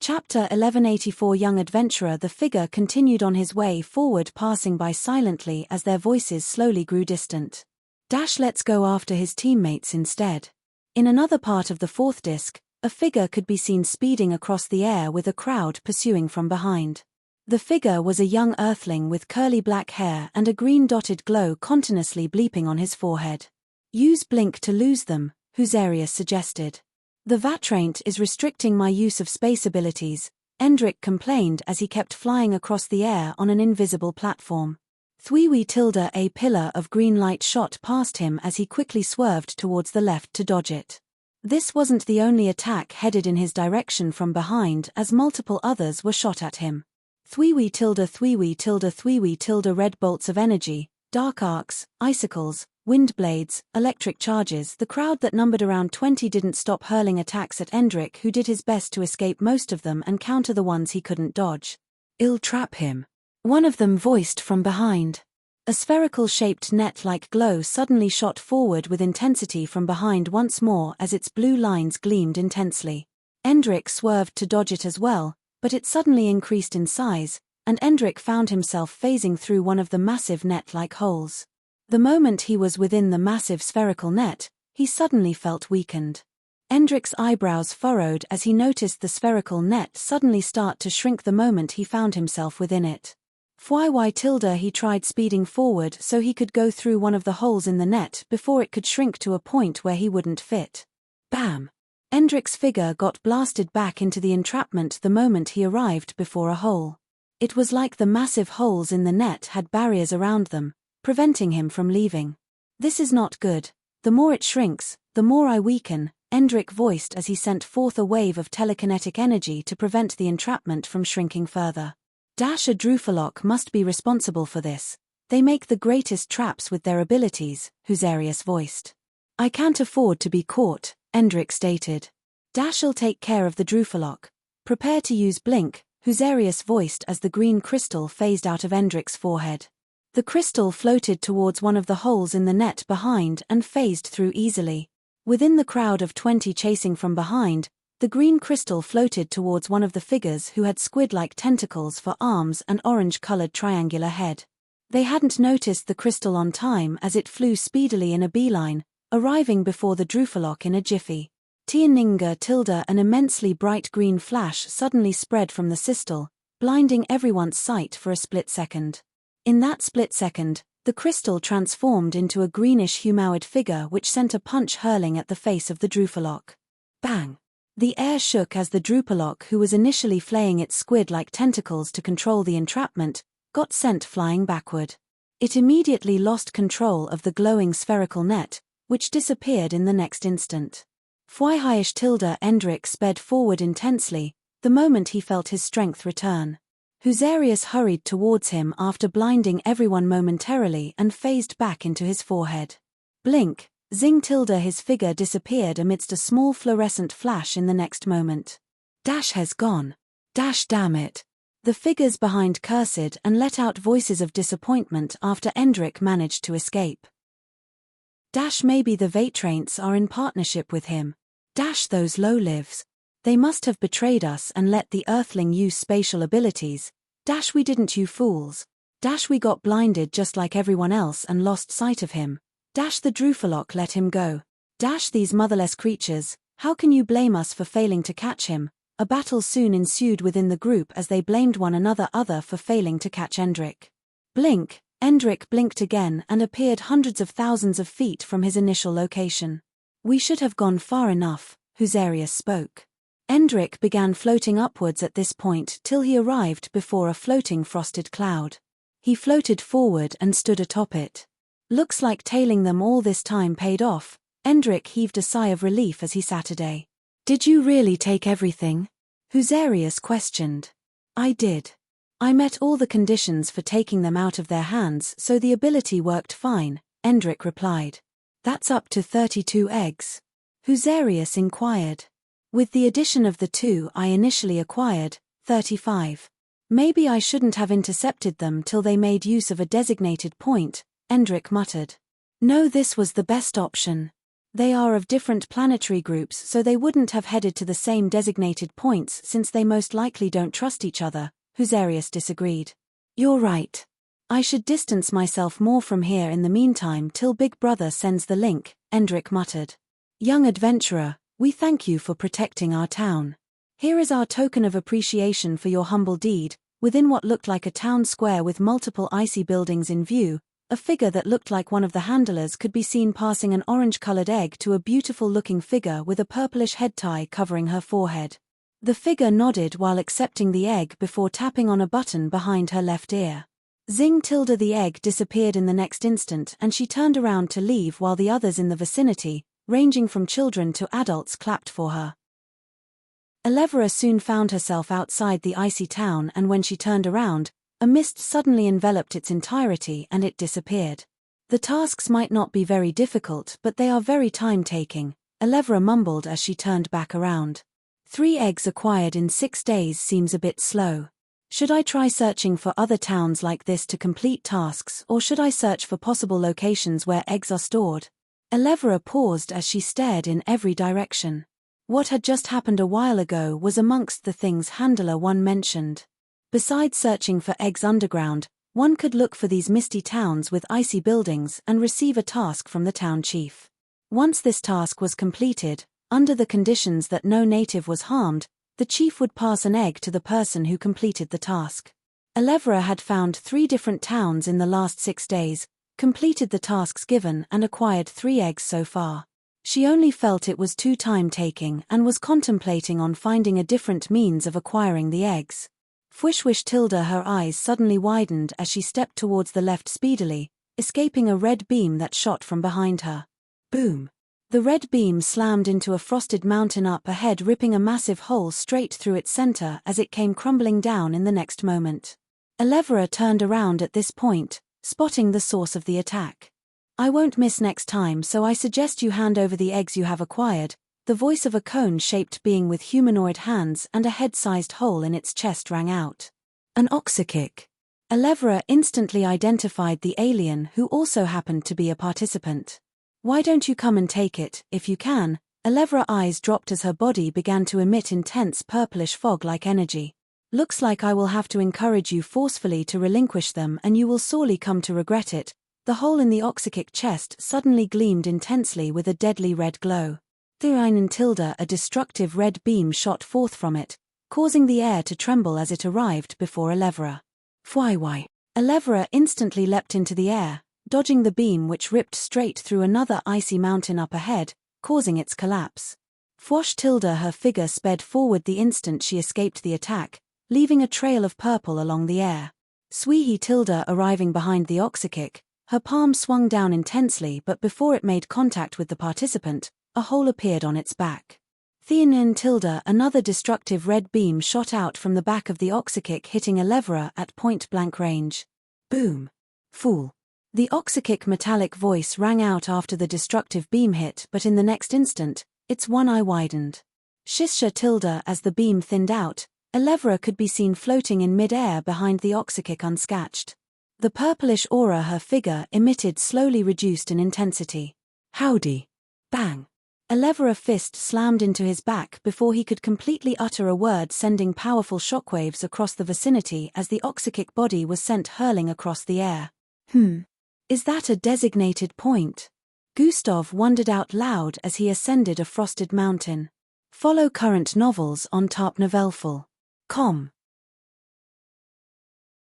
Chapter 1184 Young Adventurer. The figure continued on his way forward, passing by silently as their voices slowly grew distant. Let's go after his teammates instead. In another part of the fourth disc, a figure could be seen speeding across the air with a crowd pursuing from behind. The figure was a young earthling with curly black hair and a green dotted glow continuously bleeping on his forehead. Use blink to lose them, Huzarius suggested. The Vatraint is restricting my use of space abilities, Endrick complained as he kept flying across the air on an invisible platform. A pillar of green light shot past him as he quickly swerved towards the left to dodge it. This wasn't the only attack headed in his direction from behind, as multiple others were shot at him. Red bolts of energy, dark arcs, icicles, wind blades, electric charges. The crowd that numbered around 20 didn't stop hurling attacks at Endrick, who did his best to escape most of them and counter the ones he couldn't dodge. "I'll trap him," one of them voiced from behind. A spherical-shaped net-like glow suddenly shot forward with intensity from behind once more as its blue lines gleamed intensely. Endrick swerved to dodge it as well, but it suddenly increased in size, and Endrick found himself phasing through one of the massive net-like holes. The moment he was within the massive spherical net, he suddenly felt weakened. Endrick's eyebrows furrowed as he noticed the spherical net suddenly start to shrink the moment he found himself within it. He tried speeding forward so he could go through one of the holes in the net before it could shrink to a point where he wouldn't fit. Bam! Endrick's figure got blasted back into the entrapment the moment he arrived before a hole. It was like the massive holes in the net had barriers around them, preventing him from leaving. "This is not good. The more it shrinks, the more I weaken," Endrick voiced as he sent forth a wave of telekinetic energy to prevent the entrapment from shrinking further. A Drufalok must be responsible for this. They make the greatest traps with their abilities, Huzarius voiced. "I can't afford to be caught," Endrick stated. "I'll take care of the Drufalok. Prepare to use blink," Huzarius voiced as the green crystal phased out of Endrick's forehead. The crystal floated towards one of the holes in the net behind and phased through easily. Within the crowd of 20 chasing from behind, the green crystal floated towards one of the figures who had squid-like tentacles for arms and orange-colored triangular head. They hadn't noticed the crystal on time as it flew speedily in a beeline, arriving before the Drufalok in a jiffy. An immensely bright green flash suddenly spread from the crystal, blinding everyone's sight for a split second. In that split second, the crystal transformed into a greenish humanoid figure which sent a punch hurling at the face of the Drufalok. Bang! The air shook as the Drufalok, who was initially flaying its squid-like tentacles to control the entrapment, got sent flying backward. It immediately lost control of the glowing spherical net, which disappeared in the next instant. Endrick sped forward intensely, the moment he felt his strength return. Huzarius hurried towards him after blinding everyone momentarily and phased back into his forehead. Blink, zing! His figure disappeared amidst a small fluorescent flash in the next moment. Has gone. Damn it. The figures behind cursed and let out voices of disappointment after Endrick managed to escape. Maybe the Vatraints are in partnership with him. Those low-lives. They must have betrayed us and let the Earthling use spatial abilities. We didn't, you fools. We got blinded just like everyone else and lost sight of him. The Drufalok let him go. These motherless creatures, how can you blame us for failing to catch him? A battle soon ensued within the group as they blamed one another for failing to catch Endrick. Blink, Endrick blinked again and appeared hundreds of thousands of feet from his initial location. "We should have gone far enough," Huzarius spoke. Endrick began floating upwards at this point till he arrived before a floating frosted cloud. He floated forward and stood atop it. "Looks like tailing them all this time paid off," Endrick heaved a sigh of relief as he sat a. "Did you really take everything?" Huzarius questioned. "I did. I met all the conditions for taking them out of their hands, so the ability worked fine," Endrick replied. "That's up to 32 eggs?" Huzarius inquired. "With the addition of the 2 I initially acquired, 35. Maybe I shouldn't have intercepted them till they made use of a designated point," Endrick muttered. "No, this was the best option. They are of different planetary groups, so they wouldn't have headed to the same designated points since they most likely don't trust each other, Husarius disagreed. You're right. I should distance myself more from here in the meantime till Big Brother sends the link, Endrick muttered. Young adventurer, we thank you for protecting our town. Here is our token of appreciation for your humble deed. Within what looked like a town square with multiple icy buildings in view, a figure that looked like one of the handlers could be seen passing an orange-colored egg to a beautiful-looking figure with a purplish head tie covering her forehead. The figure nodded while accepting the egg before tapping on a button behind her left ear. Zing tilde the egg disappeared in the next instant and she turned around to leave while the others in the vicinity, ranging from children to adults, clapped for her. Elevra soon found herself outside the icy town, and when she turned around, a mist suddenly enveloped its entirety and it disappeared. The tasks might not be very difficult, but they are very time-taking, Elevra mumbled as she turned back around. 3 eggs acquired in 6 days seems a bit slow. Should I try searching for other towns like this to complete tasks, or should I search for possible locations where eggs are stored? Elevra paused as she stared in every direction. What had just happened a while ago was amongst the things Handler 1 mentioned. Besides searching for eggs underground, one could look for these misty towns with icy buildings and receive a task from the town chief. Once this task was completed, under the conditions that no native was harmed, the chief would pass an egg to the person who completed the task. Elevra had found 3 different towns in the last 6 days, completed the tasks given and acquired 3 eggs so far. She only felt it was too time-taking and was contemplating on finding a different means of acquiring the eggs. Fwishwish tilde her eyes suddenly widened as she stepped towards the left speedily, escaping a red beam that shot from behind her. Boom! The red beam slammed into a frosted mountain up ahead, ripping a massive hole straight through its center as it came crumbling down in the next moment. Elevra turned around at this point, spotting the source of the attack. I won't miss next time, so I suggest you hand over the eggs you have acquired. The voice of a cone-shaped being with humanoid hands and a head-sized hole in its chest rang out. An oxykick. Elevra instantly identified the alien, who also happened to be a participant. Why don't you come and take it, if you can? Elevra's eyes dropped as her body began to emit intense purplish fog-like energy. Looks like I will have to encourage you forcefully to relinquish them, and you will sorely come to regret it. The hole in the oxykick chest suddenly gleamed intensely with a deadly red glow. A destructive red beam shot forth from it, causing the air to tremble as it arrived before Elevra. Fwywai. Elevra instantly leapt into the air, dodging the beam which ripped straight through another icy mountain up ahead, causing its collapse. Fwosh tilde her figure sped forward the instant she escaped the attack, leaving a trail of purple along the air. Sweehi tilde arriving behind the oxykick, her palm swung down intensely, but before it made contact with the participant, a hole appeared on its back. Theanin tilde another destructive red beam shot out from the back of the oxykick, hitting Elevra at point-blank range. Boom! Fool! The oxykick metallic voice rang out after the destructive beam hit, but in the next instant, its one eye widened. Shisha tilde as the beam thinned out, Elevra could be seen floating in mid-air behind the oxykick unscatched. The purplish aura her figure emitted slowly reduced in intensity. Howdy! Bang! Elevra's fist slammed into his back before he could completely utter a word, sending powerful shockwaves across the vicinity as the oxykick body was sent hurling across the air. Is that a designated point? Gustav wondered out loud as he ascended a frosted mountain. Follow current novels on tarpnovelful.com.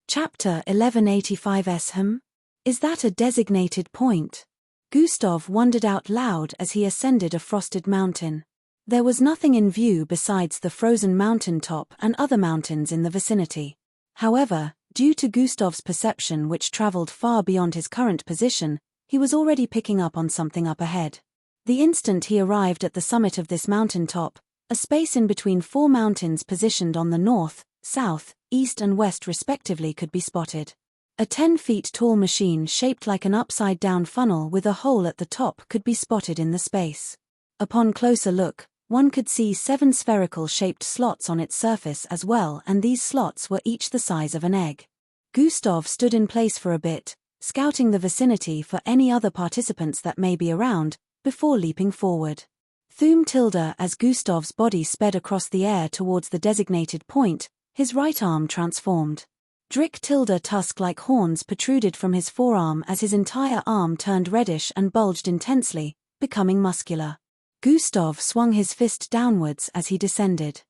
Chapter 1185 Is that a designated point? Gustav wondered out loud as he ascended a frosted mountain. There was nothing in view besides the frozen mountain top and other mountains in the vicinity. However, due to Gustav's perception, which traveled far beyond his current position, he was already picking up on something up ahead. The instant he arrived at the summit of this mountain top, a space in between 4 mountains positioned on the north, south, east and west respectively could be spotted. A 10 feet tall machine shaped like an upside-down funnel with a hole at the top could be spotted in the space. Upon closer look, one could see 7 spherical-shaped slots on its surface as well, and these slots were each the size of an egg. Gustav stood in place for a bit, scouting the vicinity for any other participants that may be around, before leaping forward. Thum tilde as Gustav's body sped across the air towards the designated point, his right arm transformed. Drick tilde tusk-like horns protruded from his forearm as his entire arm turned reddish and bulged intensely, becoming muscular. Gustav swung his fist downwards as he descended.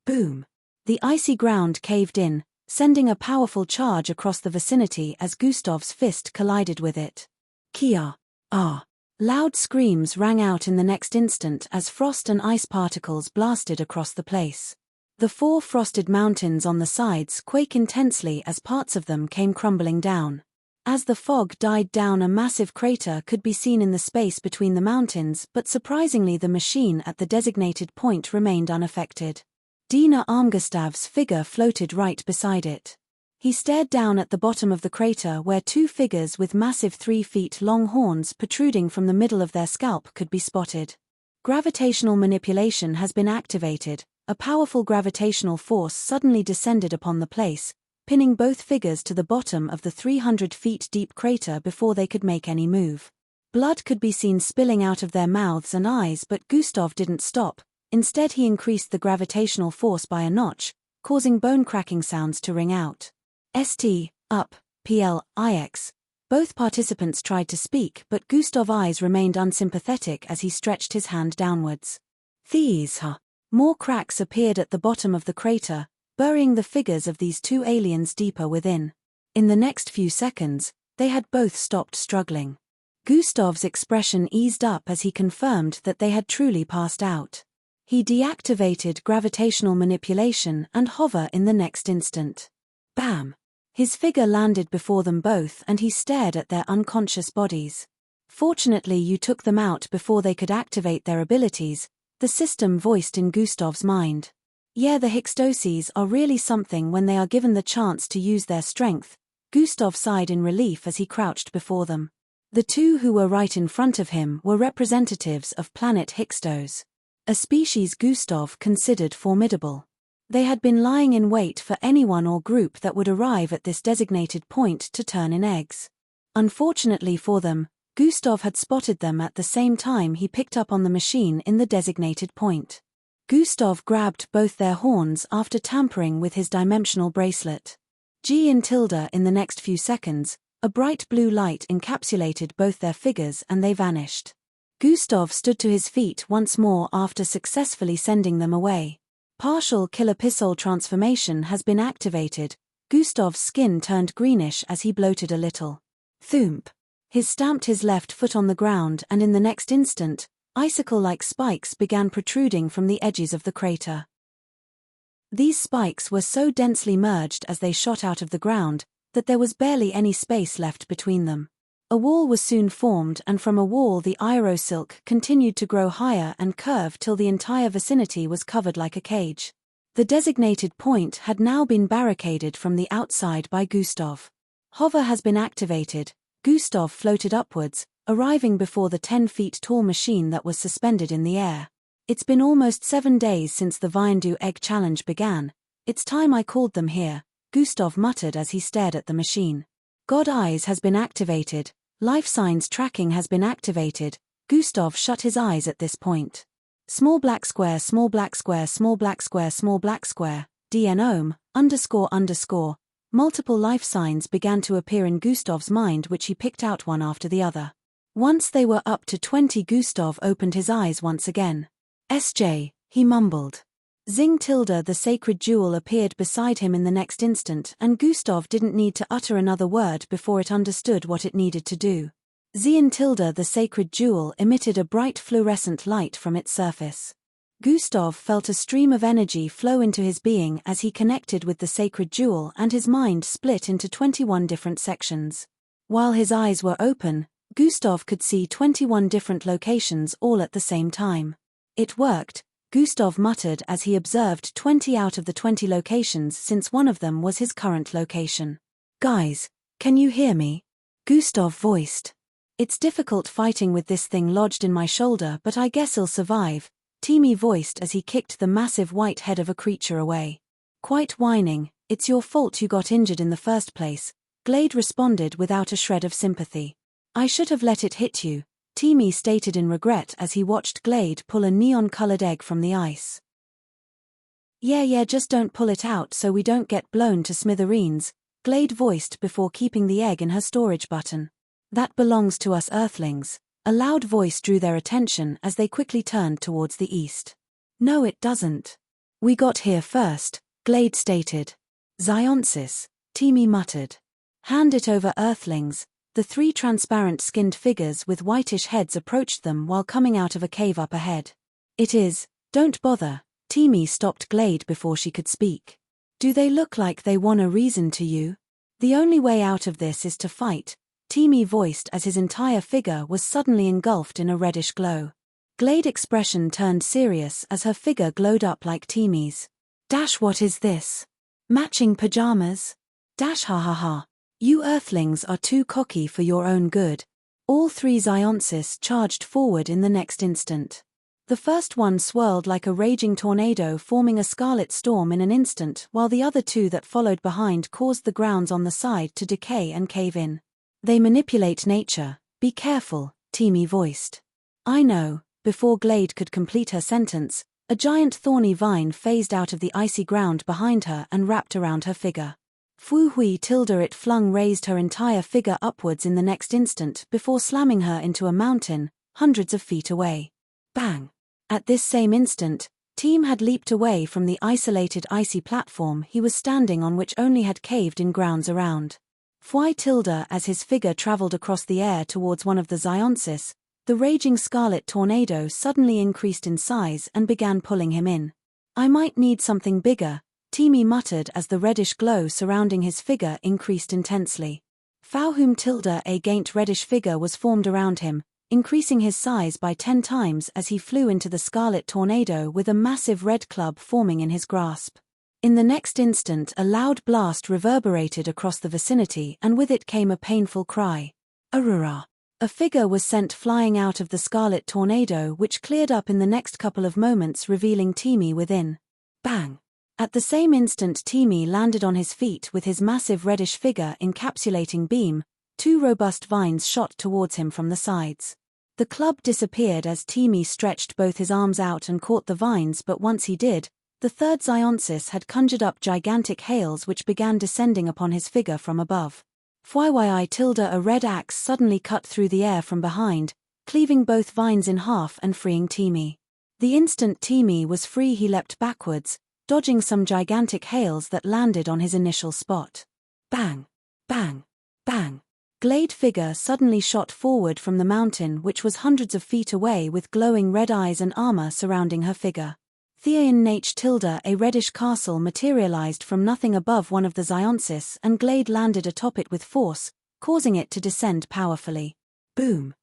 Boom! The icy ground caved in, sending a powerful charge across the vicinity as Gustav's fist collided with it. Kia! Ah! Loud screams rang out in the next instant as frost and ice particles blasted across the place. The 4 frosted mountains on the sides quake intensely as parts of them came crumbling down. As the fog died down, a massive crater could be seen in the space between the mountains, but surprisingly the machine at the designated point remained unaffected. Dina Armgustav's figure floated right beside it. He stared down at the bottom of the crater where 2 figures with massive 3-feet-long horns protruding from the middle of their scalp could be spotted. Gravitational manipulation has been activated. A powerful gravitational force suddenly descended upon the place, pinning both figures to the bottom of the 300-feet-deep crater before they could make any move. Blood could be seen spilling out of their mouths and eyes, but Gustav didn't stop. Instead, he increased the gravitational force by a notch, causing bone-cracking sounds to ring out. St, up, pl, ix. Both participants tried to speak, but Gustav's eyes remained unsympathetic as he stretched his hand downwards. These, huh? More cracks appeared at the bottom of the crater, burying the figures of these 2 aliens deeper within. In the next few seconds, they had both stopped struggling. Gustav's expression eased up as he confirmed that they had truly passed out. He deactivated gravitational manipulation and hover in the next instant. Bam! His figure landed before them both and he stared at their unconscious bodies. Fortunately, you took them out before they could activate their abilities, the system voiced in Gustav's mind. Yeah, the Hixdoses are really something when they are given the chance to use their strength, Gustav sighed in relief as he crouched before them. The 2 who were right in front of him were representatives of planet Hixdos, a species Gustav considered formidable. They had been lying in wait for anyone or group that would arrive at this designated point to turn in eggs. Unfortunately for them, Gustav had spotted them at the same time he picked up on the machine in the designated point. Gustav grabbed both their horns after tampering with his dimensional bracelet. In the next few seconds, a bright blue light encapsulated both their figures and they vanished. Gustav stood to his feet once more after successfully sending them away. Partial kilopistol transformation has been activated. Gustav's skin turned greenish as he bloated a little. Thump! He stamped his left foot on the ground and in the next instant, icicle-like spikes began protruding from the edges of the crater. These spikes were so densely merged as they shot out of the ground, that there was barely any space left between them. A wall was soon formed and from a wall the aerosilk continued to grow higher and curve till the entire vicinity was covered like a cage. The designated point had now been barricaded from the outside by Gustav. Hover has been activated. Gustav floated upwards, arriving before the 10-feet-tall machine that was suspended in the air. It's been almost 7 days since the Vindu Egg Challenge began. It's time I called them here, Gustav muttered as he stared at the machine. God Eyes has been activated. Life signs tracking has been activated. Gustav shut his eyes at this point. Small black square, small black square, small black square, small black square, DNOM, __. Multiple life signs began to appear in Gustav's mind, which he picked out one after the other. Once they were up to 20, Gustav opened his eyes once again. SJ, he mumbled. Zing tilde, the sacred jewel, appeared beside him in the next instant, and Gustav didn't need to utter another word before it understood what it needed to do. Zien tilde, the sacred jewel, emitted a bright fluorescent light from its surface. Gustav felt a stream of energy flow into his being as he connected with the sacred jewel, and his mind split into 21 different sections. While his eyes were open, Gustav could see 21 different locations all at the same time. It worked, Gustav muttered as he observed 20 out of the 20 locations, since one of them was his current location. Guys, can you hear me? Gustav voiced. It's difficult fighting with this thing lodged in my shoulder, but I guess I'll survive, Teamy voiced as he kicked the massive white head of a creature away. Quite whining, it's your fault you got injured in the first place, Glade responded without a shred of sympathy. I should have let it hit you, Teamy stated in regret as he watched Glade pull a neon-colored egg from the ice. Yeah, just don't pull it out so we don't get blown to smithereens, Glade voiced before keeping the egg in her storage button. That belongs to us Earthlings. A loud voice drew their attention as they quickly turned towards the east. No, it doesn't. We got here first, Glade stated. Zionsis, Teamy muttered. Hand it over Earthlings. The three transparent-skinned figures with whitish heads approached them while coming out of a cave up ahead. It is. Don't bother. Teamy stopped Glade before she could speak. Do they look like they want a reason to you? The only way out of this is to fight, Teamy voiced as his entire figure was suddenly engulfed in a reddish glow. Glade's expression turned serious as her figure glowed up like Teamy's. Dash, what is this? Matching pajamas? Dash, ha ha ha. You Earthlings are too cocky for your own good. All three Zionsis charged forward in the next instant. The first one swirled like a raging tornado, forming a scarlet storm in an instant, while the other two that followed behind caused the grounds on the side to decay and cave in. They manipulate nature. Be careful, Teamy voiced. I know. Before Glade could complete her sentence, a giant thorny vine phased out of the icy ground behind her and wrapped around her figure. Fu hui tilde it flung raised her entire figure upwards in the next instant before slamming her into a mountain, hundreds of feet away. Bang! At this same instant, Team had leaped away from the isolated icy platform he was standing on, which only had caved in grounds around. Fui tilde as his figure traveled across the air towards one of the Zionsis, the raging scarlet tornado suddenly increased in size and began pulling him in. I might need something bigger, Teamy muttered as the reddish glow surrounding his figure increased intensely. Fauhum tilde a gaint reddish figure was formed around him, increasing his size by 10 times as he flew into the scarlet tornado with a massive red club forming in his grasp. In the next instant a loud blast reverberated across the vicinity and with it came a painful cry. Aurora! A figure was sent flying out of the scarlet tornado, which cleared up in the next couple of moments, revealing Teamy within. Bang! At the same instant Teamy landed on his feet with his massive reddish figure encapsulating beam. 2 robust vines shot towards him from the sides. The club disappeared as Teamy stretched both his arms out and caught the vines, but once he did, the third Zionsis had conjured up gigantic hails which began descending upon his figure from above. Fyi tilde a red axe suddenly cut through the air from behind, cleaving both vines in half and freeing Teamy. The instant Teamy was free he leapt backwards, dodging some gigantic hails that landed on his initial spot. Bang! Bang! Bang! Glade figure suddenly shot forward from the mountain, which was hundreds of feet away, with glowing red eyes and armor surrounding her figure. Lineage tilde a reddish castle materialized from nothing above one of the Zionsis, and Glade landed atop it with force, causing it to descend powerfully. Boom!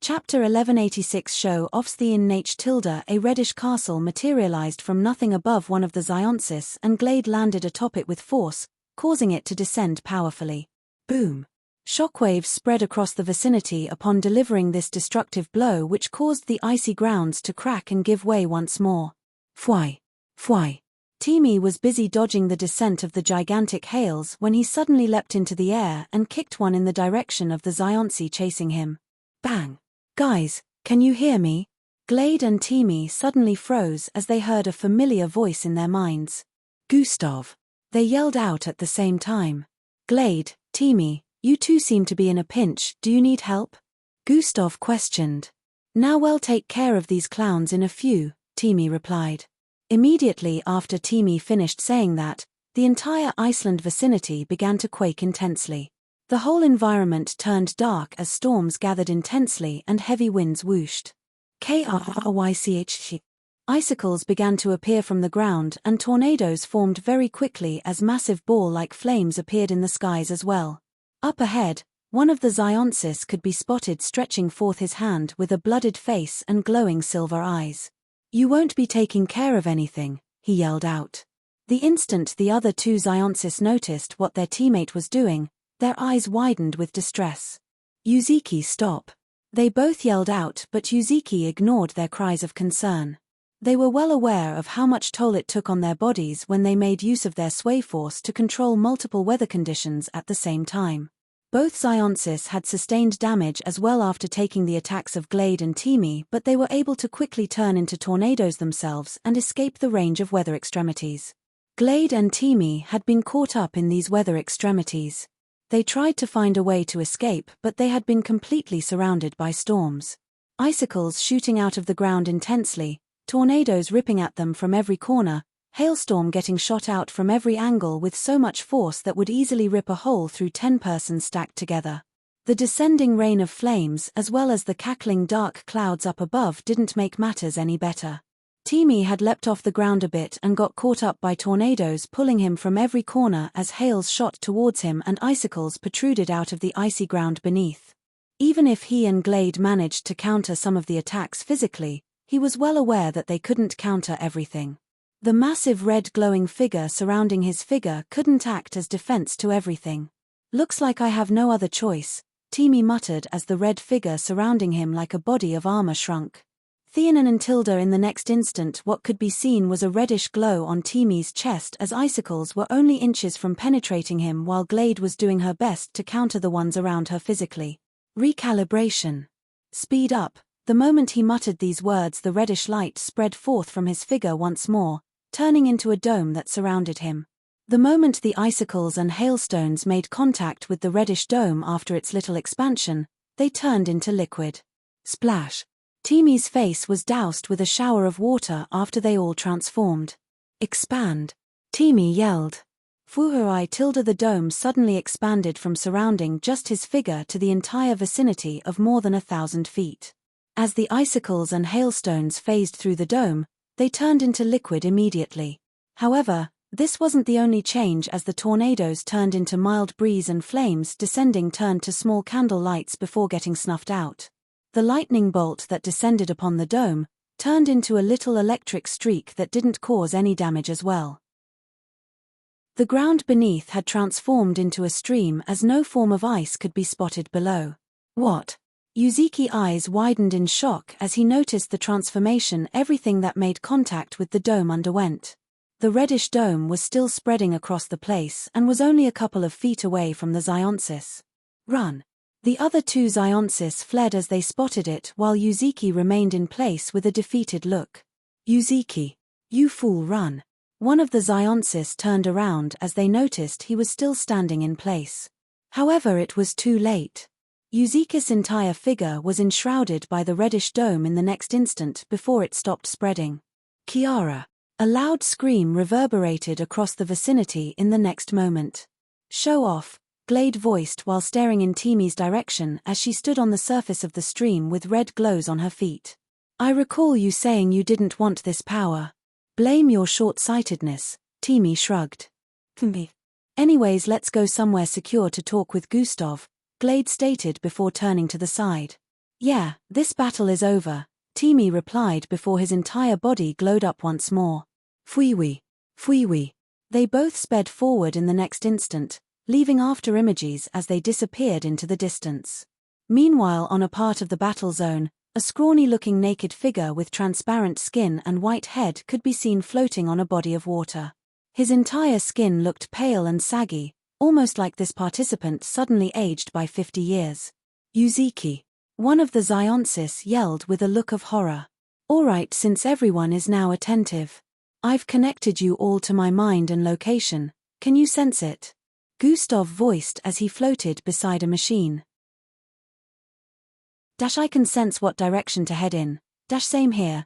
Chapter 1186 show offs Lineage tilde a reddish castle materialized from nothing above one of the Zionsis, and Glade landed atop it with force, causing it to descend powerfully. Boom! Shockwaves spread across the vicinity upon delivering this destructive blow, which caused the icy grounds to crack and give way once more. Fui! Fui! Teamy was busy dodging the descent of the gigantic hails when he suddenly leapt into the air and kicked one in the direction of the Zionsi chasing him. Bang! Guys, can you hear me? Glade and Teamy suddenly froze as they heard a familiar voice in their minds. Gustav! They yelled out at the same time. Glade, Teamy, you two seem to be in a pinch, do you need help? Gustav questioned. Now we'll take care of these clowns in a few, Teamy replied. Immediately after Teamy finished saying that, the entire Iceland vicinity began to quake intensely. The whole environment turned dark as storms gathered intensely and heavy winds whooshed. Krych. Icicles began to appear from the ground and tornadoes formed very quickly as massive ball-like flames appeared in the skies as well. Up ahead, one of the Zionsis could be spotted stretching forth his hand with a blooded face and glowing silver eyes. You won't be taking care of anything, he yelled out. The instant the other two Zionsis noticed what their teammate was doing, their eyes widened with distress. Yuziki, stop! They both yelled out, but Yuziki ignored their cries of concern. They were well aware of how much toll it took on their bodies when they made use of their sway force to control multiple weather conditions at the same time. Both Zionsis had sustained damage as well after taking the attacks of Glade and Teamy, but they were able to quickly turn into tornadoes themselves and escape the range of weather extremities. Glade and Teamy had been caught up in these weather extremities. They tried to find a way to escape, but they had been completely surrounded by storms. Icicles shooting out of the ground intensely, tornadoes ripping at them from every corner, hailstorm getting shot out from every angle with so much force that would easily rip a hole through 10 persons stacked together. The descending rain of flames as well as the cackling dark clouds up above didn't make matters any better. Teamy had leapt off the ground a bit and got caught up by tornadoes pulling him from every corner as hails shot towards him and icicles protruded out of the icy ground beneath. Even if he and Glade managed to counter some of the attacks physically, he was well aware that they couldn't counter everything. The massive red glowing figure surrounding his figure couldn't act as defense to everything. "Looks like I have no other choice," Teamy muttered as the red figure surrounding him like a body of armor shrunk. Theonan and Tilda in the next instant what could be seen was a reddish glow on Teamy's chest as icicles were only inches from penetrating him while Glade was doing her best to counter the ones around her physically. Recalibration. Speed up. The moment he muttered these words the reddish light spread forth from his figure once more, turning into a dome that surrounded him. The moment the icicles and hailstones made contact with the reddish dome after its little expansion, they turned into liquid. Splash. Teamy's face was doused with a shower of water after they all transformed. Expand. Teamy yelled. Fuhurai tilde the dome suddenly expanded from surrounding just his figure to the entire vicinity of more than 1,000 feet. As the icicles and hailstones phased through the dome, they turned into liquid immediately. However, this wasn't the only change as the tornadoes turned into mild breeze and flames descending turned to small candle lights before getting snuffed out. The lightning bolt that descended upon the dome turned into a little electric streak that didn't cause any damage as well. The ground beneath had transformed into a stream as no form of ice could be spotted below. What? Yuzuki's eyes widened in shock as he noticed the transformation everything that made contact with the dome underwent. The reddish dome was still spreading across the place and was only a couple of feet away from the Zionsis. Run. The other two Zionsis fled as they spotted it while Yuzuki remained in place with a defeated look. "Yuzuki, you fool, run." One of the Zionsis turned around as they noticed he was still standing in place. However, it was too late. Yuzuki's entire figure was enshrouded by the reddish dome in the next instant before it stopped spreading. "Kiara!" A loud scream reverberated across the vicinity in the next moment. "Show off," Glade voiced while staring in Teamy's direction as she stood on the surface of the stream with red glows on her feet. "I recall you saying you didn't want this power." "Blame your short-sightedness," Teamy shrugged. "Anyways, let's go somewhere secure to talk with Gustav," Glade stated before turning to the side. "Yeah, this battle is over," Teamy replied before his entire body glowed up once more. "Fuiwi. Fuiwi." They both sped forward in the next instant, leaving after images as they disappeared into the distance. Meanwhile, on a part of the battle zone, a scrawny-looking naked figure with transparent skin and white head could be seen floating on a body of water. His entire skin looked pale and saggy, almost like this participant suddenly aged by 50 years. "Yuzuki," one of the Zionsis yelled with a look of horror. "All right, since everyone is now attentive. I've connected you all to my mind and location, can you sense it?" Gustav voiced as he floated beside a machine. "I can sense what direction to head in. Same here.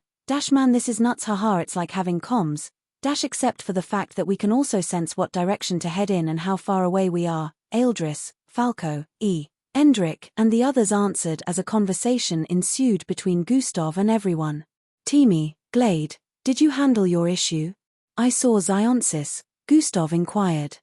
Man, this is nuts, haha, it's like having comms. Except for the fact that we can also sense what direction to head in and how far away we are." Eldris, Falco, Endrick and the others answered as a conversation ensued between Gustav and everyone. "Teamy, Glade, did you handle your issue?" "I saw Zionsis," Gustav inquired.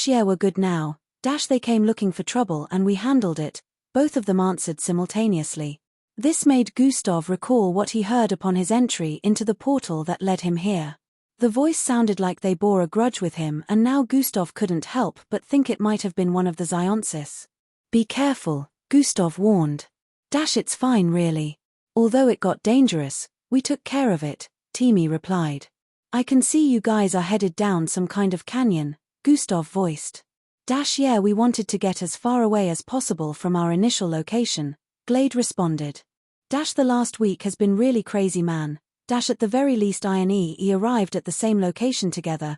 "Yeah, we're good now. They came looking for trouble and we handled it," both of them answered simultaneously. This made Gustav recall what he heard upon his entry into the portal that led him here. The voice sounded like they bore a grudge with him and now Gustav couldn't help but think it might have been one of the Zionsis. "Be careful," Gustav warned. It's fine really. Although it got dangerous, we took care of it," Teamy replied. "I can see you guys are headed down some kind of canyon," Gustav voiced. Yeah, we wanted to get as far away as possible from our initial location, Glade responded. The last week has been really crazy, man. At the very least I and EE arrived at the same location together.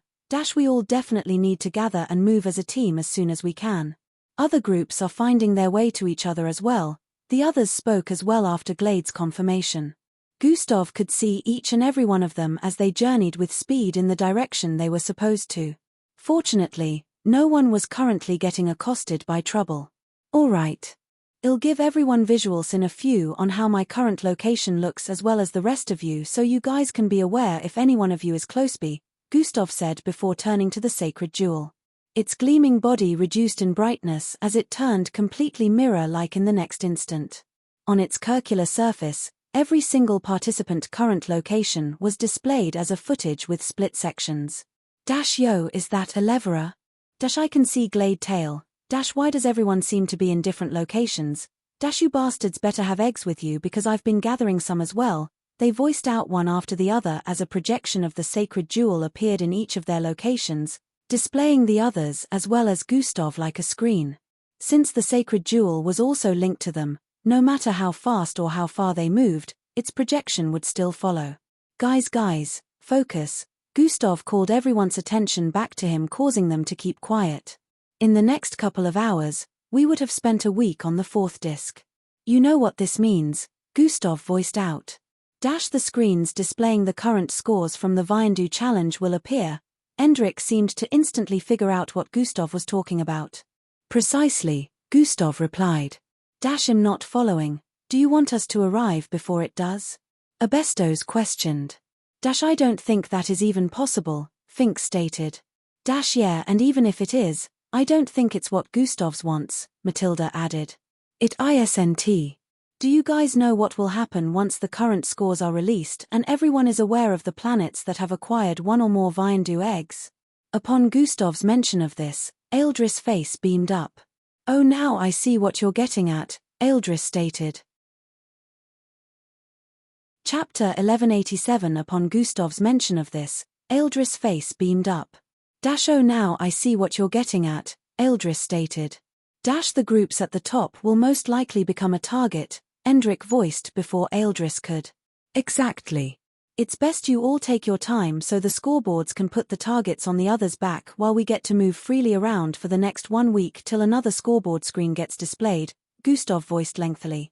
We all definitely need to gather and move as a team as soon as we can. Other groups are finding their way to each other as well. The others spoke as well after Glade's confirmation. Gustav could see each and every one of them as they journeyed with speed in the direction they were supposed to. Fortunately, no one was currently getting accosted by trouble. Alright. I'll give everyone visuals in a few on how my current location looks as well as the rest of you so you guys can be aware if any one of you is close by, Gustav said before turning to the sacred jewel. Its gleaming body reduced in brightness as it turned completely mirror-like in the next instant. On its circular surface, every single participant current location was displayed as a footage with split sections. Yo, is that a leverer? I can see Glade tail. Why does everyone seem to be in different locations? You bastards better have eggs with you because I've been gathering some as well. They voiced out one after the other as a projection of the sacred jewel appeared in each of their locations, displaying the others as well as Gustav like a screen. Since the sacred jewel was also linked to them, no matter how fast or how far they moved, its projection would still follow. Guys, focus. Gustav called everyone's attention back to him, causing them to keep quiet. In the next couple of hours, we would have spent a week on the fourth disc. You know what this means, Gustav voiced out. The screens displaying the current scores from the Vindu challenge will appear. Endrik seemed to instantly figure out what Gustav was talking about. Precisely, Gustav replied. I'm not following. Do you want us to arrive before it does? Abestos questioned. I don't think that is even possible, Fink stated. Yeah, and even if it is, I don't think it's what Gustav's wants, Matilda added. It isn't. Do you guys know what will happen once the current scores are released and everyone is aware of the planets that have acquired one or more Vindu eggs? Upon Gustav's mention of this, Ealdris' face beamed up. Oh, now I see what you're getting at, Ealdris stated. Chapter 1187. Upon Gustav's mention of this, Ealdris' face beamed up. Oh, now I see what you're getting at, Ealdris stated. The groups at the top will most likely become a target, Endrik voiced before Ealdris could. Exactly. It's best you all take your time so the scoreboards can put the targets on the others' back while we get to move freely around for the next 1 week till another scoreboard screen gets displayed, Gustav voiced lengthily.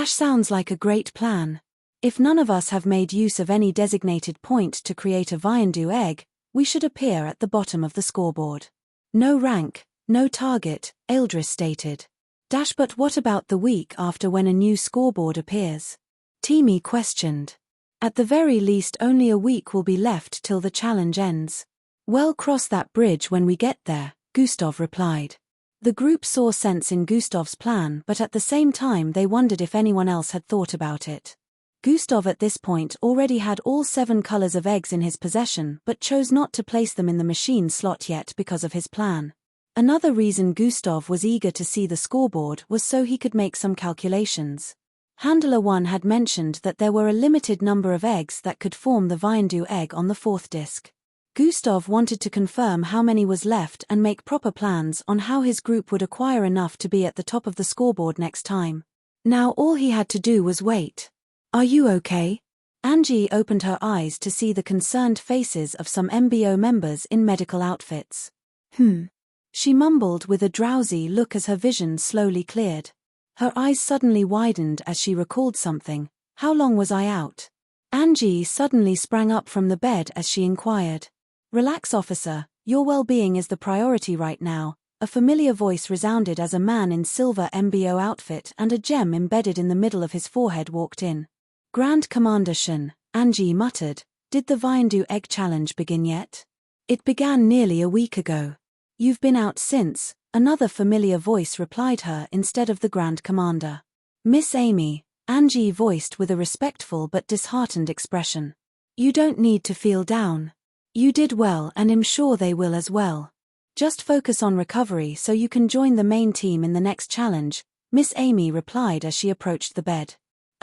Sounds like a great plan. If none of us have made use of any designated point to create a Vindu egg, we should appear at the bottom of the scoreboard. No rank, no target, Ealdris stated. But what about the week after when a new scoreboard appears? Teamy questioned. At the very least only a week will be left till the challenge ends. Well, cross that bridge when we get there, Gustav replied. The group saw sense in Gustav's plan, but at the same time they wondered if anyone else had thought about it. Gustav at this point already had all 7 colors of eggs in his possession but chose not to place them in the machine slot yet because of his plan. Another reason Gustav was eager to see the scoreboard was so he could make some calculations. Handler 1 had mentioned that there were a limited number of eggs that could form the Vindu egg on the 4th disc. Gustav wanted to confirm how many was left and make proper plans on how his group would acquire enough to be at the top of the scoreboard next time. Now all he had to do was wait. Are you okay? Angie opened her eyes to see the concerned faces of some MBO members in medical outfits. She mumbled with a drowsy look as her vision slowly cleared. Her eyes suddenly widened as she recalled something. How long was I out? Angie suddenly sprang up from the bed as she inquired. Relax, officer, your well-being is the priority right now, a familiar voice resounded as a man in silver MBO outfit and a gem embedded in the middle of his forehead walked in. Grand Commander Shen, Angie muttered, did the Vindu Egg Challenge begin yet? It began nearly a week ago. You've been out since, another familiar voice replied her instead of the Grand Commander. Miss Amy, Angie voiced with a respectful but disheartened expression. You don't need to feel down. You did well and I'm sure they will as well. Just focus on recovery so you can join the main team in the next challenge, Miss Amy replied as she approached the bed.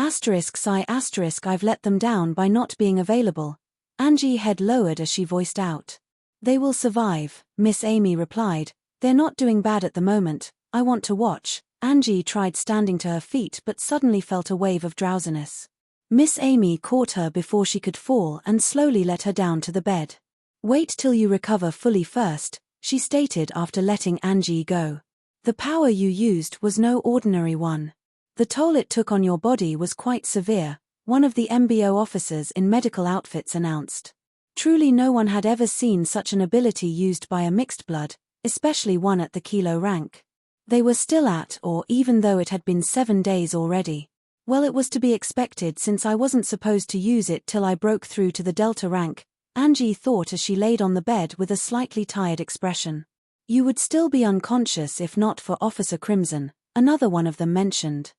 Sigh I've let them down by not being available. Angie head lowered as she voiced out. They will survive, Miss Amy replied, They're not doing bad at the moment, I want to watch. Angie tried standing to her feet but suddenly felt a wave of drowsiness. Miss Amy caught her before she could fall and slowly let her down to the bed. Wait till you recover fully first, she stated after letting Angie go. The power you used was no ordinary one. The toll it took on your body was quite severe, one of the MBO officers in medical outfits announced. Truly no one had ever seen such an ability used by a mixed blood, especially one at the kilo rank. They were still at, or even though it had been 7 days already. Well, it was to be expected since I wasn't supposed to use it till I broke through to the Delta rank, Angie thought as she laid on the bed with a slightly tired expression. You would still be unconscious if not for Officer Crimson, another one of them mentioned.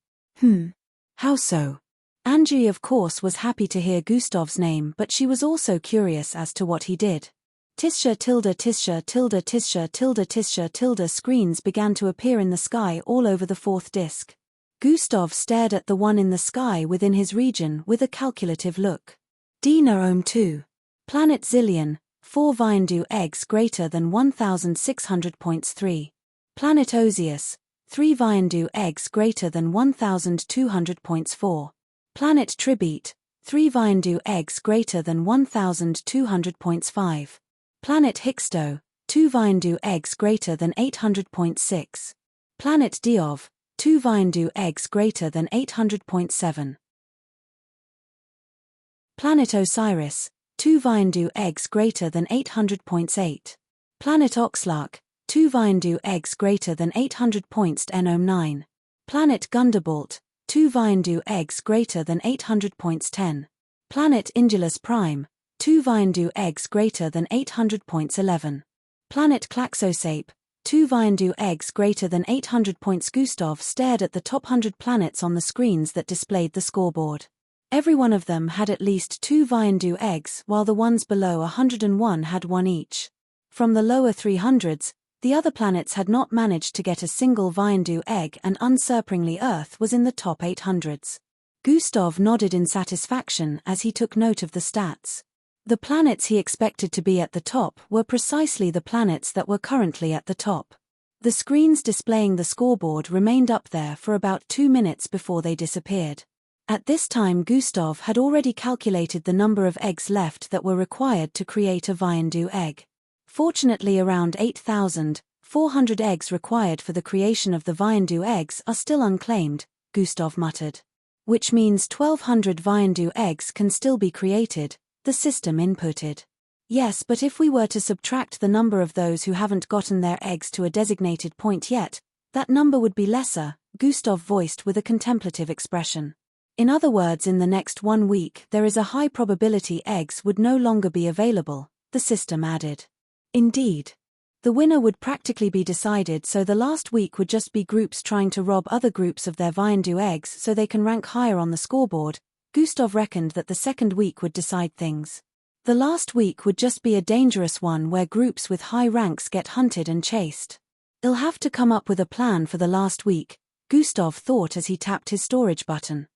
How so? Angie of course was happy to hear Gustav's name, but she was also curious as to what he did. Tisha tilde tisha tilde tisha tilde tisha tilde screens began to appear in the sky all over the fourth disk. Gustav stared at the one in the sky within his region with a calculative look. Dina Ohm 2. Planet Zillion, 4 Viandu eggs greater than 1600.3. Planet Osius, 3 Viandu eggs greater than 1200.4. Planet Tribete, 3 Viandu eggs greater than 1200.5. Planet Hixto, 2 Viandu eggs greater than 800.6. Planet Diov, 2 Viandu eggs greater than 800.7. Planet Osiris, 2 Viandu eggs greater than 800.8. Planet Oxlark, 2 Viandu eggs greater than 800.9. Planet Gundabalt, 2 Viandu eggs greater than 800.10. Planet Indulus Prime, 2 Viandu eggs greater than 800.11. Planet Klaxosape, 2 Viandu eggs greater than 800 points. Gustav stared at the top 100 planets on the screens that displayed the scoreboard. Every one of them had at least 2 Viandu eggs, while the ones below 101 had 1 each. From the lower 300s, the other planets had not managed to get a single Viandu egg, and unsurprisingly Earth was in the top 800s. Gustav nodded in satisfaction as he took note of the stats. The planets he expected to be at the top were precisely the planets that were currently at the top. The screens displaying the scoreboard remained up there for about 2 minutes before they disappeared. At this time Gustav had already calculated the number of eggs left that were required to create a Viandu egg. Fortunately around 8,400 eggs required for the creation of the Viandu eggs are still unclaimed, Gustav muttered. Which means 1,200 Viandu eggs can still be created, the system inputted. Yes, but if we were to subtract the number of those who haven't gotten their eggs to a designated point yet, that number would be lesser, Gustav voiced with a contemplative expression. In other words, in the next 1 week there is a high probability eggs would no longer be available, the system added. Indeed. The winner would practically be decided, so the last week would just be groups trying to rob other groups of their Viandu eggs so they can rank higher on the scoreboard. Gustav reckoned that the second week would decide things. The last week would just be a dangerous one where groups with high ranks get hunted and chased. I'll have to come up with a plan for the last week, Gustav thought as he tapped his storage button.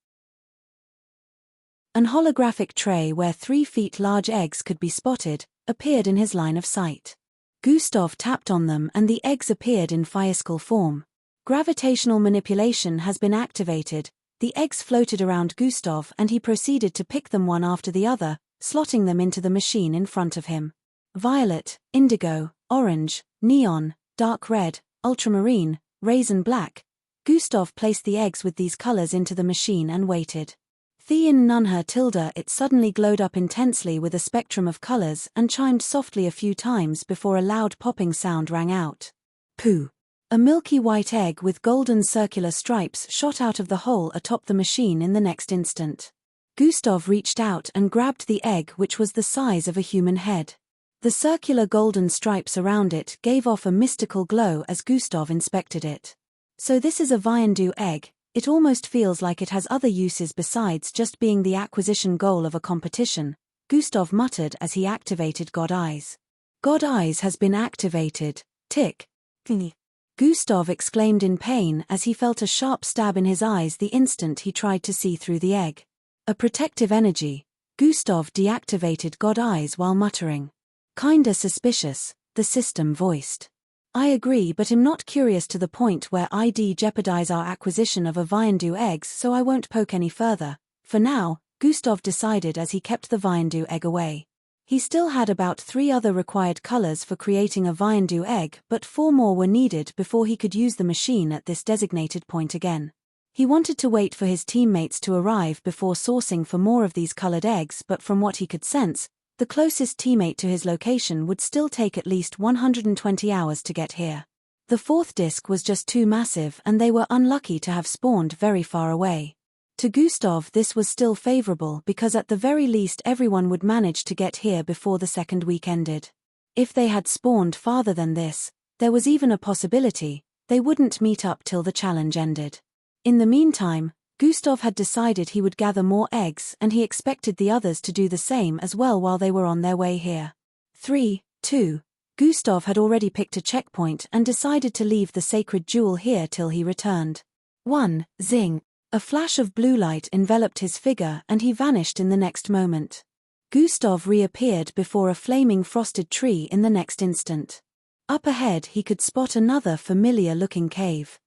An holographic tray where 3 feet large eggs could be spotted appeared in his line of sight. Gustav tapped on them and the eggs appeared in fiscal form. Gravitational manipulation has been activated. The eggs floated around Gustav and he proceeded to pick them one after the other, slotting them into the machine in front of him. Violet, indigo, orange, neon, dark red, ultramarine, raisin black. Gustav placed the eggs with these colors into the machine and waited. Thein Nunha tilde it suddenly glowed up intensely with a spectrum of colors and chimed softly a few times before a loud popping sound rang out. Pooh! A milky white egg with golden circular stripes shot out of the hole atop the machine in the next instant. Gustav reached out and grabbed the egg, which was the size of a human head. The circular golden stripes around it gave off a mystical glow as Gustav inspected it. So this is a Viandu egg. It almost feels like it has other uses besides just being the acquisition goal of a competition, Gustav muttered as he activated God Eyes. God Eyes has been activated. Tick. Thingy. Gustav exclaimed in pain as he felt a sharp stab in his eyes the instant he tried to see through the egg. A protective energy. Gustav deactivated God Eyes while muttering. Kinda suspicious, the system voiced. I agree, but I'm not curious to the point where I'd jeopardize our acquisition of a Viandu eggs, so I won't poke any further. For now, Gustav decided as he kept the Viandu egg away. He still had about 3 other required colors for creating a Viandu egg, but 4 more were needed before he could use the machine at this designated point again. He wanted to wait for his teammates to arrive before sourcing for more of these colored eggs, but from what he could sense, the closest teammate to his location would still take at least 120 hours to get here. The 4th disc was just too massive, and they were unlucky to have spawned very far away. To Gustav, this was still favorable because at the very least everyone would manage to get here before the 2nd week ended. If they had spawned farther than this, there was even a possibility they wouldn't meet up till the challenge ended. In the meantime, Gustav had decided he would gather more eggs, and he expected the others to do the same as well while they were on their way here. 3, 2. Gustav had already picked a checkpoint and decided to leave the sacred jewel here till he returned. 1, zing. A flash of blue light enveloped his figure and he vanished in the next moment. Gustav reappeared before a flaming frosted tree in the next instant. Up ahead he could spot another familiar-looking cave.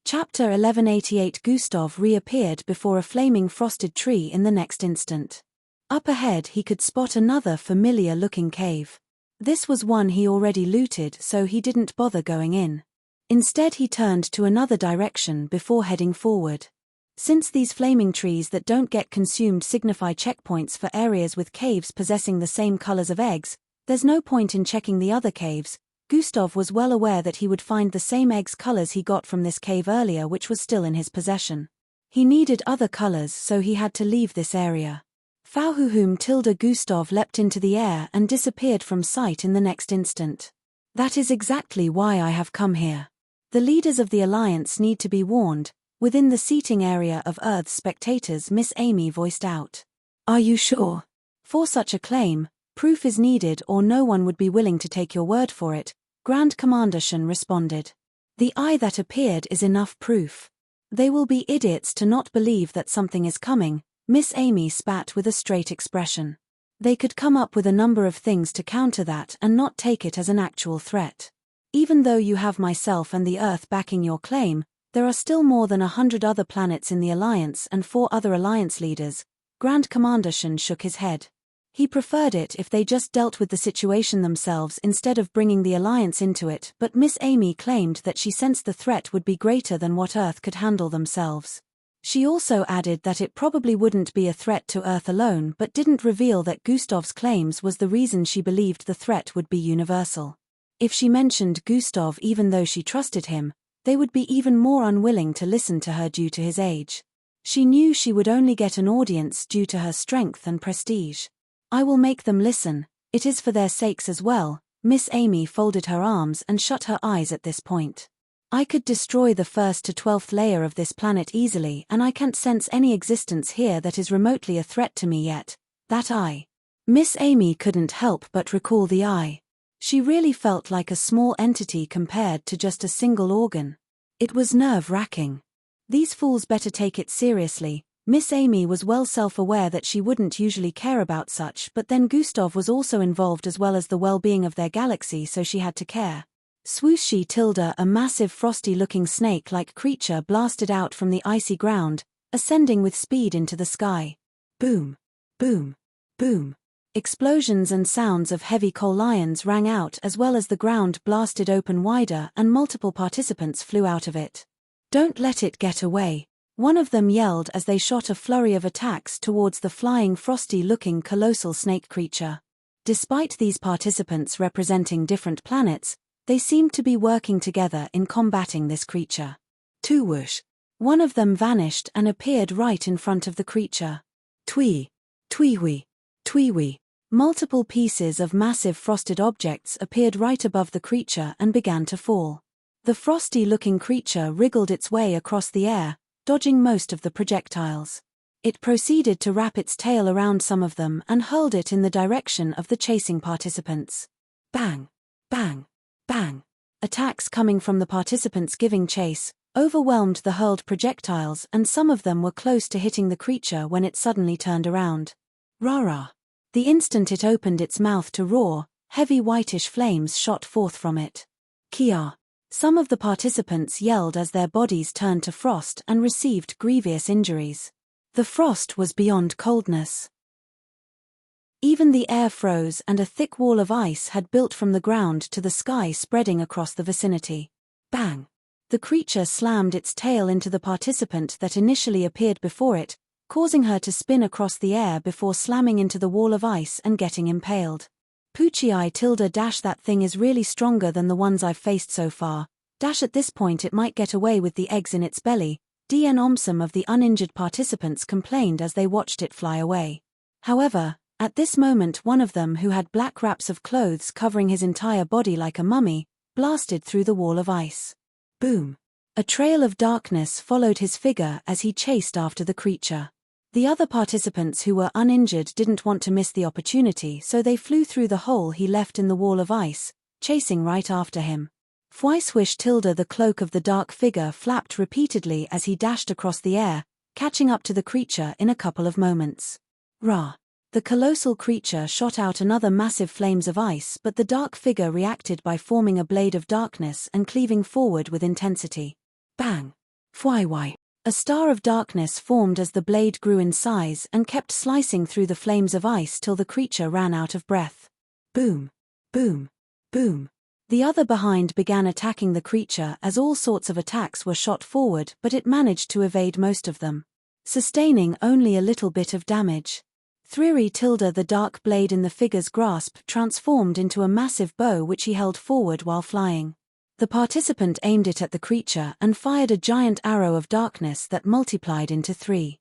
Chapter 1188. Gustav reappeared before a flaming frosted tree in the next instant. Up ahead he could spot another familiar-looking cave. This was one he already looted, so he didn't bother going in. Instead he turned to another direction before heading forward. Since these flaming trees that don't get consumed signify checkpoints for areas with caves possessing the same colors of eggs, there's no point in checking the other caves. Gustav was well aware that he would find the same eggs colors he got from this cave earlier, which was still in his possession. He needed other colors, so he had to leave this area. Fauhuhum tilde. Gustav leapt into the air and disappeared from sight in the next instant. That is exactly why I have come here. The leaders of the Alliance need to be warned. Within the seating area of Earth's spectators, Miss Amy voiced out. Are you sure? For such a claim, proof is needed or no one would be willing to take your word for it, Grand Commander Shen responded. The eye that appeared is enough proof. They will be idiots to not believe that something is coming, Miss Amy spat with a straight expression. They could come up with a number of things to counter that and not take it as an actual threat. Even though you have myself and the Earth backing your claim, there are still more than 100 other planets in the Alliance and 4 other Alliance leaders. Grand Commander Shen shook his head. He preferred it if they just dealt with the situation themselves instead of bringing the Alliance into it, but Miss Amy claimed that she sensed the threat would be greater than what Earth could handle themselves. She also added that it probably wouldn't be a threat to Earth alone, but didn't reveal that Gustav's claims was the reason she believed the threat would be universal. If she mentioned Gustav even though she trusted him, they would be even more unwilling to listen to her due to his age. She knew she would only get an audience due to her strength and prestige. I will make them listen, it is for their sakes as well. Miss Amy folded her arms and shut her eyes at this point. I could destroy the 1st to 12th layer of this planet easily, and I can't sense any existence here that is remotely a threat to me yet. That eye. Miss Amy couldn't help but recall the eye. She really felt like a small entity compared to just a single organ. It was nerve-wracking. These fools better take it seriously. Miss Amy was well self-aware that she wouldn't usually care about such, but then Gustav was also involved as well as the well-being of their galaxy, so she had to care. Swooshy tilde. A massive frosty-looking snake-like creature blasted out from the icy ground, ascending with speed into the sky. Boom. Boom. Boom. Explosions and sounds of heavy coal lions rang out as well as the ground blasted open wider and multiple participants flew out of it. Don't let it get away, one of them yelled as they shot a flurry of attacks towards the flying frosty-looking colossal snake creature. Despite these participants representing different planets, they seemed to be working together in combating this creature. Two whoosh. One of them vanished and appeared right in front of the creature. Twee. Tweewee. Tweewee. Multiple pieces of massive frosted objects appeared right above the creature and began to fall. The frosty-looking creature wriggled its way across the air, dodging most of the projectiles. It proceeded to wrap its tail around some of them and hurled it in the direction of the chasing participants. Bang! Bang! Bang! Attacks coming from the participants giving chase overwhelmed the hurled projectiles, and some of them were close to hitting the creature when it suddenly turned around. Rah-rah! The instant it opened its mouth to roar, heavy whitish flames shot forth from it. Kia! Some of the participants yelled as their bodies turned to frost and received grievous injuries. The frost was beyond coldness. Even the air froze and a thick wall of ice had built from the ground to the sky, spreading across the vicinity. Bang! The creature slammed its tail into the participant that initially appeared before it, causing her to spin across the air before slamming into the wall of ice and getting impaled. Poochie tilde dash that thing is really stronger than the ones I've faced so far. Dash at this point it might get away with the eggs in its belly, DN Omsum of the uninjured participants complained as they watched it fly away. However, at this moment one of them who had black wraps of clothes covering his entire body like a mummy, blasted through the wall of ice. Boom! A trail of darkness followed his figure as he chased after the creature. The other participants who were uninjured didn't want to miss the opportunity, so they flew through the hole he left in the wall of ice, chasing right after him. Fwy swish tilde the cloak of the dark figure flapped repeatedly as he dashed across the air, catching up to the creature in a couple of moments. Rah! The colossal creature shot out another massive flames of ice, but the dark figure reacted by forming a blade of darkness and cleaving forward with intensity. Bang! Fwy! A star of darkness formed as the blade grew in size and kept slicing through the flames of ice till the creature ran out of breath. Boom! Boom! Boom! The other behind began attacking the creature as all sorts of attacks were shot forward, but it managed to evade most of them, sustaining only a little bit of damage. Threery tilde the dark blade in the figure's grasp transformed into a massive bow which he held forward while flying. The participant aimed it at the creature and fired a giant arrow of darkness that multiplied into 3.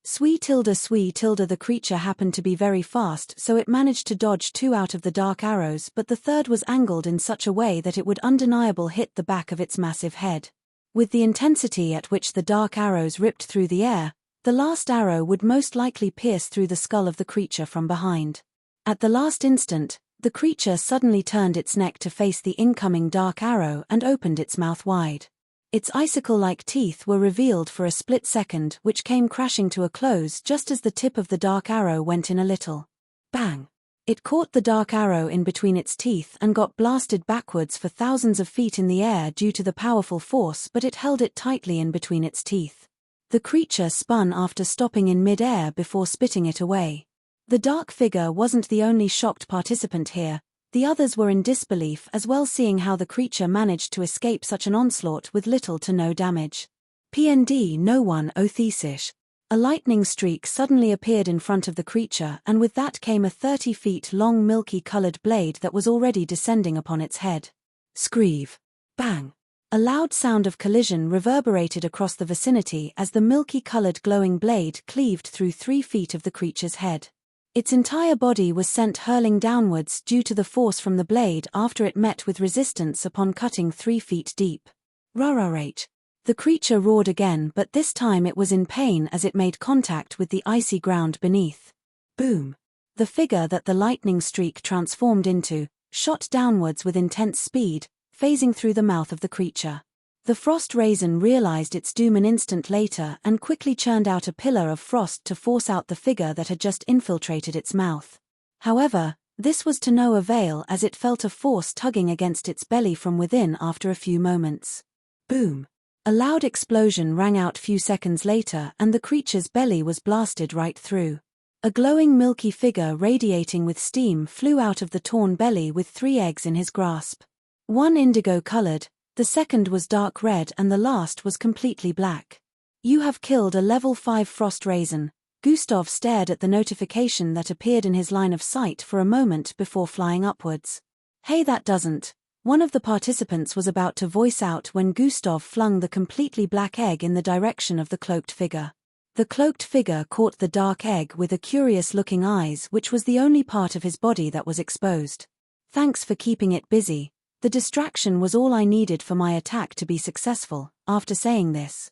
Swee tilde the creature happened to be very fast, so it managed to dodge 2 out of the dark arrows, but the third was angled in such a way that it would undeniable hit the back of its massive head. With the intensity at which the dark arrows ripped through the air, the last arrow would most likely pierce through the skull of the creature from behind. At the last instant, the creature suddenly turned its neck to face the incoming dark arrow and opened its mouth wide. Its icicle-like teeth were revealed for a split second, which came crashing to a close just as the tip of the dark arrow went in a little. Bang! It caught the dark arrow in between its teeth and got blasted backwards for thousands of feet in the air due to the powerful force, but it held it tightly in between its teeth. The creature spun after stopping in mid-air before spitting it away. The dark figure wasn't the only shocked participant here, the others were in disbelief as well, seeing how the creature managed to escape such an onslaught with little to no damage. PND no one othesish. A lightning streak suddenly appeared in front of the creature, and with that came a 30 feet long milky-colored blade that was already descending upon its head. Screeve! Bang! A loud sound of collision reverberated across the vicinity as the milky-colored glowing blade cleaved through 3 feet of the creature's head. Its entire body was sent hurling downwards due to the force from the blade after it met with resistance upon cutting 3 feet deep. Rararate. The creature roared again, but this time it was in pain as it made contact with the icy ground beneath. Boom! The figure that the lightning streak transformed into shot downwards with intense speed, phasing through the mouth of the creature. The frost raisin realized its doom an instant later and quickly churned out a pillar of frost to force out the figure that had just infiltrated its mouth. However, this was to no avail as it felt a force tugging against its belly from within after a few moments. Boom! A loud explosion rang out few seconds later and the creature's belly was blasted right through. A glowing milky figure radiating with steam flew out of the torn belly with 3 eggs in his grasp. One indigo-colored, the second was dark red and the last was completely black. You have killed a level 5 frost raisin. Gustav stared at the notification that appeared in his line of sight for a moment before flying upwards. Hey, that doesn't. One of the participants was about to voice out when Gustav flung the completely black egg in the direction of the cloaked figure. The cloaked figure caught the dark egg with a curious-looking eyes, which was the only part of his body that was exposed. Thanks for keeping it busy. The distraction was all I needed for my attack to be successful. After saying this.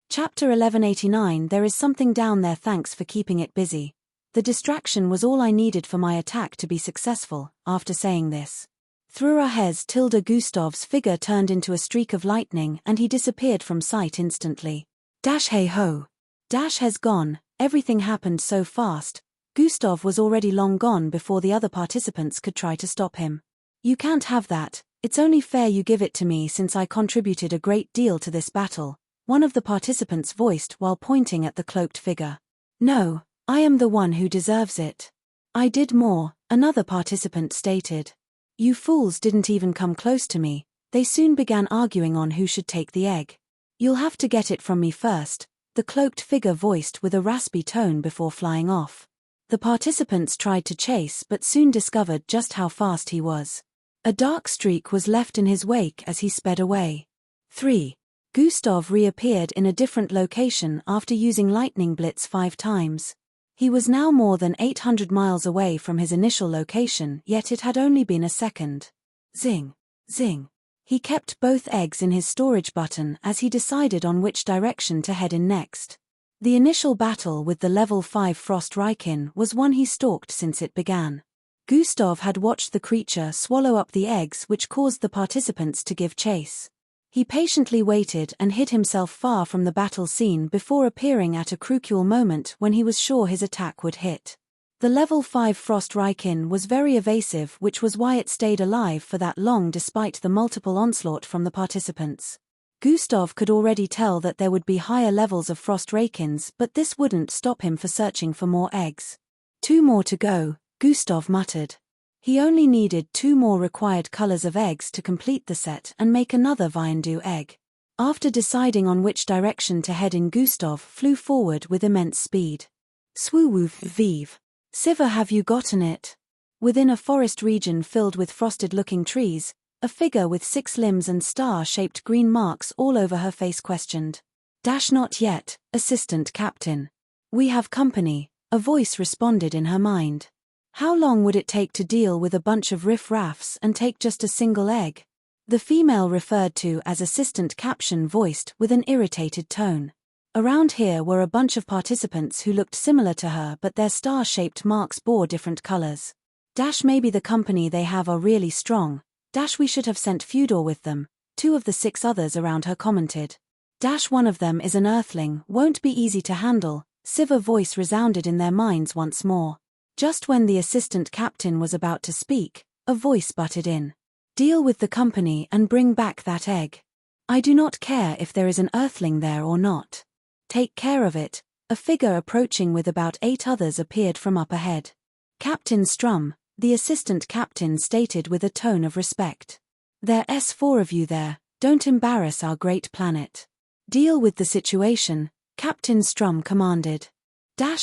Chapter 1189. There is something down there. Thanks for keeping it busy. The distraction was all I needed for my attack to be successful. After saying this. Through tilde Gustav's figure turned into a streak of lightning and he disappeared from sight instantly. Dash hey ho. Dash has gone. Everything happened so fast. Gustav was already long gone before the other participants could try to stop him. You can't have that, it's only fair you give it to me since I contributed a great deal to this battle, one of the participants voiced while pointing at the cloaked figure. No, I am the one who deserves it. I did more, another participant stated. You fools didn't even come close to me. They soon began arguing on who should take the egg. You'll have to get it from me first, the cloaked figure voiced with a raspy tone before flying off. The participants tried to chase but soon discovered just how fast he was. A dark streak was left in his wake as he sped away. 3. Gustav reappeared in a different location after using lightning blitz 5 times. He was now more than 800 miles away from his initial location, yet it had only been a second. Zing, zing. He kept both eggs in his storage button as he decided on which direction to head in next. The initial battle with the level 5 Frost Rykin was one he stalked since it began. Gustav had watched the creature swallow up the eggs, which caused the participants to give chase. He patiently waited and hid himself far from the battle scene before appearing at a crucial moment when he was sure his attack would hit. The level 5 Frost Rykin was very evasive, which was why it stayed alive for that long despite the multiple onslaught from the participants. Gustav could already tell that there would be higher levels of Frost Rykins, but this wouldn't stop him for searching for more eggs. 2 more to go, Gustav muttered. He only needed 2 more required colors of eggs to complete the set and make another Viandu egg. After deciding on which direction to head in, Gustav flew forward with immense speed. Swoowoof vive. Siva, have you gotten it? Within a forest region filled with frosted-looking trees, a figure with 6 limbs and star-shaped green marks all over her face questioned. Not yet, Assistant Captain. We have company, a voice responded in her mind. How long would it take to deal with a bunch of riff-raffs and take just a single egg? The female referred to as Assistant Caption voiced with an irritated tone. Around here were a bunch of participants who looked similar to her, but their star-shaped marks bore different colors. Maybe the company they have are really strong. We should have sent Fudor with them, 2 of the 6 others around her commented. One of them is an earthling, won't be easy to handle, Siva voice resounded in their minds once more. Just when the assistant captain was about to speak, a voice butted in. Deal with the company and bring back that egg. I do not care if there is an earthling there or not. Take care of it. A figure approaching with about 8 others appeared from up ahead. Captain Strum, the assistant captain stated with a tone of respect. There's 4 of you there, don't embarrass our great planet. Deal with the situation, Captain Strum commanded.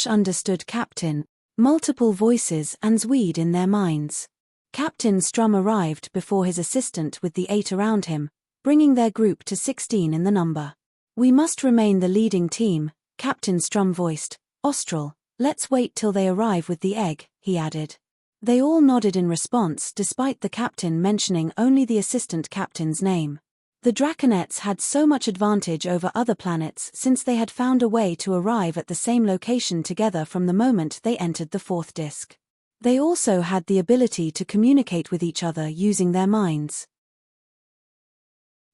Understood Captain. Multiple voices and Zweed in their minds. Captain Strum arrived before his assistant with the 8 around him, bringing their group to 16 in the number. We must remain the leading team, Captain Strum voiced. Austral, let's wait till they arrive with the egg, he added. They all nodded in response despite the captain mentioning only the assistant captain's name. The Draconettes had so much advantage over other planets since they had found a way to arrive at the same location together from the moment they entered the 4th disk. They also had the ability to communicate with each other using their minds.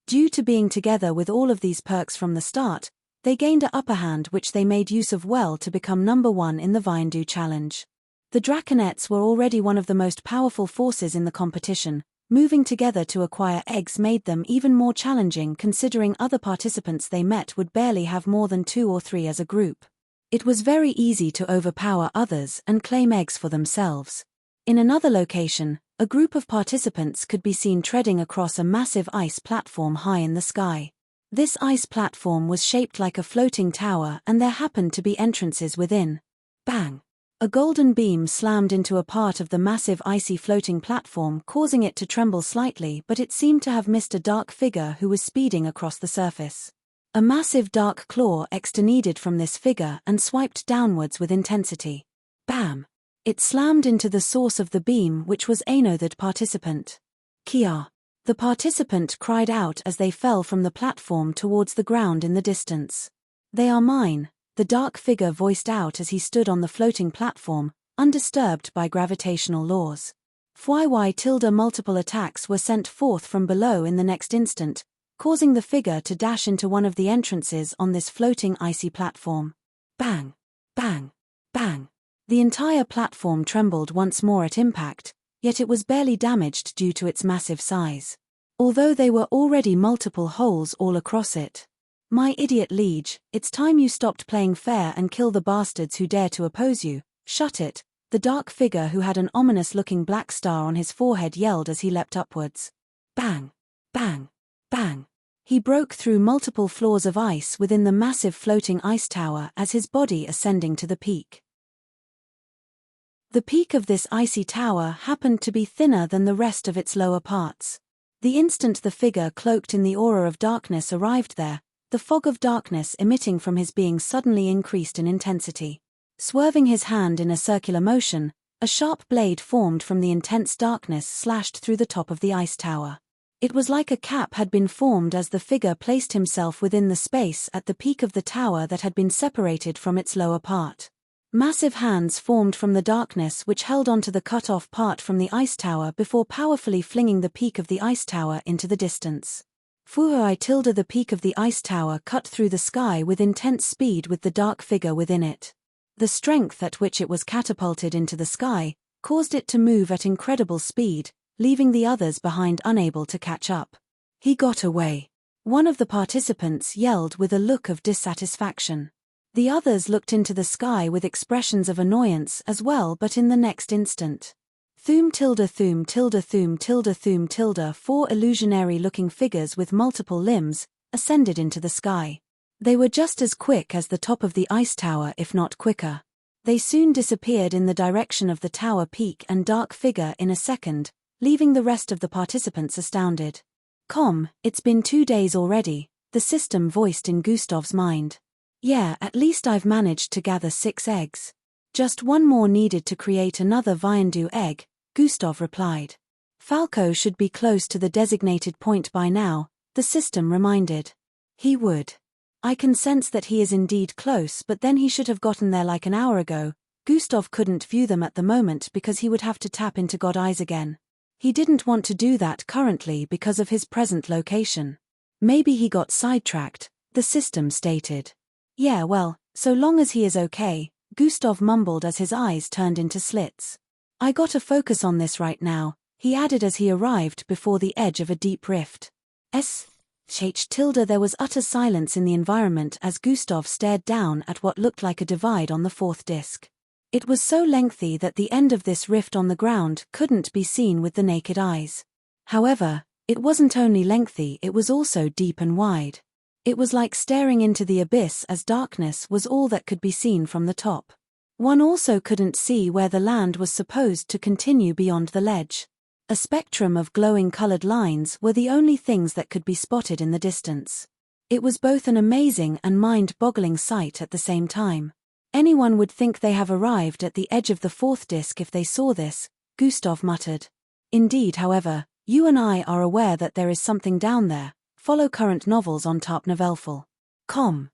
Due to being together with all of these perks from the start, they gained an upper hand which they made use of well to become number 1 in the Viandu challenge. The Draconettes were already one of the most powerful forces in the competition. Moving together to acquire eggs made them even more challenging considering other participants they met would barely have more than 2 or 3 as a group. It was very easy to overpower others and claim eggs for themselves. In another location, a group of participants could be seen treading across a massive ice platform high in the sky. This ice platform was shaped like a floating tower and there happened to be entrances within. Bang! A golden beam slammed into a part of the massive icy floating platform, causing it to tremble slightly, but it seemed to have missed a dark figure who was speeding across the surface. A massive dark claw extended from this figure and swiped downwards with intensity. Bam! It slammed into the source of the beam, which was the participant. Kia! The participant cried out as they fell from the platform towards the ground in the distance. They are mine. The dark figure voiced out as he stood on the floating platform, undisturbed by gravitational laws. Multiple attacks were sent forth from below in the next instant, causing the figure to dash into one of the entrances on this floating icy platform. Bang! Bang! Bang! The entire platform trembled once more at impact, yet it was barely damaged due to its massive size. Although there were already multiple holes all across it. My idiot liege, it's time you stopped playing fair and kill the bastards who dare to oppose you. Shut it, the dark figure who had an ominous-looking black star on his forehead yelled as he leapt upwards. Bang! Bang! Bang! He broke through multiple floors of ice within the massive floating ice tower as his body ascending to the peak. The peak of this icy tower happened to be thinner than the rest of its lower parts. The instant the figure cloaked in the aura of darkness arrived there, the fog of darkness emitting from his being suddenly increased in intensity. Swerving his hand in a circular motion, a sharp blade formed from the intense darkness slashed through the top of the ice tower. It was like a cap had been formed as the figure placed himself within the space at the peak of the tower that had been separated from its lower part. Massive hands formed from the darkness which held onto the cut-off part from the ice tower before powerfully flinging the peak of the ice tower into the distance. The peak of the ice tower cut through the sky with intense speed with the dark figure within it. The strength at which it was catapulted into the sky caused it to move at incredible speed, leaving the others behind unable to catch up. He got away. One of the participants yelled with a look of dissatisfaction. The others looked into the sky with expressions of annoyance as well, but in the next instant. Four illusionary-looking figures with multiple limbs ascended into the sky. They were just as quick as the top of the ice tower, if not quicker. They soon disappeared in the direction of the tower peak and dark figure in a second, leaving the rest of the participants astounded. It's been 2 days already, the system voiced in Gustav's mind. Yeah, at least I've managed to gather 6 eggs. Just one more needed to create another Viandu egg, Gustav replied. Falco should be close to the designated point by now, the system reminded. He would. I can sense that he is indeed close, but then he should have gotten there like an hour ago. Gustav couldn't view them at the moment because he would have to tap into God eyes again. He didn't want to do that currently because of his present location. Maybe he got sidetracked, the system stated. Yeah, well, so long as he is okay, Gustav mumbled as his eyes turned into slits. I gotta focus on this right now, he added as he arrived before the edge of a deep rift. There was utter silence in the environment as Gustav stared down at what looked like a divide on the 4th disc. It was so lengthy that the end of this rift on the ground couldn't be seen with the naked eyes. However, it wasn't only lengthy, it was also deep and wide. It was like staring into the abyss as darkness was all that could be seen from the top. One also couldn't see where the land was supposed to continue beyond the ledge. A spectrum of glowing colored lines were the only things that could be spotted in the distance. It was both an amazing and mind-boggling sight at the same time. Anyone would think they have arrived at the edge of the 4th disc if they saw this, Gustav muttered. Indeed, however, you and I are aware that there is something down there. Follow current novels on tarpnovelful.com.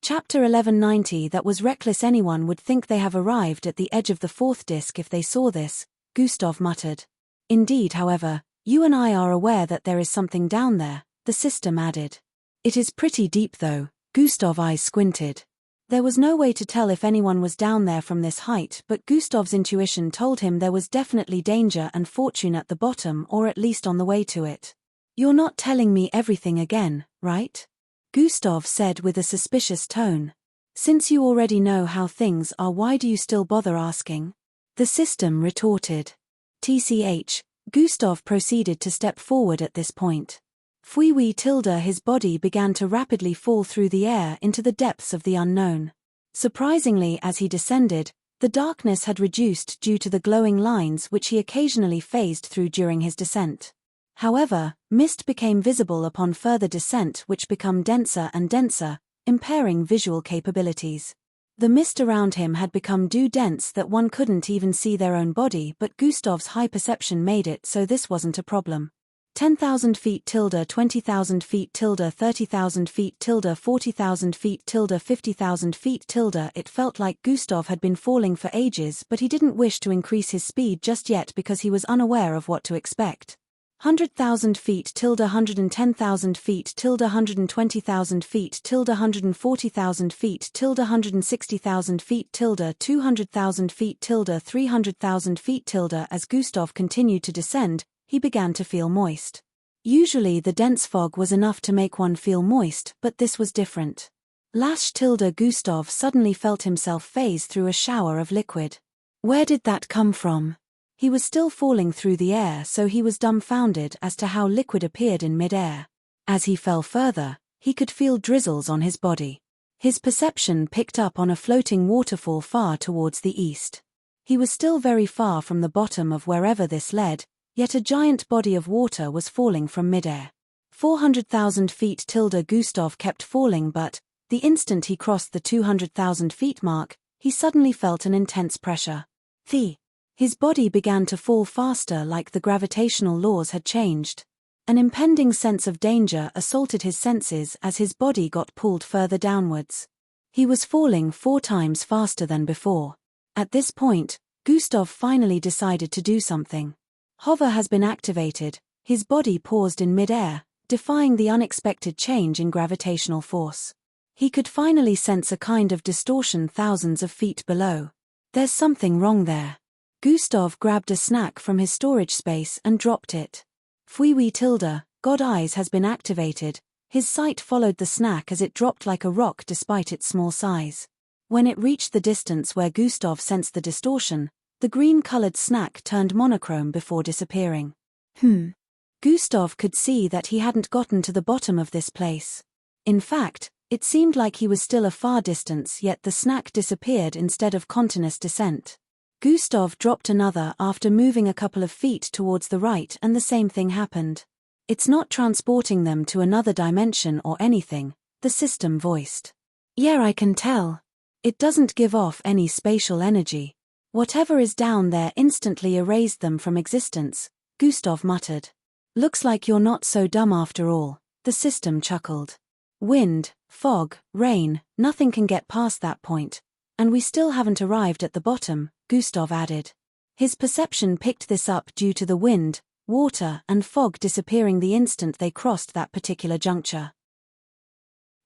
Chapter 1190. That was reckless. Anyone would think they have arrived at the edge of the 4th disc if they saw this, Gustav muttered. Indeed, however, you and I are aware that there is something down there, the system added. It is pretty deep though, Gustav's eyes squinted. There was no way to tell if anyone was down there from this height, but Gustav's intuition told him there was definitely danger and fortune at the bottom, or at least on the way to it. You're not telling me everything again, right? Gustav said with a suspicious tone. Since you already know how things are, why do you still bother asking? The system retorted. TCH, Gustav proceeded to step forward at this point. His body began to rapidly fall through the air into the depths of the unknown. Surprisingly, as he descended, the darkness had reduced due to the glowing lines which he occasionally phased through during his descent. However, mist became visible upon further descent, which became denser and denser, impairing visual capabilities. The mist around him had become too dense that one couldn't even see their own body, but Gustav's high perception made it so this wasn't a problem. 10,000 feet, 20,000 feet, 30,000 feet, 40,000 feet, 50,000 feet. It felt like Gustav had been falling for ages, but he didn't wish to increase his speed just yet because he was unaware of what to expect. 100,000 feet tilde 110,000 feet tilde 120,000 feet tilde 140,000 feet tilde 160,000 feet tilde 200,000 feet tilde 300,000 feet tilde. As Gustav continued to descend, he began to feel moist. Usually the dense fog was enough to make one feel moist, but this was different. Lash tilde Gustav suddenly felt himself phase through a shower of liquid. Where did that come from? He was still falling through the air, so he was dumbfounded as to how liquid appeared in mid-air. As he fell further, he could feel drizzles on his body. His perception picked up on a floating waterfall far towards the east. He was still very far from the bottom of wherever this led, yet a giant body of water was falling from mid-air. 400,000 feet tilde Gustav kept falling, but the instant he crossed the 200,000 feet mark, he suddenly felt an intense pressure. His body began to fall faster, like the gravitational laws had changed. An impending sense of danger assaulted his senses as his body got pulled further downwards. He was falling 4 times faster than before. At this point, Gustav finally decided to do something. Hover has been activated. His body paused in mid-air, defying the unexpected change in gravitational force. He could finally sense a kind of distortion thousands of feet below. There's something wrong there. Gustav grabbed a snack from his storage space and dropped it. Fui tilde, God Eyes has been activated. His sight followed the snack as it dropped like a rock despite its small size. When it reached the distance where Gustav sensed the distortion, the green-colored snack turned monochrome before disappearing. Gustav could see that he hadn't gotten to the bottom of this place. In fact, it seemed like he was still a far distance, yet the snack disappeared instead of continuous descent. Gustav dropped another after moving a couple of feet towards the right, and the same thing happened. It's not transporting them to another dimension or anything, the system voiced. Yeah, I can tell. It doesn't give off any spatial energy. Whatever is down there instantly erased them from existence, Gustav muttered. Looks like you're not so dumb after all, the system chuckled. Wind, fog, rain, nothing can get past that point. And we still haven't arrived at the bottom, Gustav added. His perception picked this up due to the wind, water, and fog disappearing the instant they crossed that particular juncture.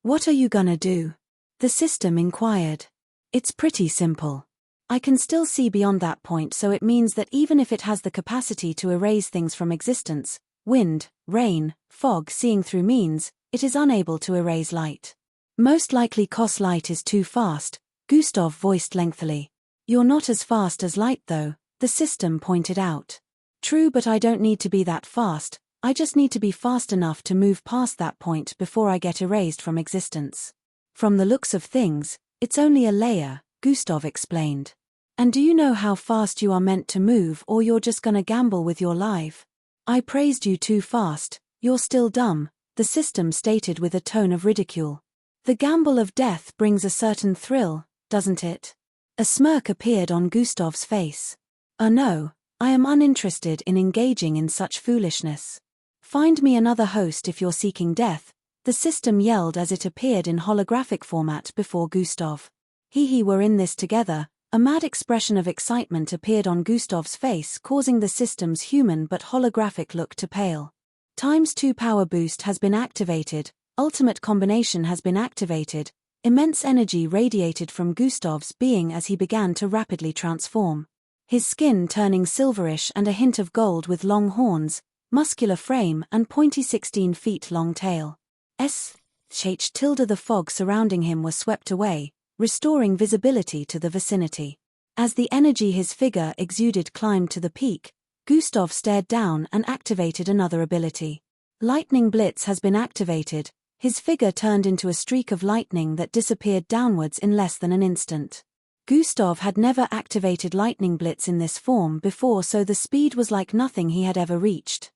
What are you gonna do? The system inquired. It's pretty simple. I can still see beyond that point, so it means that even if it has the capacity to erase things from existence, wind, rain, fog, seeing through means, it is unable to erase light. Most likely 'cause light is too fast, Gustav voiced lengthily. You're not as fast as light though, the system pointed out. True, but I don't need to be that fast, I just need to be fast enough to move past that point before I get erased from existence. From the looks of things, it's only a layer, Gustav explained. And do you know how fast you are meant to move, or you're just gonna gamble with your life? I praised you too fast, you're still dumb, the system stated with a tone of ridicule. The gamble of death brings a certain thrill, doesn't it? A smirk appeared on Gustav's face. No, I am uninterested in engaging in such foolishness. Find me another host if you're seeking death, the system yelled as it appeared in holographic format before Gustav. We're in this together. A mad expression of excitement appeared on Gustav's face, causing the system's human but holographic look to pale. ×2 power boost has been activated, ultimate combination has been activated, immense energy radiated from Gustav's being as he began to rapidly transform. His skin turning silverish and a hint of gold with long horns, muscular frame and pointy 16 feet long tail. The fog surrounding him was swept away, restoring visibility to the vicinity. As the energy his figure exuded climbed to the peak, Gustav stared down and activated another ability. Lightning Blitz has been activated. His figure turned into a streak of lightning that disappeared downwards in less than an instant. Gustav had never activated Lightning Blitz in this form before, so the speed was like nothing he had ever reached.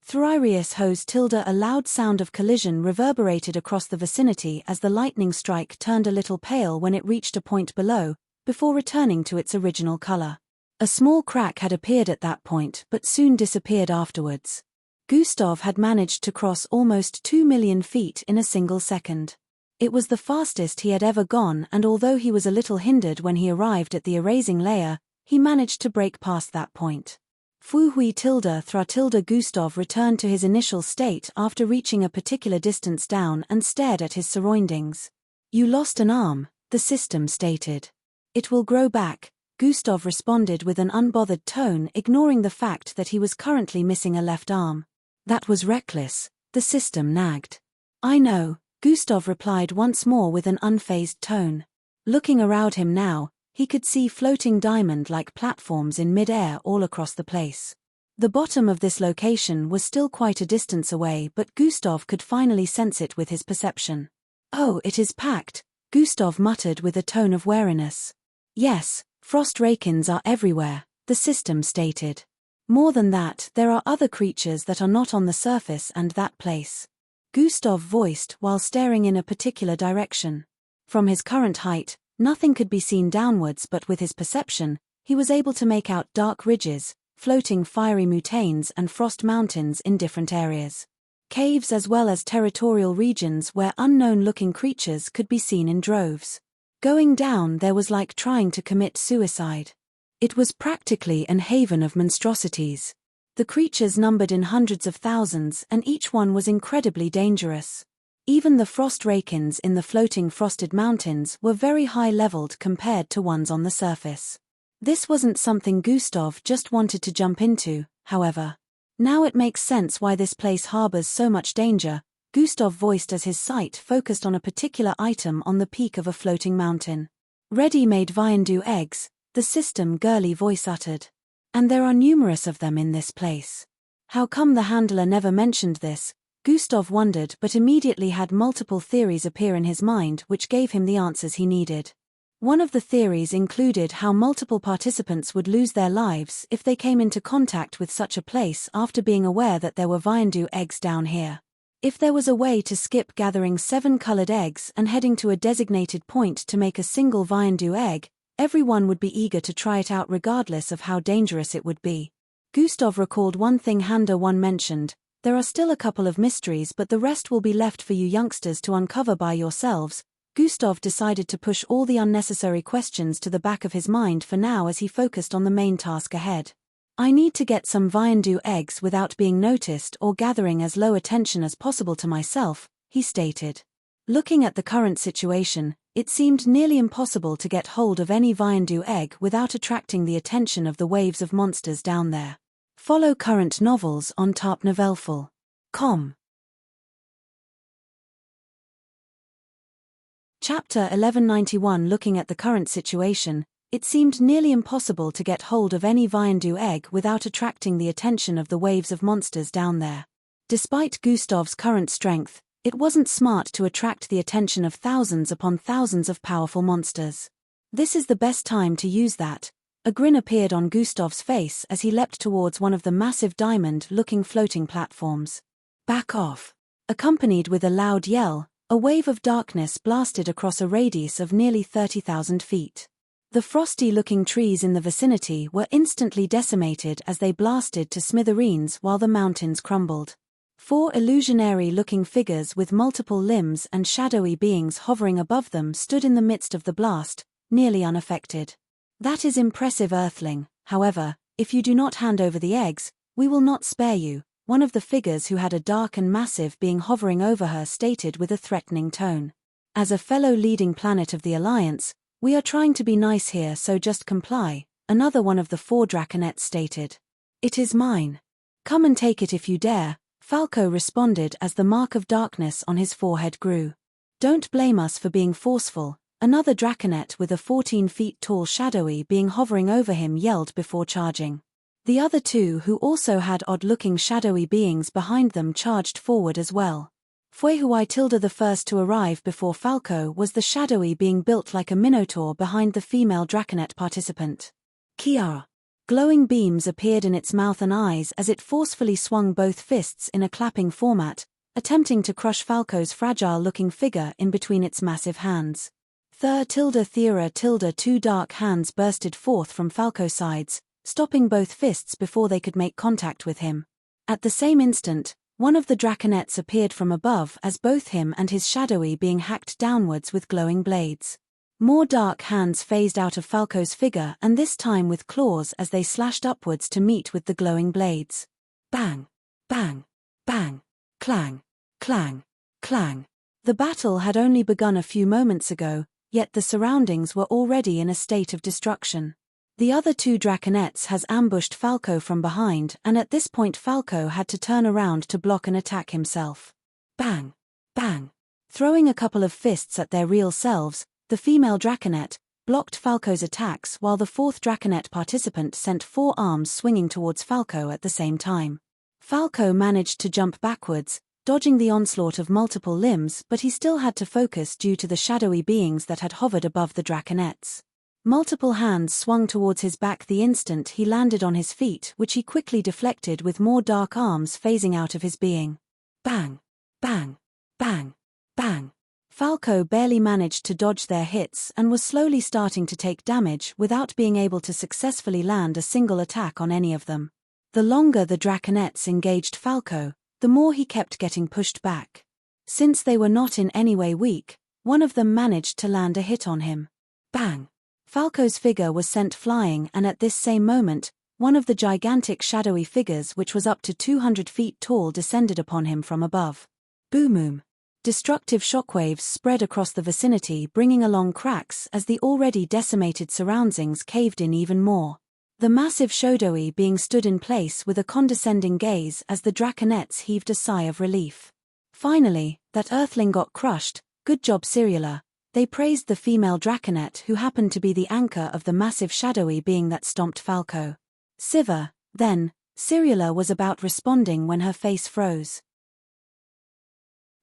Thririus hose tilde a loud sound of collision reverberated across the vicinity as the lightning strike turned a little pale when it reached a point below, before returning to its original color. A small crack had appeared at that point but soon disappeared afterwards. Gustav had managed to cross almost 2 million feet in a single second. It was the fastest he had ever gone, and although he was a little hindered when he arrived at the erasing layer, he managed to break past that point. Fu Hui tilde thra tilde Gustav returned to his initial state after reaching a particular distance down and stared at his surroundings. You lost an arm, the system stated. It will grow back, Gustav responded with an unbothered tone, ignoring the fact that he was currently missing a left arm. That was reckless, the system nagged. I know, Gustav replied once more with an unfazed tone. Looking around him now, he could see floating diamond-like platforms in mid-air all across the place. The bottom of this location was still quite a distance away, but Gustav could finally sense it with his perception. Oh, it is packed, Gustav muttered with a tone of wariness. Yes, frost rakins are everywhere, the system stated. More than that, there are other creatures that are not on the surface and that place. Gustav voiced while staring in a particular direction. From his current height, nothing could be seen downwards, but with his perception, he was able to make out dark ridges, floating fiery mountains and frost mountains in different areas. Caves as well as territorial regions where unknown-looking creatures could be seen in droves. Going down there was like trying to commit suicide. It was practically an haven of monstrosities. The creatures numbered in hundreds of thousands and each one was incredibly dangerous. Even the frost rakins in the floating frosted mountains were very high-leveled compared to ones on the surface. This wasn't something Gustav just wanted to jump into, however. Now it makes sense why this place harbors so much danger, Gustav voiced as his sight focused on a particular item on the peak of a floating mountain. Ready-made Viandu eggs, the system girly voice uttered. And there are numerous of them in this place. How come the handler never mentioned this? Gustav wondered, but immediately had multiple theories appear in his mind which gave him the answers he needed. One of the theories included how multiple participants would lose their lives if they came into contact with such a place after being aware that there were Viandu eggs down here. If there was a way to skip gathering 7 colored eggs and heading to a designated point to make a single Viandu egg, everyone would be eager to try it out regardless of how dangerous it would be. Gustav recalled one thing Handa 1 mentioned. There are still a couple of mysteries, but the rest will be left for you youngsters to uncover by yourselves. Gustav decided to push all the unnecessary questions to the back of his mind for now as he focused on the main task ahead. I need to get some Viandu eggs without being noticed or gathering as low attention as possible to myself, he stated. Looking at the current situation, it seemed nearly impossible to get hold of any Viandu egg without attracting the attention of the waves of monsters down there. Follow current novels on tarpnovelful.com. Chapter 1191. Looking at the current situation, it seemed nearly impossible to get hold of any Viandu egg without attracting the attention of the waves of monsters down there. Despite Gustav's current strength, it wasn't smart to attract the attention of thousands upon thousands of powerful monsters. This is the best time to use that. A grin appeared on Gustav's face as he leapt towards one of the massive diamond-looking floating platforms. Back off! Accompanied with a loud yell, a wave of darkness blasted across a radius of nearly 30,000 feet. The frosty-looking trees in the vicinity were instantly decimated as they blasted to smithereens while the mountains crumbled. 4 illusionary-looking figures with multiple limbs and shadowy beings hovering above them stood in the midst of the blast, nearly unaffected. That is impressive, Earthling. However, if you do not hand over the eggs, we will not spare you, one of the figures who had a dark and massive being hovering over her stated with a threatening tone. As a fellow leading planet of the Alliance, we are trying to be nice here, so just comply, another one of the 4 draconettes stated. It is mine. Come and take it if you dare, Falco responded as the mark of darkness on his forehead grew. Don't blame us for being forceful, another draconette with a 14 feet tall shadowy being hovering over him yelled before charging. The other 2 who also had odd-looking shadowy beings behind them charged forward as well. Fuehui tilde the first to arrive before Falco was the shadowy being built like a minotaur behind the female draconette participant. Kiara. Glowing beams appeared in its mouth and eyes as it forcefully swung both fists in a clapping format, attempting to crush Falco's fragile-looking figure in between its massive hands. Thera 2 dark hands bursted forth from Falco's sides, stopping both fists before they could make contact with him. At the same instant, one of the draconettes appeared from above as both him and his shadowy being hacked downwards with glowing blades. More dark hands phased out of Falco's figure, and this time with claws as they slashed upwards to meet with the glowing blades. Bang! Bang! Bang! Clang! Clang! Clang! The battle had only begun a few moments ago, yet the surroundings were already in a state of destruction. The other two draconets has ambushed Falco from behind, and at this point Falco had to turn around to block an attack himself. Bang! Bang! Throwing a couple of fists at their real selves, the female draconet blocked Falco's attacks while the fourth draconet participant sent 4 arms swinging towards Falco at the same time. Falco managed to jump backwards, dodging the onslaught of multiple limbs, but he still had to focus due to the shadowy beings that had hovered above the draconets. Multiple hands swung towards his back the instant he landed on his feet, which he quickly deflected with more dark arms phasing out of his being. Bang! Bang! Bang! Bang! Falco barely managed to dodge their hits and was slowly starting to take damage without being able to successfully land a single attack on any of them. The longer the draconets engaged Falco, the more he kept getting pushed back. Since they were not in any way weak, one of them managed to land a hit on him. Bang! Falco's figure was sent flying, and at this same moment, one of the gigantic shadowy figures which was up to 200 feet tall descended upon him from above. Boom! Destructive shockwaves spread across the vicinity, bringing along cracks as the already decimated surroundings caved in even more. The massive Shodoi being stood in place with a condescending gaze as the draconets heaved a sigh of relief. Finally, that earthling got crushed, good job Cyrilla. They praised the female draconet who happened to be the anchor of the massive shadowy being that stomped Falco. Siva, then, Cyrilla was about responding when her face froze.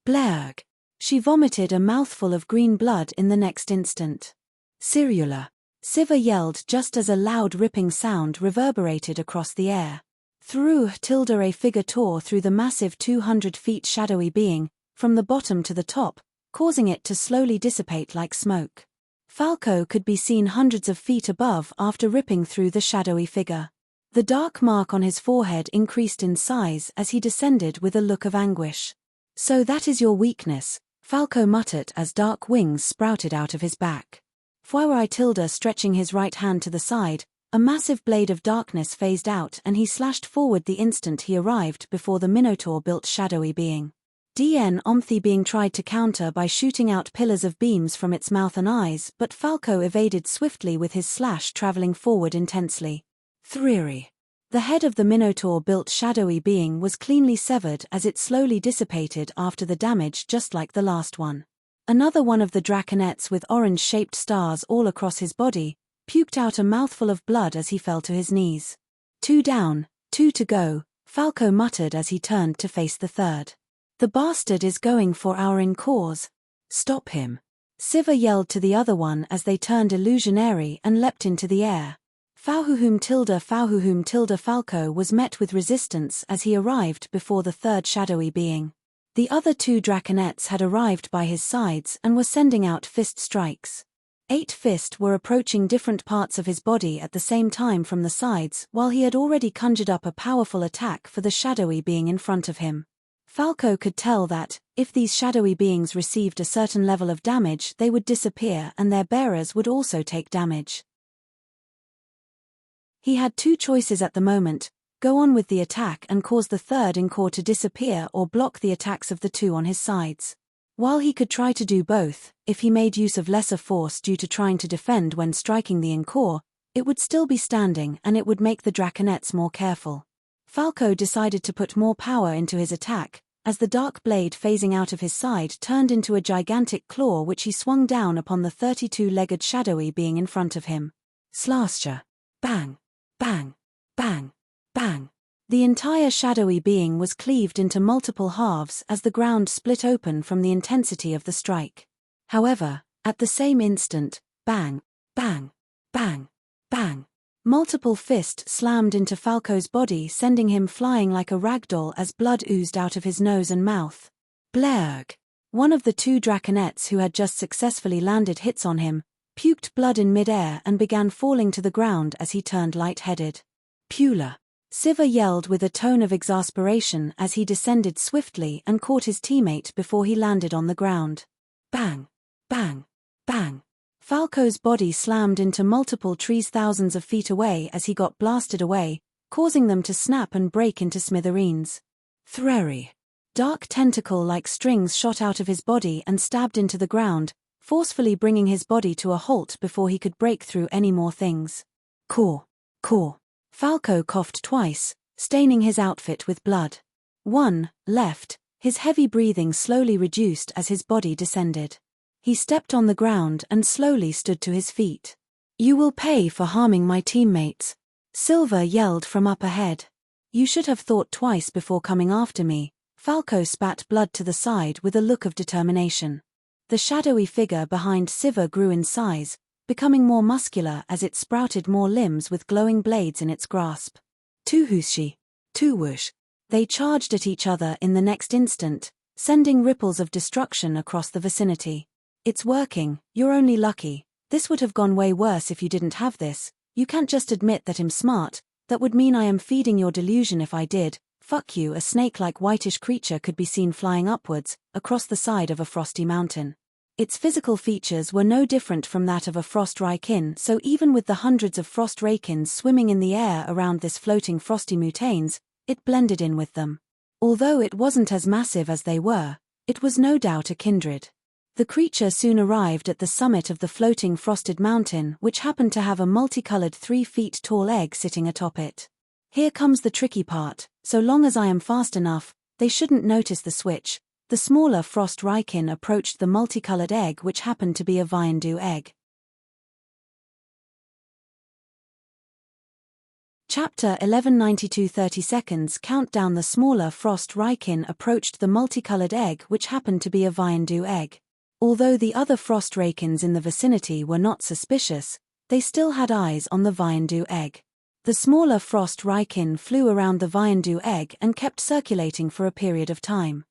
Blerg! She vomited a mouthful of green blood in the next instant. Cyrilla! Siva yelled just as a loud ripping sound reverberated across the air. Through tilde a figure tore through the massive 200 feet shadowy being, from the bottom to the top, causing it to slowly dissipate like smoke. Falco could be seen hundreds of feet above after ripping through the shadowy figure. The dark mark on his forehead increased in size as he descended with a look of anguish. So that is your weakness, Falco muttered as dark wings sprouted out of his back. Fwai tilde stretching his right hand to the side, a massive blade of darkness phased out and he slashed forward the instant he arrived before the Minotaur-built shadowy being. DN Omthi being tried to counter by shooting out pillars of beams from its mouth and eyes, but Falco evaded swiftly with his slash traveling forward intensely. Thriri. The head of the Minotaur-built shadowy being was cleanly severed as it slowly dissipated after the damage, just like the last one. Another one of the draconets with orange-shaped stars all across his body puked out a mouthful of blood as he fell to his knees. 2 down, 2 to go, Falco muttered as he turned to face the third. The bastard is going for our in-cause. Stop him. Siva yelled to the other one as they turned illusionary and leapt into the air. Fauhuhum tilde Falco was met with resistance as he arrived before the third shadowy being. The other 2 draconets had arrived by his sides and were sending out fist strikes. 8 fists were approaching different parts of his body at the same time from the sides, while he had already conjured up a powerful attack for the shadowy being in front of him. Falco could tell that, if these shadowy beings received a certain level of damage, they would disappear and their bearers would also take damage. He had 2 choices at the moment: go on with the attack and cause the third encore to disappear, or block the attacks of the 2 on his sides. While he could try to do both, if he made use of lesser force due to trying to defend when striking the encore, it would still be standing and it would make the draconets more careful. Falco decided to put more power into his attack, as the dark blade phasing out of his side turned into a gigantic claw which he swung down upon the 32-legged shadowy being in front of him. Slasher. Bang. Bang. Bang. Bang. The entire shadowy being was cleaved into multiple halves as the ground split open from the intensity of the strike. However, at the same instant, bang, bang, bang, bang. Multiple fists slammed into Falco's body, sending him flying like a ragdoll as blood oozed out of his nose and mouth. Blerg! One of the 2 draconets who had just successfully landed hits on him puked blood in mid-air and began falling to the ground as he turned light-headed. Pula! Siva yelled with a tone of exasperation as he descended swiftly and caught his teammate before he landed on the ground. Bang! Bang! Bang! Falco's body slammed into multiple trees thousands of feet away as he got blasted away, causing them to snap and break into smithereens. Threri. Dark tentacle-like strings shot out of his body and stabbed into the ground, forcefully bringing his body to a halt before he could break through any more things. Caw. Caw. Falco coughed twice, staining his outfit with blood. 1. Left, his heavy breathing slowly reduced as his body descended. He stepped on the ground and slowly stood to his feet. You will pay for harming my teammates. Silver yelled from up ahead. You should have thought twice before coming after me. Falco spat blood to the side with a look of determination. The shadowy figure behind Siva grew in size, becoming more muscular as it sprouted more limbs with glowing blades in its grasp. Tuhushi. Tuwush. They charged at each other in the next instant, sending ripples of destruction across the vicinity. It's working, you're only lucky. This would have gone way worse if you didn't have this. You can't just admit that I'm smart. That would mean I am feeding your delusion if I did. Fuck you. A snake-like whitish creature could be seen flying upwards, across the side of a frosty mountain. Its physical features were no different from that of a frost raikin, so even with the hundreds of frost raikins swimming in the air around this floating frosty mutanes, it blended in with them. Although it wasn't as massive as they were, it was no doubt a kindred. The creature soon arrived at the summit of the floating frosted mountain, which happened to have a multicolored 3 feet tall egg sitting atop it. Here comes the tricky part. So long as I am fast enough, they shouldn't notice the switch. The smaller frost raikin approached the multicolored egg, which happened to be a Viandu egg. Chapter 11:92 30 seconds countdown. The smaller frost raikin approached the multicolored egg, which happened to be a Viandu egg. Although the other frost raikins in the vicinity were not suspicious, they still had eyes on the Viandu egg. The smaller frost raikin flew around the Viandu egg and kept circulating for a period of time.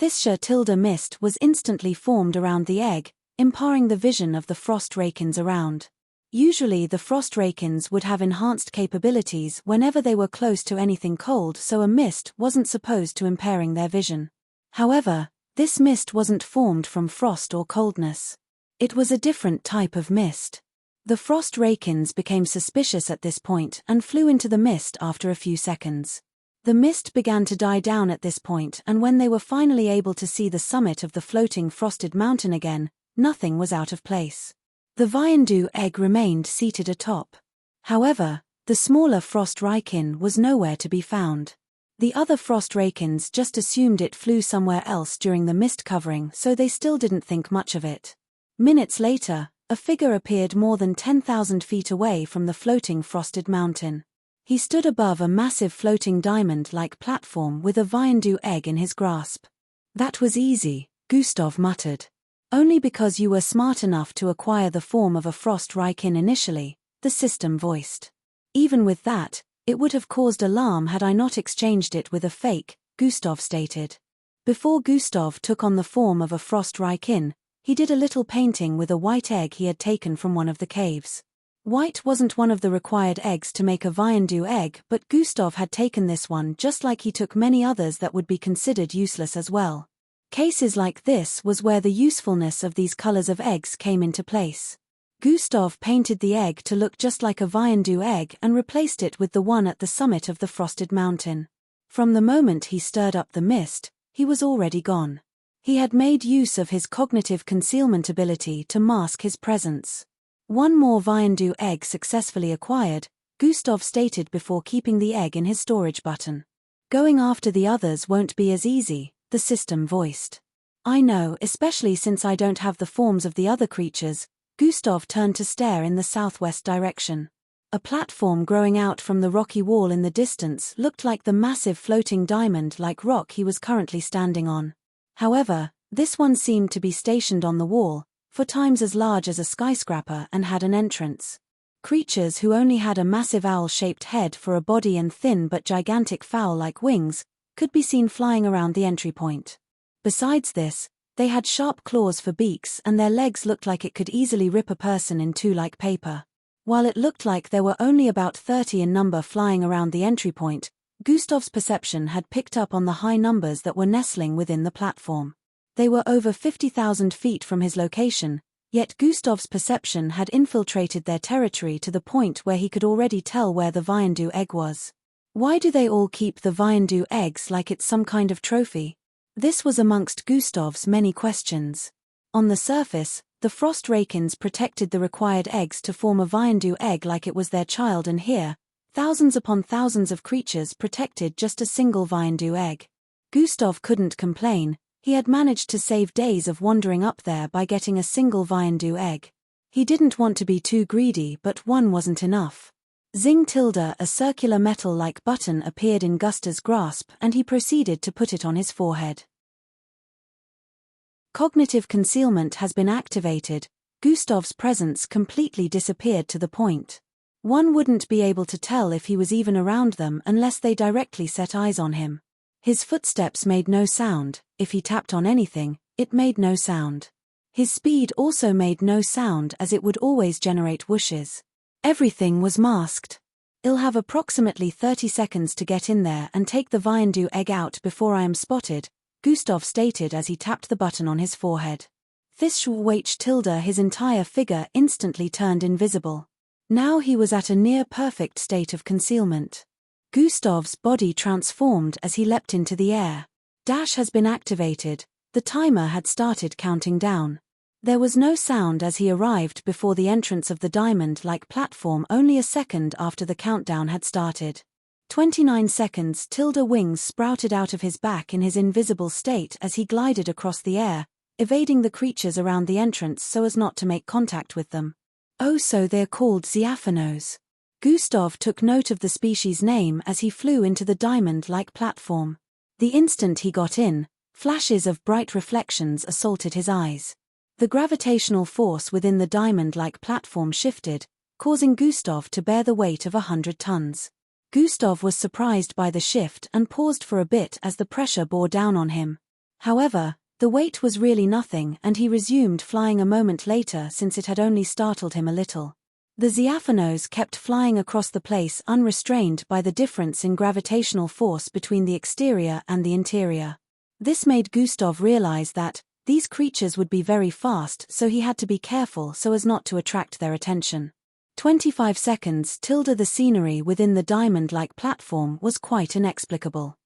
Thisha mist was instantly formed around the egg, impairing the vision of the frost raikins around. Usually the frost raikins would have enhanced capabilities whenever they were close to anything cold, so a mist wasn't supposed to impairing their vision. However, this mist wasn't formed from frost or coldness. It was a different type of mist. The frost raikins became suspicious at this point and flew into the mist after a few seconds. The mist began to die down at this point, and when they were finally able to see the summit of the floating frosted mountain again, nothing was out of place. The Viandu egg remained seated atop. However, the smaller frost raikin was nowhere to be found. The other frost raikins just assumed it flew somewhere else during the mist covering, so they still didn't think much of it. Minutes later, a figure appeared more than 10,000 feet away from the floating frosted mountain. He stood above a massive floating diamond-like platform with a Viandu egg in his grasp. That was easy, Gustav muttered. Only because you were smart enough to acquire the form of a frost raikin initially, the system voiced. Even with that, it would have caused alarm had I not exchanged it with a fake, Gustav stated. Before Gustav took on the form of a frost raikin, he did a little painting with a white egg he had taken from one of the caves. White wasn't one of the required eggs to make a Viandu egg, but Gustav had taken this one just like he took many others that would be considered useless as well. Cases like this was where the usefulness of these colors of eggs came into place. Gustav painted the egg to look just like a Viandu egg and replaced it with the one at the summit of the frosted mountain. From the moment he stirred up the mist, he was already gone. He had made use of his cognitive concealment ability to mask his presence. One more Viandu egg successfully acquired, Gustav stated before keeping the egg in his storage button. Going after the others won't be as easy, the system voiced. I know, especially since I don't have the forms of the other creatures. Gustav turned to stare in the southwest direction. A platform growing out from the rocky wall in the distance looked like the massive floating diamond-like rock he was currently standing on. However, this one seemed to be stationed on the wall, 4 times as large as a skyscraper, and had an entrance. Creatures who only had a massive owl-shaped head for a body and thin but gigantic fowl-like wings could be seen flying around the entry point. Besides this, they had sharp claws for beaks, and their legs looked like it could easily rip a person in two like paper. While it looked like there were only about 30 in number flying around the entry point, Gustav's perception had picked up on the high numbers that were nestling within the platform. They were over 50,000 feet from his location, Yet Gustav's perception had infiltrated their territory to the point where he could already tell where the Viandu egg was. Why do they all keep the Viandu eggs like it's some kind of trophy? This was amongst Gustav's many questions. On the surface, the frost rakins protected the required eggs to form a Viandu egg like it was their child, and here, thousands upon thousands of creatures protected just a single Viandu egg. Gustav couldn't complain. He had managed to save days of wandering up there by getting a single Viandu egg. He didn't want to be too greedy, but one wasn't enough. Zing tilde, a circular metal-like button appeared in Gusta's grasp, and he proceeded to put it on his forehead. Cognitive concealment has been activated. Gustav's presence completely disappeared to the point. One wouldn't be able to tell if he was even around them unless they directly set eyes on him. His footsteps made no sound. If he tapped on anything, it made no sound. His speed also made no sound, as it would always generate whooshes. Everything was masked. "I'll have approximately 30 seconds to get in there and take the Viandu egg out before I am spotted," Gustav stated as he tapped the button on his forehead. His entire figure instantly turned invisible. Now he was at a near-perfect state of concealment. Gustav's body transformed as he leapt into the air. Dash has been activated. The timer had started counting down. There was no sound as he arrived before the entrance of the diamond-like platform only a second after the countdown had started. 29 seconds. Wings sprouted out of his back in his invisible state as he glided across the air, evading the creatures around the entrance so as not to make contact with them. Oh, so they're called Ziaphanos. Gustav took note of the species name as he flew into the diamond-like platform. The instant he got in, flashes of bright reflections assaulted his eyes. The gravitational force within the diamond-like platform shifted, causing Gustav to bear the weight of 100 tons. Gustav was surprised by the shift and paused for a bit as the pressure bore down on him. However, the weight was really nothing, and he resumed flying a moment later since it had only startled him a little. The Ziaphanos kept flying across the place unrestrained by the difference in gravitational force between the exterior and the interior. This made Gustav realize that these creatures would be very fast, so he had to be careful so as not to attract their attention. 25 seconds. The scenery within the diamond-like platform was quite inexplicable.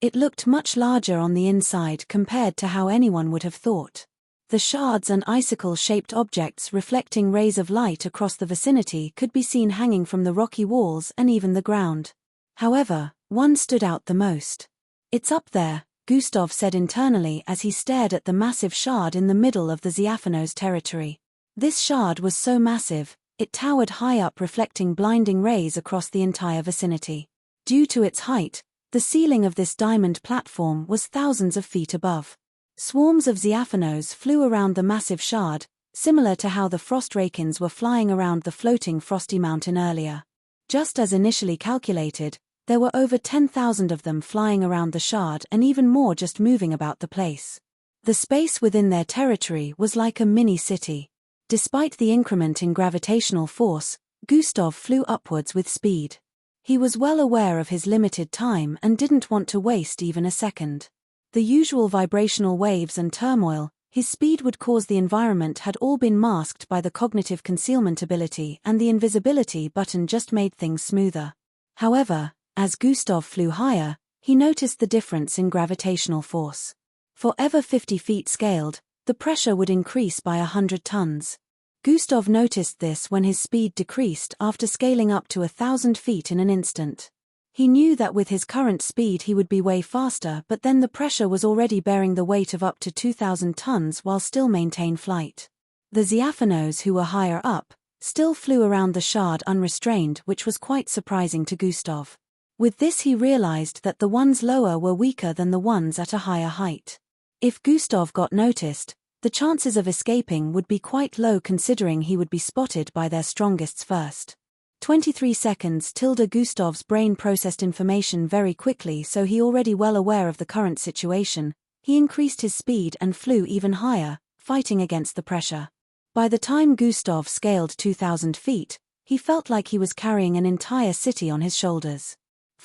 It looked much larger on the inside compared to how anyone would have thought. The shards and icicle-shaped objects reflecting rays of light across the vicinity could be seen hanging from the rocky walls and even the ground. However, one stood out the most. "It's up there," Gustav said internally as he stared at the massive shard in the middle of the Ziaphanos territory. This shard was so massive, it towered high up, reflecting blinding rays across the entire vicinity. Due to its height, the ceiling of this diamond platform was thousands of feet above. Swarms of Ziaphanos flew around the massive shard, similar to how the frost rakins were flying around the floating frosty mountain earlier. Just as initially calculated, there were over 10,000 of them flying around the shard and even more just moving about the place. The space within their territory was like a mini-city. Despite the increment in gravitational force, Gustav flew upwards with speed. He was well aware of his limited time and didn't want to waste even a second. The usual vibrational waves and turmoil, his speed would cause the environment had all been masked by the cognitive concealment ability, and the invisibility button just made things smoother. However, as Gustav flew higher, he noticed the difference in gravitational force. For every 50 feet scaled, the pressure would increase by 100 tons. Gustav noticed this when his speed decreased after scaling up to 1,000 feet in an instant. He knew that with his current speed he would be way faster, but then the pressure was already bearing the weight of up to 2,000 tons while still maintain flight. The Ziaphanos who were higher up still flew around the shard unrestrained, which was quite surprising to Gustav. With this he realized that the ones lower were weaker than the ones at a higher height. If Gustav got noticed, the chances of escaping would be quite low considering he would be spotted by their strongest first. 23 seconds. Gustav's brain processed information very quickly, so he already well aware of the current situation. He increased his speed and flew even higher, fighting against the pressure. By the time Gustav scaled 2,000 feet, he felt like he was carrying an entire city on his shoulders.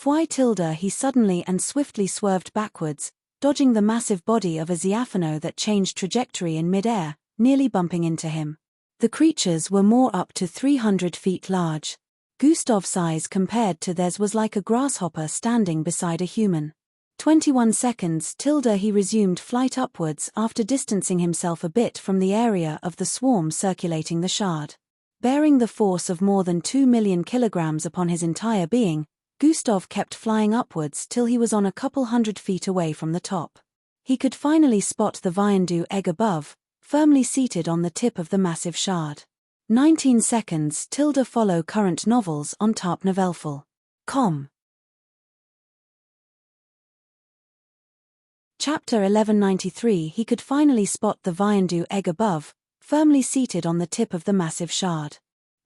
He suddenly and swiftly swerved backwards, dodging the massive body of a Ziafano that changed trajectory in mid-air, nearly bumping into him. The creatures were more up to 300 feet large. Gustav's size compared to theirs was like a grasshopper standing beside a human. 21 seconds tilde he resumed flight upwards after distancing himself a bit from the area of the swarm circulating the shard. Bearing the force of more than 2 million kilograms upon his entire being, Gustav kept flying upwards till he was on a couple hundred feet away from the top. He could finally spot the Viandu egg above, firmly seated on the tip of the massive shard. 19 seconds tilde follow current novels on tarpnovelful.com. Chapter 1193 He could finally spot the Viandu egg above, firmly seated on the tip of the massive shard.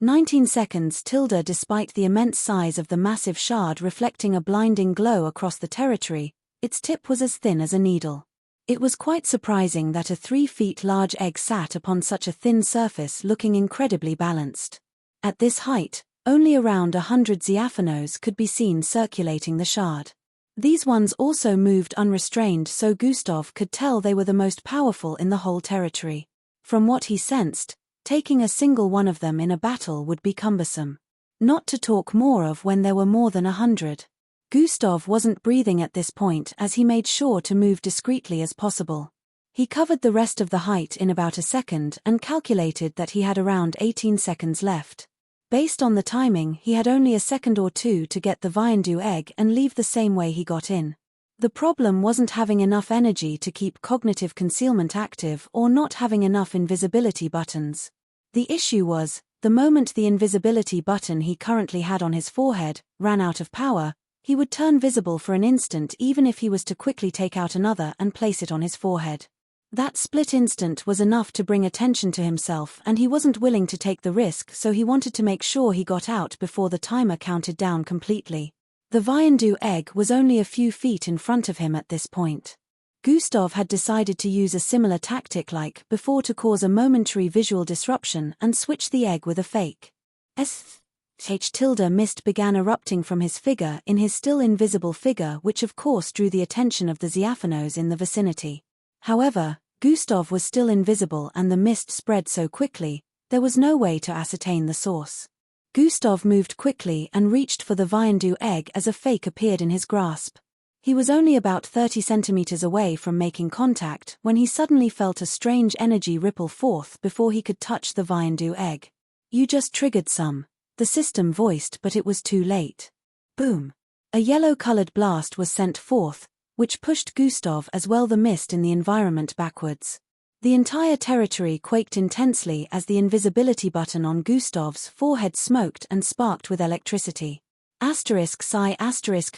19 seconds tilde despite the immense size of the massive shard reflecting a blinding glow across the territory, its tip was as thin as a needle. It was quite surprising that a 3 feet large egg sat upon such a thin surface looking incredibly balanced. At this height, only around 100 Ziafanos could be seen circulating the shard. These ones also moved unrestrained, so Gustav could tell they were the most powerful in the whole territory. From what he sensed, taking a single one of them in a battle would be cumbersome. Not to talk more of when there were more than 100. Gustav wasn't breathing at this point as he made sure to move discreetly as possible. He covered the rest of the height in about a second and calculated that he had around 18 seconds left. Based on the timing, he had only a second or two to get the Viandu egg and leave the same way he got in. The problem wasn't having enough energy to keep cognitive concealment active or not having enough invisibility buttons. The issue was, the moment the invisibility button he currently had on his forehead ran out of power, he would turn visible for an instant even if he was to quickly take out another and place it on his forehead. That split instant was enough to bring attention to himself, and he wasn't willing to take the risk, so he wanted to make sure he got out before the timer counted down completely. The Viandu egg was only a few feet in front of him at this point. Gustav had decided to use a similar tactic like before to cause a momentary visual disruption and switch the egg with a fake. Mist began erupting from his figure in his still invisible figure, which of course drew the attention of the Ziafanos in the vicinity. However, Gustav was still invisible and the mist spread so quickly, there was no way to ascertain the source. Gustav moved quickly and reached for the Viandu egg as a fake appeared in his grasp. He was only about 30 centimeters away from making contact when he suddenly felt a strange energy ripple forth before he could touch the Viandu egg. "You just triggered some," the system voiced, but it was too late. Boom! A yellow-colored blast was sent forth, which pushed Gustav as well the mist in the environment backwards. The entire territory quaked intensely as the invisibility button on Gustav's forehead smoked and sparked with electricity. Sigh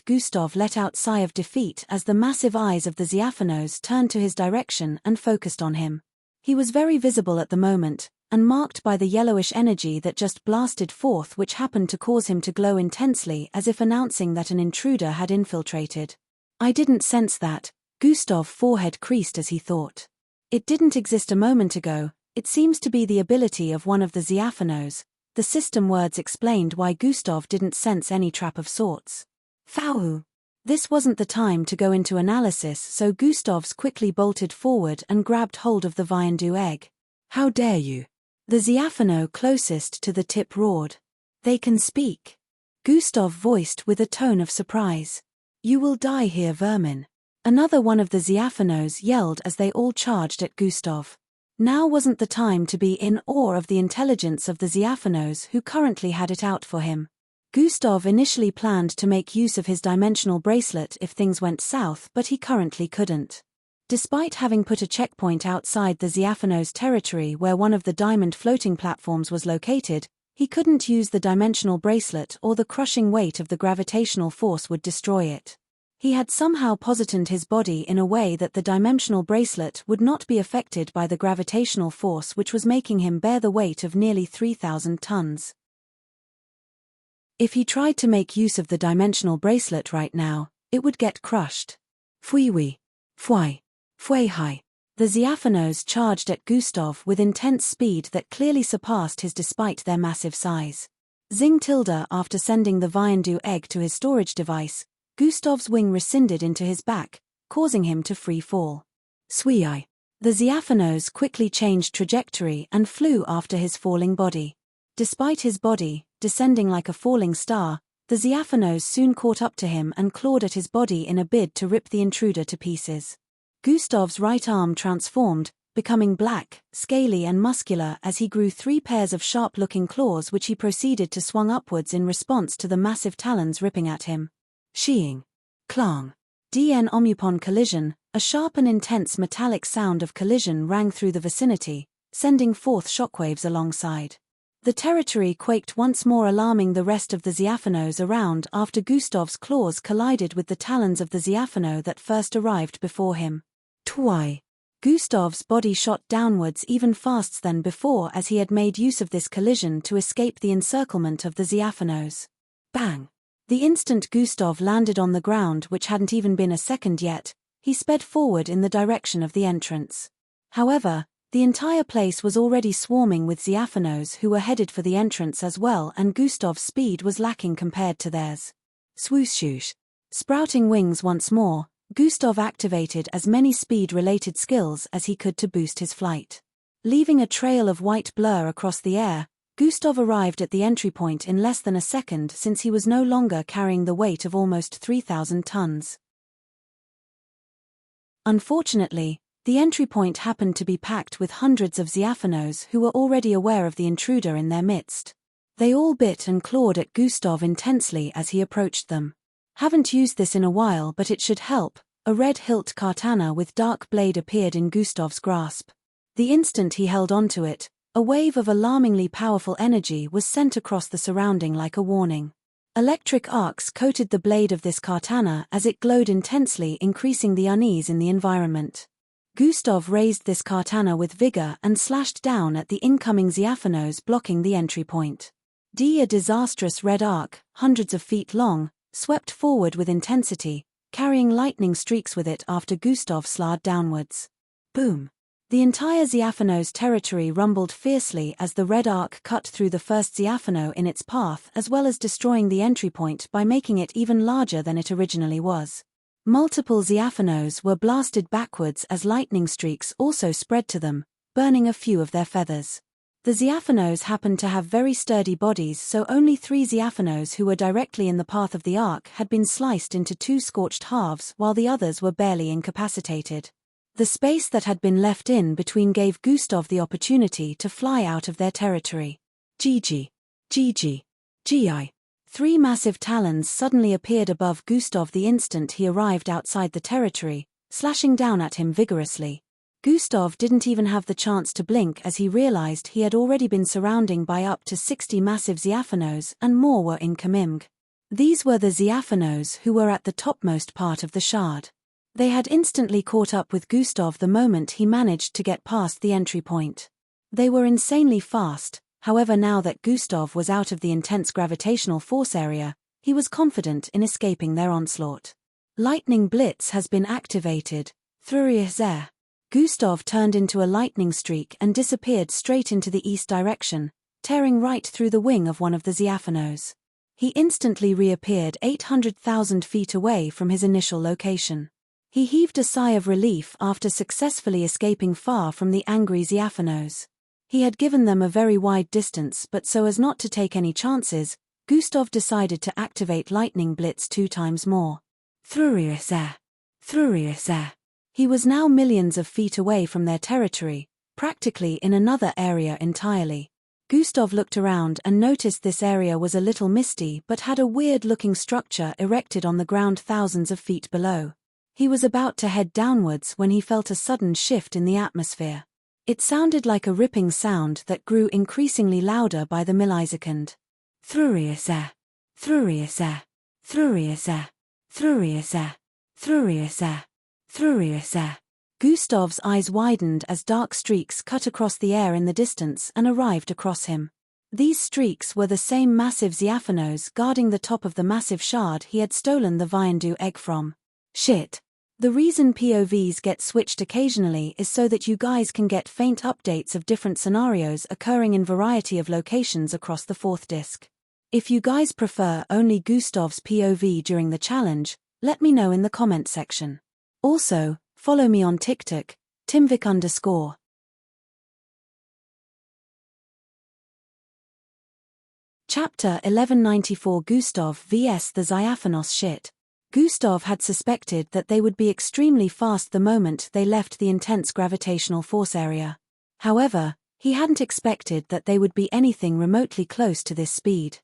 Gustav let out sigh of defeat as the massive eyes of the Ziafanos turned to his direction and focused on him. He was very visible at the moment, and marked by the yellowish energy that just blasted forth, which happened to cause him to glow intensely as if announcing that an intruder had infiltrated. "I didn't sense that," Gustav's forehead creased as he thought. "It didn't exist a moment ago, it seems to be the ability of one of the Ziafanos." The system words explained why Gustav didn't sense any trap of sorts. Phew! This wasn't the time to go into analysis, so Gustav's quickly bolted forward and grabbed hold of the Viandu egg. "How dare you!" The Ziafano closest to the tip roared. "They can speak," Gustav voiced with a tone of surprise. "You will die here, vermin." Another one of the Ziafanos yelled as they all charged at Gustav. Now wasn't the time to be in awe of the intelligence of the Ziafanos who currently had it out for him. Gustav initially planned to make use of his dimensional bracelet if things went south, but he currently couldn't. Despite having put a checkpoint outside the Ziafanos' territory where one of the diamond floating platforms was located, he couldn't use the dimensional bracelet or the crushing weight of the gravitational force would destroy it. He had somehow positioned his body in a way that the dimensional bracelet would not be affected by the gravitational force, which was making him bear the weight of nearly 3,000 tons. If he tried to make use of the dimensional bracelet right now, it would get crushed. Fui. The Ziafanos charged at Gustav with intense speed that clearly surpassed his despite their massive size. Zing tilde after sending the Viandu egg to his storage device, Gustav's wing rescinded into his back, causing him to free fall. Swii. The Ziaphanos quickly changed trajectory and flew after his falling body. Despite his body descending like a falling star, the Ziaphanos soon caught up to him and clawed at his body in a bid to rip the intruder to pieces. Gustav's right arm transformed, becoming black, scaly and muscular as he grew 3 pairs of sharp-looking claws which he proceeded to swung upwards in response to the massive talons ripping at him. Sheeing. Clang. DN Omupon collision, a sharp and intense metallic sound of collision rang through the vicinity, sending forth shockwaves alongside. The territory quaked once more, alarming the rest of the Ziaphanos around after Gustav's claws collided with the talons of the Ziaphano that first arrived before him. Twi. Gustav's body shot downwards even faster than before as he had made use of this collision to escape the encirclement of the Ziaphanos. Bang! The instant Gustav landed on the ground, which hadn't even been a second yet, he sped forward in the direction of the entrance. However, the entire place was already swarming with Ziaphanos who were headed for the entrance as well, and Gustav's speed was lacking compared to theirs. Swoosh. Sprouting wings once more, Gustav activated as many speed-related skills as he could to boost his flight. Leaving a trail of white blur across the air, Gustav arrived at the entry point in less than a second, since he was no longer carrying the weight of almost 3,000 tons. Unfortunately, the entry point happened to be packed with hundreds of Ziaphanos who were already aware of the intruder in their midst. They all bit and clawed at Gustav intensely as he approached them. Haven't used this in a while, but it should help. A red hilt katana with dark blade appeared in Gustav's grasp. The instant he held onto it, a wave of alarmingly powerful energy was sent across the surrounding like a warning. Electric arcs coated the blade of this katana as it glowed intensely, increasing the unease in the environment. Gustav raised this katana with vigor and slashed down at the incoming Ziaphanos blocking the entry point. A disastrous red arc, hundreds of feet long, swept forward with intensity, carrying lightning streaks with it after Gustav slarred downwards. Boom! The entire Ziaphanos territory rumbled fiercely as the red arc cut through the first Ziaphano in its path, as well as destroying the entry point by making it even larger than it originally was. Multiple Ziaphanos were blasted backwards as lightning streaks also spread to them, burning a few of their feathers. The Ziaphanos happened to have very sturdy bodies, so only 3 Ziaphanos who were directly in the path of the arc had been sliced into 2 scorched halves, while the others were barely incapacitated. The space that had been left in between gave Gustav the opportunity to fly out of their territory. GG. 3 massive talons suddenly appeared above Gustav the instant he arrived outside the territory, slashing down at him vigorously. Gustav didn't even have the chance to blink as he realized he had already been surrounded by up to 60 massive Ziaphanos, and more were incoming. These were the Ziaphanos who were at the topmost part of the shard. They had instantly caught up with Gustav the moment he managed to get past the entry point. They were insanely fast, however now that Gustav was out of the intense gravitational force area, he was confident in escaping their onslaught. Lightning Blitz has been activated. Thurier. Gustav turned into a lightning streak and disappeared straight into the east direction, tearing right through the wing of one of the Ziaphanos. He instantly reappeared 800,000 feet away from his initial location. He heaved a sigh of relief after successfully escaping far from the angry Ziaphanos. He had given them a very wide distance, but so as not to take any chances, Gustav decided to activate Lightning Blitz 2 times more. Thurier. He was now millions of feet away from their territory, practically in another area entirely. Gustav looked around and noticed this area was a little misty but had a weird-looking structure erected on the ground thousands of feet below. He was about to head downwards when he felt a sudden shift in the atmosphere. It sounded like a ripping sound that grew increasingly louder by the millisecond. Thurier. Gustav's eyes widened as dark streaks cut across the air in the distance and arrived across him. These streaks were the same massive Ziaphanos guarding the top of the massive shard he had stolen the Viandu egg from. Shit. The reason POVs get switched occasionally is so that you guys can get faint updates of different scenarios occurring in variety of locations across the 4th disc. If you guys prefer only Gustav's POV during the challenge, let me know in the comment section. Also, follow me on TikTok, Timvik_. Chapter 1194 Gustav vs the Diaphanos shit. Gustav had suspected that they would be extremely fast the moment they left the intense gravitational force area. However, he hadn't expected that they would be anything remotely close to this speed.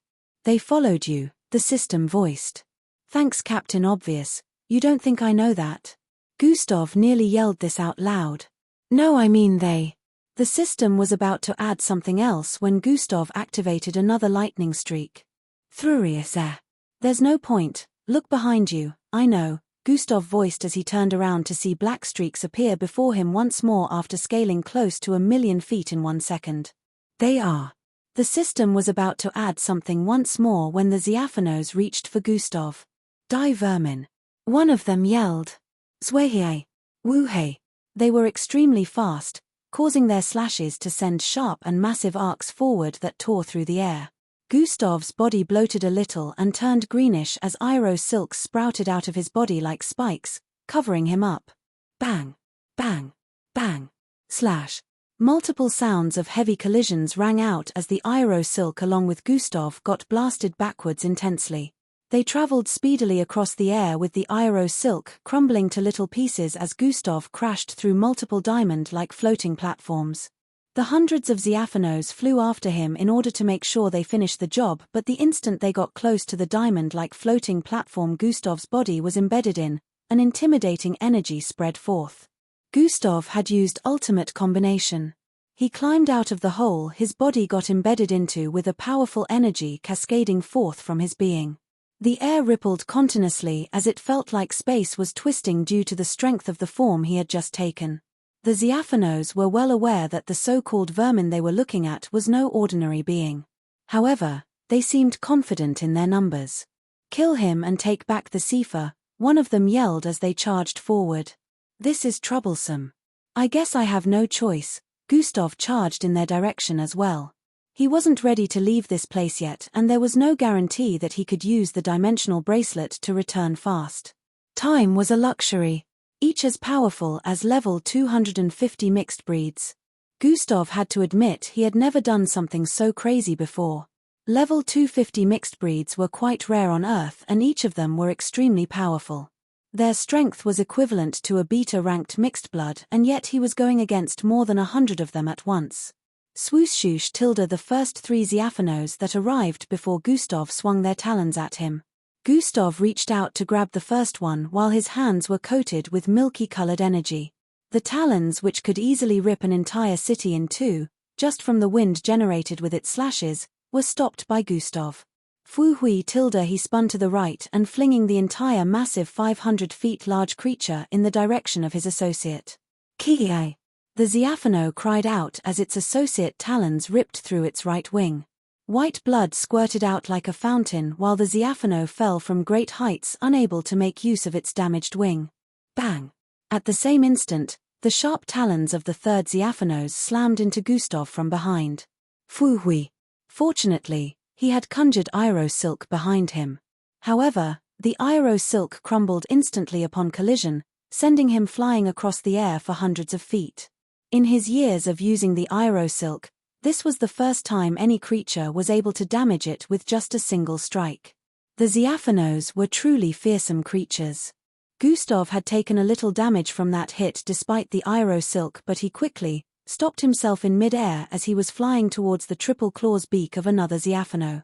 They followed you, the system voiced. Thanks, Captain Obvious, you don't think I know that? Gustav nearly yelled this out loud. No, I mean they. The system was about to add something else when Gustav activated another lightning streak. Furious air. There's no point, look behind you, I know, Gustav voiced as he turned around to see black streaks appear before him once more after scaling close to 1,000,000 feet in 1 second. They are. The system was about to add something once more when the Diaphanos reached for Gustav. Die vermin. One of them yelled. Zwehei. Wuhei. They were extremely fast, causing their slashes to send sharp and massive arcs forward that tore through the air. Gustav's body bloated a little and turned greenish as Iroh silks sprouted out of his body like spikes, covering him up. Bang! Bang! Bang! Slash! Multiple sounds of heavy collisions rang out as the Iroh silk along with Gustav got blasted backwards intensely. They traveled speedily across the air with the Iroh silk crumbling to little pieces as Gustav crashed through multiple diamond-like floating platforms. The hundreds of Diaphanos flew after him in order to make sure they finished the job, but the instant they got close to the diamond-like floating platform Gustav's body was embedded in, an intimidating energy spread forth. Gustav had used ultimate combination. He climbed out of the hole his body got embedded into with a powerful energy cascading forth from his being. The air rippled continuously as it felt like space was twisting due to the strength of the form he had just taken. The Diaphanos were well aware that the so-called vermin they were looking at was no ordinary being. However, they seemed confident in their numbers. Kill him and take back the Sifa, one of them yelled as they charged forward. This is troublesome. I guess I have no choice. Gustav charged in their direction as well. He wasn't ready to leave this place yet, and there was no guarantee that he could use the dimensional bracelet to return fast. Time was a luxury, each as powerful as level 250 mixed breeds. Gustav had to admit he had never done something so crazy before. Level 250 mixed breeds were quite rare on Earth and each of them were extremely powerful. Their strength was equivalent to a beta-ranked mixed blood, and yet he was going against more than 100 of them at once. Swoosh tilde the first 3 Diaphanos that arrived before Gustav swung their talons at him. Gustav reached out to grab the first one while his hands were coated with milky-colored energy. The talons, which could easily rip an entire city in two, just from the wind generated with its slashes, were stopped by Gustav. Fu Hui tilde he spun to the right and flinging the entire massive 500 feet large creature in the direction of his associate. Kiai! The Diaphano cried out as its associate talons ripped through its right wing. White blood squirted out like a fountain while the Diaphano fell from great heights unable to make use of its damaged wing. Bang! At the same instant, the sharp talons of the third Diaphanos slammed into Gustav from behind. Fu Hui! Fortunately, he had conjured Iroh silk behind him. However, the Iroh silk crumbled instantly upon collision, sending him flying across the air for hundreds of feet. In his years of using the Iroh silk, this was the first time any creature was able to damage it with just a single strike. The Diaphanos were truly fearsome creatures. Gustav had taken a little damage from that hit despite the Iroh silk, but he quickly stopped himself in mid-air as he was flying towards the triple claws beak of another Diaphano.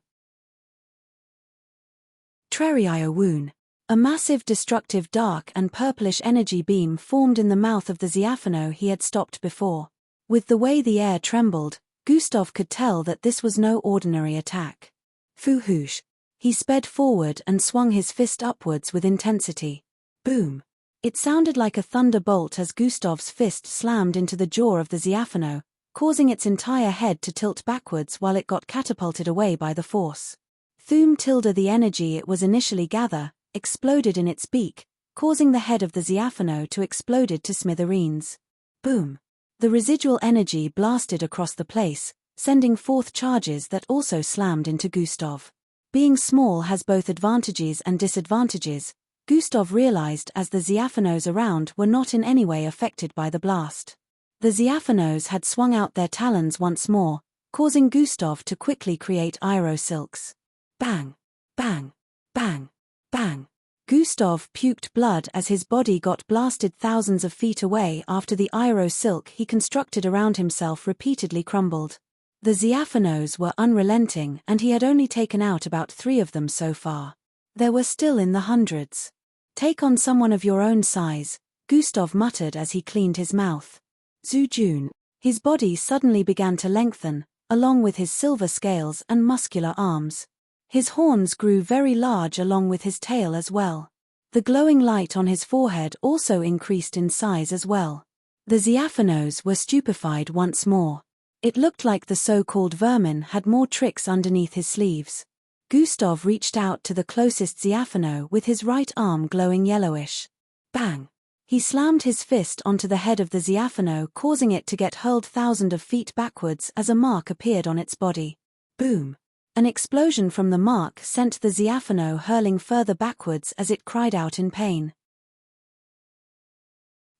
Treriio Woon. A massive destructive dark and purplish energy beam formed in the mouth of the Diaphano he had stopped before. With the way the air trembled, Gustav could tell that this was no ordinary attack. Fuhush. He sped forward and swung his fist upwards with intensity. Boom! It sounded like a thunderbolt as Gustav's fist slammed into the jaw of the Diaphano, causing its entire head to tilt backwards while it got catapulted away by the force. Thum tilde the energy it was initially gather exploded in its beak, causing the head of the Diaphano to exploded to smithereens. Boom! The residual energy blasted across the place, sending forth charges that also slammed into Gustav. Being small has both advantages and disadvantages. Gustav realized as the Ziafanos around were not in any way affected by the blast. The Ziafanos had swung out their talons once more, causing Gustav to quickly create Iroh silks. Bang! Bang! Bang! Bang! Gustav puked blood as his body got blasted thousands of feet away after the Iroh silk he constructed around himself repeatedly crumbled. The Ziafanos were unrelenting and he had only taken out about 3 of them so far. There were still in the hundreds. Take on someone of your own size, Gustav muttered as he cleaned his mouth. Zujun. His body suddenly began to lengthen, along with his silver scales and muscular arms. His horns grew very large along with his tail as well. The glowing light on his forehead also increased in size as well. The Ziafanos were stupefied once more. It looked like the so-called vermin had more tricks underneath his sleeves. Gustav reached out to the closest Ziafano with his right arm glowing yellowish. Bang! He slammed his fist onto the head of the Ziafano, causing it to get hurled thousands of feet backwards as a mark appeared on its body. Boom! An explosion from the mark sent the Ziafano hurling further backwards as it cried out in pain.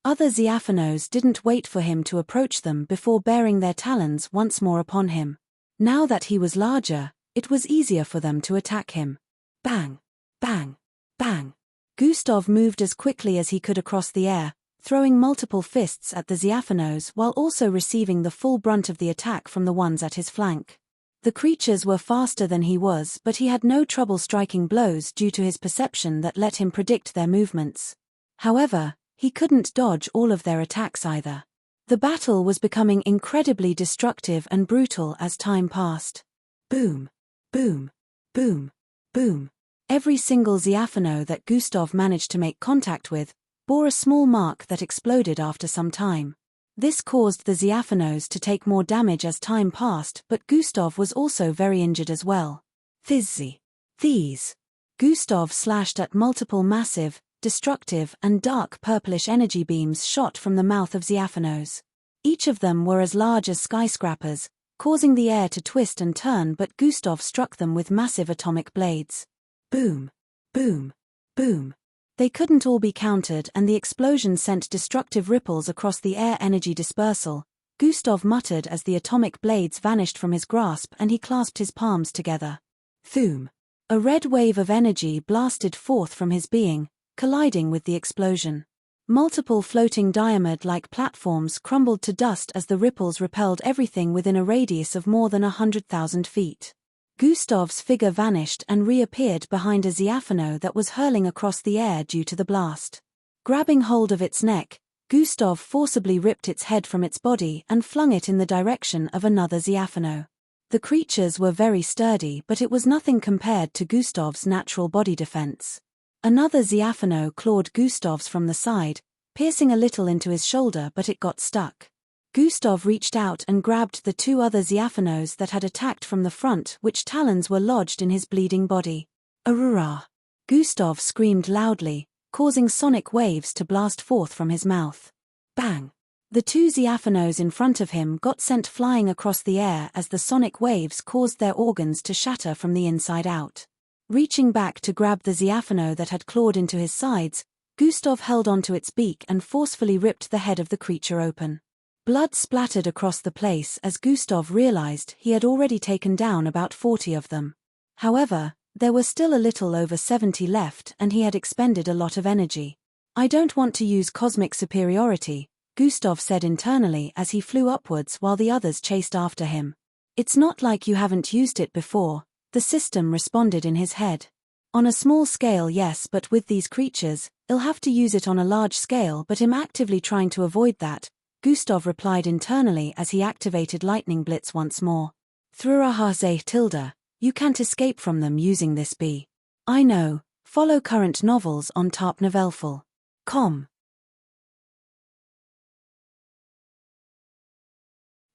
Other Ziafanos didn't wait for him to approach them before baring their talons once more upon him. Now that he was larger, it was easier for them to attack him. Bang! Bang! Bang! Gustav moved as quickly as he could across the air, throwing multiple fists at the Ziafanos while also receiving the full brunt of the attack from the ones at his flank. The creatures were faster than he was, but he had no trouble striking blows due to his perception that let him predict their movements. However, he couldn't dodge all of their attacks either. The battle was becoming incredibly destructive and brutal as time passed. Boom! Boom! Boom! Boom! Every single Ziafano that Gustav managed to make contact with bore a small mark that exploded after some time. This caused the Ziafanos to take more damage as time passed, but Gustav was also very injured as well. Thizzy. These. Gustav slashed at multiple massive, destructive and dark purplish energy beams shot from the mouth of Ziafanos. Each of them were as large as skyscrapers, causing the air to twist and turn, but Gustav struck them with massive atomic blades. Boom! Boom! Boom! They couldn't all be countered and the explosion sent destructive ripples across the air energy dispersal. Gustav muttered as the atomic blades vanished from his grasp and he clasped his palms together. Thoom! A red wave of energy blasted forth from his being, colliding with the explosion. Multiple floating diamond-like platforms crumbled to dust as the ripples repelled everything within a radius of more than 100,000 feet. Gustav's figure vanished and reappeared behind a Ziafano that was hurling across the air due to the blast. Grabbing hold of its neck, Gustav forcibly ripped its head from its body and flung it in the direction of another Ziafano. The creatures were very sturdy, but it was nothing compared to Gustav's natural body defense. Another Ziafano clawed Gustav's from the side, piercing a little into his shoulder, but it got stuck. Gustav reached out and grabbed the 2 other Ziafanos that had attacked from the front, which talons were lodged in his bleeding body. Aurora! Gustav screamed loudly, causing sonic waves to blast forth from his mouth. Bang! The 2 Ziafanos in front of him got sent flying across the air as the sonic waves caused their organs to shatter from the inside out. Reaching back to grab the Ziafano that had clawed into his sides, Gustav held onto its beak and forcefully ripped the head of the creature open. Blood splattered across the place as Gustav realized he had already taken down about 40 of them. However, there were still a little over 70 left and he had expended a lot of energy. I don't want to use cosmic superiority, Gustav said internally as he flew upwards while the others chased after him. It's not like you haven't used it before, the system responded in his head. On a small scale yes, but with these creatures, I'll have to use it on a large scale, but I'm actively trying to avoid that, Gustav replied internally as he activated Lightning Blitz once more. Thruahase tilde, you can't escape from them using this B. I know, follow current novels on tarpnovelful.com.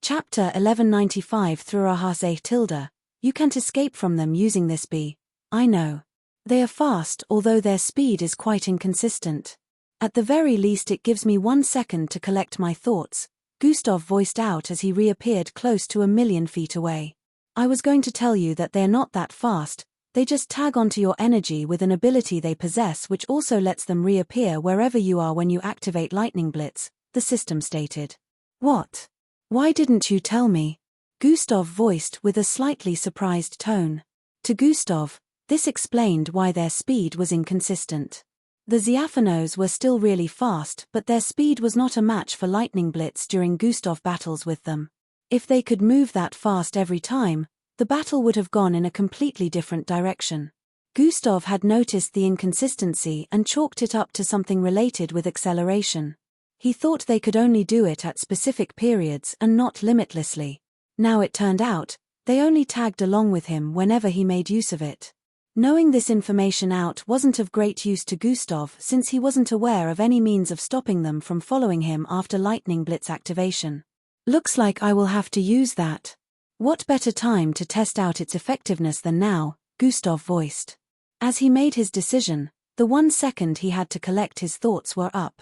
Chapter 1195 Thruahase tilde, you can't escape from them using this B. I know. They are fast, although their speed is quite inconsistent. At the very least it gives me 1 second to collect my thoughts, Gustav voiced out as he reappeared close to 1,000,000 feet away. I was going to tell you that they're not that fast, They just tag onto your energy with an ability they possess which also lets them reappear wherever you are when you activate Lightning Blitz, the system stated. What? Why didn't you tell me? Gustav voiced with a slightly surprised tone. To Gustav, this explained why their speed was inconsistent. The Ziaphanos were still really fast, but their speed was not a match for Lightning Blitz during Gustav battles with them. If they could move that fast every time, the battle would have gone in a completely different direction. Gustav had noticed the inconsistency and chalked it up to something related with acceleration. He thought they could only do it at specific periods and not limitlessly. Now it turned out, they only tagged along with him whenever he made use of it. Knowing this information out wasn't of great use to Gustav since he wasn't aware of any means of stopping them from following him after Lightning Blitz activation. Looks like I will have to use that. What better time to test out its effectiveness than now, Gustav voiced. As he made his decision, the 1 second he had to collect his thoughts were up.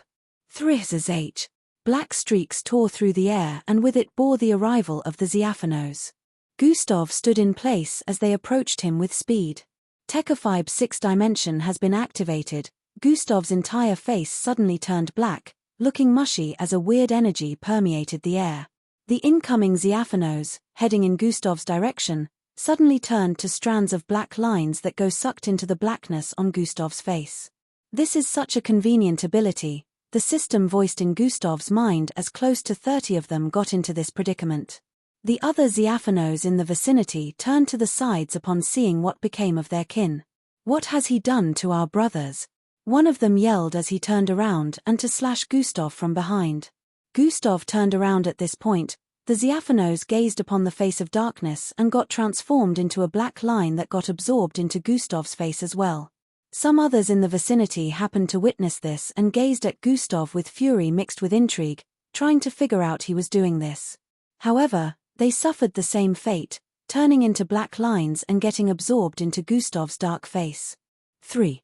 Thrizh. Black streaks tore through the air and with it bore the arrival of the Ziaphanos. Gustav stood in place as they approached him with speed. Tekafib's 6th dimension has been activated. Gustav's entire face suddenly turned black, looking mushy as a weird energy permeated the air. The incoming Ziaphanos, heading in Gustav's direction, suddenly turned to strands of black lines that go sucked into the blackness on Gustav's face. This is such a convenient ability, the system voiced in Gustav's mind as close to 30 of them got into this predicament. The other Ziaphanos in the vicinity turned to the sides upon seeing what became of their kin. What has he done to our brothers? One of them yelled as he turned around and to slash Gustav from behind. Gustav turned around at this point. The Ziaphanos gazed upon the face of darkness and got transformed into a black line that got absorbed into Gustav's face as well. Some others in the vicinity happened to witness this and gazed at Gustav with fury mixed with intrigue, trying to figure out he was doing this. However, they suffered the same fate, turning into black lines and getting absorbed into Gustav's dark face. 3.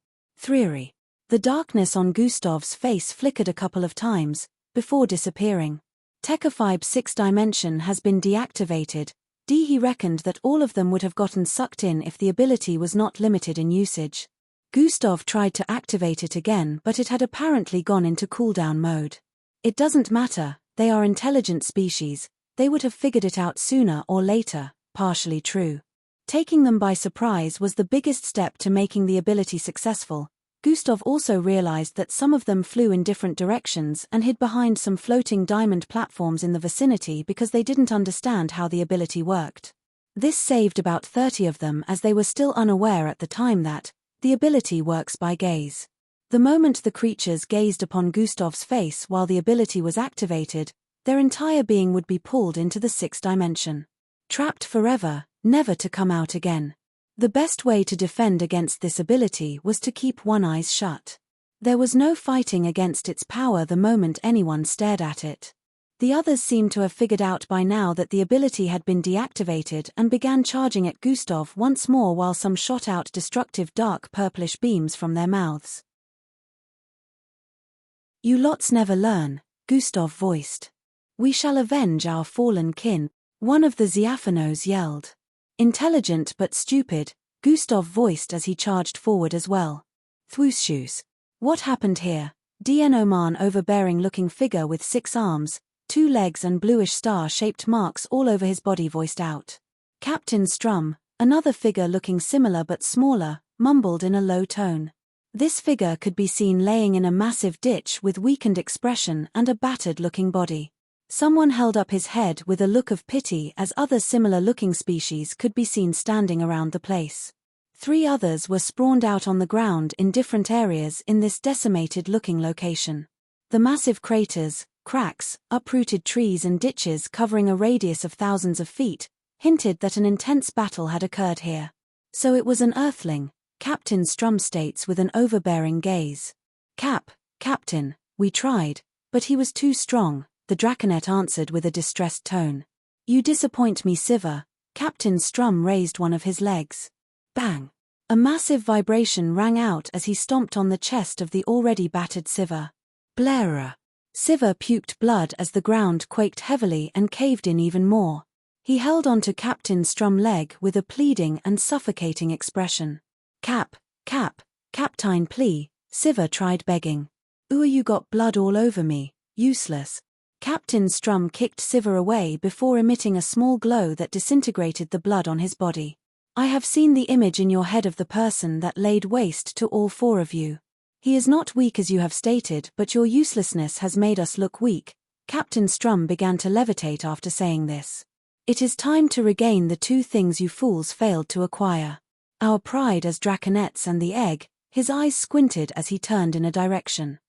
The darkness on Gustav's face flickered a couple of times, before disappearing. Tekafib's 6th dimension has been deactivated. He reckoned that all of them would have gotten sucked in if the ability was not limited in usage. Gustav tried to activate it again but it had apparently gone into cooldown mode. It doesn't matter, they are intelligent species, they would have figured it out sooner or later, partially true. Taking them by surprise was the biggest step to making the ability successful. Gustav also realized that some of them flew in different directions and hid behind some floating diamond platforms in the vicinity because they didn't understand how the ability worked. This saved about 30 of them as they were still unaware at the time that the ability works by gaze. The moment the creatures gazed upon Gustav's face while the ability was activated, their entire being would be pulled into the 6th dimension. Trapped forever, never to come out again. The best way to defend against this ability was to keep one eye shut. There was no fighting against its power the moment anyone stared at it. The others seemed to have figured out by now that the ability had been deactivated and began charging at Gustav once more while some shot out destructive dark purplish beams from their mouths. You lots never learn, Gustav voiced. We shall avenge our fallen kin, one of the Ziaphanos yelled. Intelligent but stupid, Gustav voiced as he charged forward as well. Thwoosh. What happened here? Oman overbearing-looking figure with 6 arms, 2 legs and bluish star-shaped marks all over his body voiced out. Captain Strum, another figure looking similar but smaller, mumbled in a low tone. This figure could be seen laying in a massive ditch with weakened expression and a battered-looking body. Someone held up his head with a look of pity as other similar-looking species could be seen standing around the place. 3 others were sprawled out on the ground in different areas in this decimated-looking location. The massive craters, cracks, uprooted trees and ditches covering a radius of thousands of feet, hinted that an intense battle had occurred here. So it was an Earthling, Captain Strum states with an overbearing gaze. Captain, we tried, but he was too strong. The Draconet answered with a distressed tone. You disappoint me, Siva. Captain Strum raised one of his legs. Bang! A massive vibration rang out as he stomped on the chest of the already battered Siva. Blairer. Siva puked blood as the ground quaked heavily and caved in even more. He held onto Captain Strum's leg with a pleading and suffocating expression. Captain plea, Sivir tried begging. You got blood all over me, useless. Captain Strum kicked Sivir away before emitting a small glow that disintegrated the blood on his body. I have seen the image in your head of the person that laid waste to all four of you. He is not weak as you have stated, but your uselessness has made us look weak. Captain Strum began to levitate after saying this. It is time to regain the two things you fools failed to acquire. Our pride as draconets and the egg. His eyes squinted as he turned in a direction.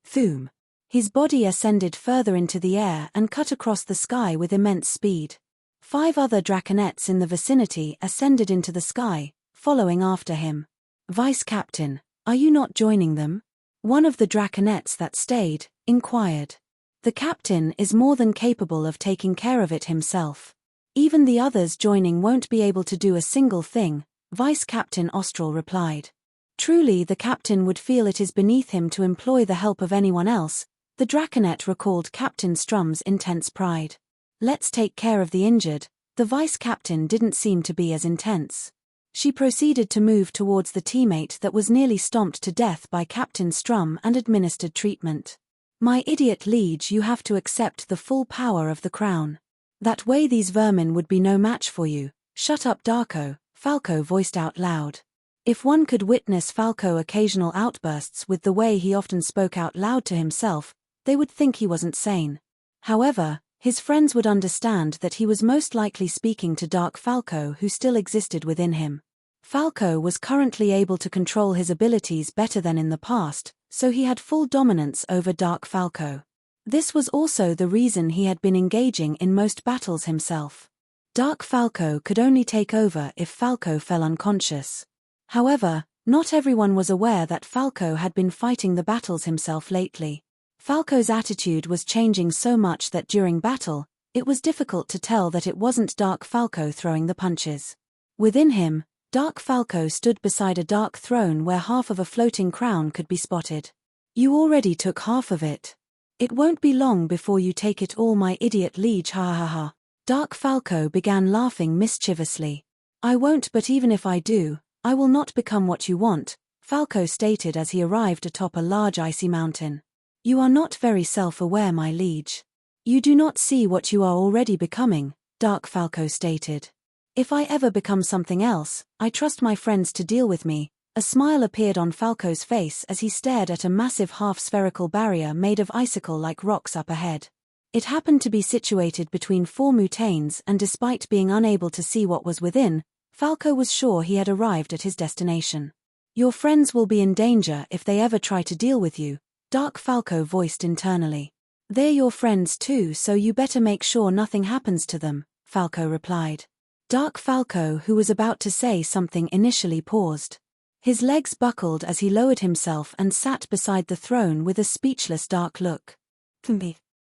Thoom. His body ascended further into the air and cut across the sky with immense speed. 5 other draconets in the vicinity ascended into the sky, following after him. Vice Captain, are you not joining them? One of the draconets that stayed inquired. The captain is more than capable of taking care of it himself. Even the others joining won't be able to do a single thing, Vice Captain Austral replied. Truly the captain would feel it is beneath him to employ the help of anyone else. The draconet recalled Captain Strum's intense pride. Let's take care of the injured. The vice captain didn't seem to be as intense. She proceeded to move towards the teammate that was nearly stomped to death by Captain Strum and administered treatment. My idiot liege, you have to accept the full power of the crown. That way these vermin would be no match for you. Shut up Darko, Falco voiced out loud. If one could witness Falco's occasional outbursts with the way he often spoke out loud to himself, they would think he wasn't sane. However, his friends would understand that he was most likely speaking to Dark Falco, who still existed within him. Falco was currently able to control his abilities better than in the past, so he had full dominance over Dark Falco. This was also the reason he had been engaging in most battles himself. Dark Falco could only take over if Falco fell unconscious. However, not everyone was aware that Falco had been fighting the battles himself lately. Falco's attitude was changing so much that during battle, it was difficult to tell that it wasn't Dark Falco throwing the punches. Within him, Dark Falco stood beside a dark throne where half of a floating crown could be spotted. You already took half of it. It won't be long before you take it all, my idiot liege, ha ha ha. Dark Falco began laughing mischievously. I won't, but even if I do, I will not become what you want, Falco stated as he arrived atop a large icy mountain. You are not very self-aware, my liege. You do not see what you are already becoming, Dark Falco stated. If I ever become something else, I trust my friends to deal with me. A smile appeared on Falco's face as he stared at a massive half-spherical barrier made of icicle-like rocks up ahead. It happened to be situated between 4 mountains, and despite being unable to see what was within, Falco was sure he had arrived at his destination. Your friends will be in danger if they ever try to deal with you, Dark Falco voiced internally. They're your friends too, so you better make sure nothing happens to them, Falco replied. Dark Falco, who was about to say something, initially paused. His legs buckled as he lowered himself and sat beside the throne with a speechless dark look.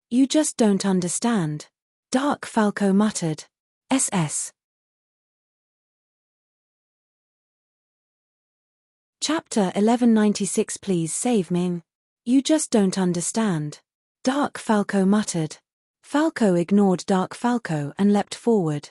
You just don't understand. Dark Falco muttered. SS. Chapter 1196. Please save me. You just don't understand. Dark Falco muttered. Falco ignored Dark Falco and leapt forward.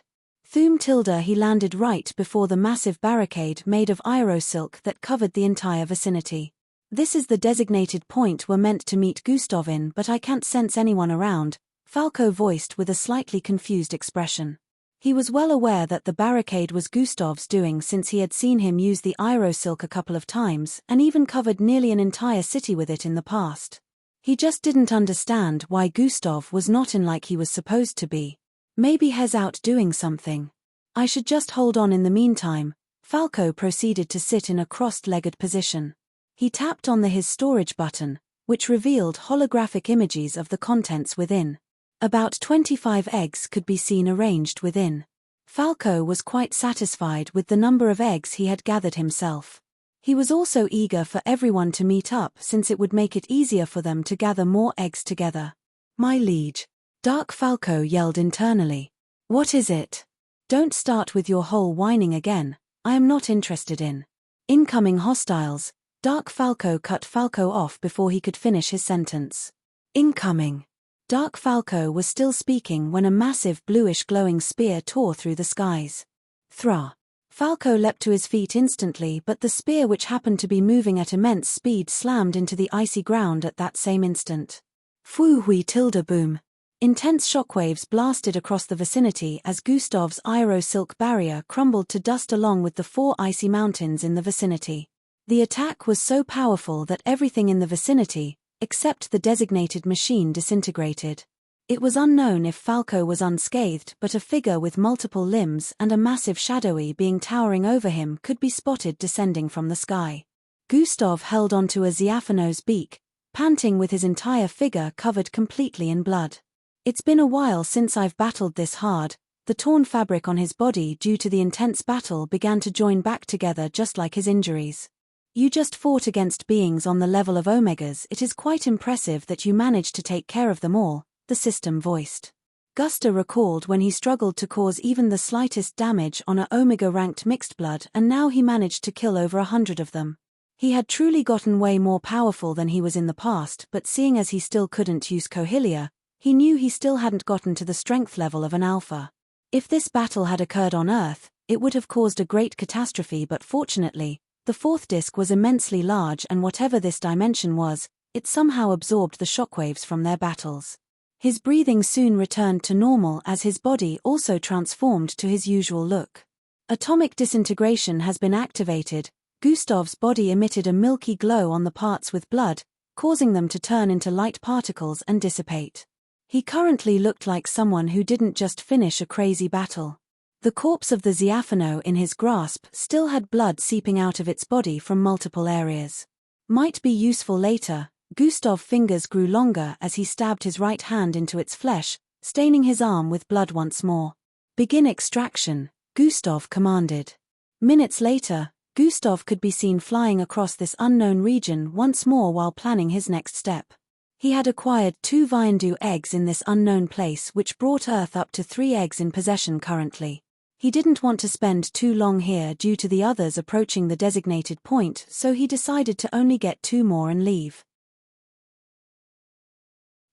Thoom tilde he landed right before the massive barricade made of aerosilk that covered the entire vicinity. This is the designated point we're meant to meet Gustav in, but I can't sense anyone around, Falco voiced with a slightly confused expression. He was well aware that the barricade was Gustav's doing since he had seen him use the aerosilk a couple of times and even covered nearly an entire city with it in the past. He just didn't understand why Gustav was not in like he was supposed to be. Maybe he's out doing something. I should just hold on in the meantime. Falco proceeded to sit in a crossed-legged position. He tapped on his storage button, which revealed holographic images of the contents within. About 25 eggs could be seen arranged within. Falco was quite satisfied with the number of eggs he had gathered himself. He was also eager for everyone to meet up since it would make it easier for them to gather more eggs together. My liege. Dark Falco yelled internally. What is it? Don't start with your whole whining again. I am not interested in incoming hostiles. Dark Falco cut Falco off before he could finish his sentence. Incoming. Dark Falco was still speaking when a massive bluish glowing spear tore through the skies. Thra. Falco leapt to his feet instantly, but the spear, which happened to be moving at immense speed, slammed into the icy ground at that same instant. Foo hui tilde boom. Intense shockwaves blasted across the vicinity as Gustav's aero-silk barrier crumbled to dust along with the 4 icy mountains in the vicinity. The attack was so powerful that everything in the vicinity, except the designated machine, disintegrated. It was unknown if Falco was unscathed, but a figure with multiple limbs and a massive shadowy being towering over him could be spotted descending from the sky. Gustav held onto a Ziafano's beak, panting with his entire figure covered completely in blood. It's been a while since I've battled this hard. The torn fabric on his body due to the intense battle began to join back together just like his injuries. You just fought against beings on the level of Omegas. It is quite impressive that you managed to take care of them all, the system voiced. Gusta recalled when he struggled to cause even the slightest damage on a Omega-ranked mixed blood, and now he managed to kill over 100 of them. He had truly gotten way more powerful than he was in the past, but seeing as he still couldn't use Cohelia, he knew he still hadn't gotten to the strength level of an alpha. If this battle had occurred on Earth, it would have caused a great catastrophe, but fortunately, the 4th disc was immensely large, and whatever this dimension was, it somehow absorbed the shockwaves from their battles. His breathing soon returned to normal as his body also transformed to his usual look. Atomic disintegration has been activated. Gustav's body emitted a milky glow on the parts with blood, causing them to turn into light particles and dissipate. He currently looked like someone who didn't just finish a crazy battle. The corpse of the Ziafano in his grasp still had blood seeping out of its body from multiple areas. Might be useful later. Gustav's fingers grew longer as he stabbed his right hand into its flesh, staining his arm with blood once more. Begin extraction, Gustav commanded. Minutes later, Gustav could be seen flying across this unknown region once more while planning his next step. He had acquired 2 Viandu eggs in this unknown place, which brought Earth up to 3 eggs in possession currently. He didn't want to spend too long here due to the others approaching the designated point, so he decided to only get 2 more and leave.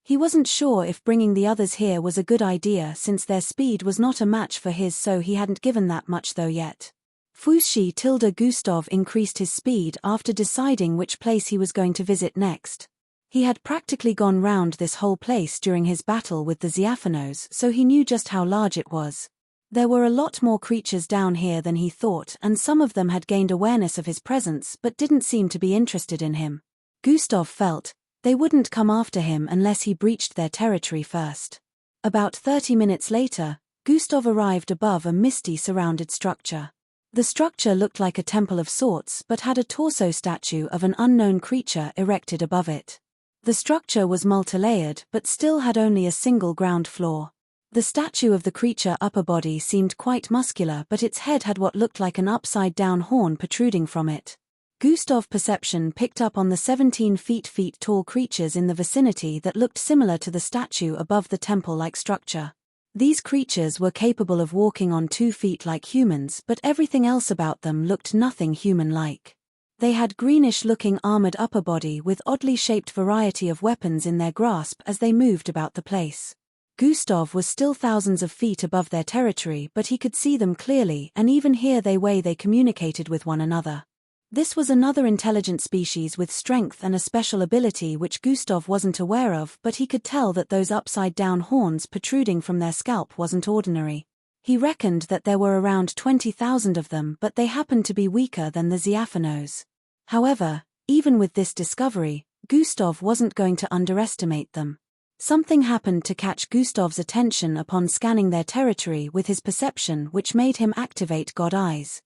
He wasn't sure if bringing the others here was a good idea since their speed was not a match for his, so he hadn't given that much though yet. Fushi tilde Gustav increased his speed after deciding which place he was going to visit next. He had practically gone round this whole place during his battle with the Ziafanos, so he knew just how large it was. There were a lot more creatures down here than he thought, and some of them had gained awareness of his presence but didn't seem to be interested in him. Gustav felt they wouldn't come after him unless he breached their territory first. About 30 minutes later, Gustav arrived above a misty surrounded structure. The structure looked like a temple of sorts but had a torso statue of an unknown creature erected above it. The structure was multi-layered but still had only a single ground floor. The statue of the creature upper body seemed quite muscular, but its head had what looked like an upside-down horn protruding from it. Gustav's perception picked up on the 17 feet tall creatures in the vicinity that looked similar to the statue above the temple-like structure. These creatures were capable of walking on 2 feet like humans, but everything else about them looked nothing human-like. They had greenish-looking armored upper body with oddly shaped variety of weapons in their grasp as they moved about the place. Gustav was still thousands of feet above their territory, but he could see them clearly and even hear the way they communicated with one another. This was another intelligent species with strength and a special ability which Gustav wasn't aware of, but he could tell that those upside-down horns protruding from their scalp wasn't ordinary. He reckoned that there were around 20,000 of them, but they happened to be weaker than the Ziafanos. However, even with this discovery, Gustav wasn't going to underestimate them. Something happened to catch Gustav's attention upon scanning their territory with his perception, which made him activate God Eyes.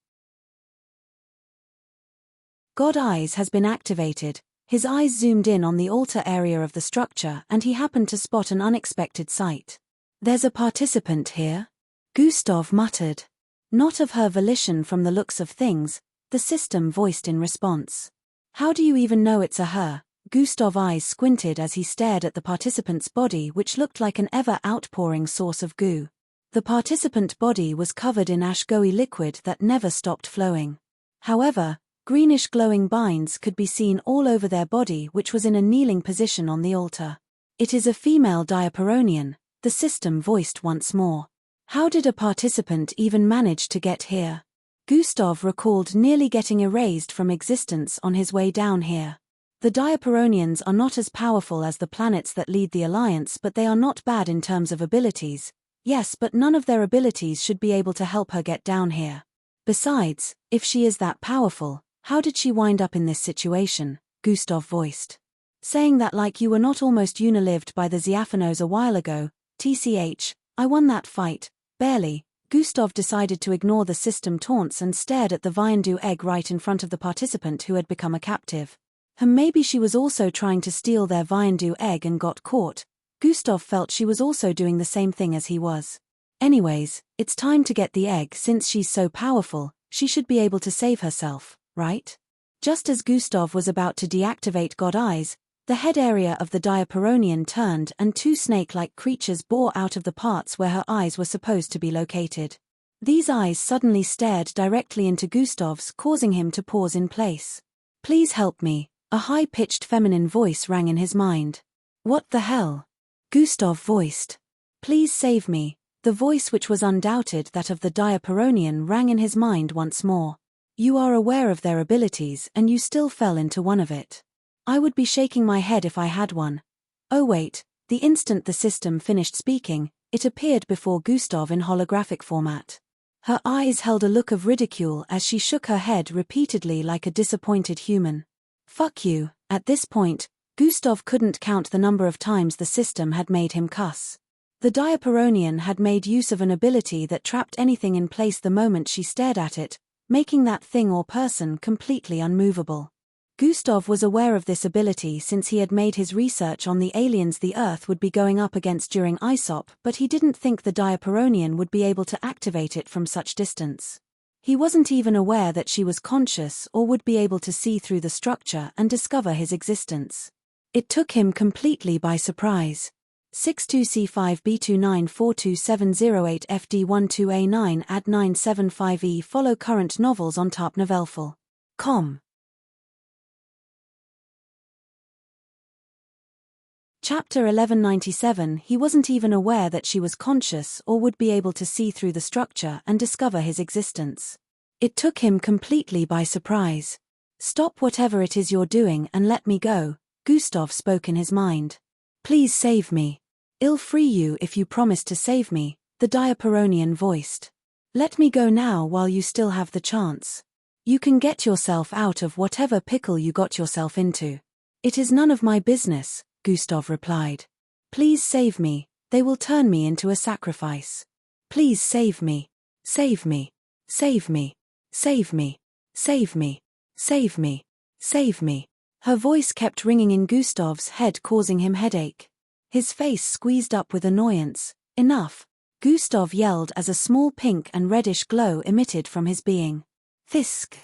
God Eyes has been activated. His eyes zoomed in on the altar area of the structure and he happened to spot an unexpected sight. "There's a participant here," Gustav muttered. "Not of her volition from the looks of things," the system voiced in response. "How do you even know it's a her?" Gustav's eyes squinted as he stared at the participant's body, which looked like an ever-outpouring source of goo. The participant body was covered in ash-gooey liquid that never stopped flowing. However, greenish glowing binds could be seen all over their body, which was in a kneeling position on the altar. It is a female diaperonian, the system voiced once more. How did a participant even manage to get here? Gustav recalled nearly getting erased from existence on his way down here. The diaperonians are not as powerful as the planets that lead the Alliance, but they are not bad in terms of abilities. Yes, but none of their abilities should be able to help her get down here. Besides, if she is that powerful, how did she wind up in this situation? Gustav voiced. Saying that like you were not almost unilived by the Ziafanos a while ago, TCH, I won that fight, barely. Gustav decided to ignore the system taunts and stared at the Viandu egg right in front of the participant who had become a captive. Maybe she was also trying to steal their Viandu egg and got caught. Gustav felt she was also doing the same thing as he was. Anyways, it's time to get the egg. Since she's so powerful, she should be able to save herself, right? Just as Gustav was about to deactivate God Eyes, the head area of the diaperonian turned and two snake-like creatures bore out of the parts where her eyes were supposed to be located. These eyes suddenly stared directly into Gustav's, causing him to pause in place. Please help me, a high-pitched feminine voice rang in his mind. What the hell? Gustav voiced. Please save me. The voice, which was undoubted that of the diaperonian, rang in his mind once more. You are aware of their abilities and you still fell into one of it. I would be shaking my head if I had one. Oh wait, the instant the system finished speaking, it appeared before Gustav in holographic format. Her eyes held a look of ridicule as she shook her head repeatedly like a disappointed human. Fuck you. At this point, Gustav couldn't count the number of times the system had made him cuss. The diaperonian had made use of an ability that trapped anything in place the moment she stared at it, making that thing or person completely unmovable. Gustav was aware of this ability since he had made his research on the aliens the Earth would be going up against during ISOP, but he didn't think the diaperonian would be able to activate it from such distance. He wasn't even aware that she was conscious or would be able to see through the structure and discover his existence. It took him completely by surprise. 62C5B29427008FD12A9 AD975E. Follow current novels on tarpnovelful.com. Chapter 1197. He wasn't even aware that she was conscious or would be able to see through the structure and discover his existence. It took him completely by surprise. Stop whatever it is you're doing and let me go, Gustav spoke in his mind. Please save me. I'll free you if you promise to save me, the diaperonian voiced. Let me go now while you still have the chance. You can get yourself out of whatever pickle you got yourself into. It is none of my business, Gustav replied. Please save me, they will turn me into a sacrifice. Please save me. Save me. Save me. Save me. Save me. Save me. Save me. Her voice kept ringing in Gustav's head, causing him headache. His face squeezed up with annoyance. Enough, Gustav yelled as a small pink and reddish glow emitted from his being. Fisk.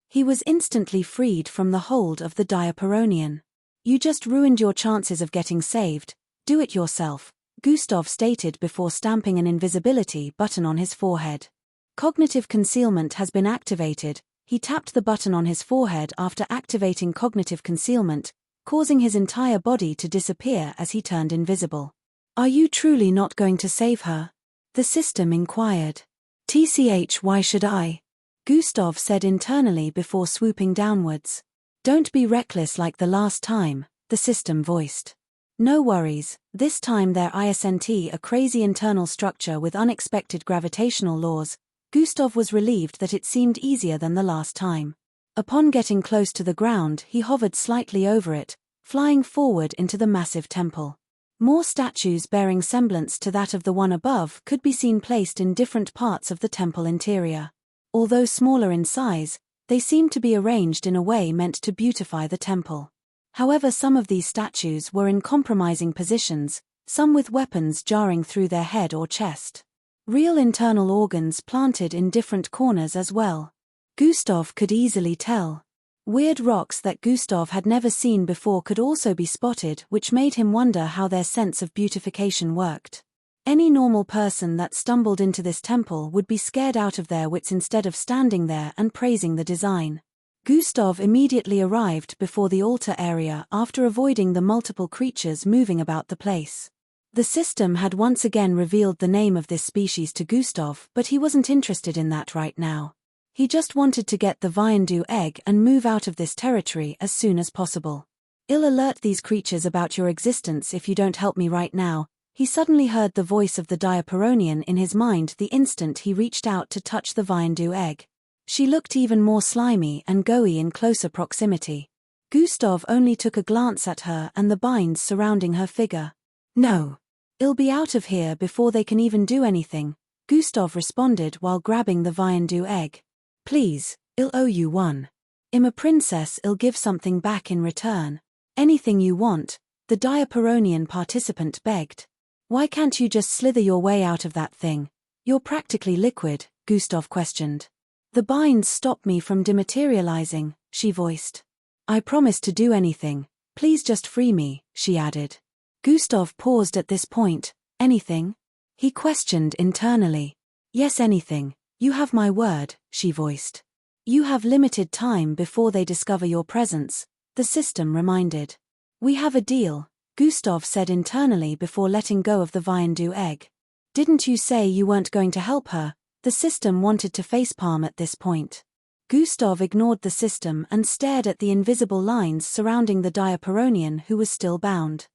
He was instantly freed from the hold of the diaperonian. You just ruined your chances of getting saved. Do it yourself, Gustav stated before stamping an invisibility button on his forehead. Cognitive concealment has been activated. He tapped the button on his forehead after activating cognitive concealment, causing his entire body to disappear as he turned invisible. Are you truly not going to save her? The system inquired. TCH, why should I? Gustav said internally before swooping downwards. Don't be reckless like the last time, the system voiced. No worries, this time their ISNT, a crazy internal structure with unexpected gravitational laws. Gustav was relieved that it seemed easier than the last time. Upon getting close to the ground, he hovered slightly over it, flying forward into the massive temple. More statues bearing semblance to that of the one above could be seen placed in different parts of the temple interior. Although smaller in size, they seemed to be arranged in a way meant to beautify the temple. However, some of these statues were in compromising positions, some with weapons jarring through their head or chest. Real internal organs planted in different corners as well. Gustav could easily tell. Weird rocks that Gustav had never seen before could also be spotted, which made him wonder how their sense of beautification worked. Any normal person that stumbled into this temple would be scared out of their wits instead of standing there and praising the design. Gustav immediately arrived before the altar area after avoiding the multiple creatures moving about the place. The system had once again revealed the name of this species to Gustav, but he wasn't interested in that right now. He just wanted to get the Viandu egg and move out of this territory as soon as possible. "I'll alert these creatures about your existence if you don't help me right now." He suddenly heard the voice of the Diaperonian in his mind the instant he reached out to touch the Viandu egg. She looked even more slimy and gooey in closer proximity. Gustav only took a glance at her and the binds surrounding her figure. "No. I'll be out of here before they can even do anything," Gustav responded while grabbing the Viandu egg. "Please, I'll owe you one. I'm a princess, I'll give something back in return." "Anything you want," the Diaperonian participant begged. "Why can't you just slither your way out of that thing? You're practically liquid," Gustav questioned. "The binds stop me from dematerializing," she voiced. "I promise to do anything. Please just free me," she added. Gustav paused at this point. "Anything?" he questioned internally. "Yes, anything. You have my word," she voiced. "You have limited time before they discover your presence," the system reminded. "We have a deal," Gustav said internally before letting go of the Viandu egg. "Didn't you say you weren't going to help her?" The system wanted to facepalm at this point. Gustav ignored the system and stared at the invisible lines surrounding the Diaperonian who was still bound.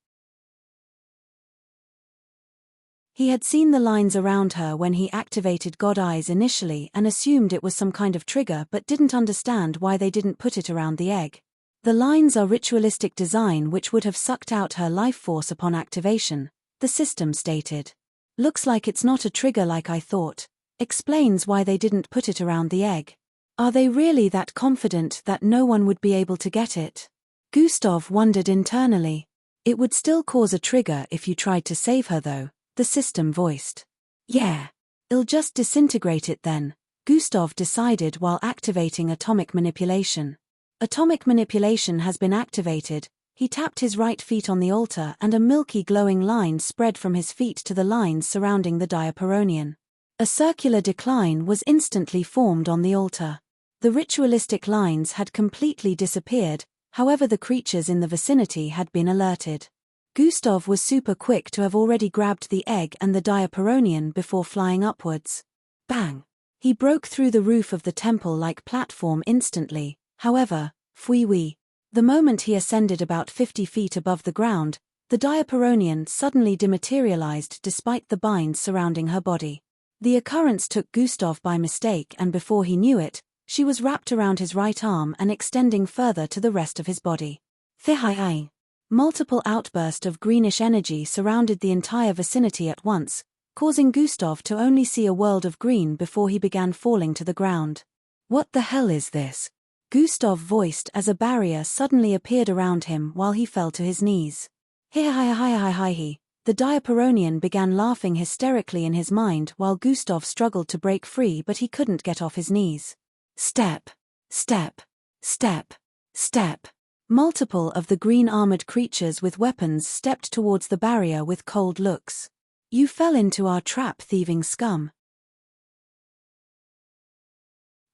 He had seen the lines around her when he activated God Eyes initially and assumed it was some kind of trigger but didn't understand why they didn't put it around the egg. "The lines are ritualistic design which would have sucked out her life force upon activation," the system stated. "Looks like it's not a trigger like I thought. Explains why they didn't put it around the egg. Are they really that confident that no one would be able to get it?" Gustav wondered internally. "It would still cause a trigger if you tried to save her though," the system voiced. "Yeah. I'll just disintegrate it then," Gustav decided while activating atomic manipulation. Atomic manipulation has been activated. He tapped his right feet on the altar and a milky glowing line spread from his feet to the lines surrounding the Diaperonian. A circular decline was instantly formed on the altar. The ritualistic lines had completely disappeared, however the creatures in the vicinity had been alerted. Gustav was super quick to have already grabbed the egg and the Diaperonian before flying upwards. Bang! He broke through the roof of the temple-like platform instantly, however, fui. The moment he ascended about 50 feet above the ground, the Diaperonian suddenly dematerialized despite the binds surrounding her body. The occurrence took Gustav by mistake and before he knew it, she was wrapped around his right arm and extending further to the rest of his body. Thihai. Multiple outbursts of greenish energy surrounded the entire vicinity at once, causing Gustav to only see a world of green before he began falling to the ground. "What the hell is this?" Gustav voiced as a barrier suddenly appeared around him while he fell to his knees. Hi. The Diaperonian began laughing hysterically in his mind while Gustav struggled to break free but he couldn't get off his knees. Step. Step. Step. Step. Multiple of the green-armored creatures with weapons stepped towards the barrier with cold looks. "You fell into our trap, thieving scum,"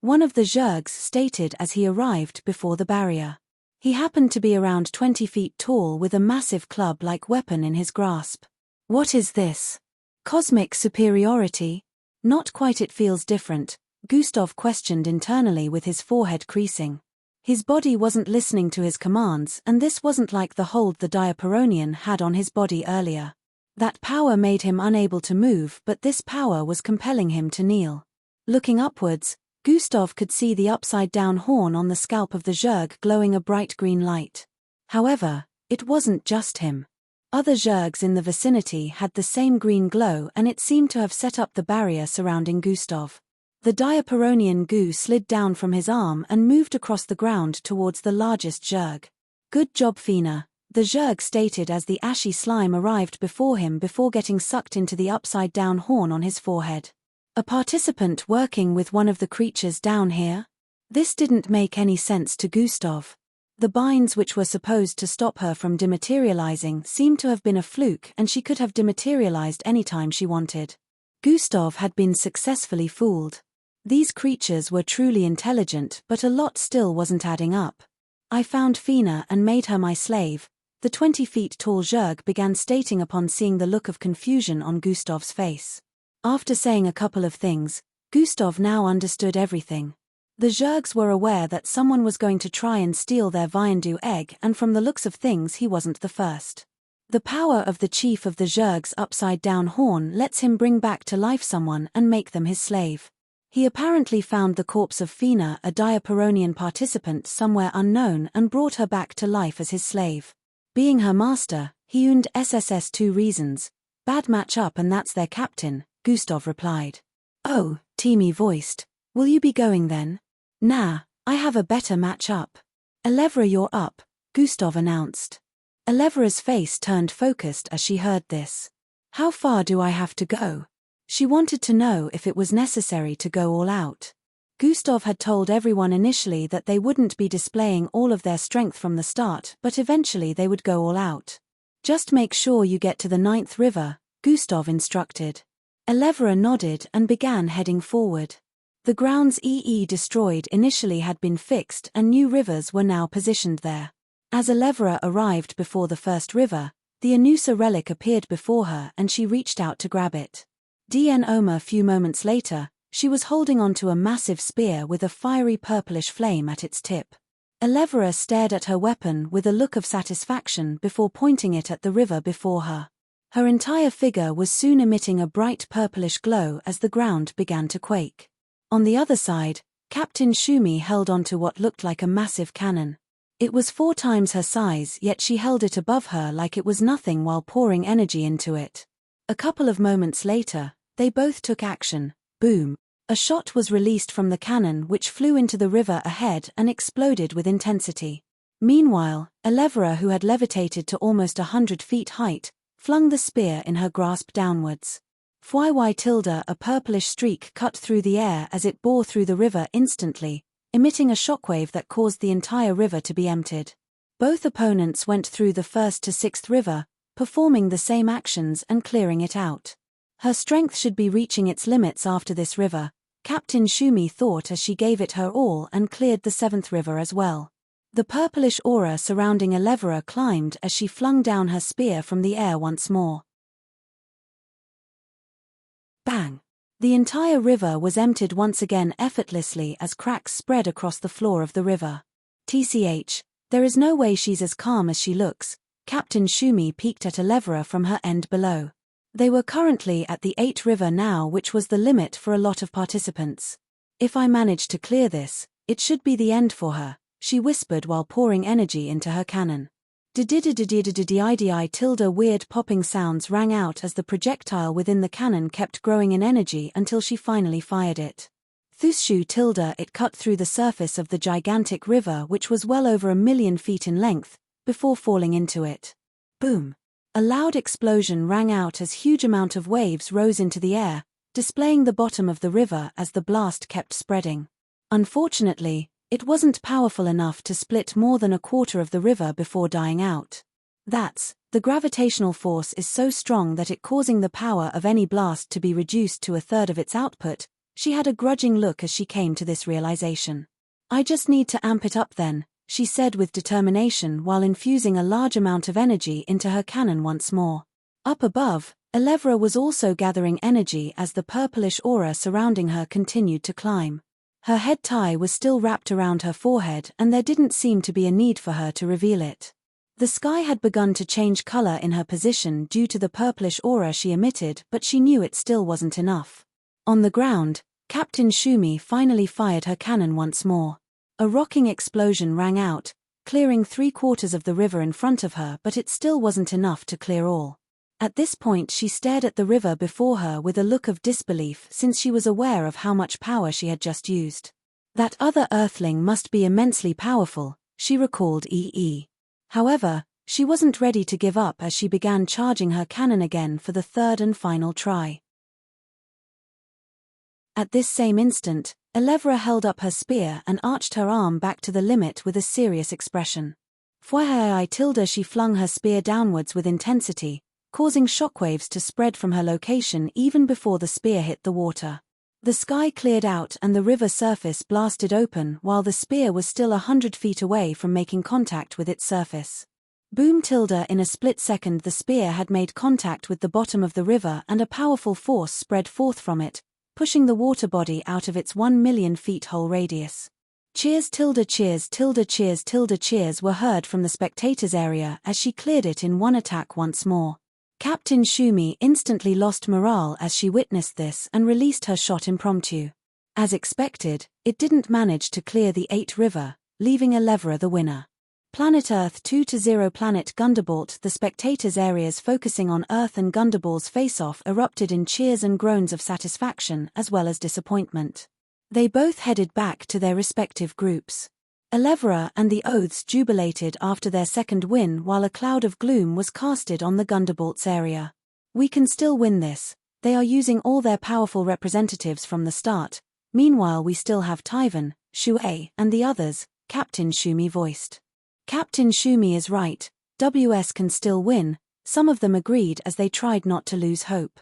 one of the Zergs stated as he arrived before the barrier. He happened to be around 20 feet tall with a massive club-like weapon in his grasp. "What is this? Cosmic superiority?" "Not quite, it feels different," Gustav questioned internally with his forehead creasing. His body wasn't listening to his commands and this wasn't like the hold the Diaperonian had on his body earlier. That power made him unable to move but this power was compelling him to kneel. Looking upwards, Gustav could see the upside-down horn on the scalp of the Zerg glowing a bright green light. However, it wasn't just him. Other Zergs in the vicinity had the same green glow and it seemed to have set up the barrier surrounding Gustav. The Diaperonian goo slid down from his arm and moved across the ground towards the largest Zerg. "Good job, Fina," the Zerg stated as the ashy slime arrived before him before getting sucked into the upside-down horn on his forehead. A participant working with one of the creatures down here? This didn't make any sense to Gustav. The binds which were supposed to stop her from dematerializing seemed to have been a fluke and she could have dematerialized anytime she wanted. Gustav had been successfully fooled. These creatures were truly intelligent, but a lot still wasn't adding up. I found Fina and made her my slave, the 20 feet tall Zerg began stating upon seeing the look of confusion on Gustav's face. After saying a couple of things, Gustav now understood everything. The Zergs were aware that someone was going to try and steal their Viandu egg, and from the looks of things he wasn't the first. The power of the chief of the Zerg's upside-down horn lets him bring back to life someone and make them his slave. He apparently found the corpse of Fina, a Diaperonian participant, somewhere unknown and brought her back to life as his slave. Being her master, he earned SSS 2 reasons. Bad match up and that's their captain, Gustav replied. Oh, Teamy voiced. Will you be going then? Nah, I have a better match up. Elevra, you're up, Gustav announced. Elevra's face turned focused as she heard this. How far do I have to go? She wanted to know if it was necessary to go all out. Gustav had told everyone initially that they wouldn't be displaying all of their strength from the start, but eventually they would go all out. Just make sure you get to the 9th river, Gustav instructed. Elevra nodded and began heading forward. The grounds destroyed initially had been fixed and new rivers were now positioned there. As Elevra arrived before the first river, the Anusa relic appeared before her and she reached out to grab it. A few moments later, she was holding onto a massive spear with a fiery purplish flame at its tip. Elevra stared at her weapon with a look of satisfaction before pointing it at the river before her. Her entire figure was soon emitting a bright purplish glow as the ground began to quake. On the other side, Captain Shumi held onto what looked like a massive cannon. It was 4 times her size, yet she held it above her like it was nothing while pouring energy into it. A couple of moments later, they both took action. Boom! A shot was released from the cannon which flew into the river ahead and exploded with intensity. Meanwhile, Elevra, who had levitated to almost 100 feet height, flung the spear in her grasp downwards. A purplish streak cut through the air as it bore through the river instantly, emitting a shockwave that caused the entire river to be emptied. Both opponents went through the 1st to 6th river, performing the same actions and clearing it out. Her strength should be reaching its limits after this river, Captain Shumi thought as she gave it her all and cleared the 7th river as well. The purplish aura surrounding Elevra climbed as she flung down her spear from the air once more. Bang! The entire river was emptied once again effortlessly as cracks spread across the floor of the river. TCH, there is no way she's as calm as she looks, Captain Shumi peeked at Elevra from her end below. They were currently at the 8th river now, which was the limit for a lot of participants. If I manage to clear this, it should be the end for her, she whispered while pouring energy into her cannon. Weird popping sounds rang out as the projectile within the cannon kept growing in energy until she finally fired it. It cut through the surface of the gigantic river, which was well over 1,000,000 feet in length, before falling into it. Boom! A loud explosion rang out as huge amount of waves rose into the air, displaying the bottom of the river as the blast kept spreading. Unfortunately, it wasn't powerful enough to split more than a quarter of the river before dying out. The gravitational force is so strong that it causing the power of any blast to be reduced to 1/3 of its output. She had a grudging look as she came to this realization. I just need to amp it up then, she said with determination while infusing a large amount of energy into her cannon once more. Up above, Elevra was also gathering energy as the purplish aura surrounding her continued to climb. Her head tie was still wrapped around her forehead and there didn't seem to be a need for her to reveal it. The sky had begun to change color in her position due to the purplish aura she emitted, but she knew it still wasn't enough. On the ground, Captain Shumi finally fired her cannon once more. A rocking explosion rang out, clearing 3/4 of the river in front of her, but it still wasn't enough to clear all. At this point she stared at the river before her with a look of disbelief since she was aware of how much power she had just used. That other earthling must be immensely powerful, she recalled However, she wasn't ready to give up as she began charging her cannon again for the 3rd and final try. At this same instant, Elevra held up her spear and arched her arm back to the limit with a serious expression. She flung her spear downwards with intensity, causing shockwaves to spread from her location even before the spear hit the water. The sky cleared out and the river surface blasted open while the spear was still 100 feet away from making contact with its surface. Boom tilde in a split second the spear had made contact with the bottom of the river and a powerful force spread forth from it, pushing the water body out of its 1 million feet hole radius. Cheers tilde cheers tilde cheers tilde cheers were heard from the spectators' area as she cleared it in one attack once more. Captain Shumi instantly lost morale as she witnessed this and released her shot impromptu. As expected, it didn't manage to clear the 8 river, leaving Elevra the winner. Planet Earth 2-0 Planet Gundabalt. The spectators' areas focusing on Earth and Gundaball's face-off erupted in cheers and groans of satisfaction as well as disappointment. They both headed back to their respective groups. Elevra and the Oaths jubilated after their second win while a cloud of gloom was casted on the Gundabalt's area. We can still win this. They are using all their powerful representatives from the start. Meanwhile we still have Tyvan, Shuei, and the others, Captain Shumi voiced. Captain Shumi is right, WS can still win, some of them agreed as they tried not to lose hope.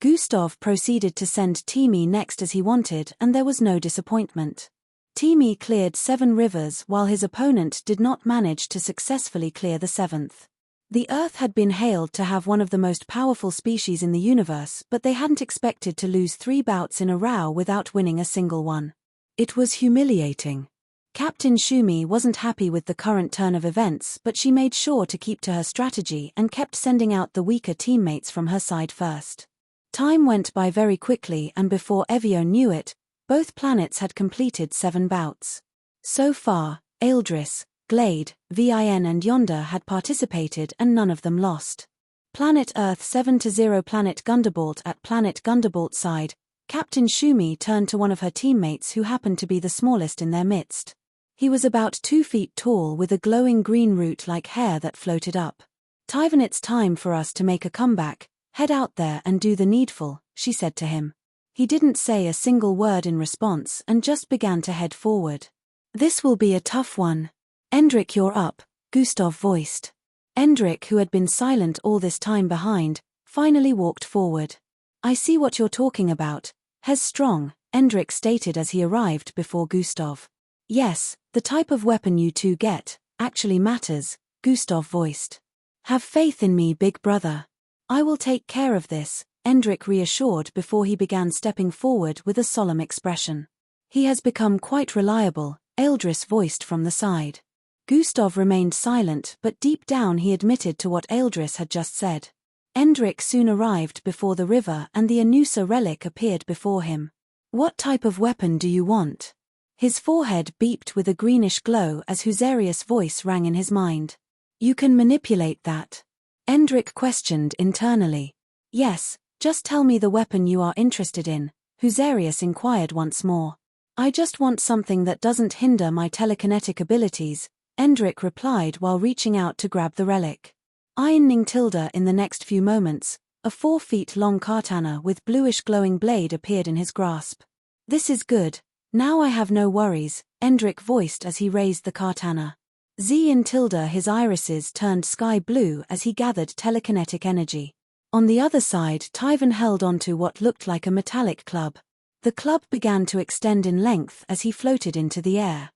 Gustav proceeded to send Timi next as he wanted and there was no disappointment. Timi cleared 7 rivers while his opponent did not manage to successfully clear the 7th. The Earth had been hailed to have one of the most powerful species in the universe, but they hadn't expected to lose 3 bouts in a row without winning a single one. It was humiliating. Captain Shumi wasn't happy with the current turn of events, but she made sure to keep to her strategy and kept sending out the weaker teammates from her side first. Time went by very quickly and before Evio knew it, both planets had completed 7 bouts. So far, Aeldris, Glade, Vin and Yonder had participated and none of them lost. Planet Earth 7-0 Planet Gundabalt. At Planet Gundabalt's side, Captain Shumi turned to one of her teammates who happened to be the smallest in their midst. He was about 2 feet tall with a glowing green root-like hair that floated up. Tyvan, it's time for us to make a comeback, head out there and do the needful, she said to him. He didn't say a single word in response and just began to head forward. This will be a tough one. Endrik, you're up, Gustav voiced. Endrik, who had been silent all this time behind, finally walked forward. I see what you're talking about. Hes strong, Endrik stated as he arrived before Gustav. Yes, the type of weapon you two get actually matters, Gustav voiced. Have faith in me, big brother. I will take care of this, Endrik reassured before he began stepping forward with a solemn expression. He has become quite reliable, Aeldris voiced from the side. Gustav remained silent but deep down he admitted to what Aeldris had just said. Endrik soon arrived before the river and the Anusa relic appeared before him. What type of weapon do you want? His forehead beeped with a greenish glow as Husarius' voice rang in his mind. You can manipulate that? Endrik questioned internally. Yes, just tell me the weapon you are interested in, Husarius inquired once more. I just want something that doesn't hinder my telekinetic abilities, Endrik replied while reaching out to grab the relic. Ironing tilde in the next few moments, a 4 feet long katana with bluish glowing blade appeared in his grasp. This is good, now I have no worries, Endrik voiced as he raised the katana. In tilde his irises turned sky blue as he gathered telekinetic energy. On the other side Tyvan held onto what looked like a metallic club. The club began to extend in length as he floated into the air.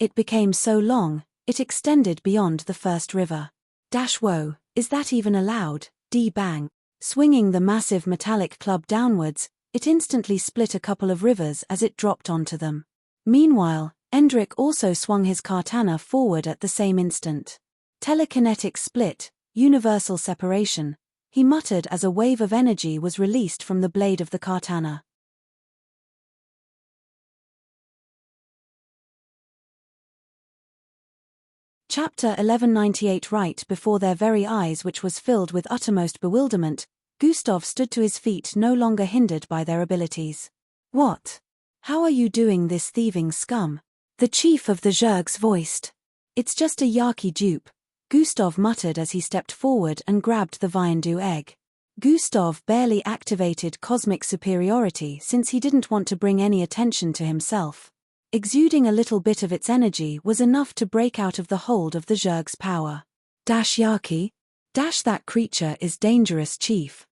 It became so long, it extended beyond the first river. Whoa, is that even allowed? Bang. Swinging the massive metallic club downwards, it instantly split a couple of rivers as it dropped onto them. Meanwhile, Endrik also swung his katana forward at the same instant. Telekinetic split, universal separation, he muttered as a wave of energy was released from the blade of the katana. Chapter 1198. Right before their very eyes, which was filled with uttermost bewilderment, Gustav stood to his feet, no longer hindered by their abilities. What? How are you doing this, thieving scum? The chief of the Zergs voiced. It's just a Yaki dupe, Gustav muttered as he stepped forward and grabbed the Viandu egg. Gustav barely activated cosmic superiority since he didn't want to bring any attention to himself. Exuding a little bit of its energy was enough to break out of the hold of the Zerg's power. Yaki? That creature is dangerous, chief.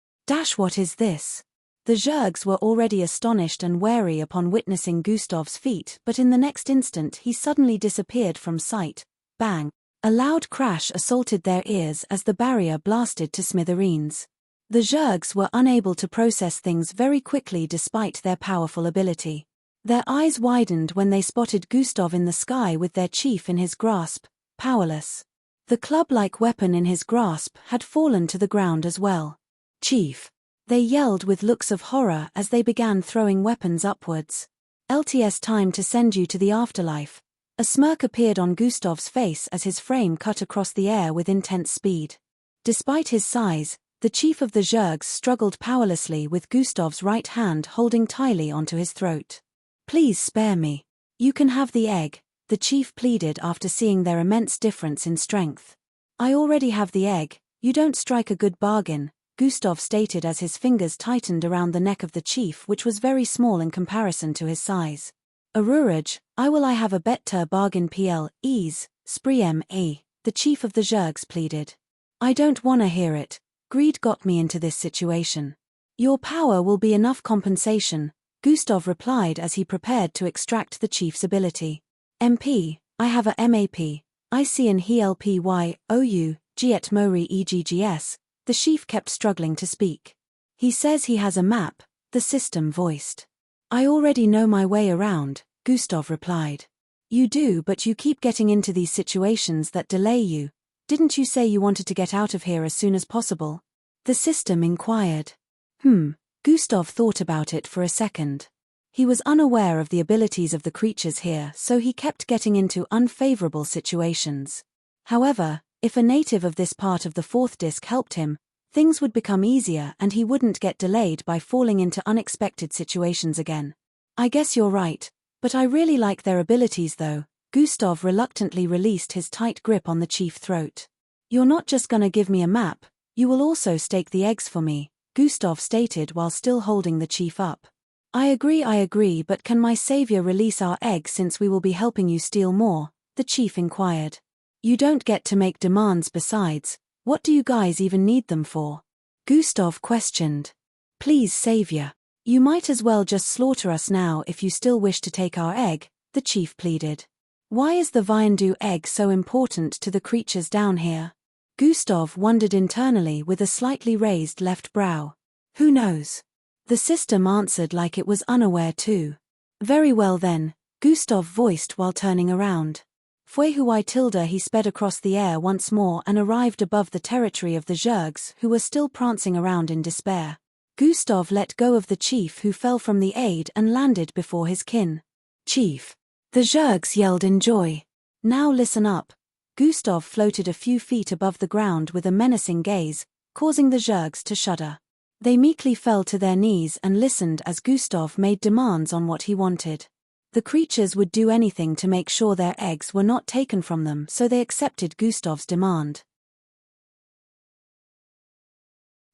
What is this? The Zergs were already astonished and wary upon witnessing Gustav's feat, but in the next instant he suddenly disappeared from sight. Bang! A loud crash assaulted their ears as the barrier blasted to smithereens. The Zergs were unable to process things very quickly despite their powerful ability. Their eyes widened when they spotted Gustav in the sky with their chief in his grasp, powerless. The club-like weapon in his grasp had fallen to the ground as well. "Chief!" They yelled with looks of horror as they began throwing weapons upwards. "LTS time to send you to the afterlife." A smirk appeared on Gustav's face as his frame cut across the air with intense speed. Despite his size, the chief of the Zergs struggled powerlessly with Gustav's right hand holding tightly onto his throat. "Please spare me. You can have the egg," the chief pleaded after seeing their immense difference in strength. "I already have the egg, you don't strike a good bargain," Gustav stated as his fingers tightened around the neck of the chief, which was very small in comparison to his size. "Aruraj, I have a better bargain please, Spriem A," the chief of the Zergs pleaded. "I don't wanna hear it. Greed got me into this situation. Your power will be enough compensation," Gustav replied as he prepared to extract the chief's ability. "MP, I have a MAP, I see an HELPYOU, Giet Mori EGGS, the chief kept struggling to speak. "He says he has a map," the system voiced. "I already know my way around," Gustav replied. "You do, but you keep getting into these situations that delay you. Didn't you say you wanted to get out of here as soon as possible?" the system inquired. Gustav thought about it for a second. He was unaware of the abilities of the creatures here, so he kept getting into unfavorable situations. However, if a native of this part of the fourth disc helped him, things would become easier and he wouldn't get delayed by falling into unexpected situations again. "I guess you're right, but I really like their abilities though." Gustav reluctantly released his tight grip on the chief's throat. "You're not just gonna give me a map, you will also stake the eggs for me," Gustav stated while still holding the chief up. I agree, but can my savior release our eggs since we will be helping you steal more?" the chief inquired. "You don't get to make demands besides, what do you guys even need them for?" Gustav questioned. "Please savior, you might as well just slaughter us now if you still wish to take our egg," the chief pleaded. "Why is the Viandu egg so important to the creatures down here?" Gustav wondered internally with a slightly raised left brow. "Who knows?" The system answered like it was unaware too. "Very well then," Gustav voiced while turning around. Fuehuai tilde he sped across the air once more and arrived above the territory of the Zergs who were still prancing around in despair. Gustav let go of the chief who fell from the aid and landed before his kin. "Chief!" the Zergs yelled in joy. "Now listen up." Gustav floated a few feet above the ground with a menacing gaze, causing the Zergs to shudder. They meekly fell to their knees and listened as Gustav made demands on what he wanted. The creatures would do anything to make sure their eggs were not taken from them, so they accepted Gustav's demand.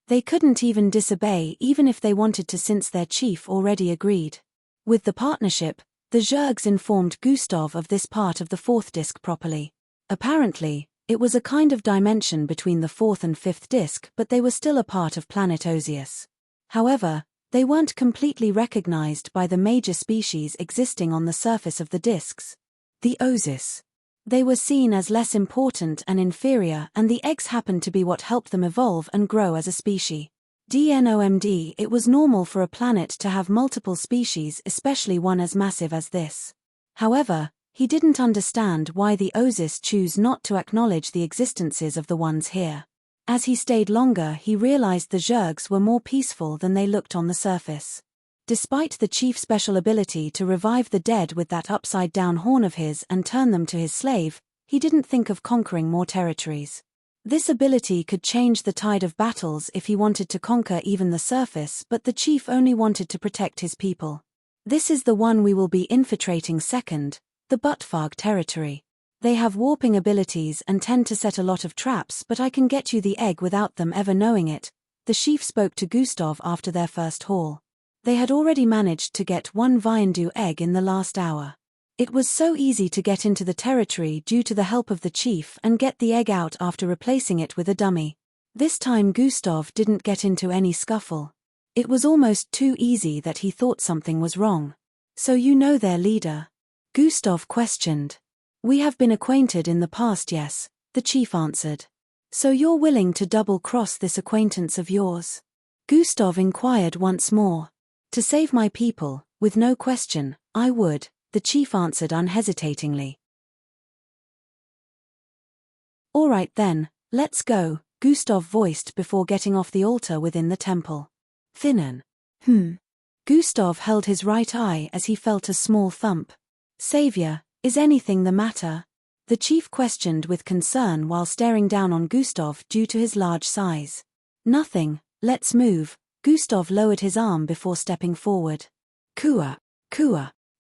They couldn't even disobey even if they wanted to since their chief already agreed. With the partnership, the Zergs informed Gustav of this part of the fourth disc properly. Apparently, it was a kind of dimension between the fourth and fifth disc, but they were still a part of planet Osius. However, they weren't completely recognized by the major species existing on the surface of the discs. The Osis. They were seen as less important and inferior, and the eggs happened to be what helped them evolve and grow as a species. DNOMD, it was normal for a planet to have multiple species, especially one as massive as this. However, he didn't understand why the Osis choose not to acknowledge the existences of the ones here. As he stayed longer, he realized the Zergs were more peaceful than they looked on the surface. Despite the chief's special ability to revive the dead with that upside-down horn of his and turn them to his slave, he didn't think of conquering more territories. This ability could change the tide of battles if he wanted to conquer even the surface, but the chief only wanted to protect his people. "This is the one we will be infiltrating second, the Buttfog territory. They have warping abilities and tend to set a lot of traps, but I can get you the egg without them ever knowing it," the chief spoke to Gustav after their first haul. They had already managed to get one Viandu egg in the last hour. It was so easy to get into the territory due to the help of the chief and get the egg out after replacing it with a dummy. This time Gustav didn't get into any scuffle. It was almost too easy that he thought something was wrong. So you know their leader? Gustav questioned. We have been acquainted in the past, yes, the chief answered. So you're willing to double-cross this acquaintance of yours? Gustav inquired once more. To save my people, with no question, I would, the chief answered unhesitatingly. All right then, let's go, Gustav voiced before getting off the altar within the temple. Finan. Gustav held his right eye as he felt a small thump. Savior, is anything the matter? The chief questioned with concern while staring down on Gustav due to his large size. Nothing, let's move. Gustav lowered his arm before stepping forward. Kua.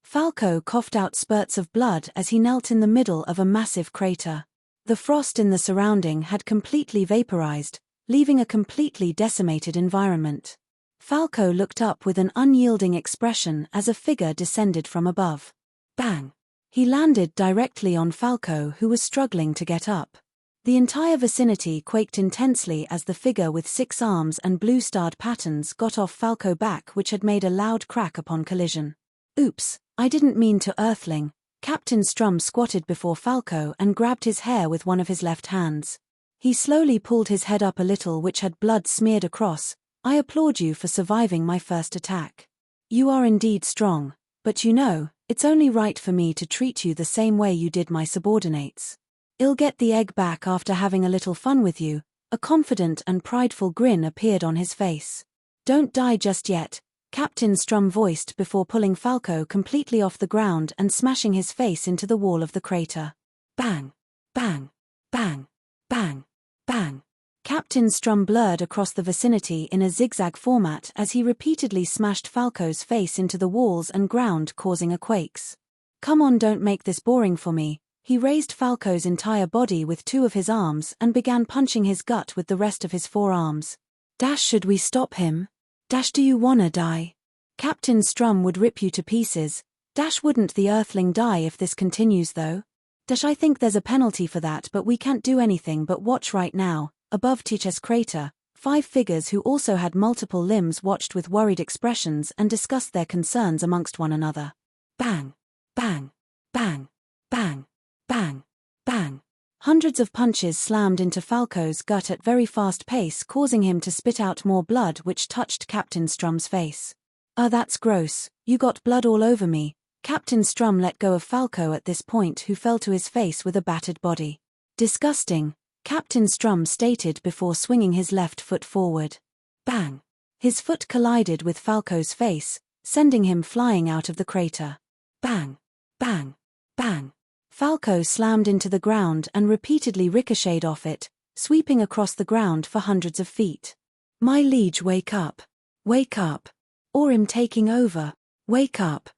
Falco coughed out spurts of blood as he knelt in the middle of a massive crater. The frost in the surrounding had completely vaporized, leaving a completely decimated environment. Falco looked up with an unyielding expression as a figure descended from above. Bang! He landed directly on Falco, who was struggling to get up. The entire vicinity quaked intensely as the figure with 6 arms and blue-starred patterns got off Falco back, which had made a loud crack upon collision. Oops, I didn't mean to, Earthling. Captain Strum squatted before Falco and grabbed his hair with one of his left hands. He slowly pulled his head up a little, which had blood smeared across. I applaud you for surviving my first attack. You are indeed strong, but you know, it's only right for me to treat you the same way you did my subordinates. I'll get the egg back after having a little fun with you. A confident and prideful grin appeared on his face. Don't die just yet, Captain Strum voiced before pulling Falco completely off the ground and smashing his face into the wall of the crater. Bang! Bang! Bang! Bang! Bang! Captain Strum blurred across the vicinity in a zigzag format as he repeatedly smashed Falco's face into the walls and ground, causing a quakes. Come on, don't make this boring for me. He raised Falco's entire body with 2 of his arms and began punching his gut with the rest of his 4 arms. Dash, should we stop him? Dash, do you wanna die? Captain Strum would rip you to pieces. Dash, wouldn't the Earthling die if this continues though? Dash, I think there's a penalty for that, but we can't do anything but watch right now. Above Tich's crater, 5 figures who also had multiple limbs watched with worried expressions and discussed their concerns amongst one another. Bang! Bang! Bang! Bang! Bang! Bang! Hundreds of punches slammed into Falco's gut at very fast pace, causing him to spit out more blood, which touched Captain Strum's face. That's gross, you got blood all over me. Captain Strum let go of Falco at this point, who fell to his face with a battered body. Disgusting, Captain Strum stated before swinging his left foot forward. Bang! His foot collided with Falco's face, sending him flying out of the crater. Bang! Bang! Bang! Falco slammed into the ground and repeatedly ricocheted off it, sweeping across the ground for hundreds of feet. My liege, wake up! Wake up! Or I'm taking over! Wake up!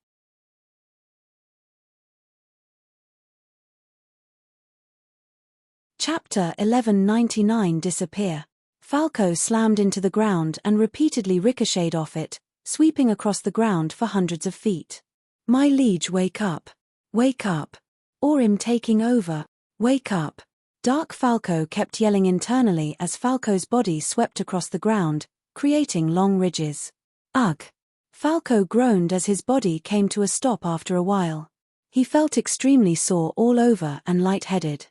Chapter 1199 Disappear. Falco slammed into the ground and repeatedly ricocheted off it, sweeping across the ground for hundreds of feet. My liege, wake up! Wake up! Or I'm taking over! Wake up! Dark Falco kept yelling internally as Falco's body swept across the ground, creating long ridges. Ugh! Falco groaned as his body came to a stop after a while. He felt extremely sore all over and lightheaded.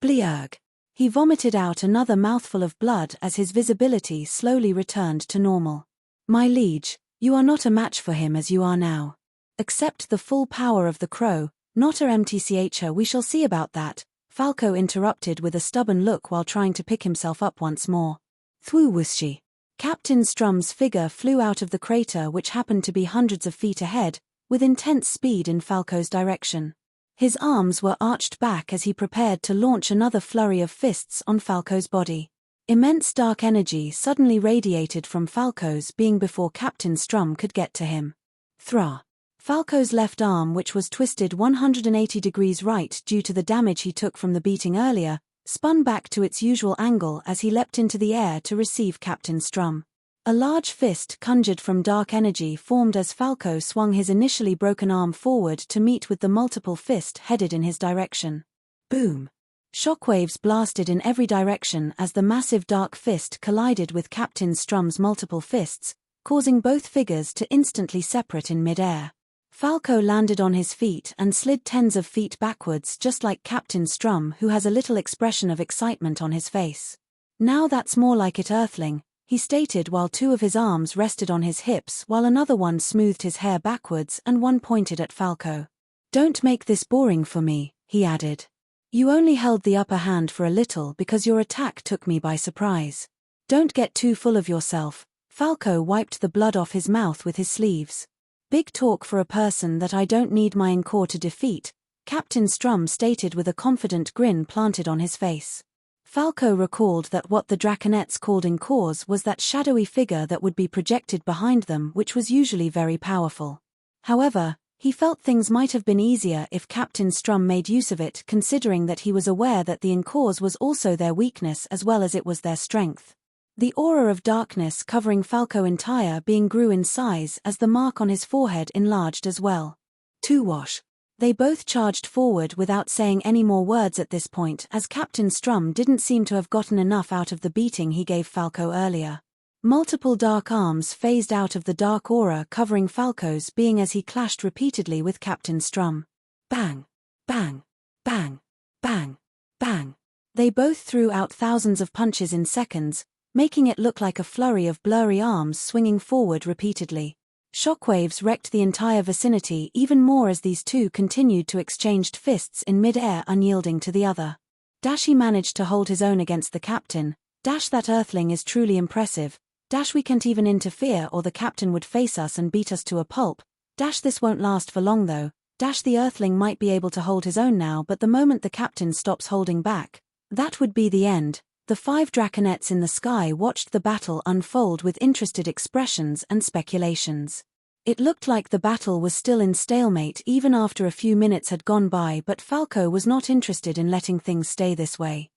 Bleurg! He vomited out another mouthful of blood as his visibility slowly returned to normal. My liege, you are not a match for him as you are now. Accept the full power of the crow, not a mtch, we shall see about that, Falco interrupted with a stubborn look while trying to pick himself up once more. Thwooshie. Captain Strum's figure flew out of the crater, which happened to be hundreds of feet ahead, with intense speed in Falco's direction. His arms were arched back as he prepared to launch another flurry of fists on Falco's body. Immense dark energy suddenly radiated from Falco's being before Captain Strum could get to him. Thra! Falco's left arm, which was twisted 180 degrees right due to the damage he took from the beating earlier, spun back to its usual angle as he leapt into the air to receive Captain Strum. A large fist conjured from dark energy formed as Falco swung his initially broken arm forward to meet with the multiple fist headed in his direction. Boom! Shockwaves blasted in every direction as the massive dark fist collided with Captain Strum's multiple fists, causing both figures to instantly separate in mid-air. Falco landed on his feet and slid tens of feet backwards, just like Captain Strum, who has a little expression of excitement on his face. "Now that's more like it, Earthling," he stated while two of his arms rested on his hips while another one smoothed his hair backwards and one pointed at Falco. "Don't make this boring for me," he added. "You only held the upper hand for a little because your attack took me by surprise. Don't get too full of yourself." Falco wiped the blood off his mouth with his sleeves. "Big talk for a person that I don't need my encore to defeat," Captain Strum stated with a confident grin planted on his face. Falco recalled that what the Draconettes called encores was that shadowy figure that would be projected behind them, which was usually very powerful. However, he felt things might have been easier if Captain Strum made use of it, considering that he was aware that the encores was also their weakness as well as it was their strength. The aura of darkness covering Falco entire being grew in size as the mark on his forehead enlarged as well. "To wash." They both charged forward without saying any more words at this point, as Captain Strum didn't seem to have gotten enough out of the beating he gave Falco earlier. Multiple dark arms phased out of the dark aura covering Falco's being as he clashed repeatedly with Captain Strum. Bang! Bang! Bang! Bang! Bang! They both threw out thousands of punches in seconds, making it look like a flurry of blurry arms swinging forward repeatedly. Shockwaves wrecked the entire vicinity even more as these two continued to exchange fists in mid-air, unyielding to the other. He managed to hold his own against the captain. That Earthling is truly impressive. We can't even interfere or the captain would face us and beat us to a pulp. This won't last for long though. The Earthling might be able to hold his own now, but the moment the captain stops holding back, that would be the end. The 5 Draconettes in the sky watched the battle unfold with interested expressions and speculations. It looked like the battle was still in stalemate even after a few minutes had gone by, but Falco was not interested in letting things stay this way.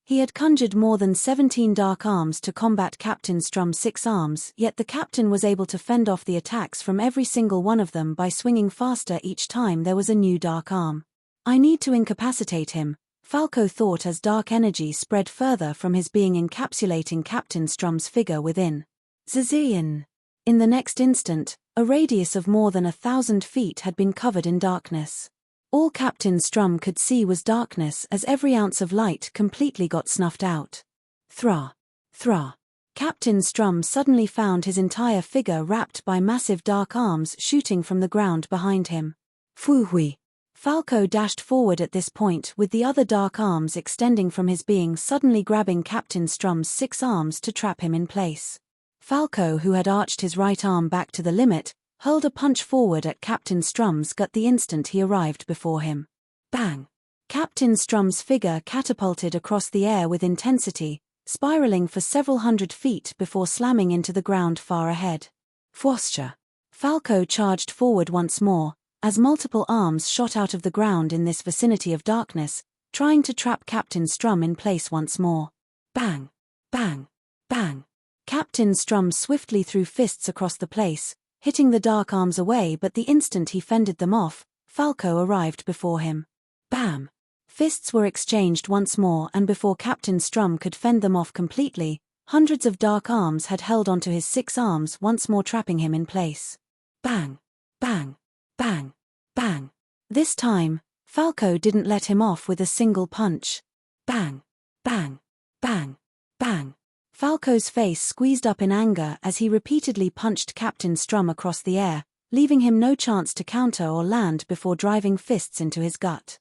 He had conjured more than 17 dark arms to combat Captain Strum's 6 arms, yet the captain was able to fend off the attacks from every single one of them by swinging faster each time there was a new dark arm. "I need to incapacitate him," Falco thought as dark energy spread further from his being, encapsulating Captain Strum's figure within. Zazzian! In the next instant, a radius of more than 1,000 feet had been covered in darkness. All Captain Strum could see was darkness as every ounce of light completely got snuffed out. Thra! Thra! Captain Strum suddenly found his entire figure wrapped by massive dark arms shooting from the ground behind him. Fuhui! Falco dashed forward at this point with the other dark arms extending from his being, suddenly grabbing Captain Strum's 6 arms to trap him in place. Falco, who had arched his right arm back to the limit, hurled a punch forward at Captain Strum's gut the instant he arrived before him. Bang! Captain Strum's figure catapulted across the air with intensity, spiraling for several hundred feet before slamming into the ground far ahead. Fwoscha! Falco charged forward once more, as multiple arms shot out of the ground in this vicinity of darkness, trying to trap Captain Strum in place once more. Bang! Bang! Bang! Captain Strum swiftly threw fists across the place, hitting the dark arms away, but the instant he fended them off, Falco arrived before him. Bam! Fists were exchanged once more, and before Captain Strum could fend them off completely, hundreds of dark arms had held onto his 6 arms, once more trapping him in place. Bang! Bang! Bang! Bang! This time, Falco didn't let him off with a single punch. Bang! Bang! Bang! Bang! Falco's face squeezed up in anger as he repeatedly punched Captain Strum across the air, leaving him no chance to counter or land before driving fists into his gut.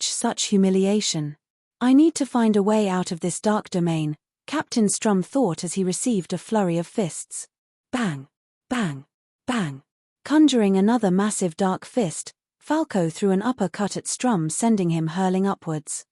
Such humiliation. "I need to find a way out of this dark domain," Captain Strum thought as he received a flurry of fists. Bang! Bang! Bang! Conjuring another massive dark fist, Falco threw an uppercut at Strum, sending him hurling upwards.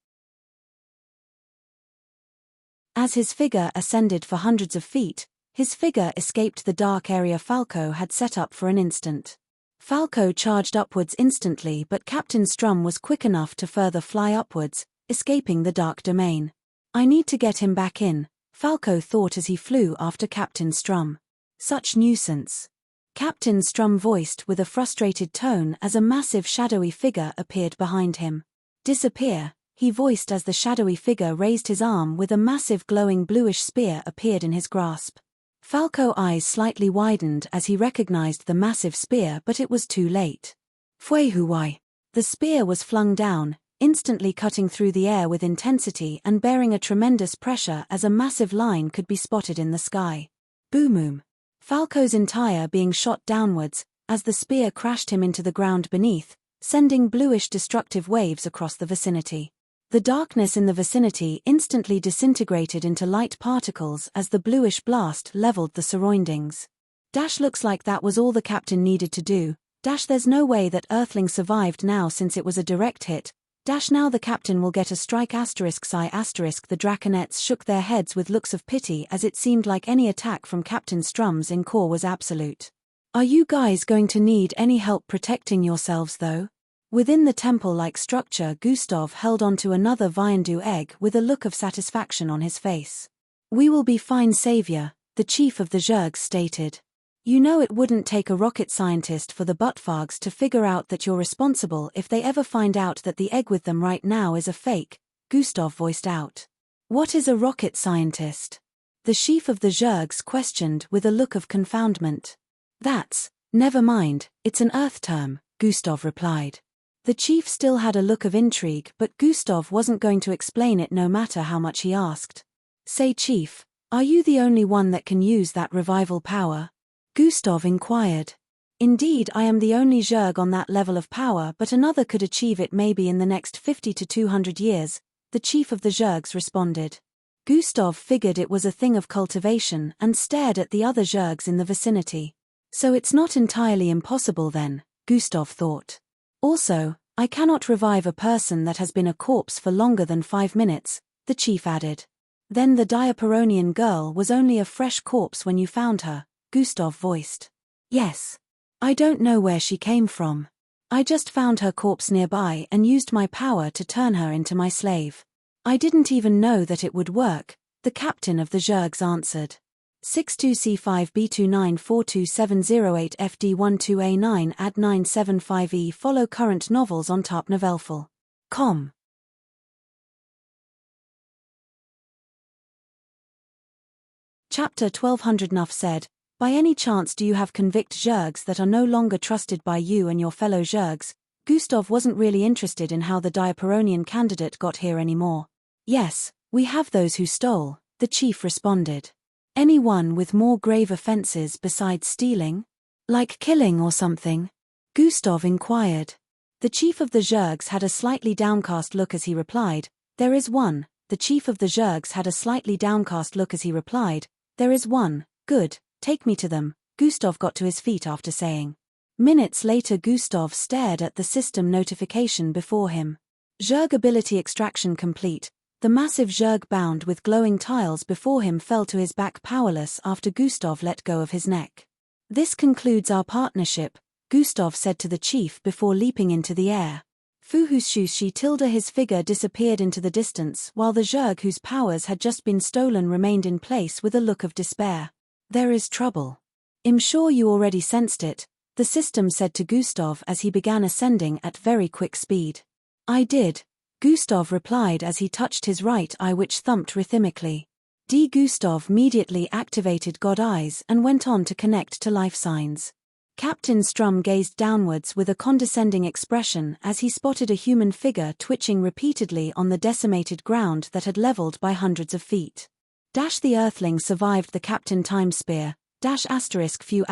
As his figure ascended for hundreds of feet, his figure escaped the dark area Falco had set up for an instant. Falco charged upwards instantly, but Captain Strum was quick enough to further fly upwards, escaping the dark domain. "I need to get him back in," Falco thought as he flew after Captain Strum. "Such nuisance," Captain Strum voiced with a frustrated tone as a massive shadowy figure appeared behind him. "Disappear," he voiced as the shadowy figure raised his arm with a massive glowing bluish spear appeared in his grasp. Falco's eyes slightly widened as he recognized the massive spear, but it was too late. Fwei. The spear was flung down, instantly cutting through the air with intensity and bearing a tremendous pressure as a massive line could be spotted in the sky. Boom! Falco's entire being shot downwards, as the spear crashed him into the ground beneath, sending bluish destructive waves across the vicinity. The darkness in the vicinity instantly disintegrated into light particles as the bluish blast leveled the surroundings. Looks like that was all the captain needed to do. There's no way that Earthling survived now since it was a direct hit. Now the captain will get a strike ****. The Draconettes shook their heads with looks of pity as it seemed like any attack from Captain Strum's Encore was absolute. Are you guys going to need any help protecting yourselves though? Within the temple-like structure, Gustav held onto another Viandu egg with a look of satisfaction on his face. We will be fine, Savior, the chief of the Zergs stated. You know it wouldn't take a rocket scientist for the Buttfargs to figure out that you're responsible if they ever find out that the egg with them right now is a fake, Gustav voiced out. What is a rocket scientist? The chief of the Zergs questioned with a look of confoundment. Never mind, it's an Earth term, Gustav replied. The chief still had a look of intrigue, but Gustav wasn't going to explain it no matter how much he asked. Say, Chief, are you the only one that can use that revival power? Gustav inquired. Indeed, I am the only Zerg on that level of power, but another could achieve it maybe in the next 50 to 200 years, the chief of the Zergs responded. Gustav figured it was a thing of cultivation and stared at the other Zergs in the vicinity. So it's not entirely impossible then, Gustav thought. Also, I cannot revive a person that has been a corpse for longer than 5 minutes, the chief added. Then the Diaperonian girl was only a fresh corpse when you found her, Gustav voiced. Yes. I don't know where she came from. I just found her corpse nearby and used my power to turn her into my slave. I didn't even know that it would work, the captain of the Zergs answered. 62C5B2942708FD12A9 add 975E follow current novels on tapnovelful.com. Chapter 1200 Nuff said, by any chance do you have convict Zergs that are no longer trusted by you and your fellow Zergs? Gustav wasn't really interested in how the Diaperonian candidate got here anymore. Yes, we have those who stole, the chief responded. Anyone with more grave offenses besides stealing? Like killing or something? Gustav inquired. The chief of the Zergs had a slightly downcast look as he replied, there is one. The chief of the Zergs had a slightly downcast look as he replied, there is one. Good, take me to them. Gustav got to his feet after saying. Minutes later Gustav stared at the system notification before him. Zerg ability extraction complete. The massive Zerg bound with glowing tiles before him fell to his back powerless after Gustav let go of his neck. This concludes our partnership, Gustav said to the chief before leaping into the air. Fuhushushi tilde his figure disappeared into the distance while the Zerg whose powers had just been stolen remained in place with a look of despair. There is trouble. I'm sure you already sensed it, the system said to Gustav as he began ascending at very quick speed. I did, Gustav replied as he touched his right eye which thumped rhythmically. Gustav immediately activated God Eyes and went on to connect to life signs. Captain Strum gazed downwards with a condescending expression as he spotted a human figure twitching repeatedly on the decimated ground that had leveled by hundreds of feet. The Earthling survived the Captain Time Spear, few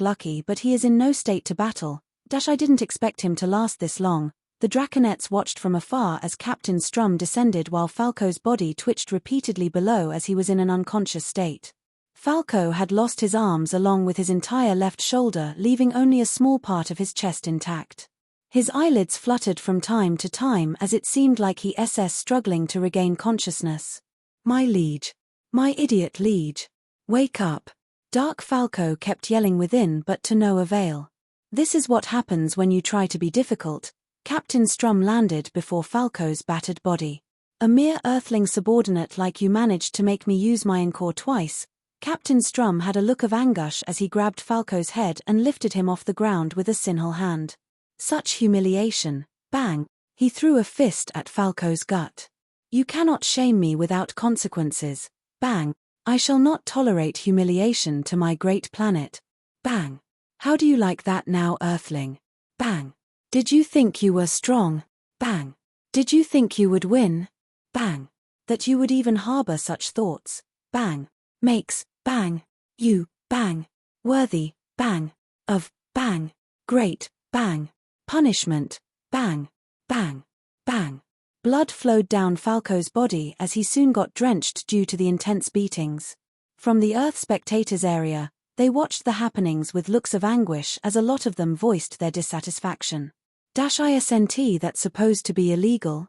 lucky but he is in no state to battle, I didn't expect him to last this long. The Draconettes watched from afar as Captain Strum descended while Falco's body twitched repeatedly below as he was in an unconscious state. Falco had lost his arms along with his entire left shoulder, leaving only a small part of his chest intact. His eyelids fluttered from time to time as it seemed like he was struggling to regain consciousness. My liege. My idiot liege. Wake up. Dark Falco kept yelling within but to no avail. This is what happens when you try to be difficult. Captain Strum landed before Falco's battered body. A mere Earthling subordinate like you managed to make me use my Encore twice. Captain Strum had a look of anguish as he grabbed Falco's head and lifted him off the ground with a single hand. Such humiliation. Bang. He threw a fist at Falco's gut. You cannot shame me without consequences. Bang. I shall not tolerate humiliation to my great planet. Bang. How do you like that now, Earthling? Bang. Did you think you were strong? Bang. Did you think you would win? Bang. That you would even harbor such thoughts? Bang. Makes, bang. You, bang. Worthy, bang. Of, bang. Great, bang. Punishment, bang. Bang. Bang. Blood flowed down Falco's body as he soon got drenched due to the intense beatings. From the Earth spectators area, they watched the happenings with looks of anguish as a lot of them voiced their dissatisfaction. Isn't that supposed to be illegal?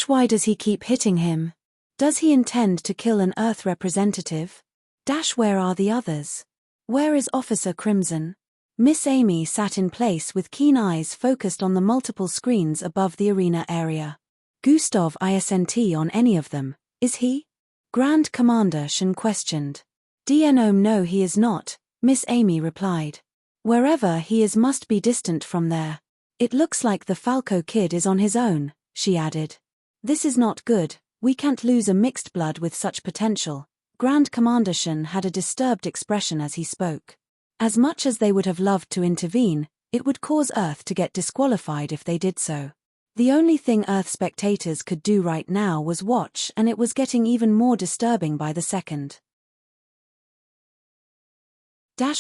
Why does he keep hitting him? Does he intend to kill an Earth representative? Where are the others? Where is Officer Crimson? Miss Amy sat in place with keen eyes focused on the multiple screens above the arena area. Gustav isn't on any of them, is he? Grand Commander Shen questioned. No, he is not, Miss Amy replied. Wherever he is must be distant from there. It looks like the Falco kid is on his own, she added. This is not good, we can't lose a mixed blood with such potential. Grand Commander Shen had a disturbed expression as he spoke. As much as they would have loved to intervene, it would cause Earth to get disqualified if they did so. The only thing Earth spectators could do right now was watch, and it was getting even more disturbing by the second.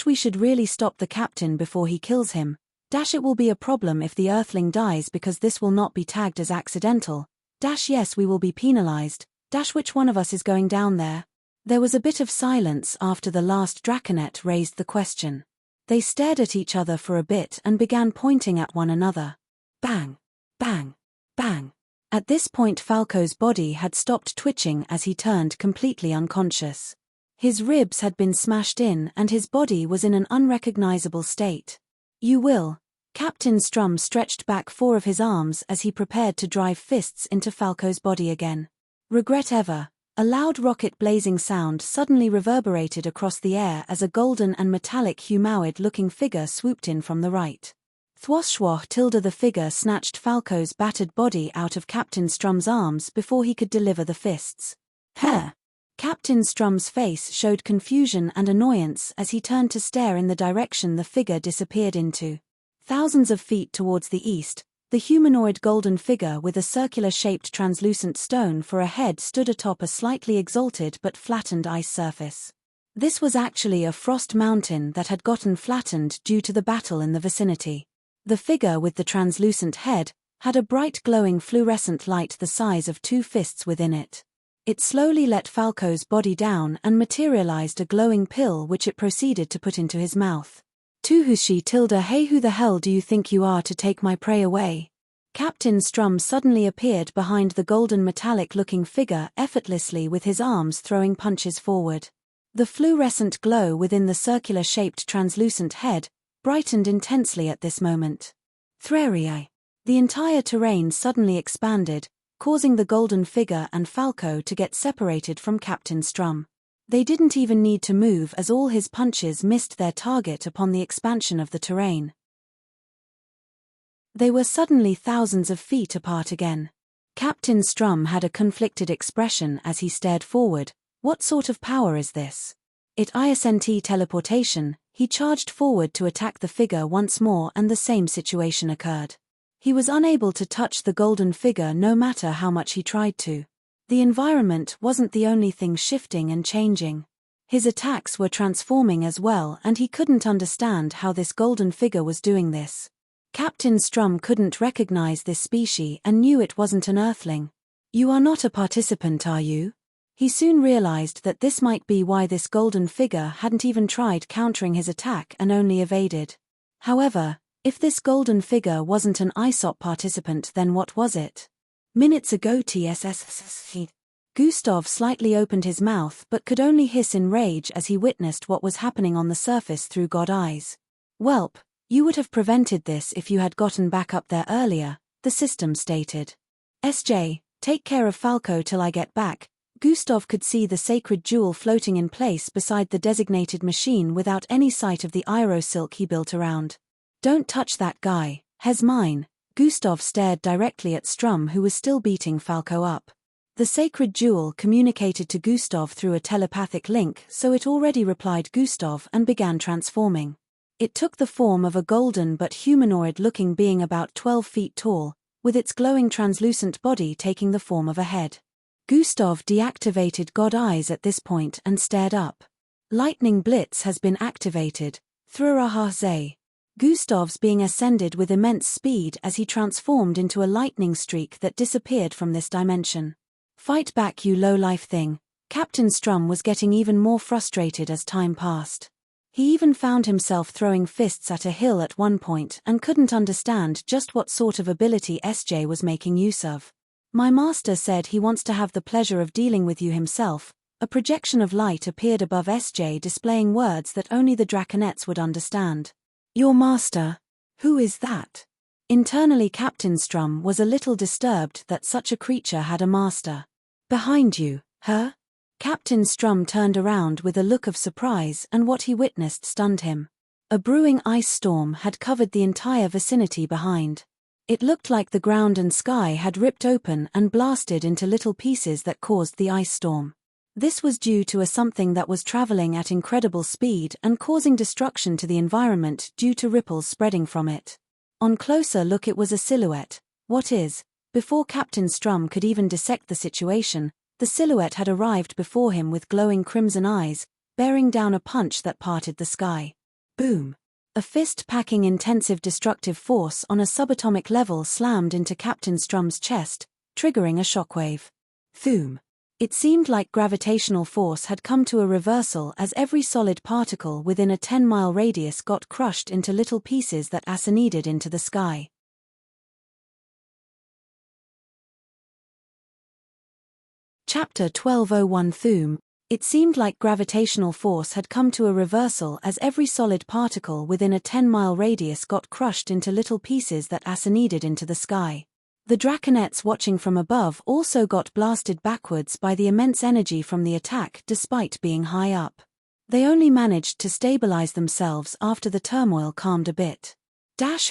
We should really stop the captain before he kills him. It will be a problem if the Earthling dies because this will not be tagged as accidental. Yes, we will be penalized. Which one of us is going down there? There was a bit of silence after the last Draconet raised the question. They stared at each other for a bit and began pointing at one another. Bang. Bang. Bang. At this point Falco's body had stopped twitching as he turned completely unconscious. His ribs had been smashed in and his body was in an unrecognizable state. You will. Captain Strum stretched back 4 of his arms as he prepared to drive fists into Falco's body again. Regret ever. A loud rocket blazing sound suddenly reverberated across the air as a golden and metallic humanoid-looking figure swooped in from the right. Thwoshwoh tilde the figure snatched Falco's battered body out of Captain Strum's arms before he could deliver the fists. Heh! Captain Strum's face showed confusion and annoyance as he turned to stare in the direction the figure disappeared into. Thousands of feet towards the east, the humanoid golden figure with a circular-shaped translucent stone for a head stood atop a slightly exalted but flattened ice surface. This was actually a frost mountain that had gotten flattened due to the battle in the vicinity. The figure with the translucent head had a bright glowing fluorescent light the size of 2 fists within it. It slowly let Falco's body down and materialized a glowing pill which it proceeded to put into his mouth. Tuhushi tilde hey, who the hell do you think you are to take my prey away? Captain Strum suddenly appeared behind the golden metallic-looking figure effortlessly with his arms throwing punches forward. The fluorescent glow within the circular-shaped translucent head brightened intensely at this moment. Threrii. The entire terrain suddenly expanded, causing the golden figure and Falco to get separated from Captain Strum. They didn't even need to move as all his punches missed their target upon the expansion of the terrain. They were suddenly thousands of feet apart again. Captain Strum had a conflicted expression as he stared forward. What sort of power is this? It isn't teleportation. He charged forward to attack the figure once more and the same situation occurred. He was unable to touch the golden figure no matter how much he tried to. The environment wasn't the only thing shifting and changing. His attacks were transforming as well and he couldn't understand how this golden figure was doing this. Captain Strum couldn't recognize this species and knew it wasn't an Earthling. You are not a participant, are you? He soon realized that this might be why this golden figure hadn't even tried countering his attack and only evaded. However, if this golden figure wasn't an ISOP participant, then what was it? Minutes ago Gustav slightly opened his mouth but could only hiss in rage as he witnessed what was happening on the surface through God eyes. Welp, you would have prevented this if you had gotten back up there earlier, the system stated. SJ, take care of Falco till I get back. Gustav could see the sacred jewel floating in place beside the designated machine without any sight of the aerosilk he built around. Don't touch that guy, he's mine. Gustav stared directly at Strum, who was still beating Falco up. The sacred jewel communicated to Gustav through a telepathic link, so it already replied Gustav and began transforming. It took the form of a golden but humanoid-looking being about 12 feet tall, with its glowing translucent body taking the form of a head. Gustav deactivated God Eyes at this point and stared up. Lightning Blitz has been activated. Thruahahze. Gustav's being ascended with immense speed as he transformed into a lightning streak that disappeared from this dimension. Fight back, you low-life thing. Captain Strum was getting even more frustrated as time passed. He even found himself throwing fists at a hill at one point and couldn't understand just what sort of ability SJ was making use of. My master said he wants to have the pleasure of dealing with you himself. A projection of light appeared above SJ, displaying words that only the Draconettes would understand. Your master? Who is that? Internally, Captain Strum was a little disturbed that such a creature had a master. Behind you, her? Captain Strum turned around with a look of surprise, and what he witnessed stunned him. A brewing ice storm had covered the entire vicinity behind. It looked like the ground and sky had ripped open and blasted into little pieces that caused the ice storm. This was due to a something that was traveling at incredible speed and causing destruction to the environment due to ripples spreading from it. On closer look, it was a silhouette. What is? Before Captain Strum could even dissect the situation, the silhouette had arrived before him with glowing crimson eyes, bearing down a punch that parted the sky. Boom! A fist-packing intensive destructive force on a subatomic level slammed into Captain Strum's chest, triggering a shockwave. Thoom! It seemed like gravitational force had come to a reversal as every solid particle within a 10-mile radius got crushed into little pieces that acided into the sky. Chapter 1201 Thoom. It seemed like gravitational force had come to a reversal as every solid particle within a 10-mile radius got crushed into little pieces that acided into the sky. The Draconettes watching from above also got blasted backwards by the immense energy from the attack despite being high up. They only managed to stabilize themselves after the turmoil calmed a bit.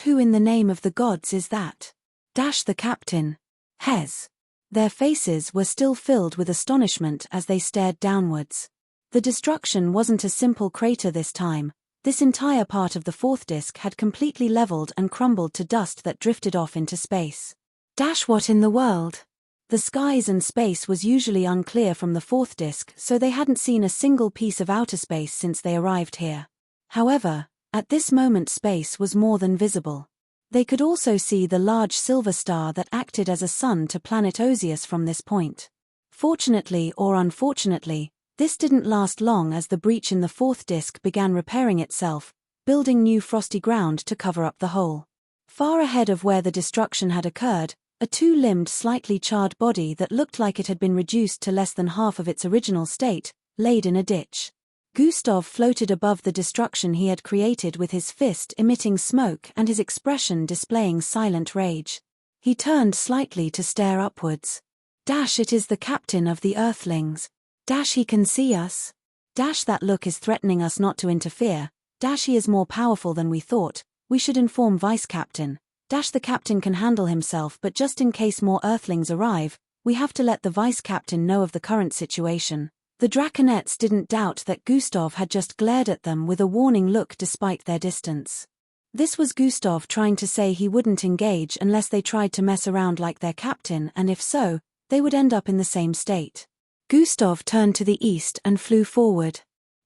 Who in the name of the gods is that? The captain. Hez. Their faces were still filled with astonishment as they stared downwards. The destruction wasn't a simple crater this time. This entire part of the fourth disk had completely leveled and crumbled to dust that drifted off into space. What in the world? The skies and space was usually unclear from the fourth disk, so they hadn't seen a single piece of outer space since they arrived here. However, at this moment space was more than visible. They could also see the large silver star that acted as a sun to planet Osius from this point. Fortunately or unfortunately, this didn't last long as the breach in the fourth disk began repairing itself, building new frosty ground to cover up the hole. Far ahead of where the destruction had occurred, a two-limbed, slightly charred body that looked like it had been reduced to less than half of its original state, laid in a ditch. Gustav floated above the destruction he had created with his fist emitting smoke and his expression displaying silent rage. He turned slightly to stare upwards. It is the captain of the Earthlings. He can see us. That look is threatening us not to interfere. He is more powerful than we thought. We should inform Vice Captain. The captain can handle himself, but just in case more Earthlings arrive, we have to let the Vice Captain know of the current situation. The Draconettes didn't doubt that Gustav had just glared at them with a warning look despite their distance. This was Gustav trying to say he wouldn't engage unless they tried to mess around like their captain, and if so, they would end up in the same state. Gustav turned to the east and flew forward.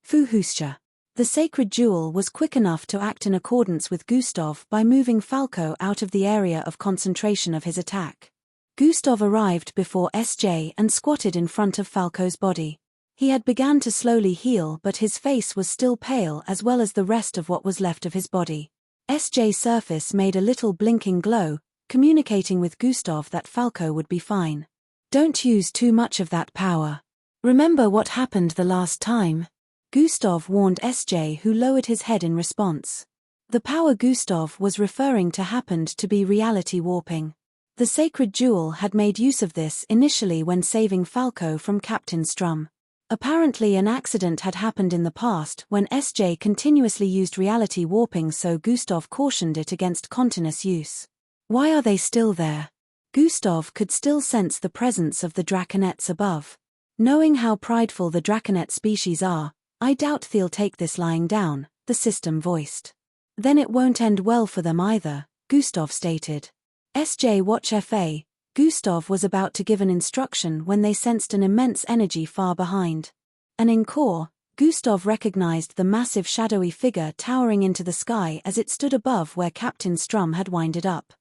Fuhusha. The sacred jewel was quick enough to act in accordance with Gustav by moving Falco out of the area of concentration of his attack. Gustav arrived before SJ and squatted in front of Falco's body. He had begun to slowly heal, but his face was still pale as well as the rest of what was left of his body. SJ's surface made a little blinking glow, communicating with Gustav that Falco would be fine. Don't use too much of that power. Remember what happened the last time? Gustav warned SJ, who lowered his head in response. The power Gustav was referring to happened to be reality warping. The sacred jewel had made use of this initially when saving Falco from Captain Strum. Apparently an accident had happened in the past when SJ continuously used reality warping, so Gustav cautioned it against continuous use. Why are they still there? Gustav could still sense the presence of the draconets above. Knowing how prideful the draconet species are, I doubt they'll take this lying down, the system voiced. Then it won't end well for them either, Gustav stated. SJ Watch FA, Gustav was about to give an instruction when they sensed an immense energy far behind. And in core, Gustav recognized the massive shadowy figure towering into the sky as it stood above where Captain Strum had winded up.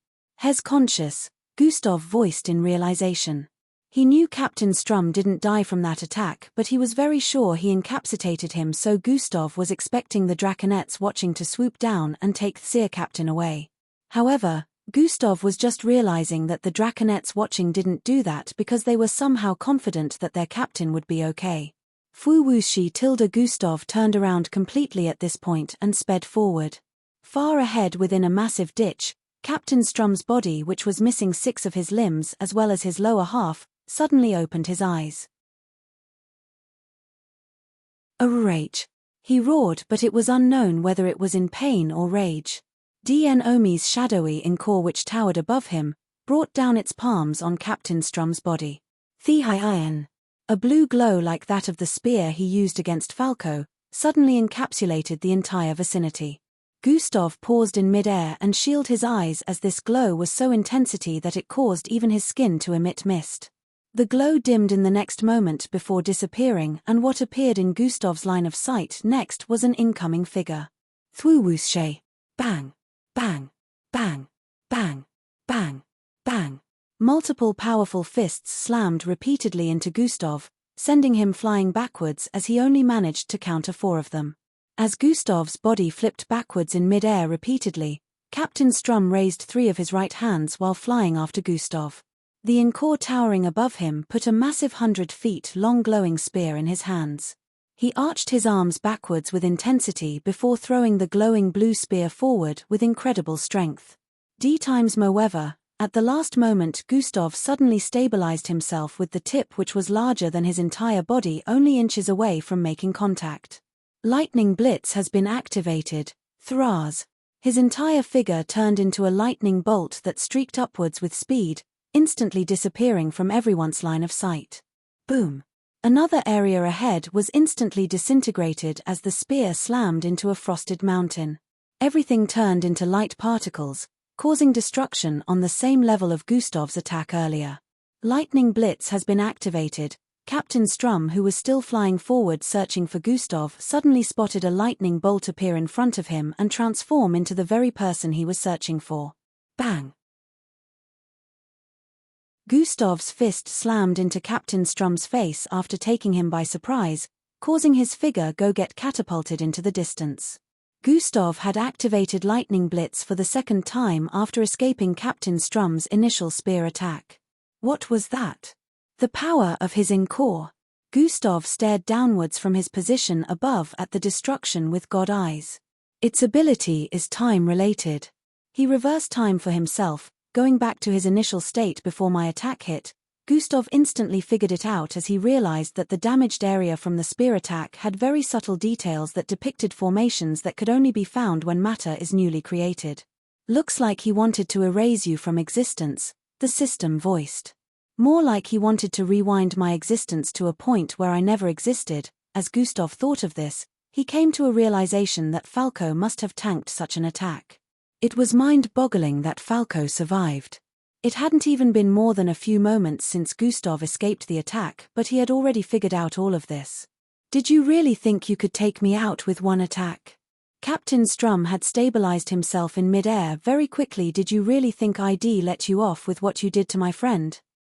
Hes conscious, Gustav voiced in realization. He knew Captain Strum didn't die from that attack, but he was very sure he incapacitated him, so Gustav was expecting the draconets watching to swoop down and take Seer Captain away. However, Gustav was just realizing that the draconets watching didn't do that because they were somehow confident that their captain would be okay. Fu Wuxi tilde Gustav turned around completely at this point and sped forward. Far ahead within a massive ditch, Captain Strum's body, which was missing 6 of his limbs as well as his lower half, suddenly opened his eyes. A rage. He roared, but it was unknown whether it was in pain or rage. DN Omi's shadowy Encore, which towered above him, brought down its palms on Captain Strum's body. Theian. A blue glow like that of the spear he used against Falco, suddenly encapsulated the entire vicinity. Gustav paused in mid-air and shielded his eyes as this glow was so intensity that it caused even his skin to emit mist. The glow dimmed in the next moment before disappearing, and what appeared in Gustav's line of sight next was an incoming figure. Thwuwusshe. Bang. Bang. Bang. Bang. Bang. Bang. Multiple powerful fists slammed repeatedly into Gustav, sending him flying backwards as he only managed to counter 4 of them. As Gustav's body flipped backwards in mid-air repeatedly, Captain Strum raised 3 of his right hands while flying after Gustav. The Encore towering above him put a massive 100 feet long glowing spear in his hands. He arched his arms backwards with intensity before throwing the glowing blue spear forward with incredible strength. Moreover, at the last moment Gustav suddenly stabilized himself with the tip, which was larger than his entire body, only inches away from making contact. Lightning Blitz has been activated. Thraz. His entire figure turned into a lightning bolt that streaked upwards with speed, instantly disappearing from everyone's line of sight. Boom. Another area ahead was instantly disintegrated as the spear slammed into a frosted mountain. Everything turned into light particles, causing destruction on the same level of Gustav's attack earlier. Lightning Blitz has been activated. Captain Strum, who was still flying forward searching for Gustav, suddenly spotted a lightning bolt appear in front of him and transform into the very person he was searching for. Bang! Gustav's fist slammed into Captain Strum's face after taking him by surprise, causing his figure get catapulted into the distance. Gustav had activated Lightning Blitz for the second time after escaping Captain Strum's initial spear attack. What was that? The power of his Encore. Gustav stared downwards from his position above at the destruction with god eyes. Its ability is time-related. He reversed time for himself, going back to his initial state before my attack hit. Gustav instantly figured it out as he realized that the damaged area from the spear attack had very subtle details that depicted formations that could only be found when matter is newly created. Looks like he wanted to erase you from existence, the system voiced. More like he wanted to rewind my existence to a point where I never existed. As Gustav thought of this, he came to a realization that Falco must have tanked such an attack. It was mind-boggling that Falco survived. It hadn't even been more than a few moments since Gustav escaped the attack, but he had already figured out all of this. Did you really think you could take me out with one attack? Captain Strum had stabilized himself in mid-air very quickly. Did you really think I'd let you off with what you did to my friend?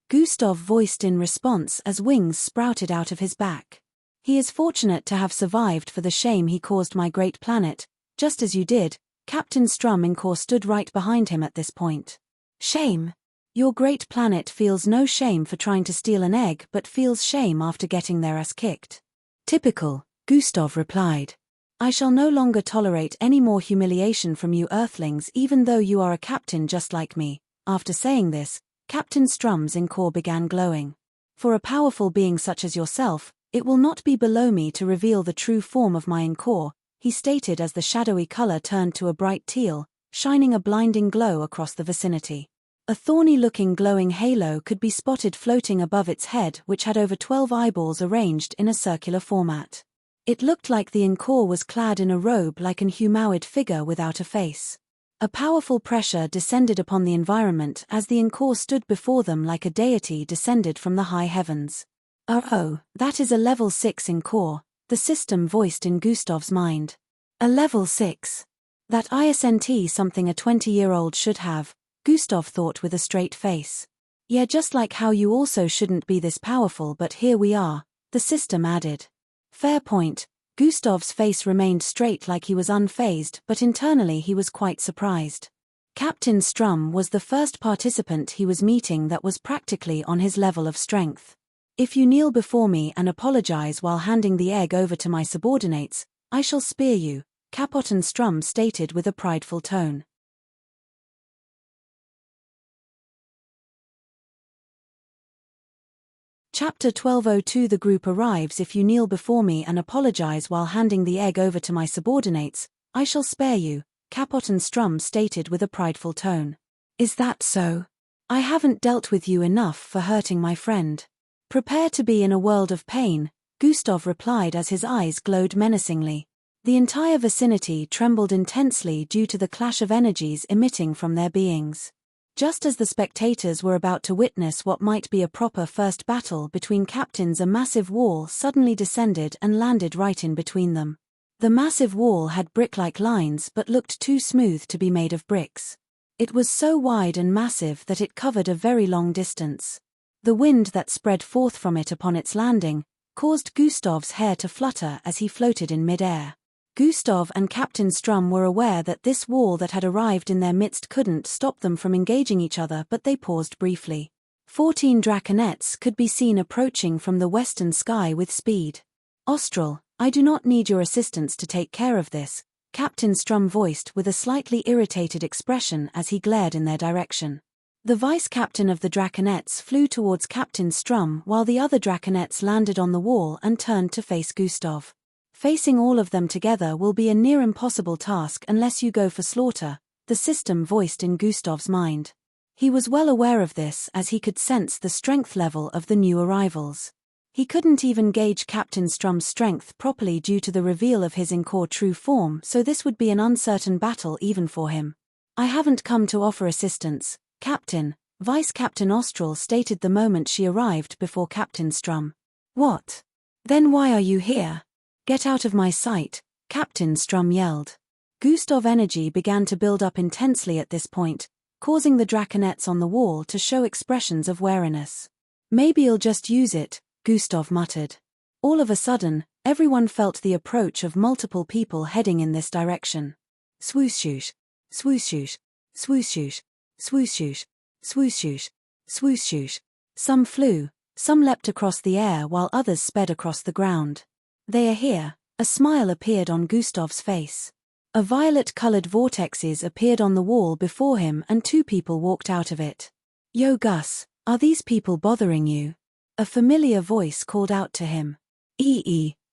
Gustav voiced in response as wings sprouted out of his back. He is fortunate to have survived for the shame he caused my great planet, just as you did. Captain Strum Encore stood right behind him at this point. Shame? Your great planet feels no shame for trying to steal an egg but feels shame after getting their ass kicked. Typical, Gustav replied. I shall no longer tolerate any more humiliation from you Earthlings, even though you are a captain just like me. After saying this, Captain Strum's Encore began glowing. For a powerful being such as yourself, it will not be below me to reveal the true form of my Encore, he stated as the shadowy color turned to a bright teal, shining a blinding glow across the vicinity. A thorny-looking glowing halo could be spotted floating above its head, which had over 12 eyeballs arranged in a circular format. It looked like the Encore was clad in a robe like an humanoid figure without a face. A powerful pressure descended upon the environment as the Encore stood before them like a deity descended from the high heavens. Oh, that is a level 6 Encore, the system voiced in Gustav's mind. A level 6. That isn't something a 20-year-old should have, Gustav thought with a straight face. Yeah, just like how you also shouldn't be this powerful, but here we are, the system added. Fair point. Gustav's face remained straight like he was unfazed, but internally he was quite surprised. Captain Strum was the first participant he was meeting that was practically on his level of strength. If you kneel before me and apologize while handing the egg over to my subordinates, I shall spear you, Captain Strum stated with a prideful tone. Chapter 1202. The group arrives. If you kneel before me and apologize while handing the egg over to my subordinates, I shall spare you, Captain Strum stated with a prideful tone. Is that so? I haven't dealt with you enough for hurting my friend. Prepare to be in a world of pain, Gustav replied as his eyes glowed menacingly. The entire vicinity trembled intensely due to the clash of energies emitting from their beings. Just as the spectators were about to witness what might be a proper first battle between captains, a massive wall suddenly descended and landed right in between them. The massive wall had brick-like lines but looked too smooth to be made of bricks. It was so wide and massive that it covered a very long distance. The wind that spread forth from it upon its landing caused Gustav's hair to flutter as he floated in mid-air. Gustav and Captain Strum were aware that this wall that had arrived in their midst couldn't stop them from engaging each other, but they paused briefly. 14 draconets could be seen approaching from the western sky with speed. Austral, I do not need your assistance to take care of this, Captain Strum voiced with a slightly irritated expression as he glared in their direction. The vice-captain of the draconets flew towards Captain Strum while the other draconets landed on the wall and turned to face Gustav. Facing all of them together will be a near impossible task unless you go for slaughter, the system voiced in Gustav's mind. He was well aware of this as he could sense the strength level of the new arrivals. He couldn't even gauge Captain Strum's strength properly due to the reveal of his Encore true form, so this would be an uncertain battle even for him. I haven't come to offer assistance, Captain, Vice-Captain Austral stated the moment she arrived before Captain Strum. What? Then why are you here? Get out of my sight, Captain Strum yelled. Gustav's energy began to build up intensely at this point, causing the draconets on the wall to show expressions of wariness. Maybe you'll just use it, Gustav muttered. All of a sudden, everyone felt the approach of multiple people heading in this direction. Swoosh, swoosh, swoosh, swoosh, swoosh, swoosh. Some flew, some leapt across the air while others sped across the ground. They are here, a smile appeared on Gustav's face. A violet-colored vortexes appeared on the wall before him and 2 people walked out of it. Yo Gus, are these people bothering you? A familiar voice called out to him.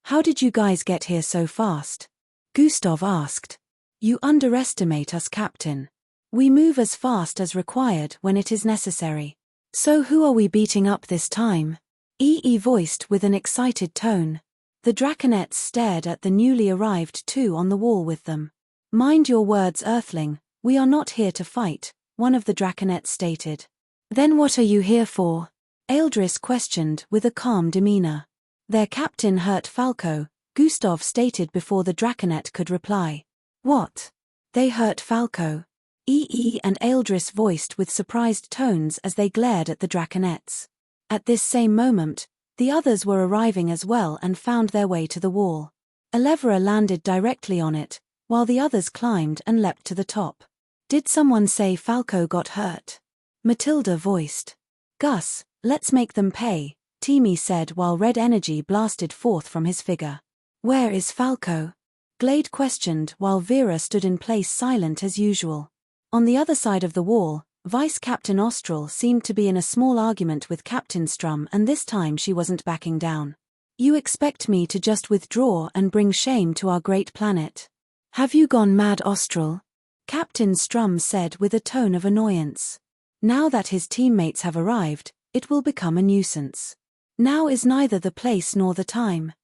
How did you guys get here so fast? Gustav asked. You underestimate us, Captain. We move as fast as required when it is necessary. So who are we beating up this time? Voiced with an excited tone. The draconets stared at the newly arrived 2 on the wall with them. Mind your words, Earthling, we are not here to fight, one of the draconets stated. Then what are you here for? Ealdris questioned with a calm demeanor. Their captain hurt Falco, Gustav stated before the draconet could reply. What? They hurt Falco? And Ealdris voiced with surprised tones as they glared at the draconets. At this same moment, the others were arriving as well and found their way to the wall. Elevra landed directly on it, while the others climbed and leapt to the top. Did someone say Falco got hurt? Matilda voiced. Gus, let's make them pay, Timmy said while red energy blasted forth from his figure. Where is Falco? Glade questioned while Vera stood in place silent as usual. On the other side of the wall, Vice-Captain Austral seemed to be in a small argument with Captain Strum, and this time she wasn't backing down. You expect me to just withdraw and bring shame to our great planet? Have you gone mad, Austral? Captain Strum said with a tone of annoyance. Now that his teammates have arrived, it will become a nuisance. Now is neither the place nor the time.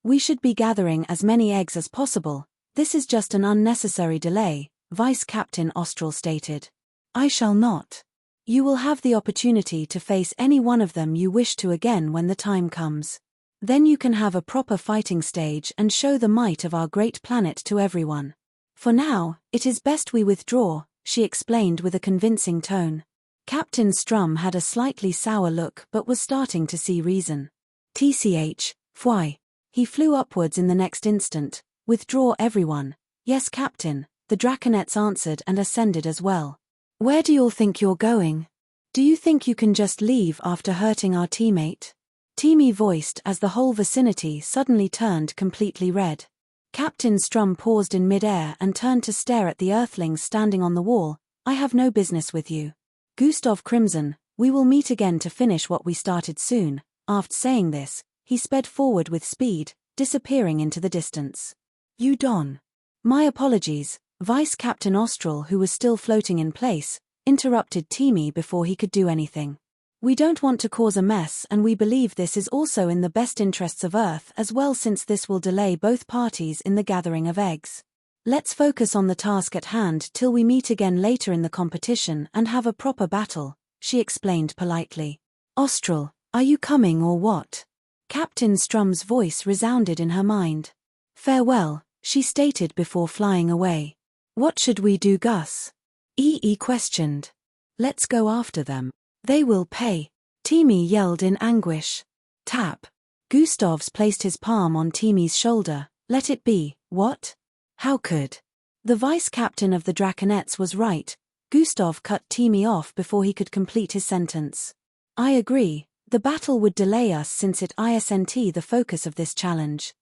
We should be gathering as many eggs as possible. This is just an unnecessary delay, Vice Captain Austral stated. I shall not. You will have the opportunity to face any one of them you wish to again when the time comes. Then you can have a proper fighting stage and show the might of our great planet to everyone. For now, it is best we withdraw, she explained with a convincing tone. Captain Strum had a slightly sour look but was starting to see reason. TCH, fwy. He flew upwards in the next instant. Withdraw everyone. Yes, Captain, the Draconettes answered and ascended as well. Where do you all think you're going? Do you think you can just leave after hurting our teammate? Teamy voiced as the whole vicinity suddenly turned completely red. Captain Strum paused in mid-air and turned to stare at the Earthlings standing on the wall. I have no business with you. Gustav Crimson, we will meet again to finish what we started soon. After saying this, he sped forward with speed, disappearing into the distance. You Don. My apologies, Vice Captain Austral, who was still floating in place, interrupted Teamy before he could do anything. We don't want to cause a mess and we believe this is also in the best interests of Earth as well since this will delay both parties in the gathering of eggs. Let's focus on the task at hand till we meet again later in the competition and have a proper battle, she explained politely. Austral, are you coming or what? Captain Strum's voice resounded in her mind. Farewell, she stated before flying away. What should we do, Gus? EE questioned. Let's go after them. They will pay. Teamy yelled in anguish. Tap. Gustavs placed his palm on Teamy's shoulder. Let it be. What? How could? The vice captain of the Draconettes was right. Gustav cut Teamy off before he could complete his sentence. I agree. The battle would delay us since it isn't the focus of this challenge.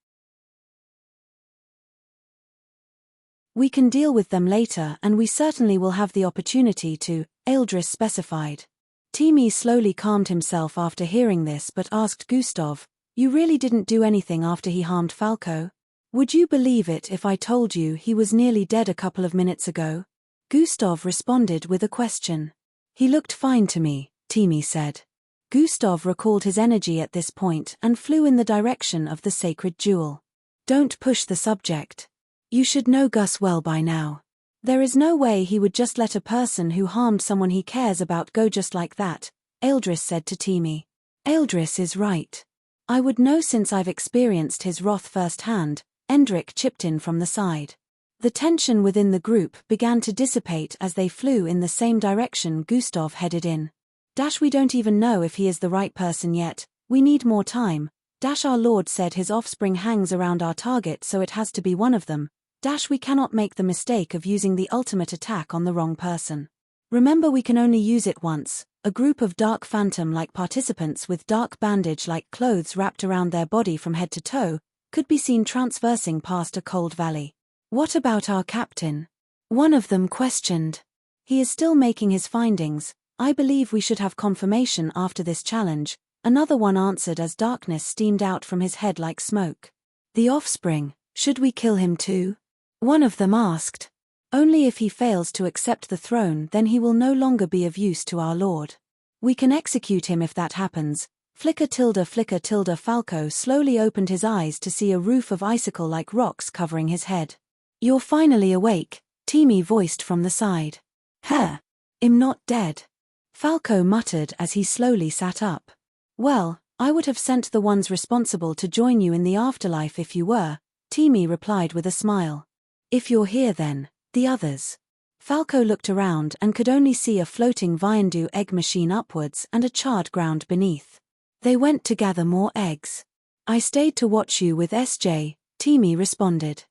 We can deal with them later and we certainly will have the opportunity to, Eldris specified. Teamy slowly calmed himself after hearing this but asked Gustav, you really didn't do anything after he harmed Falco? Would you believe it if I told you he was nearly dead a couple of minutes ago? Gustav responded with a question. He looked fine to me, Teamy said. Gustav recalled his energy at this point and flew in the direction of the sacred jewel. Don't push the subject. You should know Gus well by now. There is no way he would just let a person who harmed someone he cares about go just like that, Eldris said to Teamy. Eldris is right. I would know since I've experienced his wrath firsthand, Endrick chipped in from the side. The tension within the group began to dissipate as they flew in the same direction Gustav headed in. We don't even know if he is the right person yet, we need more time. Our Lord said his offspring hangs around our target so it has to be one of them. We cannot make the mistake of using the ultimate attack on the wrong person. Remember we can only use it once. A group of dark phantom-like participants with dark bandage-like clothes wrapped around their body from head to toe could be seen transversing past a cold valley. What about our captain? One of them questioned. He is still making his findings. I believe we should have confirmation after this challenge, another one answered as darkness steamed out from his head like smoke. The offspring, should we kill him too? One of them asked. Only if he fails to accept the throne then he will no longer be of use to our Lord. We can execute him if that happens. Flicker tilde Falco slowly opened his eyes to see a roof of icicle-like rocks covering his head. You're finally awake, Teamy voiced from the side. Huh. I'm not dead. Falco muttered as he slowly sat up. Well, I would have sent the ones responsible to join you in the afterlife if you were, Teamy replied with a smile. If you're here then, the others. Falco looked around and could only see a floating Viandu egg machine upwards and a charred ground beneath. They went to gather more eggs. I stayed to watch you with SJ, Teamy responded.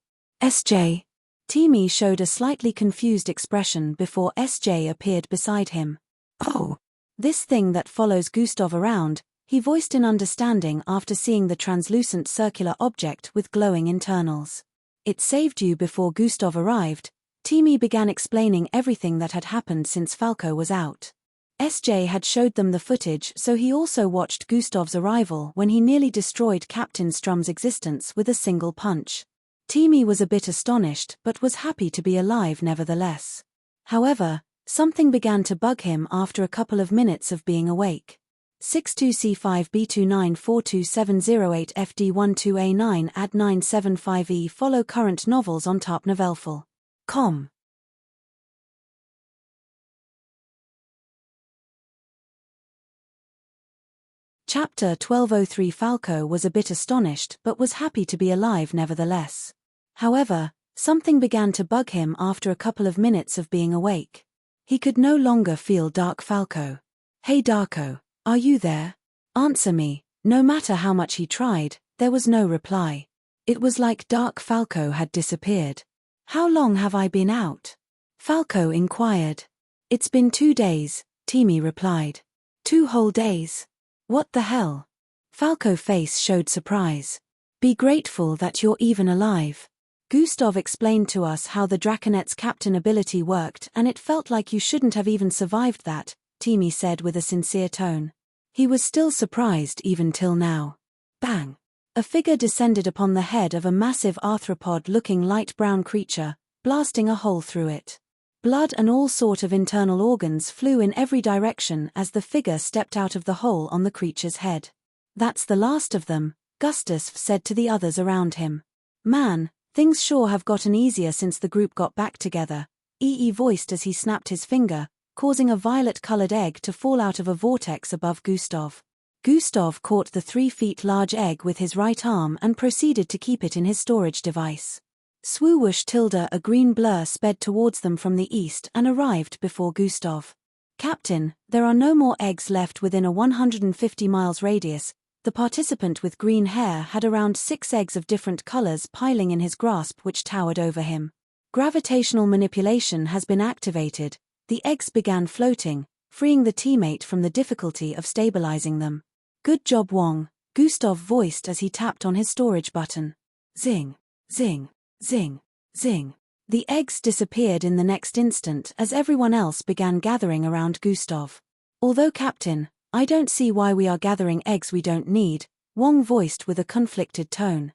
SJ? Teamy showed a slightly confused expression before SJ appeared beside him. Oh. This thing that follows Gustav around, he voiced in understanding after seeing the translucent circular object with glowing internals. It saved you before Gustav arrived. Teamy began explaining everything that had happened since Falco was out. SJ had showed them the footage so he also watched Gustav's arrival when he nearly destroyed Captain Strum's existence with a single punch. Timmy was a bit astonished but was happy to be alive nevertheless. However, something began to bug him after a couple of minutes of being awake. 62C5B2942708FD12A9 AD975E Follow current novels on tapnovelful.com. Chapter 1203 Falco was a bit astonished but was happy to be alive nevertheless. However, something began to bug him after a couple of minutes of being awake. He could no longer feel Dark Falco. "Hey Darko, are you there? Answer me." No matter how much he tried, there was no reply. It was like Dark Falco had disappeared. "How long have I been out?" Falco inquired. "It's been 2 days, Timmy replied. 2 whole days? What the hell?" Falco's face showed surprise. "Be grateful that you're even alive. Gustav explained to us how the Draconet's captain ability worked and it felt like you shouldn't have even survived that," Timmy said with a sincere tone. He was still surprised even till now. Bang! A figure descended upon the head of a massive arthropod-looking light brown creature, blasting a hole through it. Blood and all sort of internal organs flew in every direction as the figure stepped out of the hole on the creature's head. "That's the last of them," Gustus said to the others around him. "Man, things sure have gotten easier since the group got back together," EE voiced as he snapped his finger, causing a violet-colored egg to fall out of a vortex above Gustav. Gustav caught the 3 feet large egg with his right arm and proceeded to keep it in his storage device. Swoosh tilde a green blur sped towards them from the east and arrived before Gustav. "Captain, there are no more eggs left within a 150 miles radius." The participant with green hair had around 6 eggs of different colors piling in his grasp which towered over him. "Gravitational manipulation has been activated." The eggs began floating, freeing the teammate from the difficulty of stabilizing them. "Good job, Wong," Gustav voiced as he tapped on his storage button. Zing, zing, zing, zing. The eggs disappeared in the next instant as everyone else began gathering around Gustav. "Although Captain, I don't see why we are gathering eggs we don't need," Wong voiced with a conflicted tone.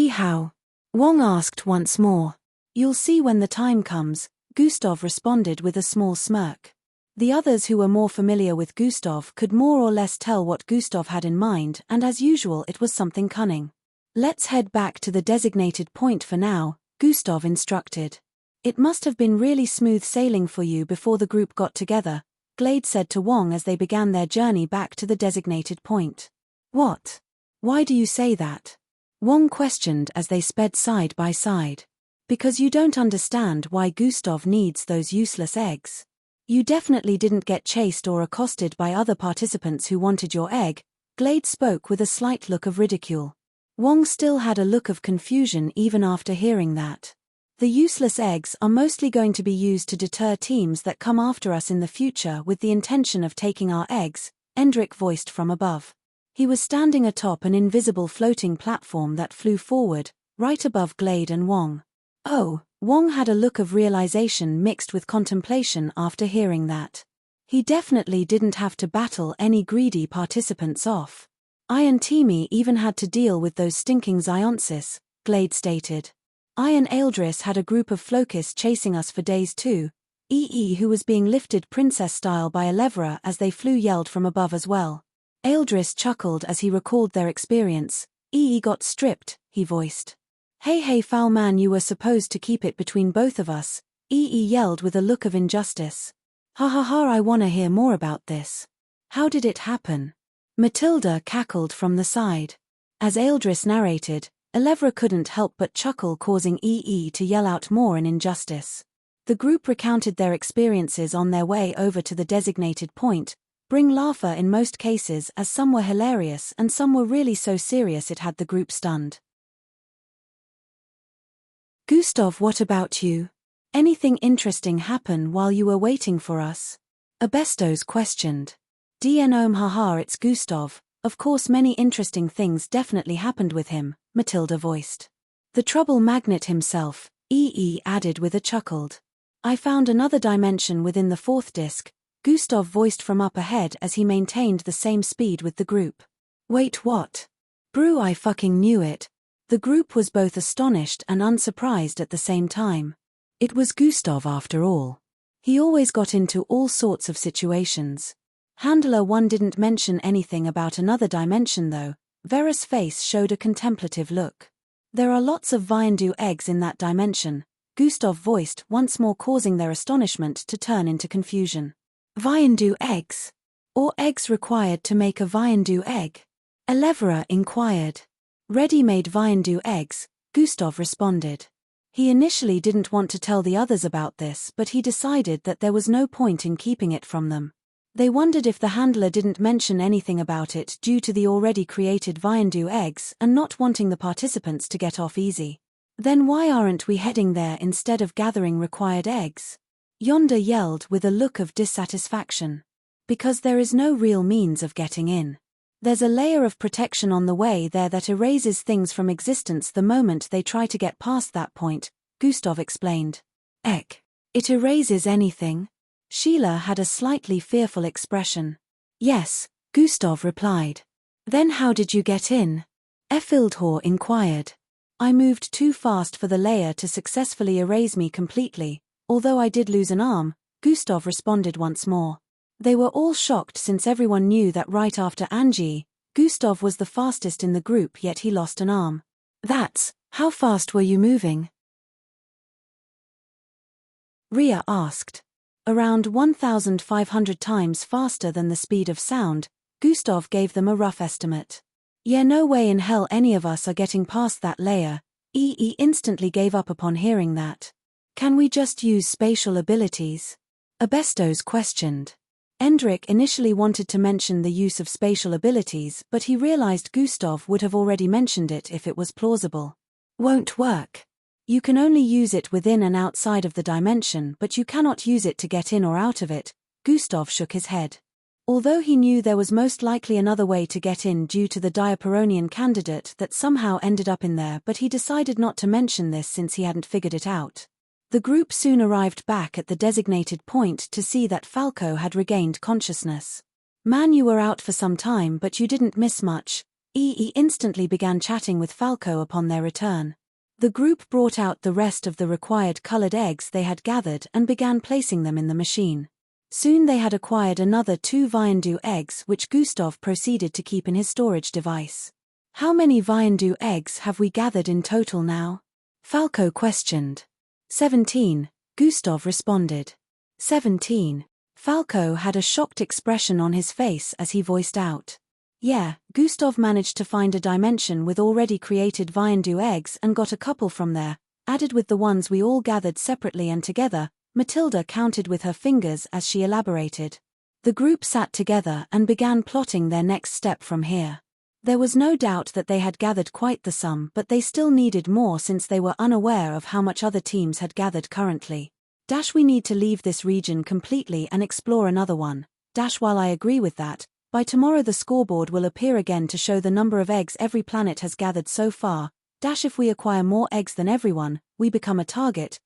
"How?" Wong asked once more. "You'll see when the time comes," Gustav responded with a small smirk. The others who were more familiar with Gustav could more or less tell what Gustav had in mind, and as usual it was something cunning. "Let's head back to the designated point for now," Gustav instructed. "It must have been really smooth sailing for you before the group got together," Glade said to Wong as they began their journey back to the designated point. "What? Why do you say that?" Wong questioned as they sped side by side. "Because you don't understand why Gustav needs those useless eggs. You definitely didn't get chased or accosted by other participants who wanted your egg," Glade spoke with a slight look of ridicule. Wong still had a look of confusion even after hearing that. "The useless eggs are mostly going to be used to deter teams that come after us in the future with the intention of taking our eggs," Endrick voiced from above. He was standing atop an invisible floating platform that flew forward, right above Glade and Wong. "Oh," Wong had a look of realization mixed with contemplation after hearing that. He definitely didn't have to battle any greedy participants off. "I and Timmy even had to deal with those stinking Zionsis," Glade stated. "I and Eldris had a group of Flokists chasing us for days too," EE who was being lifted princess-style by a leverer as they flew yelled from above as well. Eldris chuckled as he recalled their experience. "EE got stripped," he voiced. Hey foul man, you were supposed to keep it between both of us," EE yelled with a look of injustice. "Ha ha ha, I wanna hear more about this. How did it happen?" Matilda cackled from the side. As Eldris narrated, Elevra couldn't help but chuckle, causing EE to yell out more in injustice. The group recounted their experiences on their way over to the designated point, bring laughter in most cases as some were hilarious and some were really so serious it had the group stunned. "Gustav, what about you? Anything interesting happen while you were waiting for us?" Abestos questioned. "DNOM haha, it's Gustav, of course many interesting things definitely happened with him," Matilda voiced. "The trouble magnet himself," EE added with a chuckled. "I found another dimension within the 4th disc," Gustav voiced from up ahead as he maintained the same speed with the group. "Wait, what? Brew, I fucking knew it," The group was both astonished and unsurprised at the same time. It was Gustav after all. He always got into all sorts of situations. Handler 1 didn't mention anything about another dimension though. Vera's face showed a contemplative look. There are lots of Viandu eggs in that dimension, Gustav voiced, once more causing their astonishment to turn into confusion. Viandu eggs? Or eggs required to make a Viandu egg? Elevra inquired. Ready-made Viandu eggs, Gustav responded. He initially didn't want to tell the others about this, but he decided that there was no point in keeping it from them. They wondered if the handler didn't mention anything about it due to the already created Viandu eggs and not wanting the participants to get off easy. Then why aren't we heading there instead of gathering required eggs? Yonder yelled with a look of dissatisfaction. Because there is no real means of getting in. There's a layer of protection on the way there that erases things from existence the moment they try to get past that point, Gustav explained. Eck. It erases anything? Sheila had a slightly fearful expression. Yes, Gustav replied. Then how did you get in? Efildhor inquired. I moved too fast for the layer to successfully erase me completely, although I did lose an arm, Gustav responded once more. They were all shocked since everyone knew that right after Angie, Gustav was the fastest in the group yet he lost an arm. How fast were you moving? Ria asked. Around 1,500 times faster than the speed of sound, Gustav gave them a rough estimate. Yeah, no way in hell any of us are getting past that layer. Instantly gave up upon hearing that. Can we just use spatial abilities? Abestos questioned. Endrik initially wanted to mention the use of spatial abilities, but he realized Gustav would have already mentioned it if it was plausible. Won't work. You can only use it within and outside of the dimension, but you cannot use it to get in or out of it, Gustav shook his head. Although he knew there was most likely another way to get in due to the Diaperonian candidate that somehow ended up in there, but he decided not to mention this since he hadn't figured it out. The group soon arrived back at the designated point to see that Falco had regained consciousness. Man, you were out for some time but you didn't miss much. Instantly began chatting with Falco upon their return. The group brought out the rest of the required colored eggs they had gathered and began placing them in the machine. Soon they had acquired another 2 Viandu eggs which Gustav proceeded to keep in his storage device. How many Viandu eggs have we gathered in total now? Falco questioned. 17, Gustav responded. 17. Falco had a shocked expression on his face as he voiced out. Yeah, Gustav managed to find a dimension with already created Viandu eggs and got a couple from there, added with the ones we all gathered separately and together, Matilda counted with her fingers as she elaborated. The group sat together and began plotting their next step from here. There was no doubt that they had gathered quite the sum, but they still needed more since they were unaware of how much other teams had gathered currently. We need to leave this region completely and explore another one. While I agree with that, by tomorrow the scoreboard will appear again to show the number of eggs every planet has gathered so far. If we acquire more eggs than everyone, we become a target.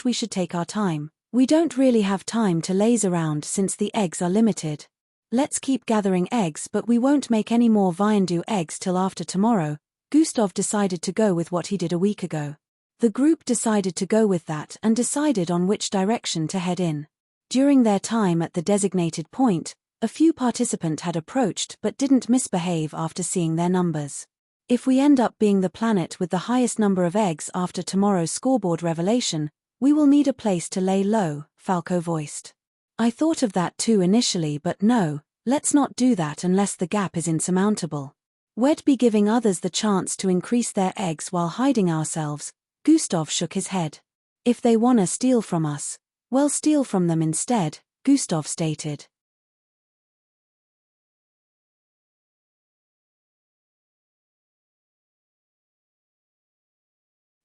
We should take our time. We don't really have time to laze around since the eggs are limited. Let's keep gathering eggs, but we won't make any more Viandu eggs till after tomorrow. Gustav decided to go with what he did a week ago. The group decided to go with that and decided on which direction to head in. During their time at the designated point, a few participants had approached but didn't misbehave after seeing their numbers. If we end up being the planet with the highest number of eggs after tomorrow's scoreboard revelation, we will need a place to lay low, Falco voiced. I thought of that too initially, but no, let's not do that unless the gap is insurmountable. We'd be giving others the chance to increase their eggs while hiding ourselves, Gustav shook his head. If they wanna steal from us, well, steal from them instead, Gustav stated.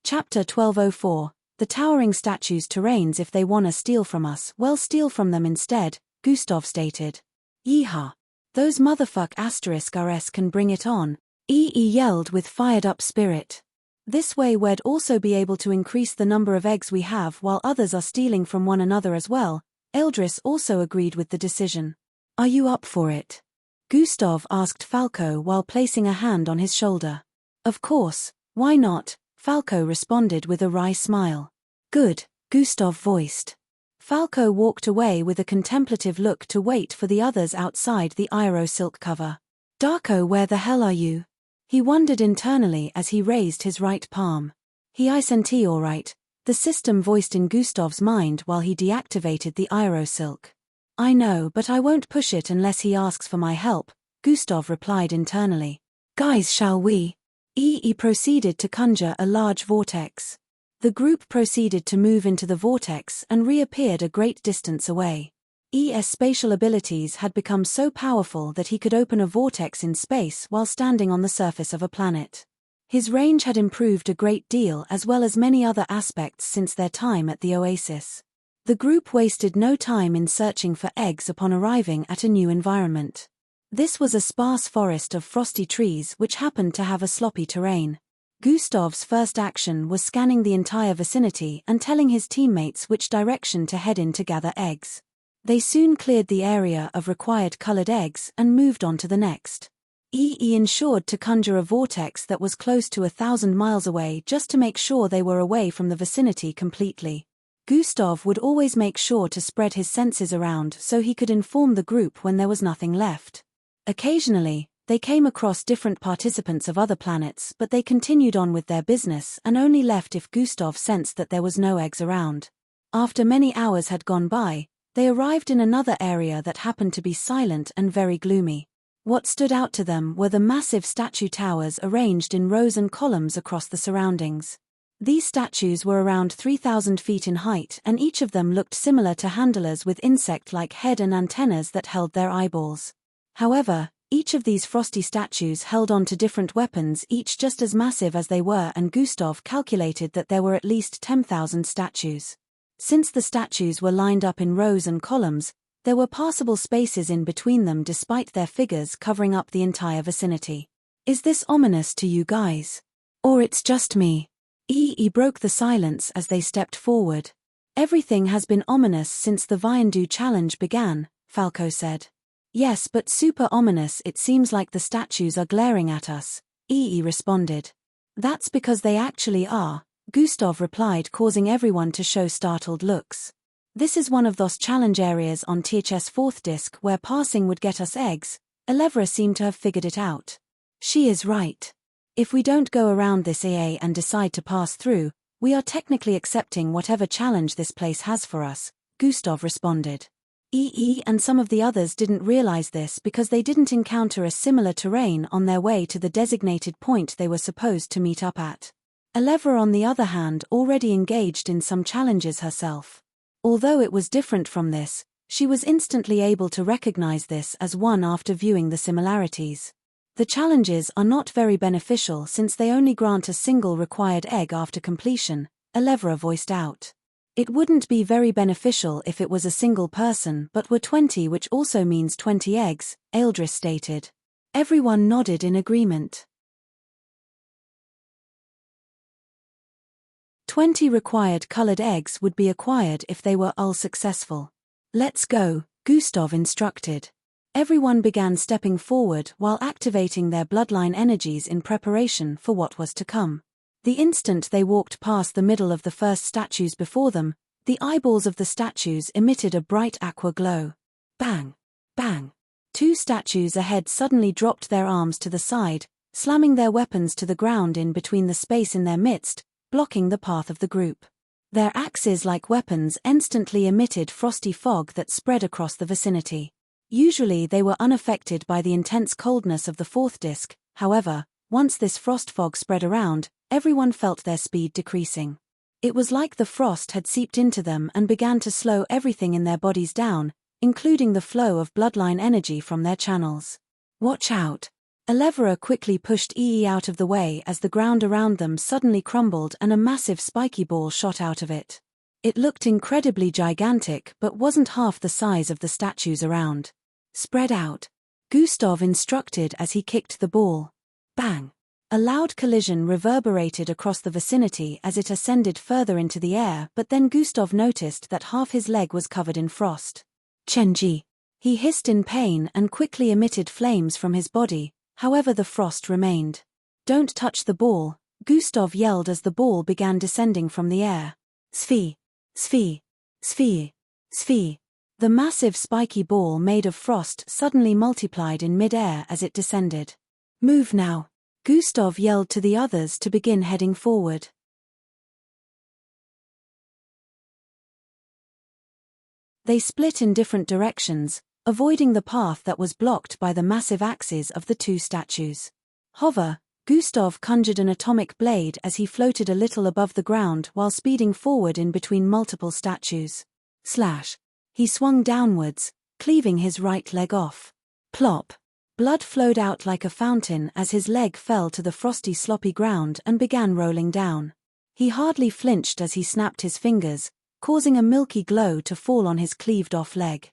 Chapter 1204. The towering statues terrains. If they wanna steal from us, well, steal from them instead, Gustav stated. Yeehaw. Those motherfuck *RS can bring it on, yelled with fired up spirit. This way we'd also be able to increase the number of eggs we have while others are stealing from one another as well. Eldris also agreed with the decision. Are you up for it? Gustav asked Falco while placing a hand on his shoulder. Of course, Why not? Falco responded with a wry smile. Good, Gustav voiced. Falco walked away with a contemplative look to wait for the others outside the aero silk cover. Darko, where the hell are you? He wondered internally as he raised his right palm. I sent all right, the system voiced in Gustav's mind while he deactivated the aero silk. I know, but I won't push it unless he asks for my help, Gustav replied internally. Guys, shall we? He proceeded to conjure a large vortex. The group proceeded to move into the vortex and reappeared a great distance away. ES spatial abilities had become so powerful that he could open a vortex in space while standing on the surface of a planet. His range had improved a great deal as well as many other aspects since their time at the Oasis. The group wasted no time in searching for eggs upon arriving at a new environment. This was a sparse forest of frosty trees which happened to have a sloppy terrain. Gustav's first action was scanning the entire vicinity and telling his teammates which direction to head in to gather eggs. They soon cleared the area of required colored eggs and moved on to the next. Ensured to conjure a vortex that was close to 1,000 miles away just to make sure they were away from the vicinity completely. Gustav would always make sure to spread his senses around so he could inform the group when there was nothing left. Occasionally, they came across different participants of other planets, but they continued on with their business and only left if Gustav sensed that there was no eggs around. After many hours had gone by, they arrived in another area that happened to be silent and very gloomy. What stood out to them were the massive statue towers arranged in rows and columns across the surroundings. These statues were around 3,000 feet in height and each of them looked similar to handlers with insect-like head and antennas that held their eyeballs. However, each of these frosty statues held on to different weapons, each just as massive as they were, and Gustav calculated that there were at least 10,000 statues. Since the statues were lined up in rows and columns, there were passable spaces in between them despite their figures covering up the entire vicinity. Is this ominous to you guys? Or it's just me? Broke the silence as they stepped forward. Everything has been ominous since the Viandu challenge began, Falco said. Yes, but super ominous. It seems like the statues are glaring at us, responded. That's because they actually are, Gustav replied, causing everyone to show startled looks. This is one of those challenge areas on THS 4th disk where passing would get us eggs. Elevra seemed to have figured it out. She is right. If we don't go around this AA and decide to pass through, we are technically accepting whatever challenge this place has for us, Gustav responded. And some of the others didn't realize this because they didn't encounter a similar terrain on their way to the designated point they were supposed to meet up at. Elevra, on the other hand, already engaged in some challenges herself. Although it was different from this, she was instantly able to recognize this as one after viewing the similarities. The challenges are not very beneficial since they only grant a single required egg after completion, Elevra voiced out. It wouldn't be very beneficial if it was a single person but were 20, which also means 20 eggs, Eldris stated. Everyone nodded in agreement. 20 required colored eggs would be acquired if they were all successful. Let's go, Gustav instructed. Everyone began stepping forward while activating their bloodline energies in preparation for what was to come. The instant they walked past the middle of the first statues before them, the eyeballs of the statues emitted a bright aqua glow. Bang! Bang! 2 statues ahead suddenly dropped their arms to the side, slamming their weapons to the ground in between the space in their midst, blocking the path of the group. Their axes-like weapons instantly emitted frosty fog that spread across the vicinity. Usually they were unaffected by the intense coldness of the 4th disk, however, once this frost fog spread around, everyone felt their speed decreasing. It was like the frost had seeped into them and began to slow everything in their bodies down, including the flow of bloodline energy from their channels. Watch out! Elevra quickly pushed out of the way as the ground around them suddenly crumbled and a massive spiky ball shot out of it. It looked incredibly gigantic but wasn't half the size of the statues around. Spread out, Gustav instructed as he kicked the ball. Bang! A loud collision reverberated across the vicinity as it ascended further into the air, but then Gustav noticed that half his leg was covered in frost. Chenji! He hissed in pain and quickly emitted flames from his body, however the frost remained. Don't touch the ball, Gustav yelled as the ball began descending from the air. Sphere! Sphere! Sphere! Sphere! The massive spiky ball made of frost suddenly multiplied in mid-air as it descended. Move now! Gustav yelled to the others to begin heading forward. They split in different directions, avoiding the path that was blocked by the massive axes of the two statues. Hover! Gustav conjured an atomic blade as he floated a little above the ground while speeding forward in between multiple statues. Slash! He swung downwards, cleaving his right leg off. Plop! Blood flowed out like a fountain as his leg fell to the frosty sloppy ground and began rolling down. He hardly flinched as he snapped his fingers, causing a milky glow to fall on his cleaved-off leg.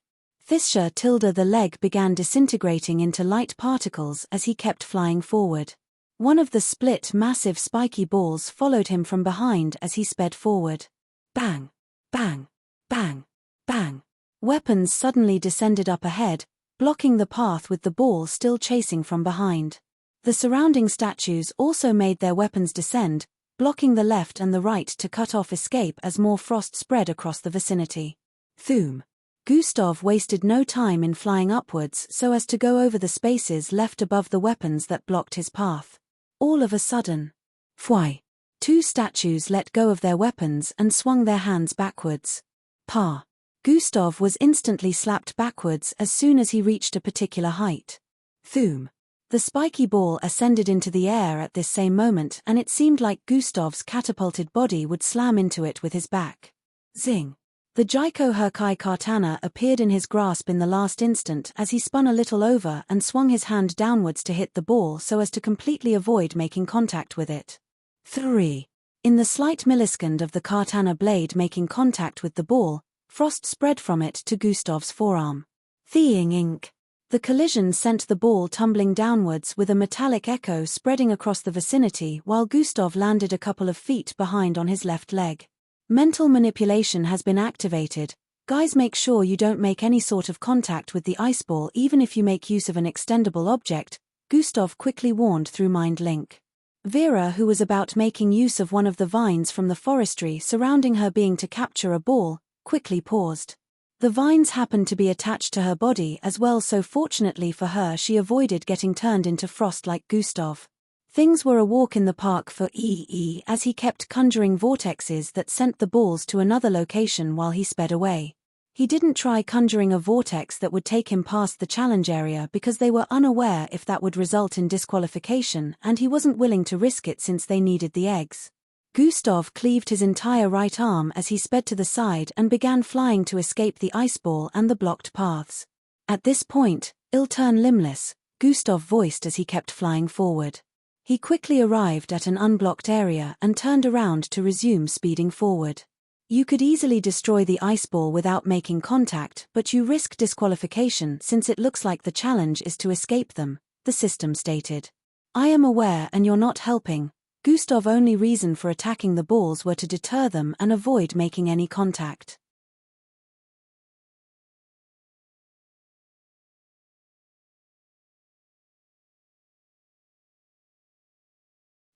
The leg began disintegrating into light particles as he kept flying forward. One of the split massive spiky balls followed him from behind as he sped forward. Bang! Bang! Bang! Bang! Weapons suddenly descended up ahead, blocking the path with the ball still chasing from behind. The surrounding statues also made their weapons descend, blocking the left and the right to cut off escape as more frost spread across the vicinity. Thoom! Gustav wasted no time in flying upwards so as to go over the spaces left above the weapons that blocked his path. All of a sudden, fwhy! Two statues let go of their weapons and swung their hands backwards. Pa! Gustav was instantly slapped backwards as soon as he reached a particular height. Thoom! The spiky ball ascended into the air at this same moment and it seemed like Gustav's catapulted body would slam into it with his back. Zing! The Jaiko Herkai katana appeared in his grasp in the last instant as he spun a little over and swung his hand downwards to hit the ball so as to completely avoid making contact with it. 3. In the slight millisecond of the katana blade making contact with the ball, frost spread from it to Gustav's forearm. Theeing ink. The collision sent the ball tumbling downwards with a metallic echo spreading across the vicinity while Gustav landed a couple of feet behind on his left leg. Mental manipulation has been activated. Guys, make sure you don't make any sort of contact with the ice ball even if you make use of an extendable object, Gustav quickly warned through Mind Link. Vera, who was about making use of one of the vines from the forestry surrounding her being to capture a ball, quickly paused. The vines happened to be attached to her body as well, so fortunately for her she avoided getting turned into frost like Gustav. Things were a walk in the park for EE as he kept conjuring vortexes that sent the balls to another location while he sped away. He didn't try conjuring a vortex that would take him past the challenge area because they were unaware if that would result in disqualification and he wasn't willing to risk it since they needed the eggs. Gustav cleaved his entire right arm as he sped to the side and began flying to escape the ice ball and the blocked paths. At this point, "I'll turn limbless," Gustav voiced as he kept flying forward. He quickly arrived at an unblocked area and turned around to resume speeding forward. You could easily destroy the ice ball without making contact, but you risk disqualification since it looks like the challenge is to escape them, the system stated. I am aware and you're not helping. Gustav's only reason for attacking the balls were to deter them and avoid making any contact.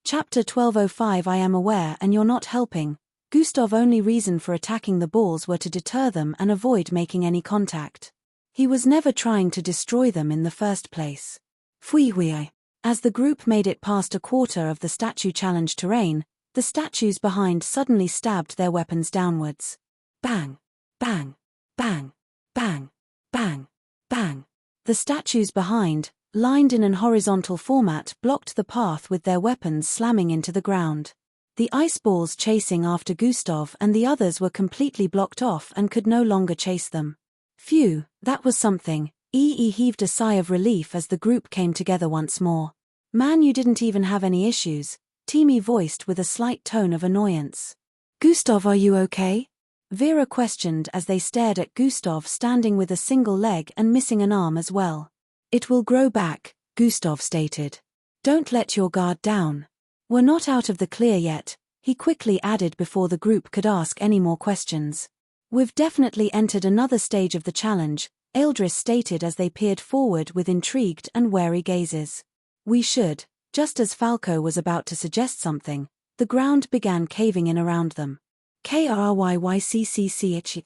Chapter 1205 I am aware and you're not helping. Gustav's only reason for attacking the balls were to deter them and avoid making any contact. He was never trying to destroy them in the first place. Fui. As the group made it past a quarter of the statue challenge terrain, the statues behind suddenly stabbed their weapons downwards. Bang! Bang! Bang! Bang! Bang! Bang! The statues behind, lined in an horizontal format, blocked the path with their weapons slamming into the ground. The ice balls chasing after Gustav and the others were completely blocked off and could no longer chase them. Phew, that was something. EE heaved a sigh of relief as the group came together once more. Man, you didn't even have any issues, Timmy voiced with a slight tone of annoyance. Gustav, are you okay? Vera questioned as they stared at Gustav standing with a single leg and missing an arm as well. It will grow back, Gustav stated. Don't let your guard down. We're not out of the clear yet, he quickly added before the group could ask any more questions. We've definitely entered another stage of the challenge, Eldris stated as they peered forward with intrigued and wary gazes. We should Just as Falco was about to suggest something, the ground began caving in around them. Kryycccda.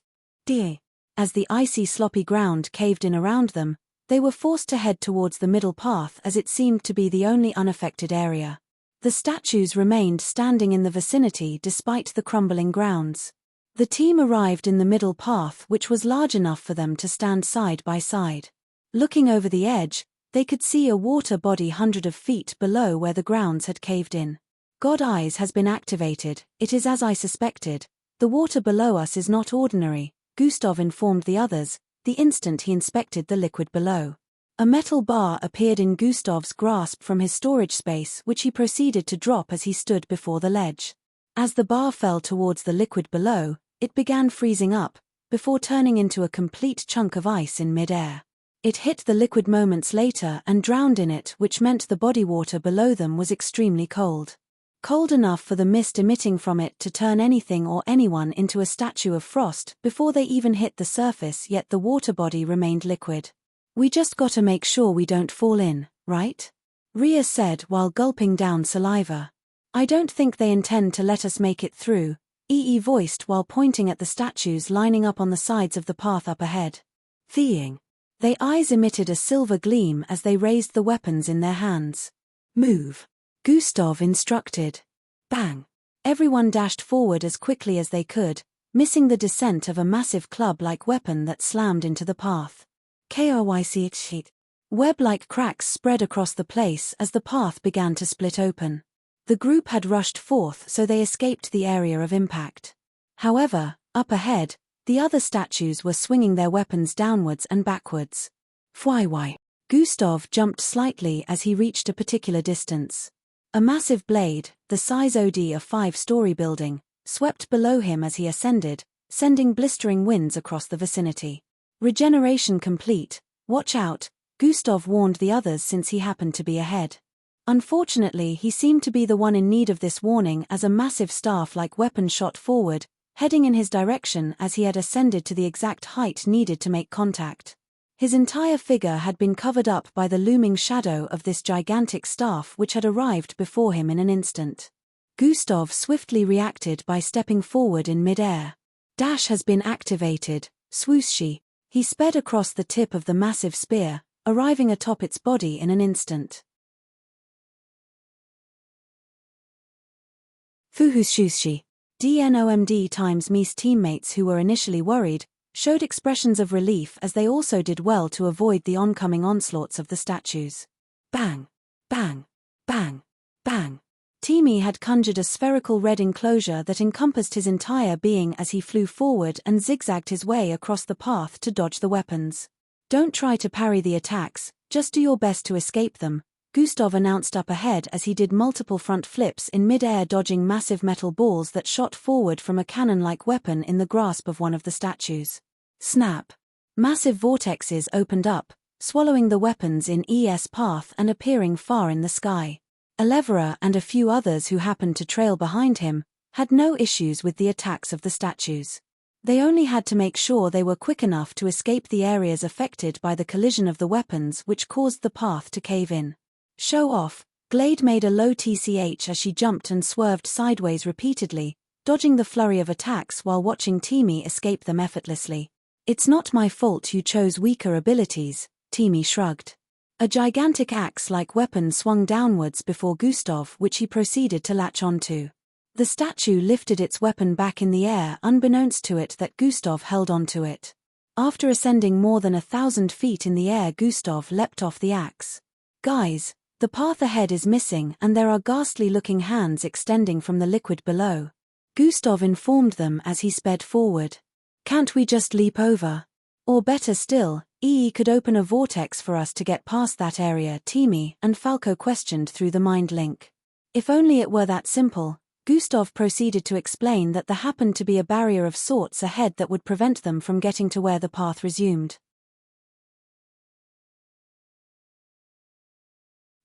As the icy sloppy ground caved in around them, they were forced to head towards the middle path as it seemed to be the only unaffected area. The statues remained standing in the vicinity despite the crumbling grounds. The team arrived in the middle path, which was large enough for them to stand side by side. Looking over the edge, they could see a water body hundreds of feet below where the grounds had caved in. God Eyes has been activated. It is as I suspected. The water below us is not ordinary, Gustav informed the others, the instant he inspected the liquid below. A metal bar appeared in Gustav's grasp from his storage space, which he proceeded to drop as he stood before the ledge. As the bar fell towards the liquid below, it began freezing up, before turning into a complete chunk of ice in mid-air. It hit the liquid moments later and drowned in it, which meant the body water below them was extremely cold. Cold enough for the mist emitting from it to turn anything or anyone into a statue of frost before they even hit the surface, yet the water body remained liquid. "We just gotta make sure we don't fall in, right?" Rhea said while gulping down saliva. "I don't think they intend to let us make it through," EE voiced while pointing at the statues lining up on the sides of the path up ahead. Theing. Their eyes emitted a silver gleam as they raised the weapons in their hands. "Move," Gustav instructed. Bang. Everyone dashed forward as quickly as they could, missing the descent of a massive club-like weapon that slammed into the path. Kryycc. Web-like cracks spread across the place as the path began to split open. The group had rushed forth, so they escaped the area of impact. However, up ahead, the other statues were swinging their weapons downwards and backwards. Why? Gustav jumped slightly as he reached a particular distance. A massive blade, the size of a 5-story building, swept below him as he ascended, sending blistering winds across the vicinity. Regeneration complete. Watch out, Gustav warned the others since he happened to be ahead. Unfortunately, he seemed to be the one in need of this warning as a massive staff-like weapon shot forward, heading in his direction as he had ascended to the exact height needed to make contact. His entire figure had been covered up by the looming shadow of this gigantic staff which had arrived before him in an instant. Gustav swiftly reacted by stepping forward in mid-air. Dash has been activated, swooshi. He sped across the tip of the massive spear, arriving atop its body in an instant. Fuhushushi. DNOMD times Mies teammates who were initially worried, showed expressions of relief as they also did well to avoid the oncoming onslaughts of the statues. Bang! Bang! Bang! Bang! Timmy had conjured a spherical red enclosure that encompassed his entire being as he flew forward and zigzagged his way across the path to dodge the weapons. "Don't try to parry the attacks, just do your best to escape them," Gustav announced up ahead as he did multiple front flips in mid-air, dodging massive metal balls that shot forward from a cannon-like weapon in the grasp of one of the statues. Snap! Massive vortexes opened up, swallowing the weapons in ES path and appearing far in the sky. Elevera and a few others who happened to trail behind him had no issues with the attacks of the statues. They only had to make sure they were quick enough to escape the areas affected by the collision of the weapons which caused the path to cave in. "Show off," Glade made a low tch as she jumped and swerved sideways repeatedly, dodging the flurry of attacks while watching Timmy escape them effortlessly. "It's not my fault you chose weaker abilities," Timmy shrugged. A gigantic axe-like weapon swung downwards before Gustav, which he proceeded to latch onto. The statue lifted its weapon back in the air unbeknownst to it that Gustav held onto it. After ascending more than 1,000 feet in the air, Gustav leapt off the axe. "Guys, the path ahead is missing and there are ghastly-looking hands extending from the liquid below," Gustav informed them as he sped forward. "Can't we just leap over? Or better still, EE could open a vortex for us to get past that area," Timmy and Falco questioned through the mind link. If only it were that simple. Gustav proceeded to explain that there happened to be a barrier of sorts ahead that would prevent them from getting to where the path resumed.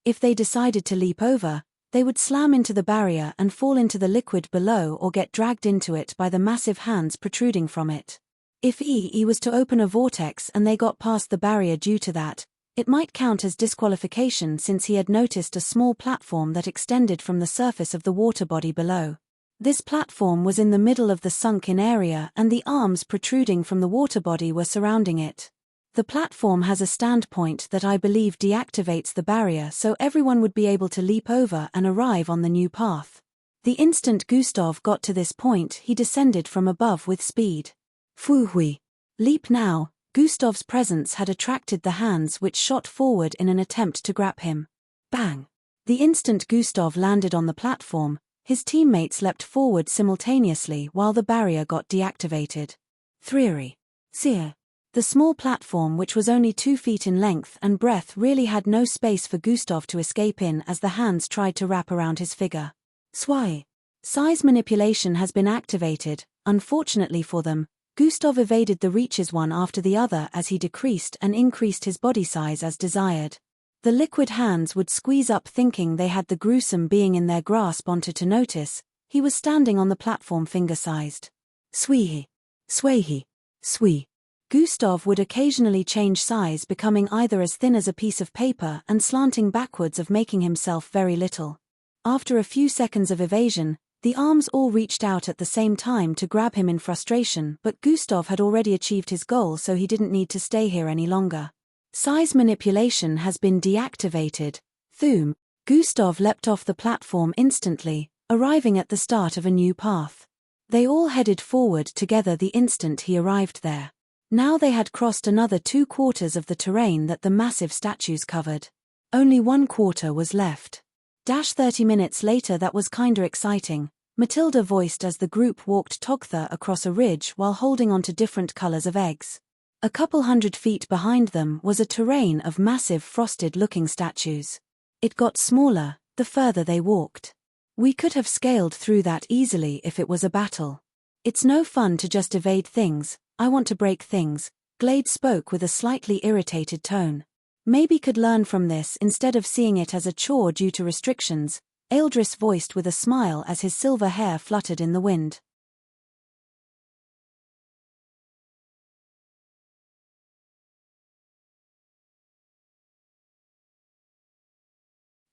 If they decided to leap over, they would slam into the barrier and fall into the liquid below or get dragged into it by the massive hands protruding from it. If EE was to open a vortex and they got past the barrier due to that, It might count as disqualification since he had noticed a small platform that extended from the surface of the water body below. This platform was in the middle of the sunk-in area and the arms protruding from the water body were surrounding it. The platform has a standpoint that I believe deactivates the barrier so everyone would be able to leap over and arrive on the new path. The instant Gustav got to this point he descended from above with speed. Fuhui. Leap now. Gustav's presence had attracted the hands which shot forward in an attempt to grab him. Bang! The instant Gustav landed on the platform, his teammates leapt forward simultaneously while the barrier got deactivated. Threery. Seer. The small platform which was only 2 feet in length and breadth really had no space for Gustav to escape in as the hands tried to wrap around his figure. Swai. Size manipulation has been activated. Unfortunately for them, Gustav evaded the reaches one after the other as he decreased and increased his body size as desired. The liquid hands would squeeze up thinking they had the gruesome being in their grasp onto to notice, he was standing on the platform finger-sized. Sweehi. Swayhi. Swee. Gustav would occasionally change size becoming either as thin as a piece of paper and slanting backwards of making himself very little. After a few seconds of evasion, the arms all reached out at the same time to grab him in frustration but Gustav had already achieved his goal so he didn't need to stay here any longer. Size manipulation has been deactivated. Thoom. Gustav leapt off the platform instantly, arriving at the start of a new path. They all headed forward together the instant he arrived there. Now they had crossed another 2/4 of the terrain that the massive statues covered. Only 1/4 was left. 30 minutes later that was kinda exciting, Matilda voiced as the group walked Togtha across a ridge while holding onto different colors of eggs. A couple 100 feet behind them was a terrain of massive frosted-looking statues. It got smaller, the further they walked. We could have scaled through that easily if it was a battle. It's no fun to just evade things, I want to break things, Glade spoke with a slightly irritated tone. Maybe could learn from this instead of seeing it as a chore due to restrictions, Ealdris voiced with a smile as his silver hair fluttered in the wind.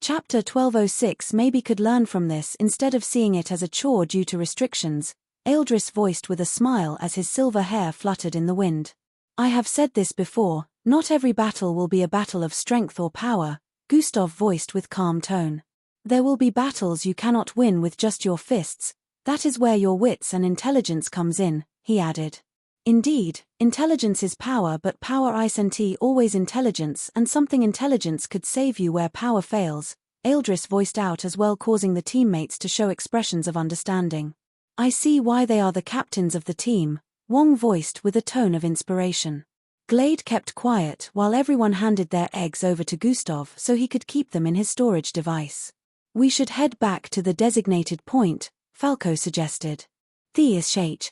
Chapter 1206 Maybe could learn from this instead of seeing it as a chore due to restrictions, Ealdris voiced with a smile as his silver hair fluttered in the wind. I have said this before, not every battle will be a battle of strength or power, Gustav voiced with calm tone. There will be battles you cannot win with just your fists, that is where your wits and intelligence comes in, he added. Indeed, intelligence is power but power isn't always intelligence and something intelligence could save you where power fails, Ealdris voiced out as well causing the teammates to show expressions of understanding. I see why they are the captains of the team, Wong voiced with a tone of inspiration. Glade kept quiet while everyone handed their eggs over to Gustav so he could keep them in his storage device. We should head back to the designated point, Falco suggested. Theishach.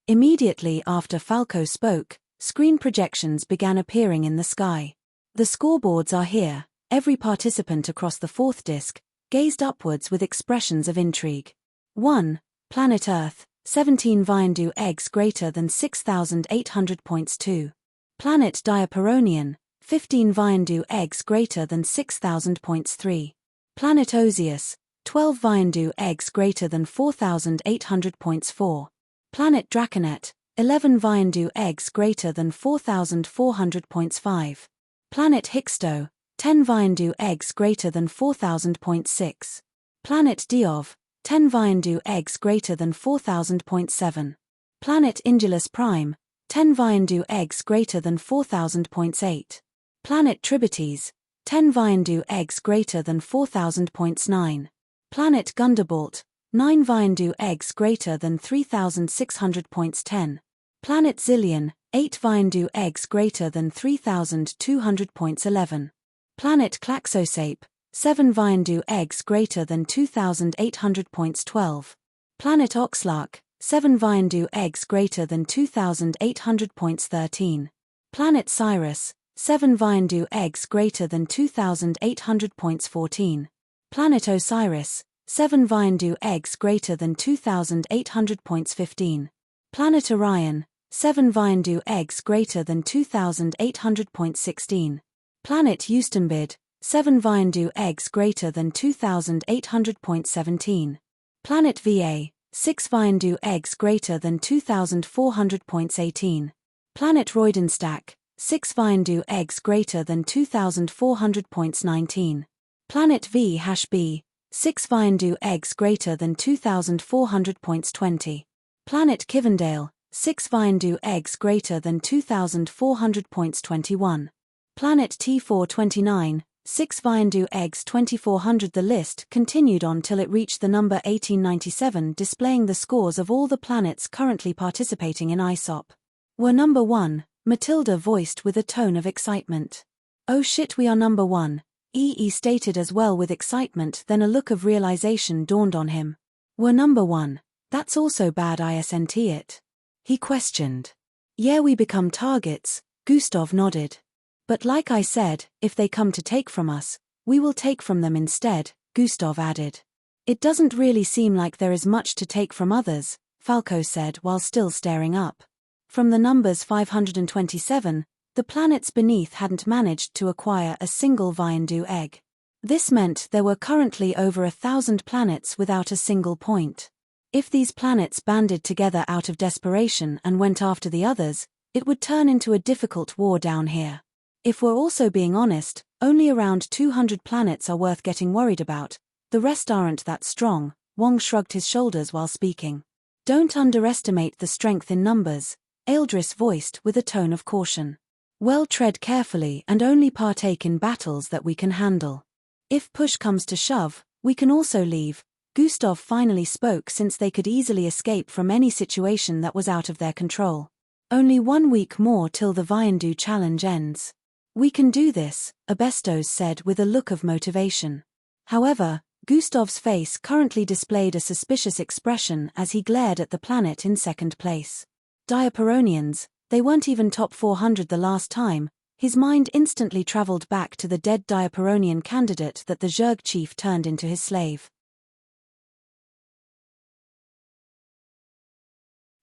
Immediately after Falco spoke, screen projections began appearing in the sky. The scoreboards are here, every participant across the fourth disc gazed upwards with expressions of intrigue. 1. Planet Earth, 17 Viandu eggs greater than 6,800 points. 2. Planet Diaperonian, 15 Viandu eggs greater than 6,000 points. 3. Planet Osius, 12 Viandu eggs greater than 4,800 points. 4. Planet Draconet, 11 Viandu eggs greater than 4,400 points. 5. Planet Hixto, 10 Viandu eggs greater than 4,000 points. 6. Planet Diov, 10 Viandu eggs greater than 4,000.7. Planet Indulus Prime, 10 Viandu eggs greater than 4,000.8. Planet Tribites, 10 Viandu eggs greater than 4,000.9. Planet Gundabalt, 9 Viandu eggs greater than 3,600.10. Planet Zillion, 8 Viandu eggs greater than 3,200.11. Planet Klaxosape, 7 Viandu eggs greater than 2,800.12. Planet Oxlark, 7 Viandu eggs greater than 2,800.13. Planet Cyrus, 7 Viandu eggs greater than 2,800.14. Planet Osiris, 7 Viandu eggs greater than 2,800.15. Planet Orion, 7 Viandu eggs greater than 2800.16. Planet Eustenbid, 7 Viandu eggs greater than 2800.17. Planet VA, 6 Viandu eggs greater than 2400.18. Planet Roidenstack, 6 Viandu eggs greater than 2400.19. Planet V-B, 6 Viandu eggs greater than 2400.20. Planet Kivendale, 6 Viandu eggs greater than 2400.21. Planet T429, 6 Viandu eggs 2400. The list continued on till it reached the number 1897, displaying the scores of all the planets currently participating in ISOP. We're number 1, Matilda voiced with a tone of excitement. Oh shit, we are number 1, EE stated as well with excitement, then a look of realization dawned on him. We're number 1, that's also bad, isn't it? He questioned. Yeah, we become targets, Gustav nodded. But like I said, if they come to take from us, we will take from them instead, Gustav added. It doesn't really seem like there is much to take from others, Falco said while still staring up. From the numbers 527, the planets beneath hadn't managed to acquire a single Viandu egg. This meant there were currently over 1,000 planets without a single point. If these planets banded together out of desperation and went after the others, it would turn into a difficult war down here. If we're also being honest, only around 200 planets are worth getting worried about, the rest aren't that strong. Wong shrugged his shoulders while speaking. Don't underestimate the strength in numbers, Eldris voiced with a tone of caution. Well, tread carefully and only partake in battles that we can handle. If push comes to shove, we can also leave. Gustav finally spoke, since they could easily escape from any situation that was out of their control. Only 1 week more till the Viandu challenge ends. We can do this, Abestos said with a look of motivation. However, Gustav's face currently displayed a suspicious expression as he glared at the planet in second place. Diaperonians, they weren't even top 400 the last time. His mind instantly traveled back to the dead Diaperonian candidate that the Zerg chief turned into his slave.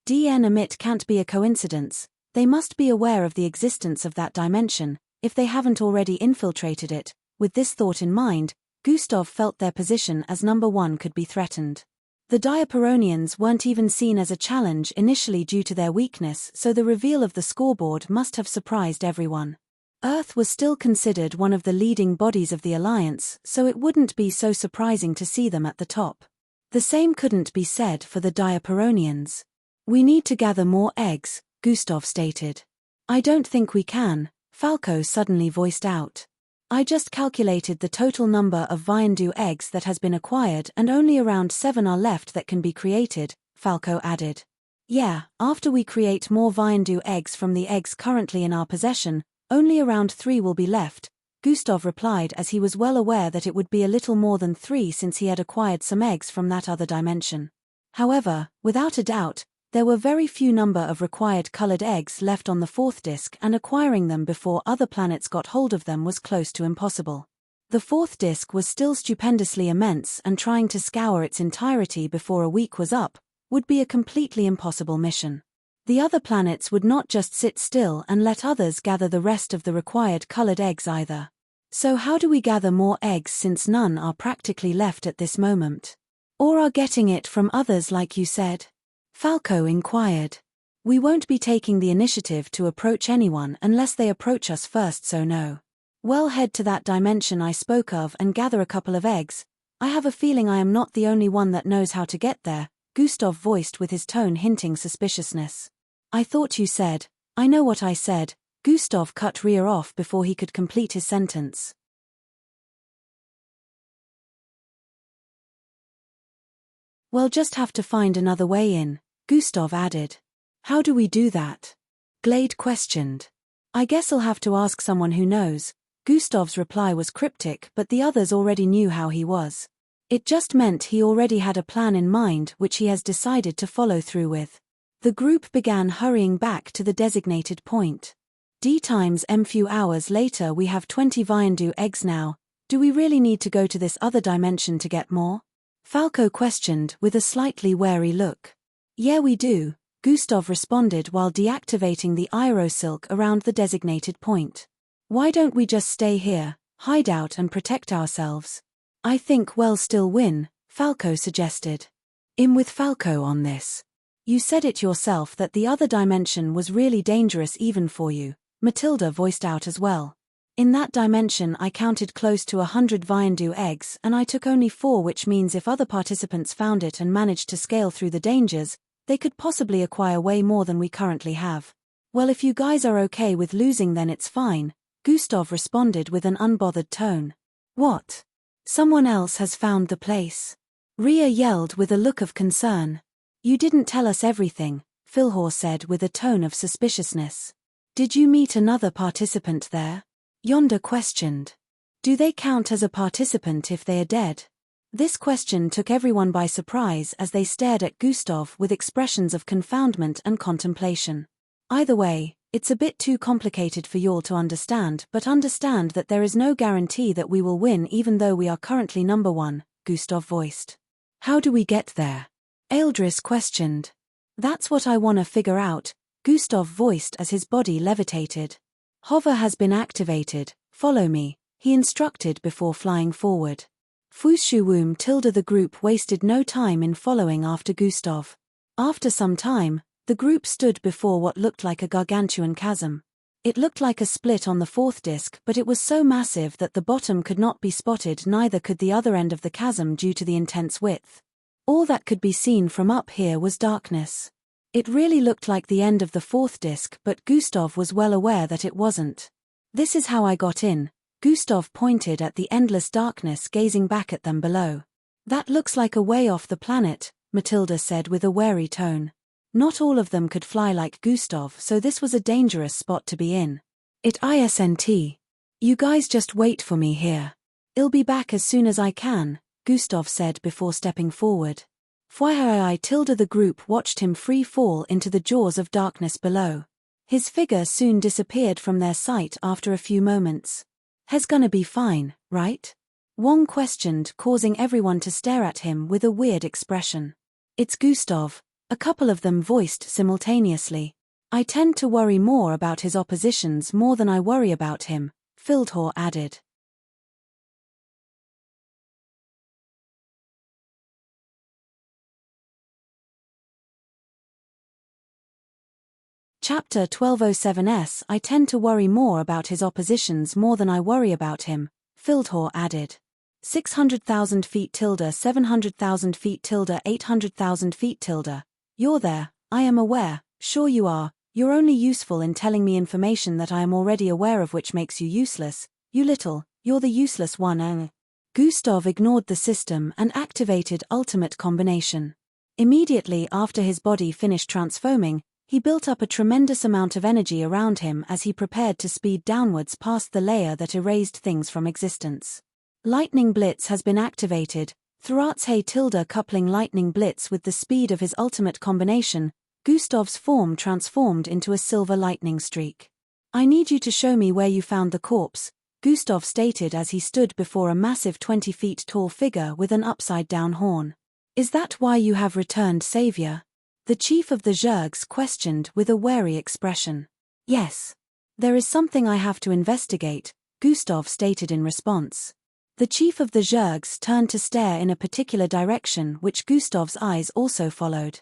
DN emit can't be a coincidence. They must be aware of the existence of that dimension, if they haven't already infiltrated it. With this thought in mind, Gustav felt their position as number 1 could be threatened. The Diaperonians weren't even seen as a challenge initially due to their weakness, so the reveal of the scoreboard must have surprised everyone. Earth was still considered one of the leading bodies of the Alliance, so it wouldn't be so surprising to see them at the top. The same couldn't be said for the Diaperonians. We need to gather more eggs, Gustav stated. I don't think we can, Falco suddenly voiced out. I just calculated the total number of Viandu eggs that has been acquired and only around 7 are left that can be created, Falco added. Yeah, after we create more Viandu eggs from the eggs currently in our possession, only around 3 will be left, Gustav replied, as he was well aware that it would be a little more than 3 since he had acquired some eggs from that other dimension. However, without a doubt, there were very few number of required colored eggs left on the 4th disk, and acquiring them before other planets got hold of them was close to impossible. The 4th disk was still stupendously immense, and trying to scour its entirety before a week was up would be a completely impossible mission. The other planets would not just sit still and let others gather the rest of the required colored eggs either. So how do we gather more eggs since none are practically left at this moment? Or are getting it from others like you said? Falco inquired. We won't be taking the initiative to approach anyone unless they approach us first, so no. Well, head to that dimension I spoke of and gather a couple of eggs. I have a feeling I am not the only one that knows how to get there, Gustav voiced with his tone hinting suspiciousness. I thought you said. I know what I said, Gustav cut Rhea off before he could complete his sentence. We'll just have to find another way in, Gustav added. How do we do that? Glade questioned. I guess I'll have to ask someone who knows. Gustav's reply was cryptic, but the others already knew how he was. It just meant he already had a plan in mind which he has decided to follow through with. The group began hurrying back to the designated point. D-M few hours later. We have 20 Viandu eggs now. Do we really need to go to this other dimension to get more? Falco questioned with a slightly wary look. Yeah, we do, Gustav responded while deactivating the aerosilk around the designated point. Why don't we just stay here, hide out and protect ourselves? I think we'll still win, Falco suggested. I'm with Falco on this. You said it yourself that the other dimension was really dangerous even for you, Matilda voiced out as well. In that dimension I counted close to 100 Viandu eggs and I took only 4, which means if other participants found it and managed to scale through the dangers, they could possibly acquire way more than we currently have. Well, if you guys are okay with losing then it's fine, Gustav responded with an unbothered tone. What? Someone else has found the place. Rhea yelled with a look of concern. You didn't tell us everything, Filhor said with a tone of suspiciousness. Did you meet another participant there? Yonder questioned. Do they count as a participant if they are dead? This question took everyone by surprise as they stared at Gustav with expressions of confoundment and contemplation. Either way, it's a bit too complicated for y'all to understand, but understand that there is no guarantee that we will win even though we are currently number 1, Gustav voiced. How do we get there? Eldris questioned. That's what I wanna figure out, Gustav voiced as his body levitated. Hover has been activated, follow me, he instructed before flying forward. Fushuwum tilde the group wasted no time in following after Gustav. After some time, the group stood before what looked like a gargantuan chasm. It looked like a split on the 4th disc, but it was so massive that the bottom could not be spotted, neither could the other end of the chasm due to the intense width. All that could be seen from up here was darkness. It really looked like the end of the 4th disc, but Gustav was well aware that it wasn't. This is how I got in, Gustav pointed at the endless darkness gazing back at them below. That looks like a way off the planet, Matilda said with a wary tone. Not all of them could fly like Gustav, so this was a dangerous spot to be in. It isn't. You guys just wait for me here. I'll be back as soon as I can, Gustav said before stepping forward. Fwihai tilde the group watched him free fall into the jaws of darkness below. His figure soon disappeared from their sight after a few moments. He's gonna be fine, right? Wong questioned, causing everyone to stare at him with a weird expression. It's Gustav, a couple of them voiced simultaneously. I tend to worry more about his oppositions more than I worry about him, Filhor added. Chapter 1207s I tend to worry more about his oppositions more than I worry about him, Filhor added. 600,000 feet tilde 700,000 feet tilde 800,000 feet tilde. You're there, I am aware, sure you are, you're only useful in telling me information that I am already aware of, which makes you useless, you're the useless one. Gustav ignored the system and activated ultimate combination. Immediately after his body finished transforming, he built up a tremendous amount of energy around him as he prepared to speed downwards past the layer that erased things from existence. Lightning Blitz has been activated. Thratzhe tilde coupling Lightning Blitz with the speed of his ultimate combination, Gustav's form transformed into a silver lightning streak. I need you to show me where you found the corpse, Gustav stated as he stood before a massive 20 feet tall figure with an upside-down horn. Is that why you have returned, Savior? The chief of the Zergs questioned with a wary expression. Yes. There is something I have to investigate, Gustav stated in response. The chief of the Zergs turned to stare in a particular direction, which Gustav's eyes also followed.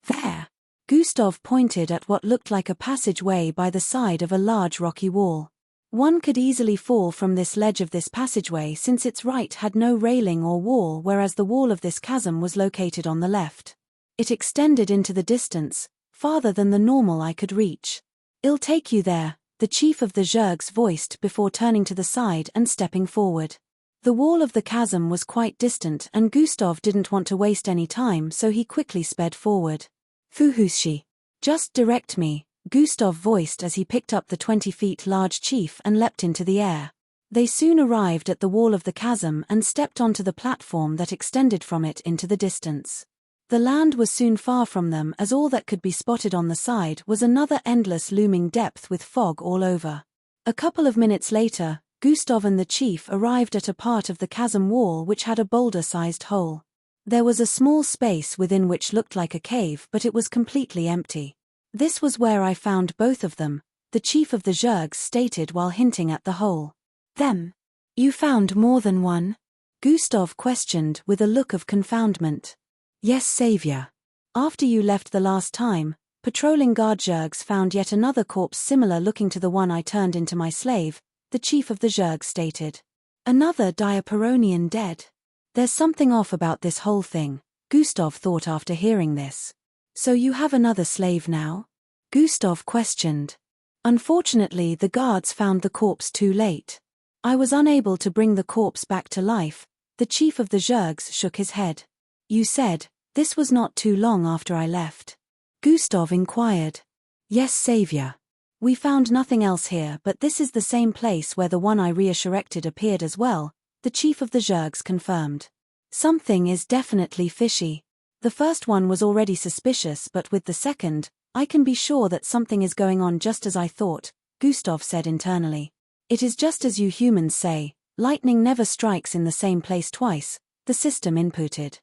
There. Gustav pointed at what looked like a passageway by the side of a large rocky wall. One could easily fall from this ledge of this passageway since its right had no railing or wall, whereas the wall of this chasm was located on the left. It extended into the distance, farther than the normal I could reach. I'll take you there, the chief of the Zergs voiced before turning to the side and stepping forward. The wall of the chasm was quite distant and Gustav didn't want to waste any time, so he quickly sped forward. Fuhushi. Just direct me, Gustav voiced as he picked up the 20 feet large chief and leapt into the air. They soon arrived at the wall of the chasm and stepped onto the platform that extended from it into the distance. The land was soon far from them, as all that could be spotted on the side was another endless looming depth with fog all over. A couple of minutes later, Gustav and the chief arrived at a part of the chasm wall which had a boulder-sized hole. There was a small space within which looked like a cave, but it was completely empty. This was where I found both of them, the chief of the Zergs stated while hinting at the hole. Them? You found more than one? Gustav questioned with a look of confoundment. Yes, Savior. After you left the last time, patrolling guard Zergs found yet another corpse similar looking to the one I turned into my slave, the chief of the Zergs stated. Another Diaperonian dead. There's something off about this whole thing, Gustav thought after hearing this. So you have another slave now? Gustav questioned. Unfortunately, the guards found the corpse too late. I was unable to bring the corpse back to life. The chief of the Zergs shook his head. You said, this was not too long after I left. Gustav inquired. Yes, Savior. We found nothing else here, but this is the same place where the one I resurrected appeared as well, the chief of the Zergs confirmed. Something is definitely fishy. The first one was already suspicious, but with the second, I can be sure that something is going on just as I thought, Gustav said internally. It is just as you humans say, lightning never strikes in the same place twice, the system inputted.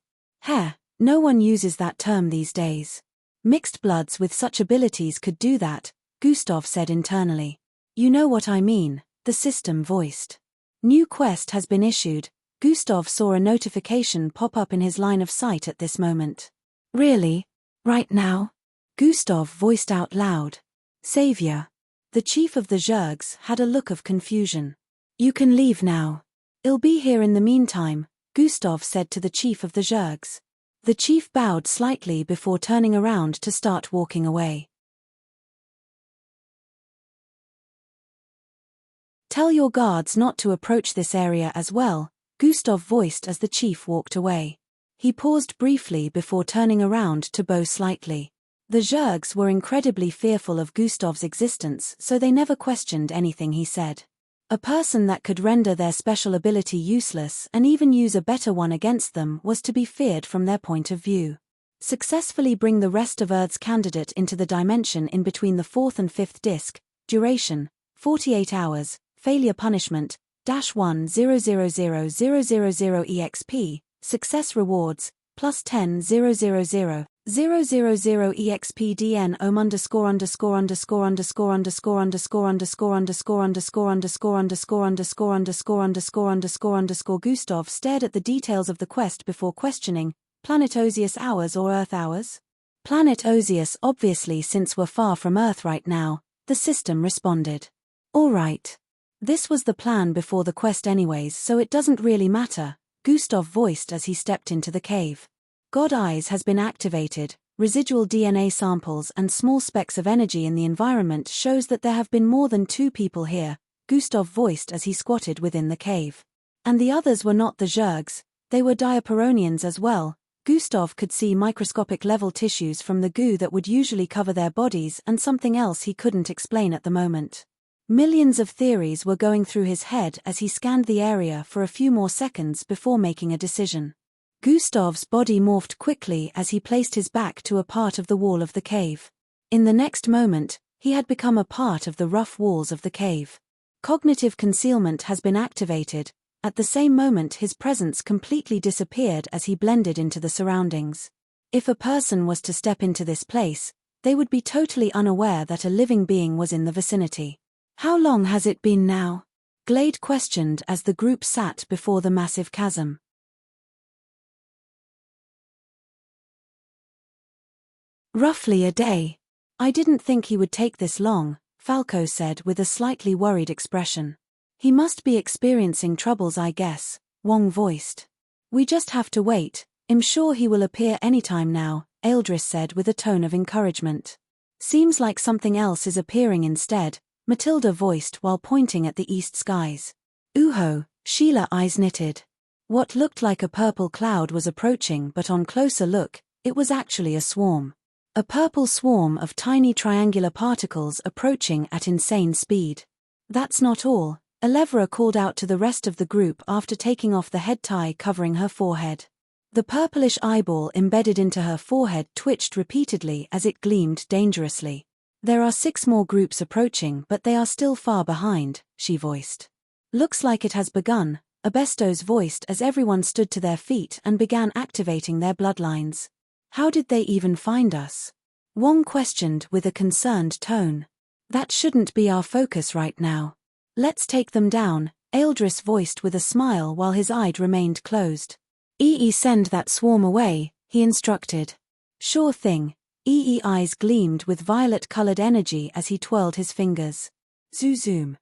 No one uses that term these days. Mixed bloods with such abilities could do that, Gustav said internally. You know what I mean, the system voiced. New quest has been issued. Gustav saw a notification pop up in his line of sight at this moment. Really? Right now? Gustav voiced out loud. Savior. The chief of the Zergs had a look of confusion. You can leave now. I'll be here in the meantime, Gustav said to the chief of the Zergs. The chief bowed slightly before turning around to start walking away. Tell your guards not to approach this area as well, Gustav voiced as the chief walked away. He paused briefly before turning around to bow slightly. The Zergs were incredibly fearful of Gustav's existence, so they never questioned anything he said. A person that could render their special ability useless and even use a better one against them was to be feared from their point of view. Successfully bring the rest of Earth's candidate into the dimension in between the 4th and 5th disc. Duration, 48 hours. Failure punishment, -1000000 EXP. Success rewards, +10 000 EXP DN OM ____________________ Gustav stared at the details of the quest before questioning, Planet Osius hours or Earth hours? Planet Osius obviously, since we're far from Earth right now, the system responded. Alright. This was the plan before the quest anyways, so it doesn't really matter, Gustav voiced as he stepped into the cave. God Eyes has been activated. Residual DNA samples and small specks of energy in the environment shows that there have been more than 2 people here, Gustav voiced as he squatted within the cave. And the others were not the Zergs, they were Diaperonians as well. Gustav could see microscopic level tissues from the goo that would usually cover their bodies and something else he couldn't explain at the moment. Millions of theories were going through his head as he scanned the area for a few more seconds before making a decision. Gustav's body morphed quickly as he placed his back to a part of the wall of the cave. In the next moment, he had become a part of the rough walls of the cave. Cognitive concealment has been activated. At the same moment his presence completely disappeared as he blended into the surroundings. If a person was to step into this place, they would be totally unaware that a living being was in the vicinity. How long has it been now? Glade questioned as the group sat before the massive chasm. Roughly a day. I didn't think he would take this long, Falco said with a slightly worried expression. He must be experiencing troubles, I guess, Wong voiced. We just have to wait. I'm sure he will appear anytime now, Eldris said with a tone of encouragement. Seems like something else is appearing instead, Matilda voiced while pointing at the east skies. Uho, Sheila eyes knitted. What looked like a purple cloud was approaching, but on closer look, it was actually a swarm. A purple swarm of tiny triangular particles approaching at insane speed. That's not all, Elevra called out to the rest of the group after taking off the head tie covering her forehead. The purplish eyeball embedded into her forehead twitched repeatedly as it gleamed dangerously. There are 6 more groups approaching, but they are still far behind, she voiced. Looks like it has begun, Abestos voiced as everyone stood to their feet and began activating their bloodlines. How did they even find us? Wong questioned with a concerned tone. That shouldn't be our focus right now. Let's take them down, Eldris voiced with a smile while his eye remained closed. Send that swarm away, he instructed. Sure thing. Eyes gleamed with violet-colored energy as he twirled his fingers. Zoom.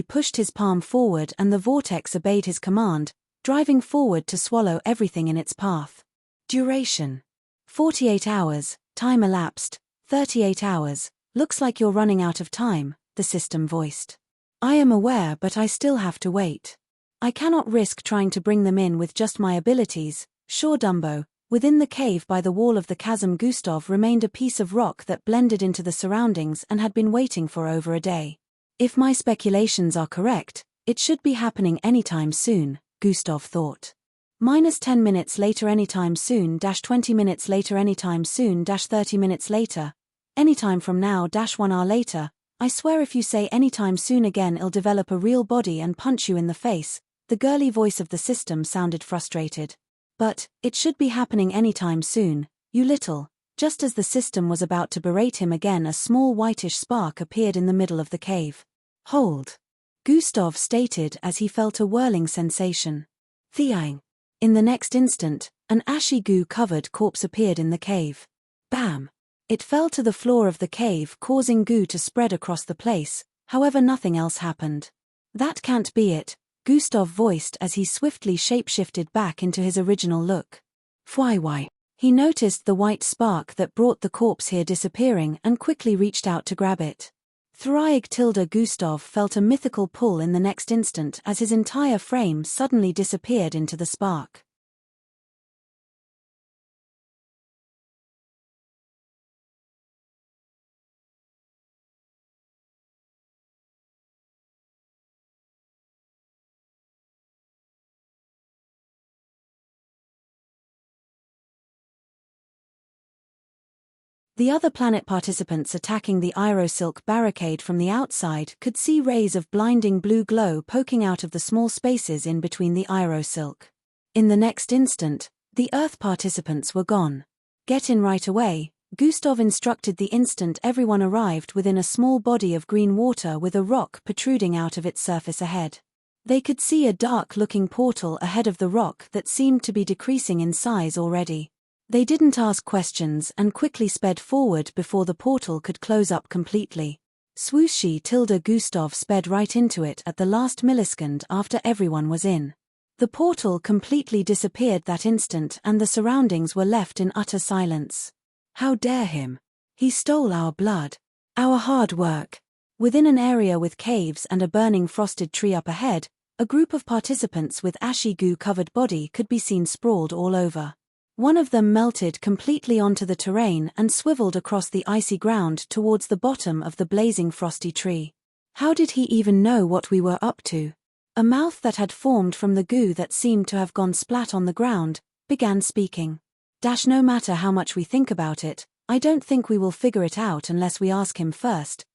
Pushed his palm forward and the vortex obeyed his command, driving forward to swallow everything in its path. Duration: 48 hours, time elapsed, 38 hours, looks like you're running out of time, the system voiced. I am aware, but I still have to wait. I cannot risk trying to bring them in with just my abilities, sure Dumbo. Within the cave by the wall of the chasm, Gustav remained a piece of rock that blended into the surroundings and had been waiting for over a day. If my speculations are correct, it should be happening anytime soon, Gustav thought. -10 minutes later, anytime soon, 20 minutes later, anytime soon, 30 minutes later, anytime from now, 1 hour later. I swear if you say anytime soon again, I'll develop a real body and punch you in the face. The girly voice of the system sounded frustrated. But, it should be happening anytime soon, you little. Just as the system was about to berate him again, a small whitish spark appeared in the middle of the cave. Hold, Gustav stated as he felt a whirling sensation. Thiang. In the next instant, an ashy goo-covered corpse appeared in the cave. Bam! It fell to the floor of the cave, causing goo to spread across the place, however nothing else happened. That can't be it, Gustav voiced as he swiftly shapeshifted back into his original look. Why? He noticed the white spark that brought the corpse here disappearing and quickly reached out to grab it. Gustav felt a mythical pull in the next instant as his entire frame suddenly disappeared into the spark. The other planet participants attacking the Aerosilk barricade from the outside could see rays of blinding blue glow poking out of the small spaces in between the Aerosilk. In the next instant, the Earth participants were gone. Get in right away, Gustav instructed the instant everyone arrived within a small body of green water with a rock protruding out of its surface ahead. They could see a dark-looking portal ahead of the rock that seemed to be decreasing in size already. They didn't ask questions and quickly sped forward before the portal could close up completely. Swooshy Gustav sped right into it at the last millisecond after everyone was in. The portal completely disappeared that instant and the surroundings were left in utter silence. How dare him! He stole our blood. Our hard work. Within an area with caves and a burning frosted tree up ahead, a group of participants with ashy goo-covered body could be seen sprawled all over. One of them melted completely onto the terrain and swiveled across the icy ground towards the bottom of the blazing frosty tree. How did he even know what we were up to? A mouth that had formed from the goo that seemed to have gone splat on the ground, began speaking. No matter how much we think about it, I don't think we will figure it out unless we ask him first.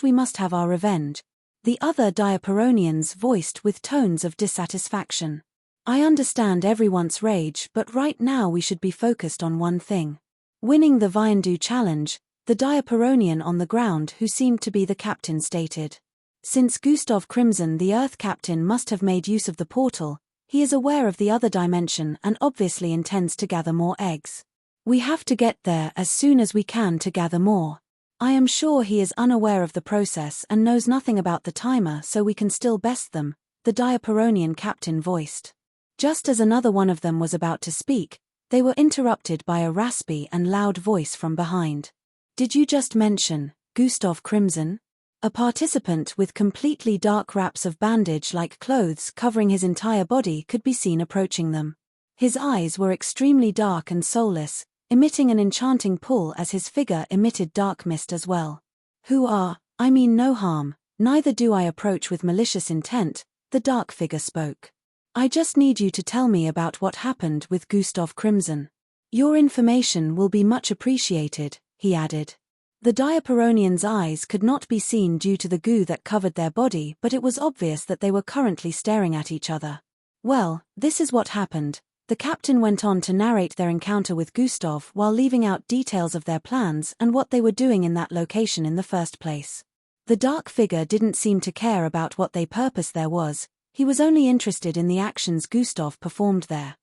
We must have our revenge. The other Diaperonians voiced with tones of dissatisfaction. I understand everyone's rage, but right now we should be focused on one thing. Winning the Viandu challenge, the Diaperonian on the ground who seemed to be the captain stated. Since Gustav Crimson, the Earth captain, must have made use of the portal, he is aware of the other dimension and obviously intends to gather more eggs. We have to get there as soon as we can to gather more. I am sure he is unaware of the process and knows nothing about the timer, so we can still best them, the Diaperonian captain voiced. Just as another one of them was about to speak, they were interrupted by a raspy and loud voice from behind. Did you just mention Gustav Crimson? A participant with completely dark wraps of bandage-like clothes covering his entire body could be seen approaching them. His eyes were extremely dark and soulless, emitting an enchanting pull as his figure emitted dark mist as well. I mean no harm, neither do I approach with malicious intent, the dark figure spoke. I just need you to tell me about what happened with Gustav Crimson. Your information will be much appreciated, he added. The Diaperonians' eyes could not be seen due to the goo that covered their body, but it was obvious that they were currently staring at each other. Well, this is what happened. The captain went on to narrate their encounter with Gustav while leaving out details of their plans and what they were doing in that location in the first place. The dark figure didn't seem to care about what their purpose there was, he was only interested in the actions Gustav performed there.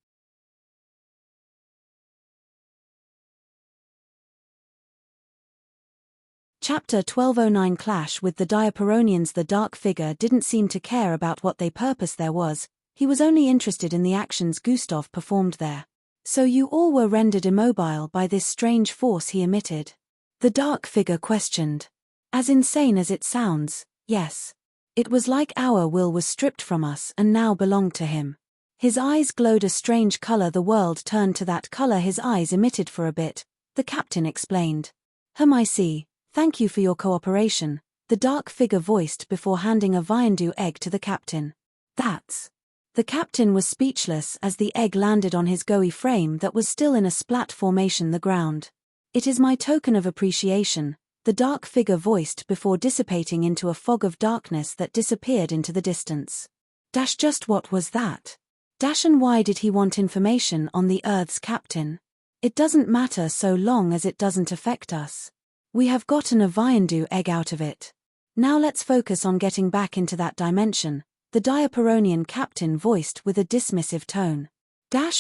Chapter 1209 Clash with the Diaperonians. The dark figure didn't seem to care about what their purpose there was, he was only interested in the actions Gustav performed there. So you all were rendered immobile by this strange force he emitted? The dark figure questioned. As insane as it sounds, yes. It was like our will was stripped from us and now belonged to him. His eyes glowed a strange color. The world turned to that color his eyes emitted for a bit, the captain explained. I see. Thank you for your cooperation, the dark figure voiced before handing a Viandu egg to the captain. That's... The captain was speechless as the egg landed on his gooey frame that was still in a splat formation the ground. It is my token of appreciation, the dark figure voiced before dissipating into a fog of darkness that disappeared into the distance. Just what was that? And why did he want information on the Earth's captain? It doesn't matter so long as it doesn't affect us. We have gotten a Viandu egg out of it. Now let's focus on getting back into that dimension, the Diaperonian captain voiced with a dismissive tone.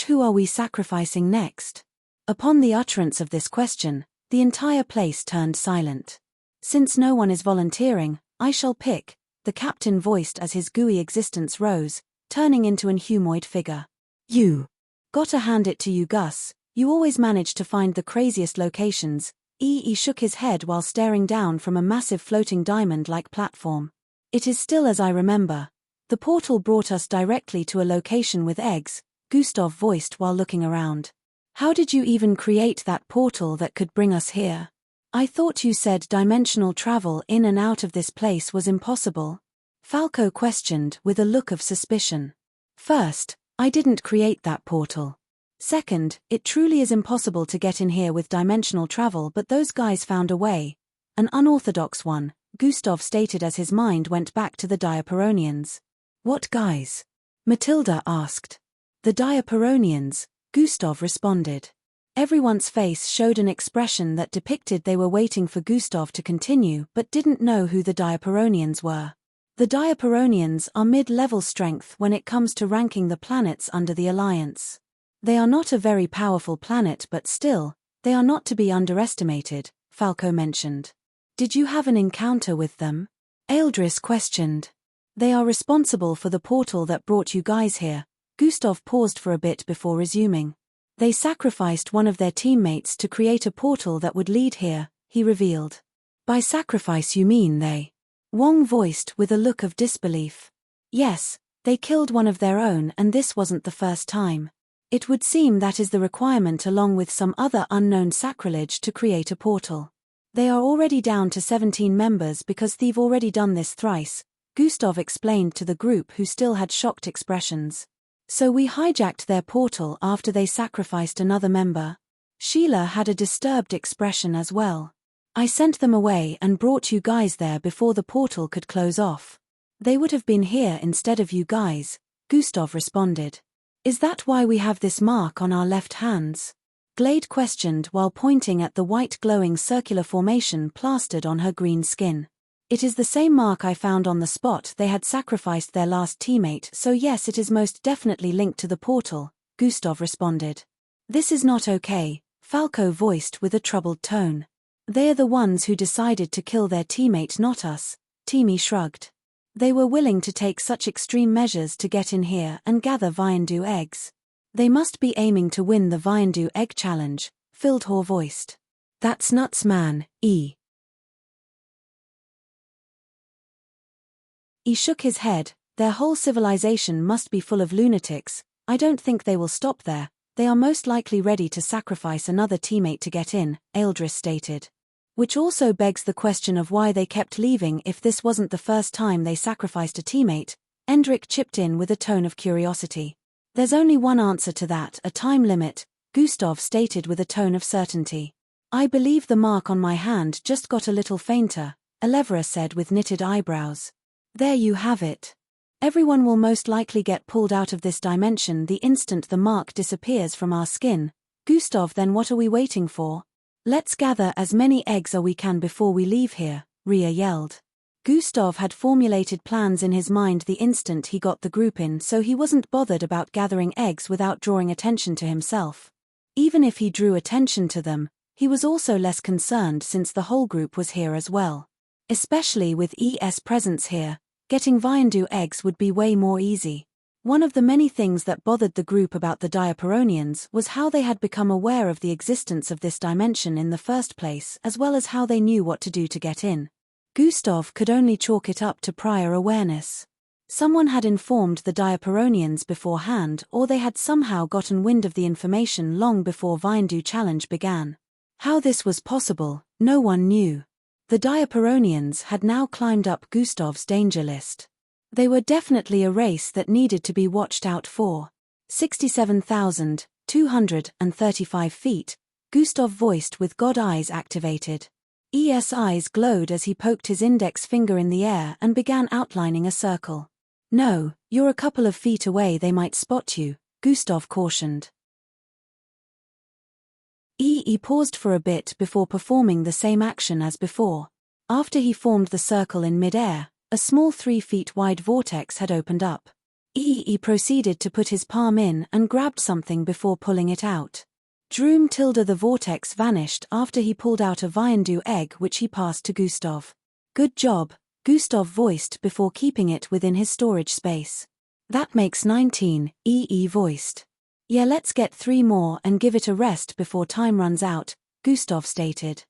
Who are we sacrificing next? Upon the utterance of this question, the entire place turned silent. Since no one is volunteering, I shall pick, the captain voiced as his gooey existence rose, turning into an humanoid figure. You. Gotta hand it to you, Gus, you always manage to find the craziest locations. He shook his head while staring down from a massive floating diamond-like platform. It is still as I remember. The portal brought us directly to a location with eggs, Gustav voiced while looking around. How did you even create that portal that could bring us here? I thought you said dimensional travel in and out of this place was impossible. Falco questioned with a look of suspicion. First, I didn't create that portal. Second, it truly is impossible to get in here with dimensional travel, but those guys found a way. An unorthodox one, Gustav stated as his mind went back to the Diaperonians. What guys? Matilda asked. The Diaperonians, Gustav responded. Everyone's face showed an expression that depicted they were waiting for Gustav to continue but didn't know who the Diaperonians were. The Diaperonians are mid-level strength when it comes to ranking the planets under the Alliance. They are not a very powerful planet, but still, they are not to be underestimated, Falco mentioned. Did you have an encounter with them? Eldris questioned. They are responsible for the portal that brought you guys here. Gustav paused for a bit before resuming. They sacrificed one of their teammates to create a portal that would lead here, he revealed. By sacrifice you mean they? Wong voiced with a look of disbelief. Yes, they killed one of their own, and this wasn't the first time. It would seem that is the requirement along with some other unknown sacrilege to create a portal. They are already down to 17 members because they've already done this thrice, Gustav explained to the group who still had shocked expressions. So we hijacked their portal after they sacrificed another member. Sheila had a disturbed expression as well. I sent them away and brought you guys there before the portal could close off. They would have been here instead of you guys, Gustav responded. Is that why we have this mark on our left hands? Glade questioned while pointing at the white glowing circular formation plastered on her green skin. It is the same mark I found on the spot they had sacrificed their last teammate, so yes, it is most definitely linked to the portal, Gustav responded. This is not okay, Falco voiced with a troubled tone. They are the ones who decided to kill their teammate, not us, Timmy shrugged. They were willing to take such extreme measures to get in here and gather Viandu eggs. They must be aiming to win the Viandu egg challenge, Fildhor voiced. That's nuts, man, He shook his head. Their whole civilization must be full of lunatics. I don't think they will stop there. They are most likely ready to sacrifice another teammate to get in, Eldris stated. Which also begs the question of why they kept leaving if this wasn't the first time they sacrificed a teammate, Endrick chipped in with a tone of curiosity. There's only one answer to that, a time limit, Gustav stated with a tone of certainty. I believe the mark on my hand just got a little fainter, Elevra said with knitted eyebrows. There you have it. Everyone will most likely get pulled out of this dimension the instant the mark disappears from our skin. Gustav, then what are we waiting for? Let's gather as many eggs as we can before we leave here, Ria yelled. Gustav had formulated plans in his mind the instant he got the group in, so he wasn't bothered about gathering eggs without drawing attention to himself. Even if he drew attention to them, he was also less concerned since the whole group was here as well. Especially with ES presence here, getting Viandu eggs would be way more easy. One of the many things that bothered the group about the Diaperonians was how they had become aware of the existence of this dimension in the first place, as well as how they knew what to do to get in. Gustav could only chalk it up to prior awareness. Someone had informed the Diaperonians beforehand, or they had somehow gotten wind of the information long before Viandu challenge began. How this was possible, no one knew. The Diaperonians had now climbed up Gustav's danger list. They were definitely a race that needed to be watched out for. 67,235 feet, Gustav voiced with God eyes activated. ES eyes glowed as he poked his index finger in the air and began outlining a circle. No, you're a couple of feet away, they might spot you, Gustav cautioned. He paused for a bit before performing the same action as before. After he formed the circle in mid-air, a small 3 feet wide vortex had opened up. He proceeded to put his palm in and grabbed something before pulling it out. The vortex vanished after he pulled out a Viandu egg which he passed to Gustav. Good job, Gustav voiced before keeping it within his storage space. That makes 19, voiced. Yeah, let's get 3 more and give it a rest before time runs out, Gustav stated.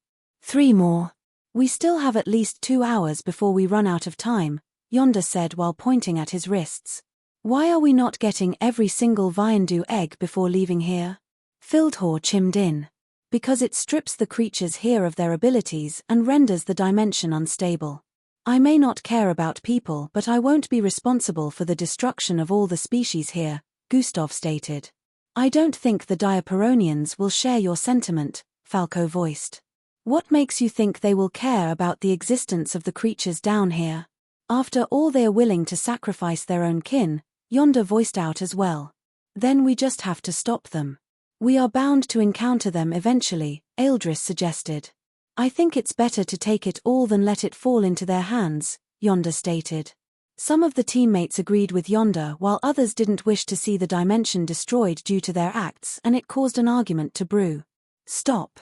3 more? We still have at least 2 hours before we run out of time, Yonda said while pointing at his wrists. Why are we not getting every single Viandu egg before leaving here? Fildhor chimed in. Because it strips the creatures here of their abilities and renders the dimension unstable. I may not care about people, but I won't be responsible for the destruction of all the species here, Gustav stated. I don't think the Diaperonians will share your sentiment, Falco voiced. What makes you think they will care about the existence of the creatures down here? After all, they are willing to sacrifice their own kin, Yonda voiced out as well. Then we just have to stop them. We are bound to encounter them eventually, Eldris suggested. I think it's better to take it all than let it fall into their hands, Yonda stated. Some of the teammates agreed with Yonda while others didn't wish to see the dimension destroyed due to their acts, and it caused an argument to brew. Stop.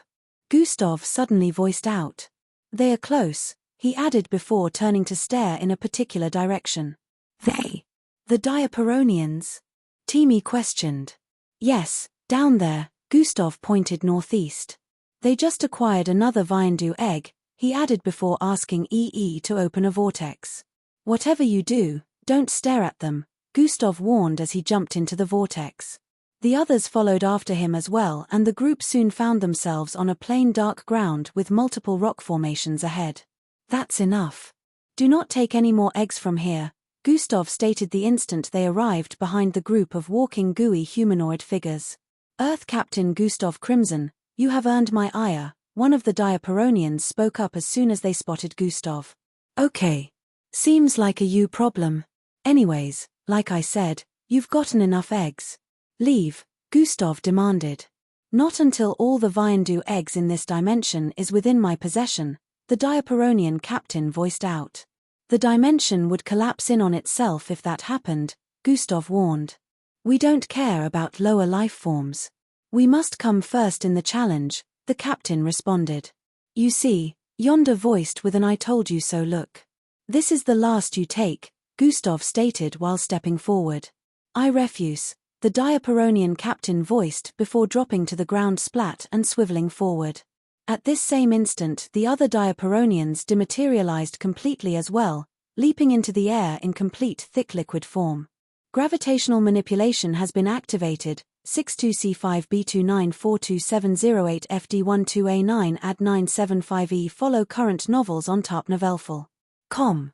Gustav suddenly voiced out. They are close, he added before turning to stare in a particular direction. They? The Diaperonians? Teamy questioned. Yes, down there, Gustav pointed northeast. They just acquired another Viandu egg, he added before asking EE to open a vortex. Whatever you do, don't stare at them, Gustav warned as he jumped into the vortex. The others followed after him as well, and the group soon found themselves on a plain dark ground with multiple rock formations ahead. That's enough. Do not take any more eggs from here, Gustav stated the instant they arrived behind the group of walking gooey humanoid figures. Earth Captain Gustav Crimson, you have earned my ire, one of the Diaperonians spoke up as soon as they spotted Gustav. Okay. Seems like a you problem. Anyways, like I said, you've gotten enough eggs. Leave, Gustav demanded. Not until all the Viandu eggs in this dimension is within my possession, the Diaperonian captain voiced out. The dimension would collapse in on itself if that happened, Gustav warned. We don't care about lower life forms. We must come first in the challenge, the captain responded. You see, Yonda voiced with an I told you so look. This is the last you take, Gustav stated while stepping forward. I refuse, the Diaperonian captain voiced before dropping to the ground splat and swiveling forward. At this same instant the other Diaperonians dematerialized completely as well, leaping into the air in complete thick liquid form. Gravitational manipulation has been activated, 62C5B2942708FD12A9 add 975E follow current novels on top novelful. Com.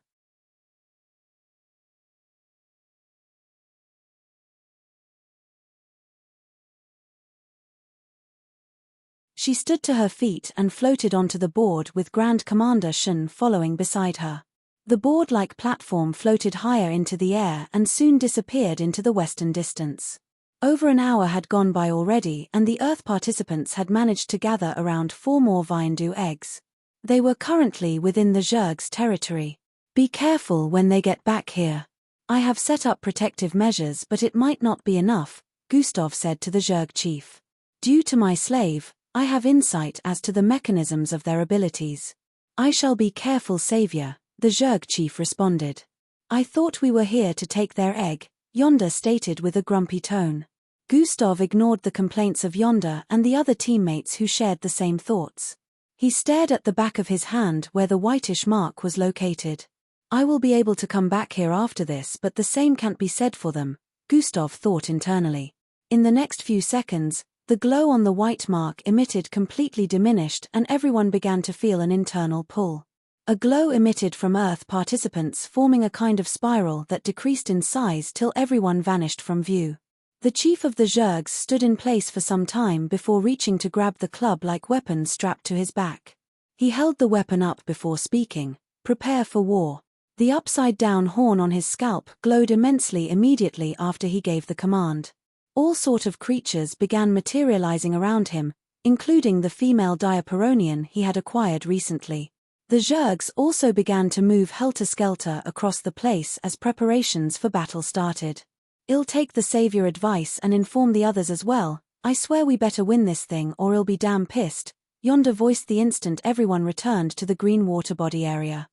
She stood to her feet and floated onto the board with Grand Commander Shen following beside her. The board-like platform floated higher into the air and soon disappeared into the western distance. Over an hour had gone by already and the Earth participants had managed to gather around 4 more Viandu eggs. They were currently within the Zerg's territory. Be careful when they get back here. I have set up protective measures but it might not be enough, Gustav said to the Zerg chief. Due to my slave, I have insight as to the mechanisms of their abilities. I shall be careful, savior, the Zerg chief responded. I thought we were here to take their egg, Yonder stated with a grumpy tone. Gustav ignored the complaints of Yonder and the other teammates who shared the same thoughts. He stared at the back of his hand where the whitish mark was located. I will be able to come back here after this, but the same can't be said for them, Gustav thought internally. In the next few seconds, the glow on the white mark emitted completely diminished and everyone began to feel an internal pull. A glow emitted from Earth participants forming a kind of spiral that decreased in size till everyone vanished from view. The chief of the Zergs stood in place for some time before reaching to grab the club-like weapon strapped to his back. He held the weapon up before speaking, "Prepare for war." The upside-down horn on his scalp glowed immensely immediately after he gave the command. All sort of creatures began materializing around him, including the female Diaperonian he had acquired recently. The Zergs also began to move helter-skelter across the place as preparations for battle started. "I'll take the savior advice and inform the others as well. I swear we better win this thing or I'll be damn pissed," Yonder voiced the instant everyone returned to the green water body area.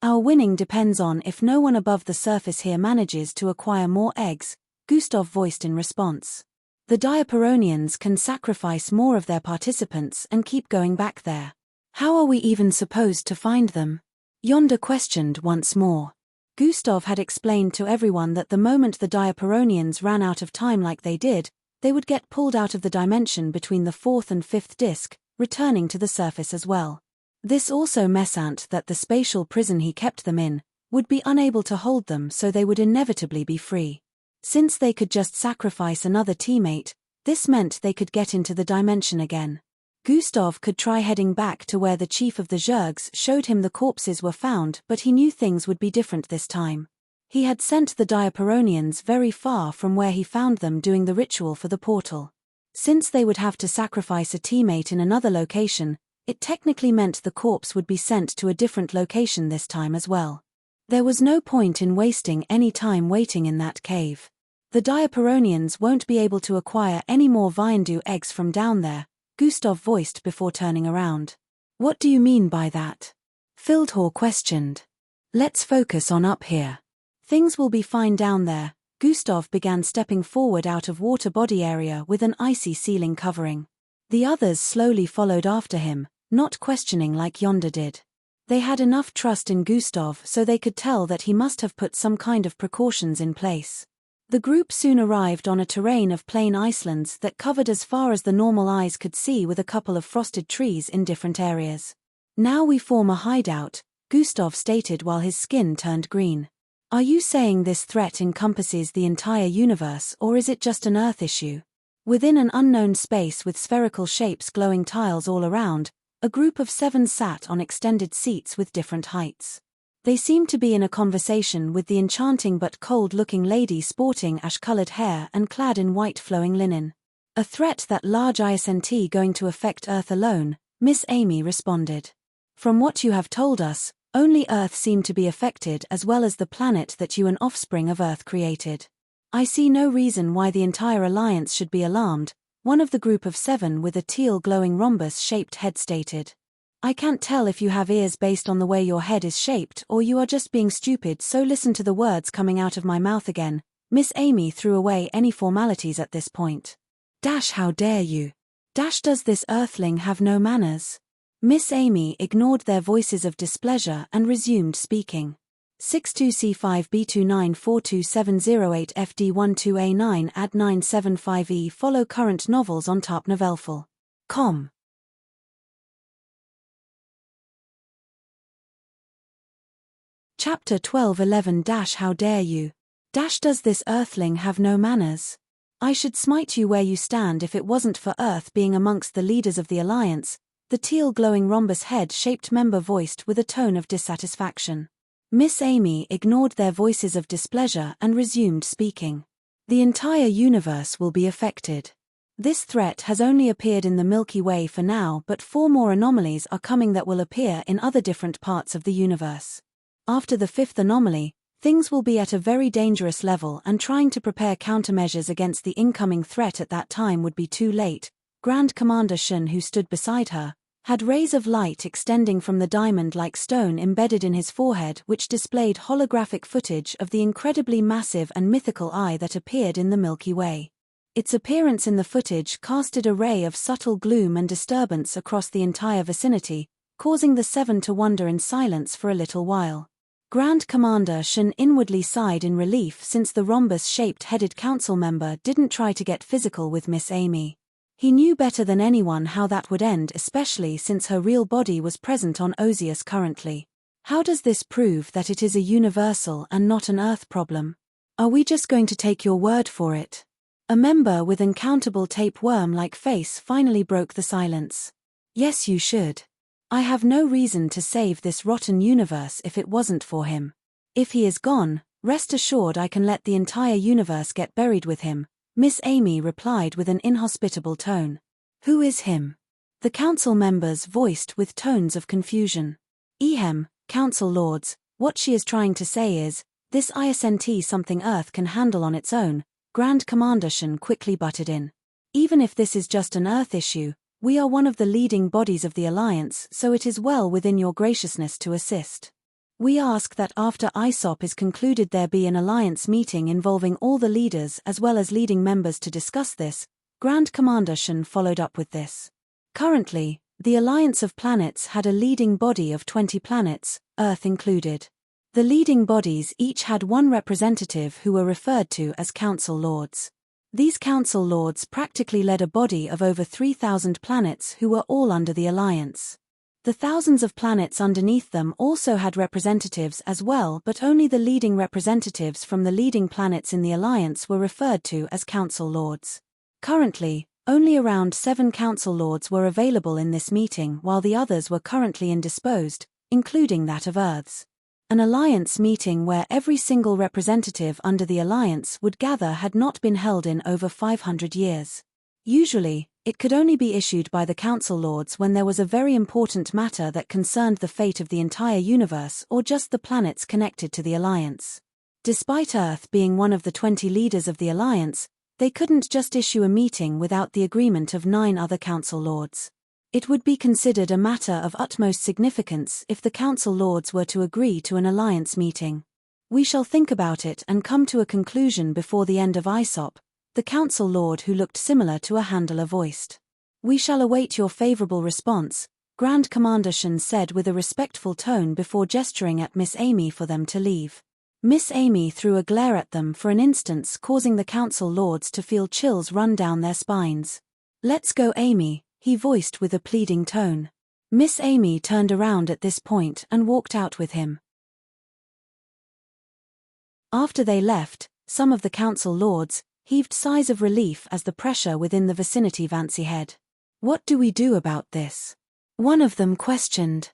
"Our winning depends on if no one above the surface here manages to acquire more eggs," Gustav voiced in response. "The Diaperonians can sacrifice more of their participants and keep going back there. How are we even supposed to find them?" Yonder questioned once more. Gustav had explained to everyone that the moment the Diaperonians ran out of time like they did, they would get pulled out of the dimension between the 4th and 5th disk, returning to the surface as well. This also meant that the spatial prison he kept them in would be unable to hold them, so they would inevitably be free. Since they could just sacrifice another teammate, this meant they could get into the dimension again. Gustav could try heading back to where the chief of the Zergs showed him the corpses were found, but he knew things would be different this time. He had sent the Diaperonians very far from where he found them doing the ritual for the portal. Since they would have to sacrifice a teammate in another location, it technically meant the corpse would be sent to a different location this time as well. There was no point in wasting any time waiting in that cave. The Diaperonians won't be able to acquire any more Viandu eggs from down there, Gustav voiced before turning around. "What do you mean by that?" Fildhor questioned. "Let's focus on up here. Things will be fine down there." Gustav began stepping forward out of water body area with an icy ceiling covering. The others slowly followed after him, not questioning like Yonder did. They had enough trust in Gustav so they could tell that he must have put some kind of precautions in place. The group soon arrived on a terrain of plain icelands that covered as far as the normal eyes could see with a couple of frosted trees in different areas. "Now we form a hideout," Gustav stated while his skin turned green. "Are you saying this threat encompasses the entire universe or is it just an Earth issue?" Within an unknown space with spherical shapes glowing tiles all around, a group of 7 sat on extended seats with different heights. They seemed to be in a conversation with the enchanting but cold-looking lady sporting ash-colored hair and clad in white flowing linen. "A threat that large isn't going to affect Earth alone," Miss Amy responded. "From what you have told us, only Earth seemed to be affected as well as the planet that you, an offspring of Earth, created. I see no reason why the entire alliance should be alarmed," one of the group of 7 with a teal glowing rhombus-shaped head stated. "I can't tell if you have ears based on the way your head is shaped or you are just being stupid, so listen to the words coming out of my mouth again." Miss Amy threw away any formalities at this point. "How dare you? Does this Earthling have no manners?" Miss Amy ignored their voices of displeasure and resumed speaking. 62C5B2942708FD12A9 Ad 975E Follow current novels on tarpnovelful.com. Chapter 12:11 How dare you? Does this Earthling have no manners? I should smite you where you stand if it wasn't for Earth being amongst the leaders of the Alliance, the teal glowing rhombus head-shaped member voiced with a tone of dissatisfaction. Miss Amy ignored their voices of displeasure and resumed speaking. The entire universe will be affected. This threat has only appeared in the Milky Way for now, but 4 more anomalies are coming that will appear in other different parts of the universe. After the 5th anomaly, things will be at a very dangerous level, and trying to prepare countermeasures against the incoming threat at that time would be too late. Grand Commander Shen, who stood beside her, had rays of light extending from the diamond-like stone embedded in his forehead, which displayed holographic footage of the incredibly massive and mythical eye that appeared in the Milky Way. Its appearance in the footage casted a ray of subtle gloom and disturbance across the entire vicinity, causing the 7 to wonder in silence for a little while. Grand Commander Shen inwardly sighed in relief, since the rhombus-shaped headed council member didn't try to get physical with Miss Amy. He knew better than anyone how that would end, especially since her real body was present on Osius currently. How does this prove that it is a universal and not an Earth problem? Are we just going to take your word for it? A member with uncountable tapeworm-like face finally broke the silence. Yes, you should. I have no reason to save this rotten universe if it wasn't for him. If he is gone, rest assured I can let the entire universe get buried with him, Miss Amy replied with an inhospitable tone. Who is him? The council members voiced with tones of confusion. Ehem, council lords, what she is trying to say is, this isn't something Earth can handle on its own, Grand Commander Shen quickly butted in. Even if this is just an Earth issue, we are one of the leading bodies of the Alliance, so it is well within your graciousness to assist. We ask that after ISOP is concluded there be an Alliance meeting involving all the leaders as well as leading members to discuss this. Grand Commander Shen followed up with this. Currently, the Alliance of Planets had a leading body of 20 planets, Earth included. The leading bodies each had 1 representative who were referred to as Council Lords. These Council Lords practically led a body of over 3,000 planets who were all under the Alliance. The thousands of planets underneath them also had representatives as well, but only the leading representatives from the leading planets in the Alliance were referred to as Council Lords. Currently, only around 7 Council Lords were available in this meeting, while the others were currently indisposed, including that of Earth's. An Alliance meeting where every single representative under the Alliance would gather had not been held in over 500 years. Usually, it could only be issued by the Council Lords when there was a very important matter that concerned the fate of the entire universe or just the planets connected to the Alliance. Despite Earth being one of the 20 leaders of the Alliance, they couldn't just issue a meeting without the agreement of 9 other Council Lords. It would be considered a matter of utmost significance if the Council Lords were to agree to an Alliance meeting. We shall think about it and come to a conclusion before the end of ISOP, the Council Lord who looked similar to a handler voiced. We shall await your favorable response, Grand Commander Shen said with a respectful tone before gesturing at Miss Amy for them to leave. Miss Amy threw a glare at them for an instant, causing the Council Lords to feel chills run down their spines. Let's go, Amy, he voiced with a pleading tone. Miss Amy turned around at this point and walked out with him. After they left, some of the Council Lords heaved sighs of relief as the pressure within the vicinity vanished ahead. What do we do about this? One of them questioned.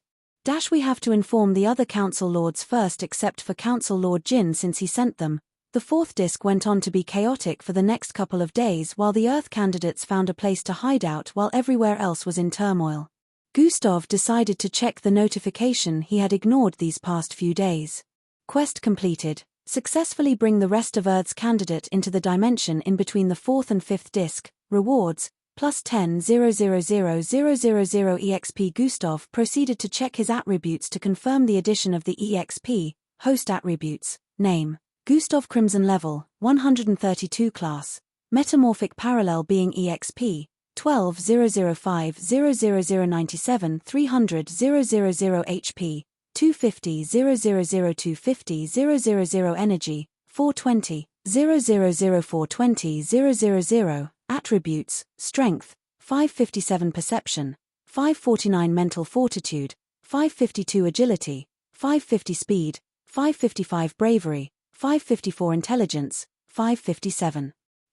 We have to inform the other Council Lords first, except for Council Lord Jin since he sent them. The 4th disc went on to be chaotic for the next couple of days while the Earth candidates found a place to hide out while everywhere else was in turmoil. Gustav decided to check the notification he had ignored these past few days. Quest completed. Successfully bring the rest of Earth's candidate into the dimension in between the 4th and 5th disc. Rewards, plus 10,000,000 EXP. Gustav proceeded to check his attributes to confirm the addition of the EXP. Host attributes, name. Gustav Crimson level, 132 class, metamorphic parallel being EXP, 12,005,00097 300,000 HP, 250,000 energy, 420, 420,000 attributes, strength, 557 perception, 549 mental fortitude, 552 agility, 550 speed, 555 bravery, 554 intelligence, 557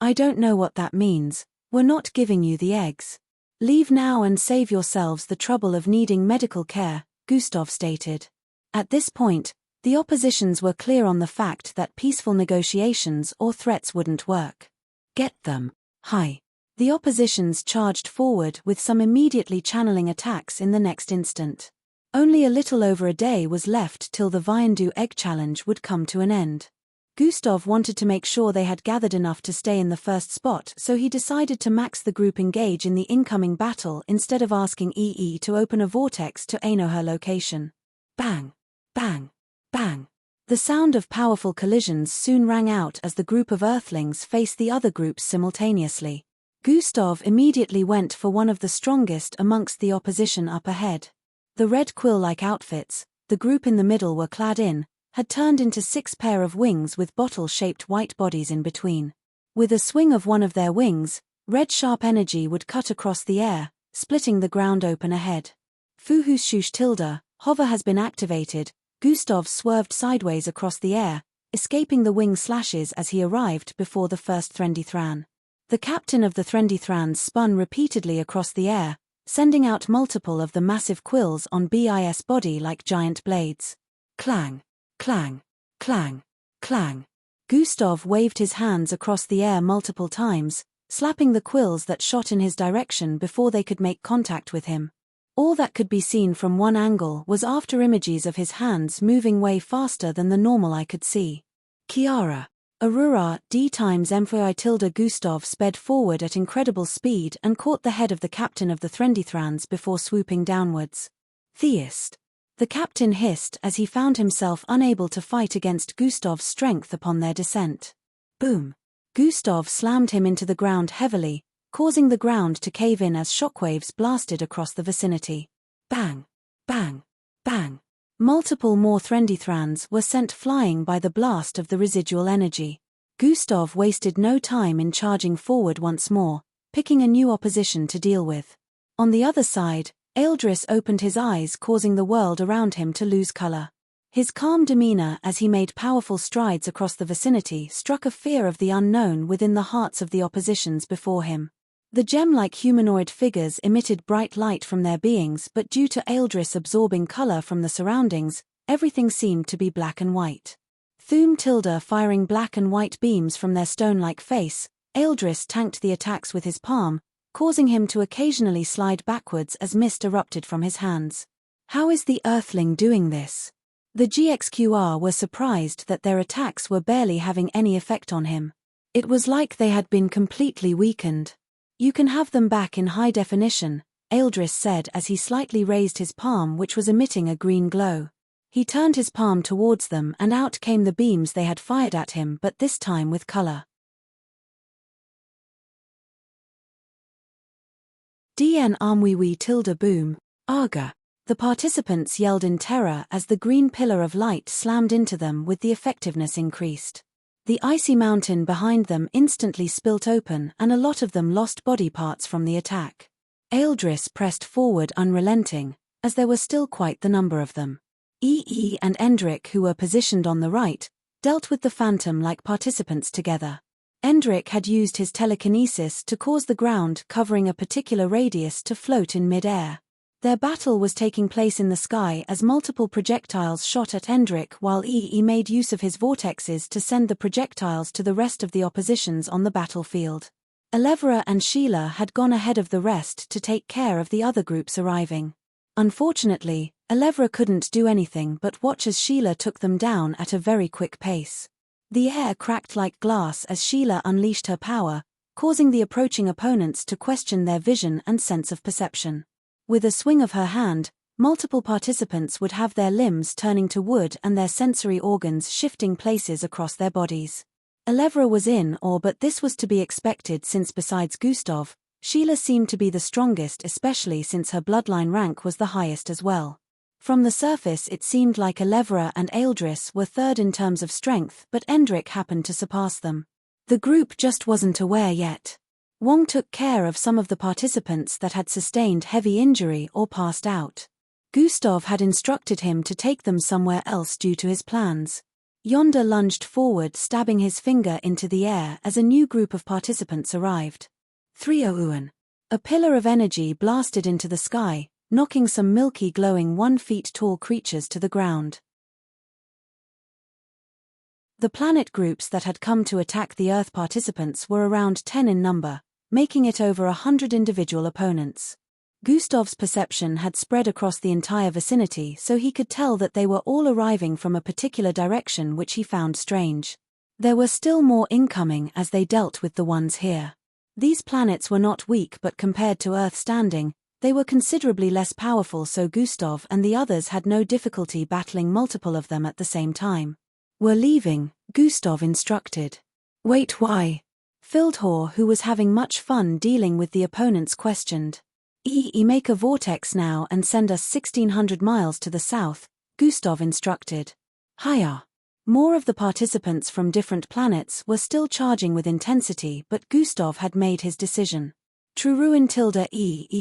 I don't know what that means. We're not giving you the eggs. Leave now and save yourselves the trouble of needing medical care, Gustav stated. At this point, the oppositions were clear on the fact that peaceful negotiations or threats wouldn't work. Get them. Hi. The oppositions charged forward with some immediately channeling attacks in the next instant. Only a little over a day was left till the Viandu egg challenge would come to an end. Gustav wanted to make sure they had gathered enough to stay in the first spot, so he decided to max the group engage in the incoming battle instead of asking EE to open a vortex to know her location. Bang! Bang! Bang! The sound of powerful collisions soon rang out as the group of Earthlings faced the other groups simultaneously. Gustav immediately went for one of the strongest amongst the opposition up ahead. The red quill-like outfits, the group in the middle were clad in, had turned into 6 pair of wings with bottle-shaped white bodies in between. With a swing of one of their wings, red sharp energy would cut across the air, splitting the ground open ahead. Fuhushush tilde, hover has been activated. Gustav swerved sideways across the air, escaping the wing slashes as he arrived before the first Threndithran. The captain of the Threndithrans spun repeatedly across the air, sending out multiple of the massive quills on BIS body like giant blades. Clang! Clang! Clang! Clang! Gustav waved his hands across the air multiple times, slapping the quills that shot in his direction before they could make contact with him. All that could be seen from one angle was after images of his hands moving way faster than the normal eye could see. Kiara. Aurora, D times MFI tilde Gustav sped forward at incredible speed and caught the head of the captain of the Threndithrans before swooping downwards. Theist. The captain hissed as he found himself unable to fight against Gustav's strength upon their descent. Boom! Gustav slammed him into the ground heavily, causing the ground to cave in as shockwaves blasted across the vicinity. Bang! Bang! Bang! Multiple more Threndithrans were sent flying by the blast of the residual energy. Gustav wasted no time in charging forward once more, picking a new opposition to deal with. On the other side, Ealdris opened his eyes, causing the world around him to lose color. His calm demeanor as he made powerful strides across the vicinity struck a fear of the unknown within the hearts of the oppositions before him. The gem-like humanoid figures emitted bright light from their beings, but due to Ealdris absorbing color from the surroundings, everything seemed to be black and white. Thum tilde firing black and white beams from their stone-like face, Ealdris tanked the attacks with his palm, causing him to occasionally slide backwards as mist erupted from his hands. How is the Earthling doing this? The GXQR were surprised that their attacks were barely having any effect on him. It was like they had been completely weakened. You can have them back in high definition, Ealdris said as he slightly raised his palm, which was emitting a green glow. He turned his palm towards them and out came the beams they had fired at him, but this time with color. DN armwiwi tilde boom, Arga. The participants yelled in terror as the green pillar of light slammed into them with the effectiveness increased. The icy mountain behind them instantly spilt open and a lot of them lost body parts from the attack. Ealdris pressed forward unrelenting, as there were still quite the number of them. EE and Endrick, who were positioned on the right, dealt with the phantom-like participants together. Endrick had used his telekinesis to cause the ground covering a particular radius to float in mid-air. Their battle was taking place in the sky as multiple projectiles shot at Endrick while EE made use of his vortexes to send the projectiles to the rest of the oppositions on the battlefield. Elevra and Sheila had gone ahead of the rest to take care of the other groups arriving. Unfortunately, Elevra couldn't do anything but watch as Sheila took them down at a very quick pace. The air cracked like glass as Sheila unleashed her power, causing the approaching opponents to question their vision and sense of perception. With a swing of her hand, multiple participants would have their limbs turning to wood and their sensory organs shifting places across their bodies. Elevra was in awe, but this was to be expected since besides Gustav, Sheila seemed to be the strongest, especially since her bloodline rank was the highest as well. From the surface it seemed like Elevra and Ealdris were third in terms of strength, but Endrick happened to surpass them. The group just wasn't aware yet. Wong took care of some of the participants that had sustained heavy injury or passed out. Gustav had instructed him to take them somewhere else due to his plans. Yonder lunged forward, stabbing his finger into the air as a new group of participants arrived. 301. A pillar of energy blasted into the sky, knocking some milky glowing 1 feet tall creatures to the ground. The planet groups that had come to attack the Earth participants were around 10 in number, making it over 100 individual opponents. Gustav's perception had spread across the entire vicinity, so he could tell that they were all arriving from a particular direction, which he found strange. There were still more incoming as they dealt with the ones here. These planets were not weak, but compared to Earth standing, they were considerably less powerful, so Gustav and the others had no difficulty battling multiple of them at the same time. "We're leaving," Gustav instructed. "Wait, why?" Fildhor, who was having much fun dealing with the opponents, questioned. Make a vortex now and send us 1,600 miles to the south," Gustav instructed. Hiya. More of the participants from different planets were still charging with intensity, but Gustav had made his decision. Truruin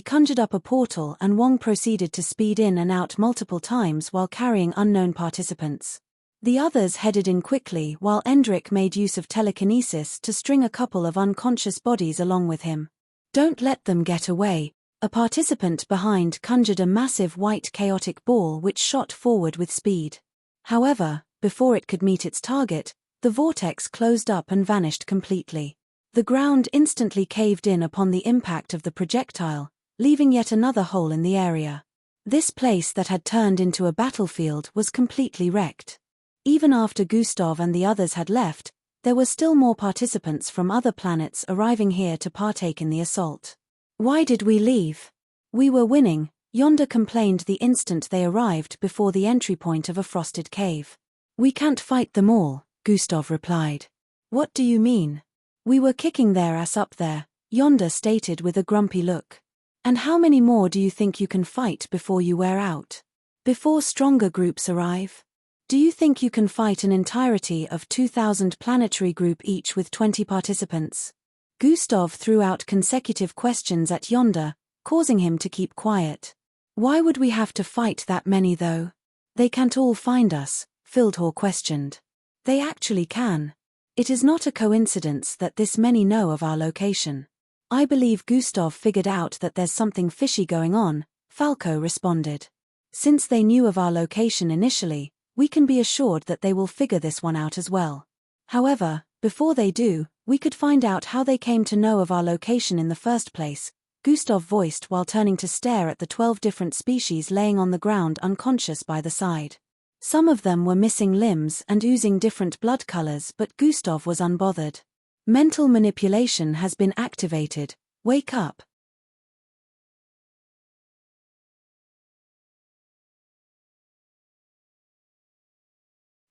conjured up a portal, and Wong proceeded to speed in and out multiple times while carrying unknown participants. The others headed in quickly, while Endrik made use of telekinesis to string a couple of unconscious bodies along with him. "Don't let them get away." A participant behind conjured a massive white chaotic ball which shot forward with speed. However, before it could meet its target, the vortex closed up and vanished completely. The ground instantly caved in upon the impact of the projectile, leaving yet another hole in the area. This place that had turned into a battlefield was completely wrecked. Even after Gustav and the others had left, there were still more participants from other planets arriving here to partake in the assault. "Why did we leave? We were winning," Yonder complained the instant they arrived before the entry point of a frosted cave. "We can't fight them all," Gustav replied. "What do you mean?" "We were kicking their ass up there," Yonder stated with a grumpy look. "And how many more do you think you can fight before you wear out? Before stronger groups arrive? Do you think you can fight an entirety of 2,000 planetary group each with 20 participants?" Gustav threw out consecutive questions at Yonder, causing him to keep quiet. "Why would we have to fight that many though? They can't all find us," Fildhor questioned. "They actually can. It is not a coincidence that this many know of our location. I believe Gustav figured out that there's something fishy going on," Falco responded. "Since they knew of our location initially, we can be assured that they will figure this one out as well. However, before they do, we could find out how they came to know of our location in the first place," Gustav voiced while turning to stare at the 12 different species laying on the ground unconscious by the side. Some of them were missing limbs and oozing different blood colors, but Gustav was unbothered. "Mental manipulation has been activated. Wake up."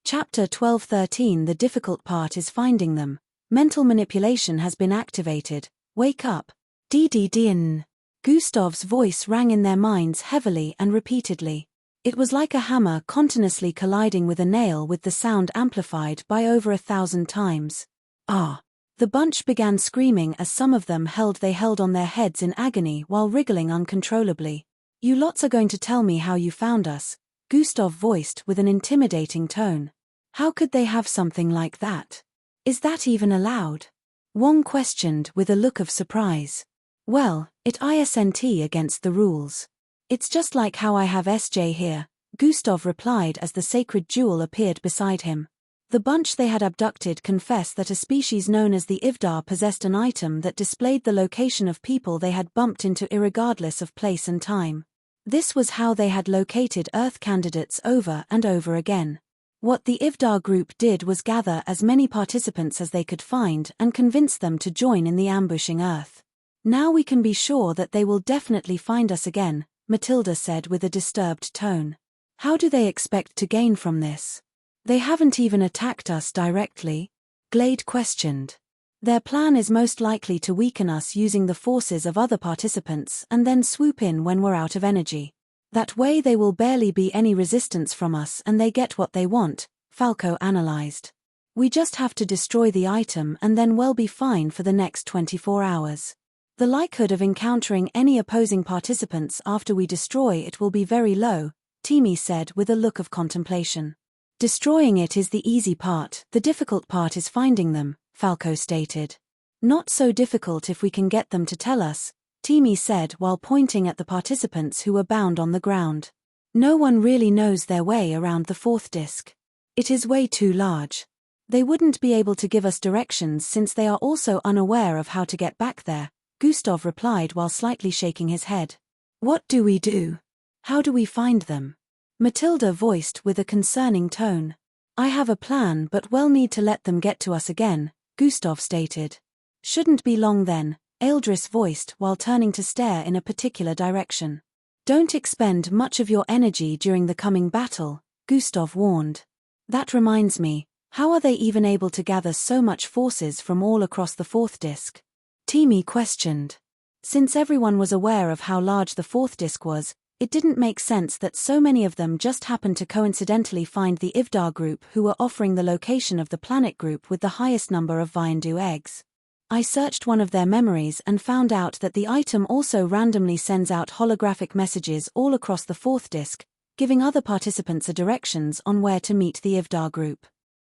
Chapter 12:13. The difficult part is finding them. Mental manipulation has been activated. Wake up. Din. Gustav's voice rang in their minds heavily and repeatedly. It was like a hammer continuously colliding with a nail, with the sound amplified by over 1,000 times. "Ah!" The bunch began screaming as some of them held on their heads in agony while wriggling uncontrollably. "You lots are going to tell me how you found us," Gustav voiced with an intimidating tone. "How could they have something like that? Is that even allowed?" Wong questioned with a look of surprise. "Well, it isn't against the rules. It's just like how I have SJ here," Gustav replied as the sacred jewel appeared beside him. The bunch they had abducted confessed that a species known as the Ivdar possessed an item that displayed the location of people they had bumped into irregardless of place and time. This was how they had located Earth candidates over and over again. What the Ivdar group did was gather as many participants as they could find and convince them to join in the ambushing Earth. "Now we can be sure that they will definitely find us again," Matilda said with a disturbed tone. "How do they expect to gain from this? They haven't even attacked us directly," Glade questioned. "Their plan is most likely to weaken us using the forces of other participants and then swoop in when we're out of energy. That way they will barely be any resistance from us and they get what they want," Falco analyzed. "We just have to destroy the item and then we'll be fine for the next 24 hours. The likelihood of encountering any opposing participants after we destroy it will be very low," Timi said with a look of contemplation. Destroying it is the easy part, the difficult part is finding them, Falco stated. Not so difficult if we can get them to tell us, Timmy said while pointing at the participants who were bound on the ground. No one really knows their way around the fourth disc. It is way too large. They wouldn't be able to give us directions since they are also unaware of how to get back there, Gustav replied while slightly shaking his head. What do we do? How do we find them? Matilda voiced with a concerning tone. I have a plan but we'll need to let them get to us again, Gustav stated. Shouldn't be long then, Eldris voiced while turning to stare in a particular direction. Don't expend much of your energy during the coming battle, Gustav warned. That reminds me, how are they even able to gather so much forces from all across the fourth disc? Timmy questioned. Since everyone was aware of how large the fourth disc was, it didn't make sense that so many of them just happened to coincidentally find the Ivdar group who were offering the location of the planet group with the highest number of Viandu eggs. I searched one of their memories and found out that the item also randomly sends out holographic messages all across the fourth disc, giving other participants directions on where to meet the Ivdar group.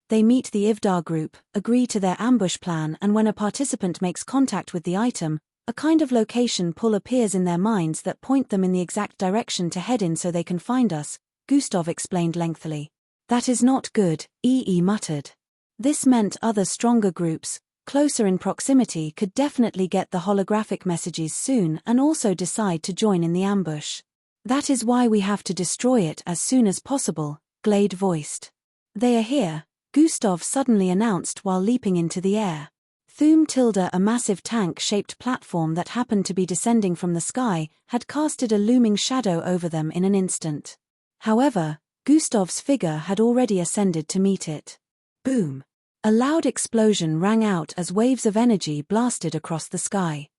They meet the Ivdar group, agree to their ambush plan, and when a participant makes contact with the item, a kind of location pull appears in their minds that point them in the exact direction to head in so they can find us, Gustav explained lengthily. That is not good, EE muttered. This meant other stronger groups, closer in proximity, could definitely get the holographic messages soon and also decide to join in the ambush. That is why we have to destroy it as soon as possible, Glade voiced. They are here, Gustav suddenly announced while leaping into the air. A massive tank-shaped platform that happened to be descending from the sky, had casted a looming shadow over them in an instant. However, Gustav's figure had already ascended to meet it. Boom! A loud explosion rang out as waves of energy blasted across the sky.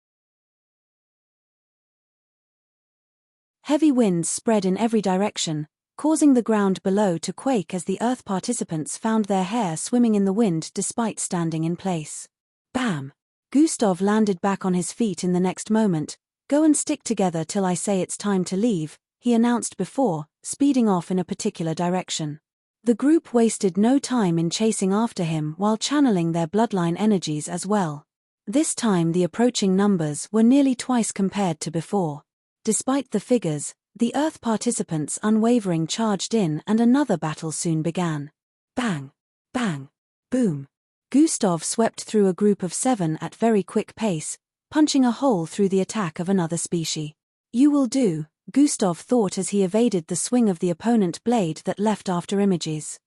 Heavy winds spread in every direction, causing the ground below to quake as the Earth participants found their hair swimming in the wind despite standing in place. Bam! Gustav landed back on his feet in the next moment. Go and stick together till I say it's time to leave, he announced before, speeding off in a particular direction. The group wasted no time in chasing after him while channeling their bloodline energies as well. This time the approaching numbers were nearly twice compared to before. Despite the figures, the Earth participants unwavering charged in and another battle soon began. Bang! Bang! Boom! Gustav swept through a group of 7 at very quick pace, punching a hole through the attack of another species. You will do, Gustav thought as he evaded the swing of the opponent blade that left after images.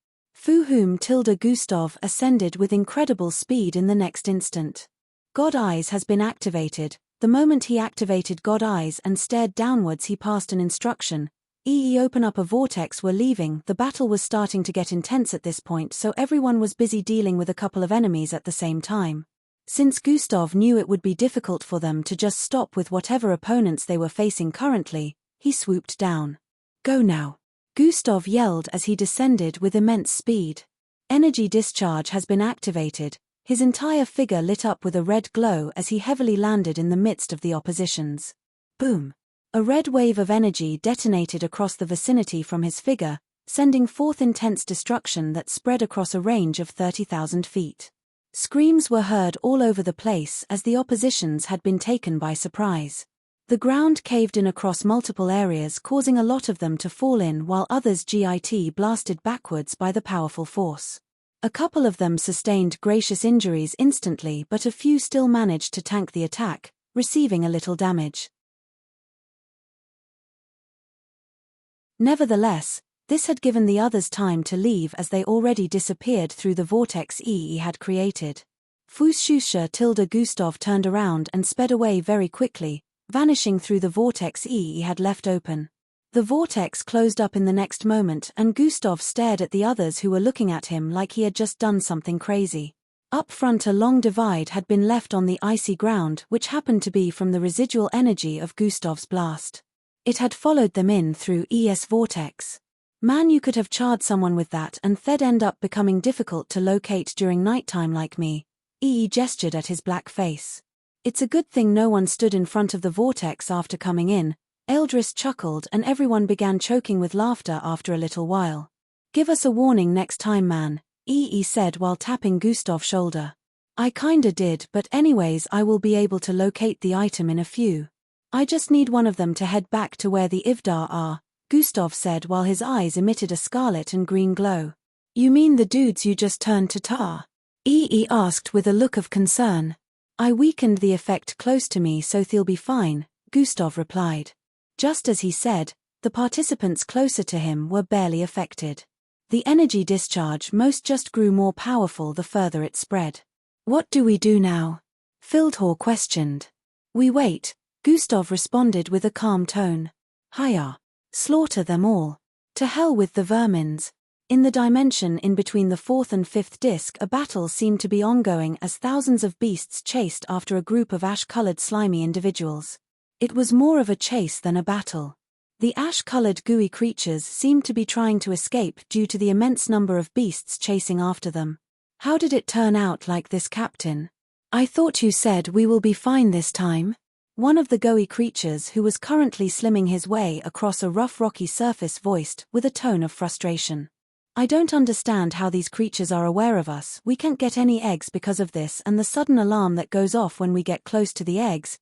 Gustav ascended with incredible speed in the next instant. God Eyes has been activated. The moment he activated God Eyes and stared downwards, he passed an instruction. Open up a vortex, we're leaving. The battle was starting to get intense at this point, so everyone was busy dealing with a couple of enemies at the same time. Since Gustav knew it would be difficult for them to just stop with whatever opponents they were facing currently, he swooped down. Go now! Gustav yelled as he descended with immense speed. Energy discharge has been activated. His entire figure lit up with a red glow as he heavily landed in the midst of the oppositions. Boom! A red wave of energy detonated across the vicinity from his figure, sending forth intense destruction that spread across a range of 30,000 feet. Screams were heard all over the place as the oppositions had been taken by surprise. The ground caved in across multiple areas, causing a lot of them to fall in while others GIT blasted backwards by the powerful force. A couple of them sustained gracious injuries instantly, but a few still managed to tank the attack, receiving a little damage. Nevertheless, this had given the others time to leave as they already disappeared through the vortex he had created. Gustav turned around and sped away very quickly, vanishing through the vortex he had left open. The vortex closed up in the next moment and Gustav stared at the others who were looking at him like he had just done something crazy. Up front, a long divide had been left on the icy ground, which happened to be from the residual energy of Gustav's blast. It had followed them in through ES vortex. Man, you could have charred someone with that and they'd end up becoming difficult to locate during nighttime like me. Gestured at his black face. It's a good thing no one stood in front of the vortex after coming in. Eldris chuckled and everyone began choking with laughter after a little while. Give us a warning next time, man, EE said while tapping Gustav's shoulder. I kinda did, but anyways I will be able to locate the item in a few. I just need one of them to head back to where the Ivdar are, Gustav said while his eyes emitted a scarlet and green glow. You mean the dudes you just turned to tar? EE asked with a look of concern. I weakened the effect close to me so they'll be fine, Gustav replied. Just as he said, the participants closer to him were barely affected. The energy discharge most just grew more powerful the further it spread. What do we do now? Fildhor questioned. We wait, Gustav responded with a calm tone. Hiya. Slaughter them all. To hell with the vermins. In the dimension in between the fourth and fifth disc, a battle seemed to be ongoing as thousands of beasts chased after a group of ash-colored slimy individuals. It was more of a chase than a battle. The ash-colored gooey creatures seemed to be trying to escape due to the immense number of beasts chasing after them. How did it turn out like this, Captain? I thought you said we will be fine this time. One of the gooey creatures who was currently slimming his way across a rough rocky surface voiced with a tone of frustration. I don't understand how these creatures are aware of us. We can't get any eggs because of this and the sudden alarm that goes off when we get close to the eggs.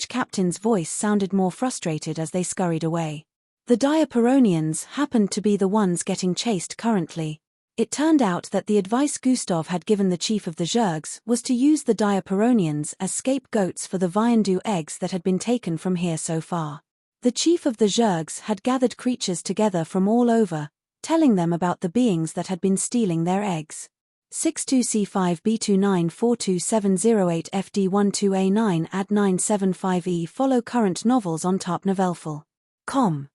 Captain's voice sounded more frustrated as they scurried away. The Diaperonians happened to be the ones getting chased currently. It turned out that the advice Gustav had given the chief of the Zergs was to use the Diaperonians as scapegoats for the Viandu eggs that had been taken from here so far. The chief of the Zergs had gathered creatures together from all over, telling them about the beings that had been stealing their eggs. 62C5B2942708FD12A9 add 975E follow current novels on tarpnovelful.com.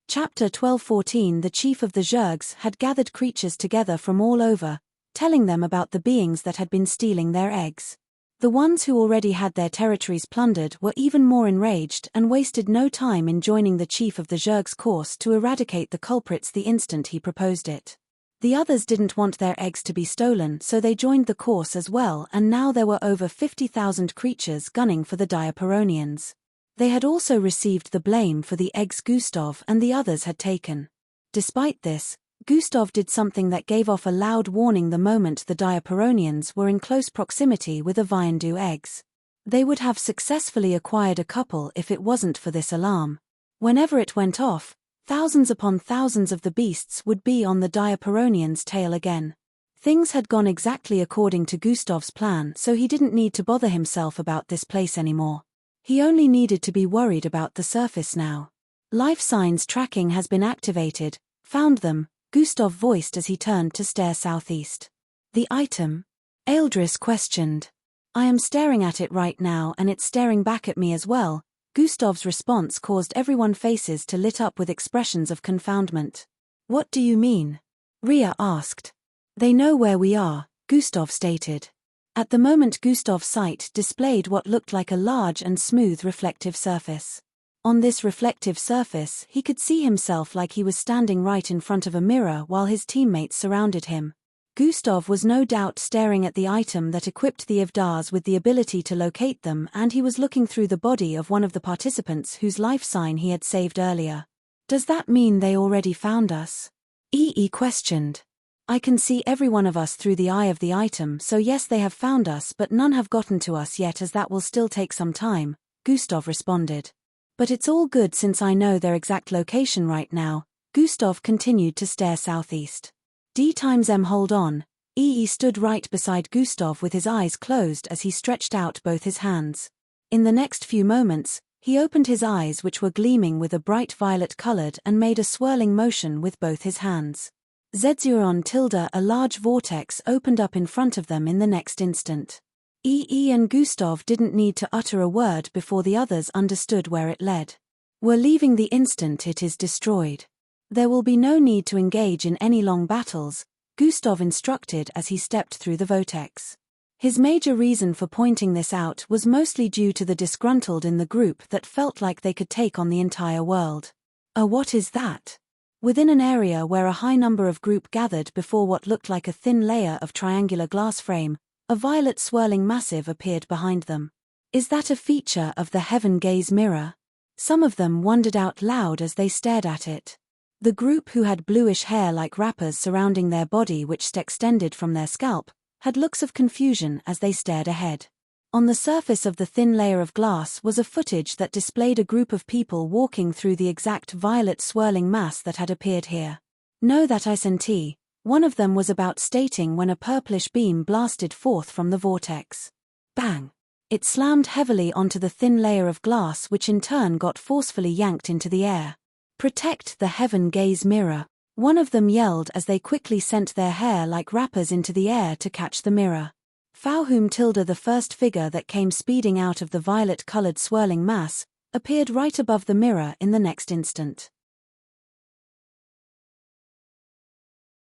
Chapter 1214 The chief of the Zergs had gathered creatures together from all over, telling them about the beings that had been stealing their eggs. The ones who already had their territories plundered were even more enraged and wasted no time in joining the chief of the Zerg's course to eradicate the culprits the instant he proposed it. The others didn't want their eggs to be stolen, so they joined the course as well, and now there were over 50,000 creatures gunning for the Diaperonians. They had also received the blame for the eggs Gustav and the others had taken. Despite this, Gustav did something that gave off a loud warning the moment the Diaperonians were in close proximity with the Viandu eggs. They would have successfully acquired a couple if it wasn't for this alarm. Whenever it went off, thousands upon thousands of the beasts would be on the Diaperonians' tail again. Things had gone exactly according to Gustav's plan, so he didn't need to bother himself about this place anymore. He only needed to be worried about the surface now. Life signs tracking has been activated. Found them, Gustav voiced as he turned to stare southeast. The item? Ealdris questioned. I am staring at it right now and it's staring back at me as well. Gustav's response caused everyone's faces to lit up with expressions of confoundment. What do you mean? Rhea asked. They know where we are, Gustav stated. At the moment Gustav's sight displayed what looked like a large and smooth reflective surface. On this reflective surface he could see himself like he was standing right in front of a mirror while his teammates surrounded him. Gustav was no doubt staring at the item that equipped the Ivdars with the ability to locate them, and he was looking through the body of one of the participants whose life sign he had saved earlier. Does that mean they already found us? EE questioned. I can see every one of us through the eye of the item, so yes, they have found us, but none have gotten to us yet, as that will still take some time, Gustav responded. But it's all good since I know their exact location right now. Gustav continued to stare southeast. D*M hold on. EE stood right beside Gustav with his eyes closed as he stretched out both his hands. In the next few moments, he opened his eyes, which were gleaming with a bright violet colored, and made a swirling motion with both his hands. Zedzuron tilde a large vortex opened up in front of them in the next instant. EE and Gustav didn't need to utter a word before the others understood where it led. We're leaving the instant it is destroyed. There will be no need to engage in any long battles, Gustav instructed as he stepped through the vortex. His major reason for pointing this out was mostly due to the disgruntled in the group that felt like they could take on the entire world. What is that? Within an area where a high number of group gathered before what looked like a thin layer of triangular glass frame, a violet swirling massive appeared behind them. Is that a feature of the Heaven Gaze mirror? Some of them wondered out loud as they stared at it. The group who had bluish hair like wrappers surrounding their body which extended from their scalp, had looks of confusion as they stared ahead. On the surface of the thin layer of glass was a footage that displayed a group of people walking through the exact violet swirling mass that had appeared here. "Know that I sent," one of them was about stating when a purplish beam blasted forth from the vortex. Bang! It slammed heavily onto the thin layer of glass which in turn got forcefully yanked into the air. "Protect the heaven gaze mirror," one of them yelled as they quickly sent their hair like wrappers into the air to catch the mirror. Fauhum tilde, the first figure that came speeding out of the violet-colored swirling mass, appeared right above the mirror in the next instant.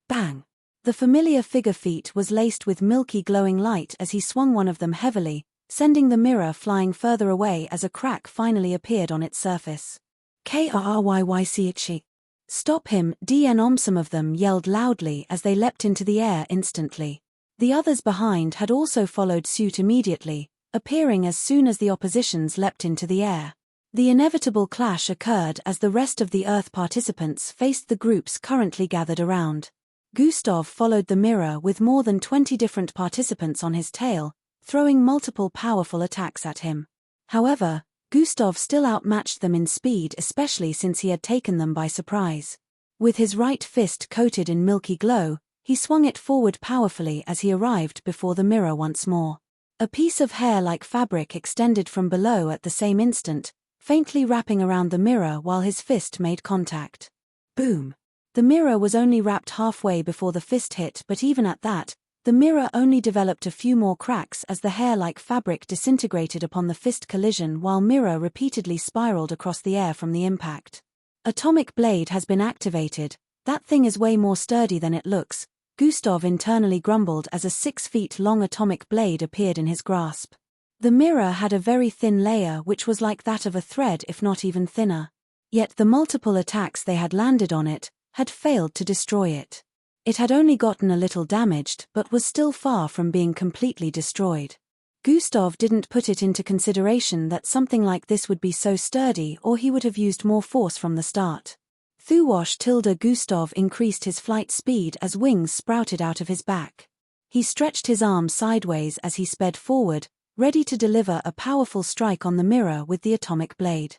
Bang! The familiar figure feet was laced with milky glowing light as he swung one of them heavily, sending the mirror flying further away as a crack finally appeared on its surface. "Kryych. Stop him, DN." Some of them yelled loudly as they leapt into the air instantly. The others behind had also followed suit immediately, appearing as soon as the oppositions leapt into the air. The inevitable clash occurred as the rest of the Earth participants faced the groups currently gathered around. Gustav followed the mirror with more than 20 different participants on his tail, throwing multiple powerful attacks at him. However, Gustav still outmatched them in speed, especially since he had taken them by surprise. With his right fist coated in milky glow, he swung it forward powerfully as he arrived before the mirror once more. A piece of hair like fabric extended from below at the same instant, faintly wrapping around the mirror while his fist made contact. Boom! The mirror was only wrapped halfway before the fist hit, but even at that, the mirror only developed a few more cracks as the hair-like fabric disintegrated upon the fist collision while mirror repeatedly spiraled across the air from the impact. "Atomic blade has been activated. That thing is way more sturdy than it looks," Gustav internally grumbled as a 6-feet-long atomic blade appeared in his grasp. The mirror had a very thin layer which was like that of a thread if not even thinner. Yet the multiple attacks they had landed on it had failed to destroy it. It had only gotten a little damaged but was still far from being completely destroyed. Gustav didn't put it into consideration that something like this would be so sturdy, or he would have used more force from the start. Thuwash tilde Gustav increased his flight speed as wings sprouted out of his back. He stretched his arms sideways as he sped forward, ready to deliver a powerful strike on the mirror with the atomic blade.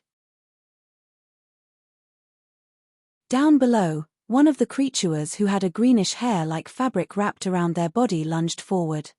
Down below, one of the creatures who had a greenish hair like fabric wrapped around their body lunged forward.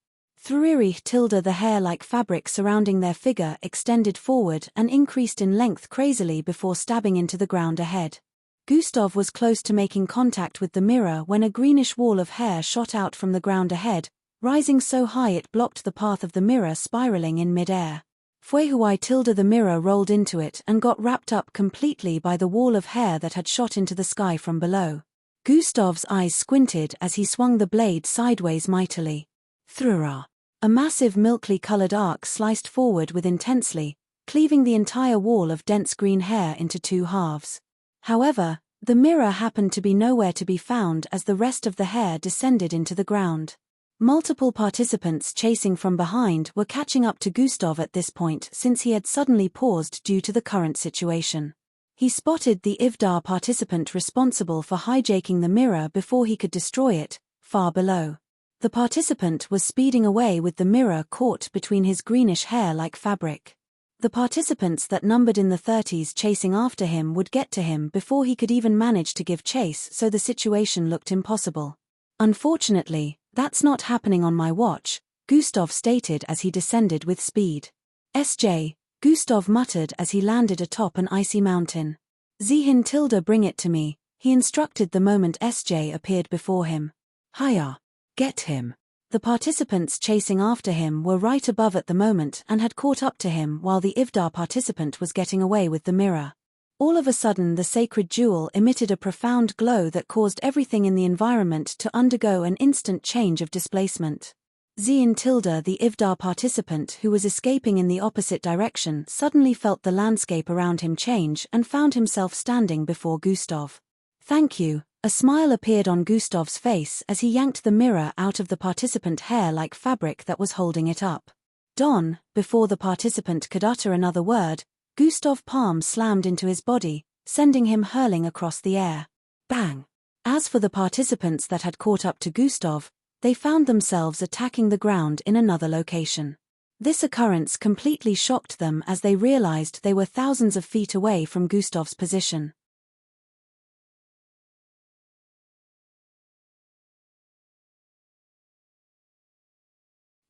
Thriri tilde, the hair like fabric surrounding their figure extended forward and increased in length crazily before stabbing into the ground ahead. Gustav was close to making contact with the mirror when a greenish wall of hair shot out from the ground ahead, rising so high it blocked the path of the mirror spiraling in mid-air. Fuehuai tilde, the mirror rolled into it and got wrapped up completely by the wall of hair that had shot into the sky from below. Gustav's eyes squinted as he swung the blade sideways mightily. Thrura! A massive milky-colored arc sliced forward with intensely, cleaving the entire wall of dense green hair into two halves. However, the mirror happened to be nowhere to be found as the rest of the hair descended into the ground. Multiple participants chasing from behind were catching up to Gustav at this point since he had suddenly paused due to the current situation. He spotted the Ivdar participant responsible for hijacking the mirror before he could destroy it, far below. The participant was speeding away with the mirror caught between his greenish hair like fabric. The participants that numbered in the 30s chasing after him would get to him before he could even manage to give chase, so the situation looked impossible. "Unfortunately, that's not happening on my watch," Gustav stated as he descended with speed. "SJ, Gustav muttered as he landed atop an icy mountain. "Zihin tilde, bring it to me," he instructed the moment SJ appeared before him. "Hiya! Get him!" The participants chasing after him were right above at the moment and had caught up to him while the Ivdar participant was getting away with the mirror. All of a sudden the sacred jewel emitted a profound glow that caused everything in the environment to undergo an instant change of displacement. Zihin tilde, the Ivdar participant who was escaping in the opposite direction, suddenly felt the landscape around him change and found himself standing before Gustav. "Thank you." A smile appeared on Gustav's face as he yanked the mirror out of the participant hair like fabric that was holding it up. "Don," before the participant could utter another word, Gustav's palm slammed into his body, sending him hurling across the air. Bang! As for the participants that had caught up to Gustav, they found themselves attacking the ground in another location. This occurrence completely shocked them as they realized they were thousands of feet away from Gustav's position.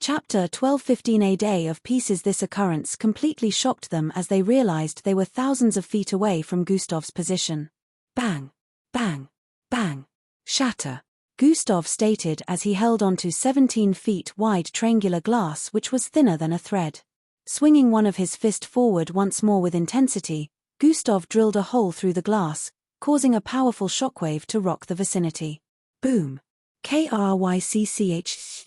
Chapter 12:15 A day of pieces. This occurrence completely shocked them as they realized they were thousands of feet away from Gustav's position. Bang! Bang! Bang! Shatter! Gustav stated as he held onto 17 feet wide triangular glass which was thinner than a thread. Swinging one of his fist forward once more with intensity, Gustav drilled a hole through the glass, causing a powerful shockwave to rock the vicinity. Boom! Krycch.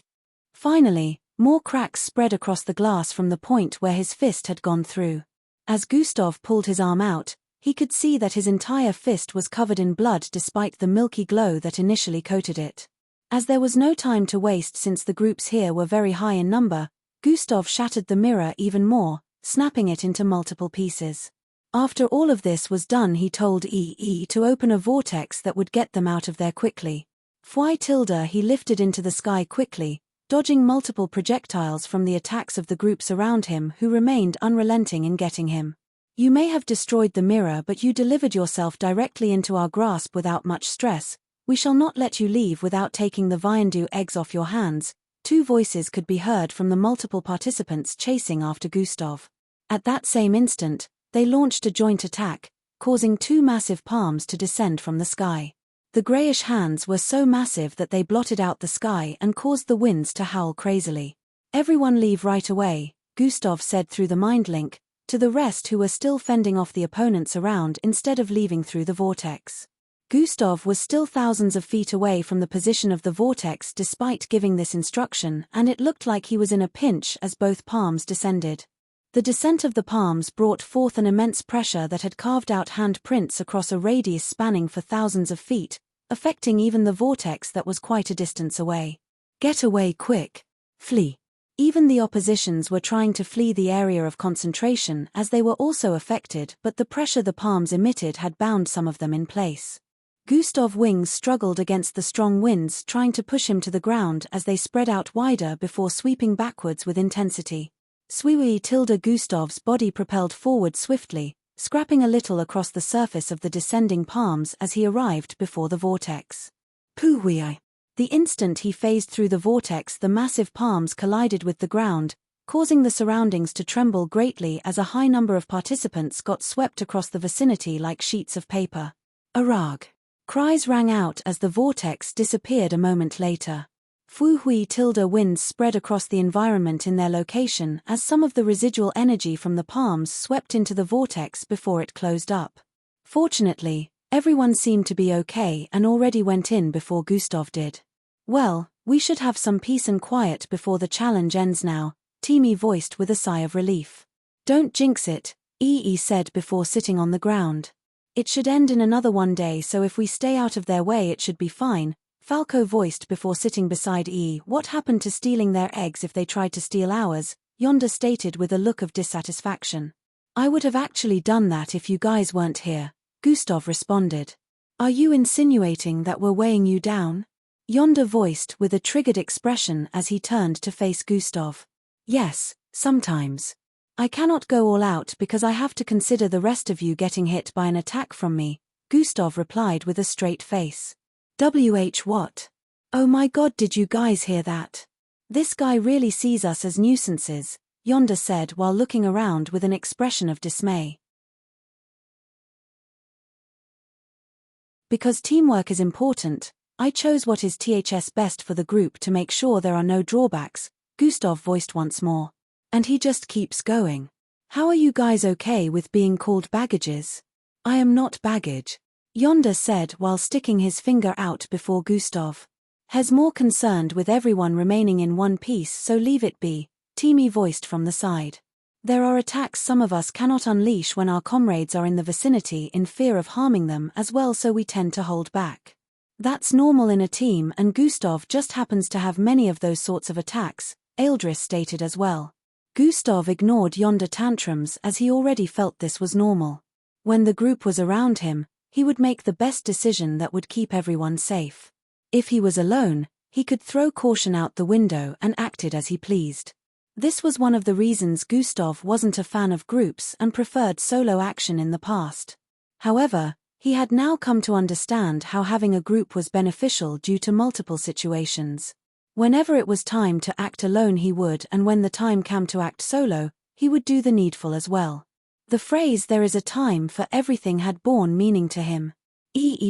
Finally, more cracks spread across the glass from the point where his fist had gone through. As Gustav pulled his arm out, he could see that his entire fist was covered in blood despite the milky glow that initially coated it. As there was no time to waste since the groups here were very high in number, Gustav shattered the mirror even more, snapping it into multiple pieces. After all of this was done, he told EE to open a vortex that would get them out of there quickly. He lifted into the sky quickly, dodging multiple projectiles from the attacks of the groups around him who remained unrelenting in getting him. You may have destroyed the mirror, but you delivered yourself directly into our grasp without much stress. We shall not let you leave without taking the Viandu eggs off your hands. Two voices could be heard from the multiple participants chasing after Gustav. At that same instant, they launched a joint attack, causing two massive palms to descend from the sky. The greyish hands were so massive that they blotted out the sky and caused the winds to howl crazily. Everyone leave right away, Gustav said through the mind link, to the rest who were still fending off the opponents around instead of leaving through the vortex. Gustav was still thousands of feet away from the position of the vortex despite giving this instruction, and it looked like he was in a pinch as both palms descended. The descent of the palms brought forth an immense pressure that had carved out handprints across a radius spanning for thousands of feet, affecting even the vortex that was quite a distance away. Get away quick! Flee! Even the oppositions were trying to flee the area of concentration as they were also affected, but the pressure the palms emitted had bound some of them in place. Gustav's wings struggled against the strong winds, trying to push him to the ground as they spread out wider before sweeping backwards with intensity. Gustav's body propelled forward swiftly, scrapping a little across the surface of the descending palms as he arrived before the vortex. Puhui. The instant he phased through the vortex, the massive palms collided with the ground, causing the surroundings to tremble greatly as a high number of participants got swept across the vicinity like sheets of paper. Arag! Cries rang out as the vortex disappeared a moment later. Winds spread across the environment in their location as some of the residual energy from the palms swept into the vortex before it closed up. Fortunately, everyone seemed to be okay and already went in before Gustav did. Well, we should have some peace and quiet before the challenge ends now, Timmy voiced with a sigh of relief. Don't jinx it, EE said before sitting on the ground. It should end in another one day, so if we stay out of their way it should be fine, Falco voiced before sitting beside EE. What happened to stealing their eggs if they tried to steal ours? Yonder stated with a look of dissatisfaction. I would have actually done that if you guys weren't here, Gustav responded. Are you insinuating that we're weighing you down? Yonder voiced with a triggered expression as he turned to face Gustav. Yes, sometimes. I cannot go all out because I have to consider the rest of you getting hit by an attack from me, Gustav replied with a straight face. What? Oh my god, did you guys hear that? This guy really sees us as nuisances, Yonder said while looking around with an expression of dismay. Because teamwork is important, I chose what is best for the group to make sure there are no drawbacks, Gustav voiced once more. And he just keeps going. How are you guys okay with being called baggages? I am not baggage, Yonder said while sticking his finger out before Gustav. He's more concerned with everyone remaining in one piece, so leave it be, Timmy voiced from the side. There are attacks some of us cannot unleash when our comrades are in the vicinity in fear of harming them as well, so we tend to hold back. That's normal in a team, and Gustav just happens to have many of those sorts of attacks, Eldris stated as well. Gustav ignored yonder tantrums as he already felt this was normal. When the group was around him, he would make the best decision that would keep everyone safe. If he was alone, he could throw caution out the window and acted as he pleased. This was one of the reasons Gustav wasn't a fan of groups and preferred solo action in the past. However, he had now come to understand how having a group was beneficial due to multiple situations. Whenever it was time to act alone he would, and when the time came to act solo, he would do the needful as well. The phrase "there is a time for everything" had borne meaning to him.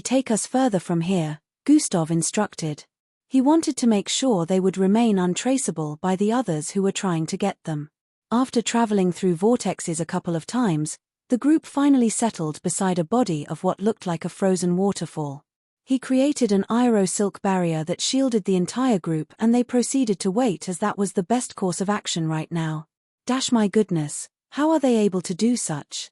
Take us further from here, Gustav instructed. He wanted to make sure they would remain untraceable by the others who were trying to get them. After traveling through vortexes a couple of times, the group finally settled beside a body of what looked like a frozen waterfall. He created an aero-silk barrier that shielded the entire group, and they proceeded to wait as that was the best course of action right now. My goodness, how are they able to do such?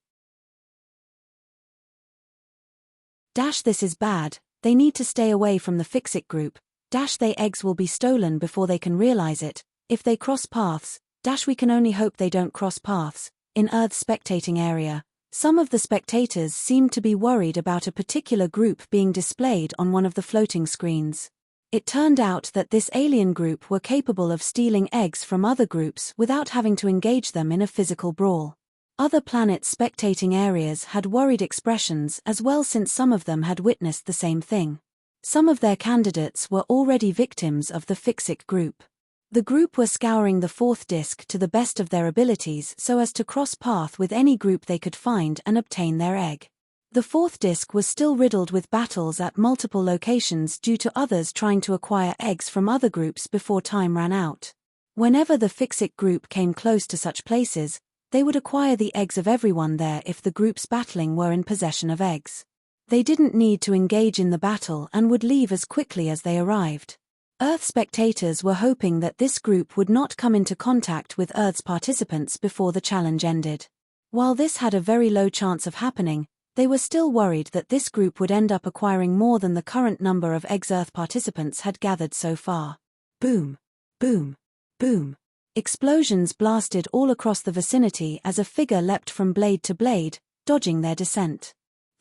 This is bad, they need to stay away from the Fix-It group. Their eggs will be stolen before they can realize it. If they cross paths, we can only hope they don't cross paths. In Earth's spectating area, some of the spectators seemed to be worried about a particular group being displayed on one of the floating screens. It turned out that this alien group were capable of stealing eggs from other groups without having to engage them in a physical brawl. Other planets' spectating areas had worried expressions as well, since some of them had witnessed the same thing. Some of their candidates were already victims of the Fix-It group. The group were scouring the fourth disc to the best of their abilities so as to cross path with any group they could find and obtain their egg. The fourth disc was still riddled with battles at multiple locations due to others trying to acquire eggs from other groups before time ran out. Whenever the Fix-It group came close to such places, they would acquire the eggs of everyone there if the groups battling were in possession of eggs. They didn't need to engage in the battle and would leave as quickly as they arrived. Earth spectators were hoping that this group would not come into contact with Earth's participants before the challenge ended. While this had a very low chance of happening, they were still worried that this group would end up acquiring more than the current number of eggs Earth participants had gathered so far. Boom! Boom! Boom! Explosions blasted all across the vicinity as a figure leapt from blade to blade, dodging their descent.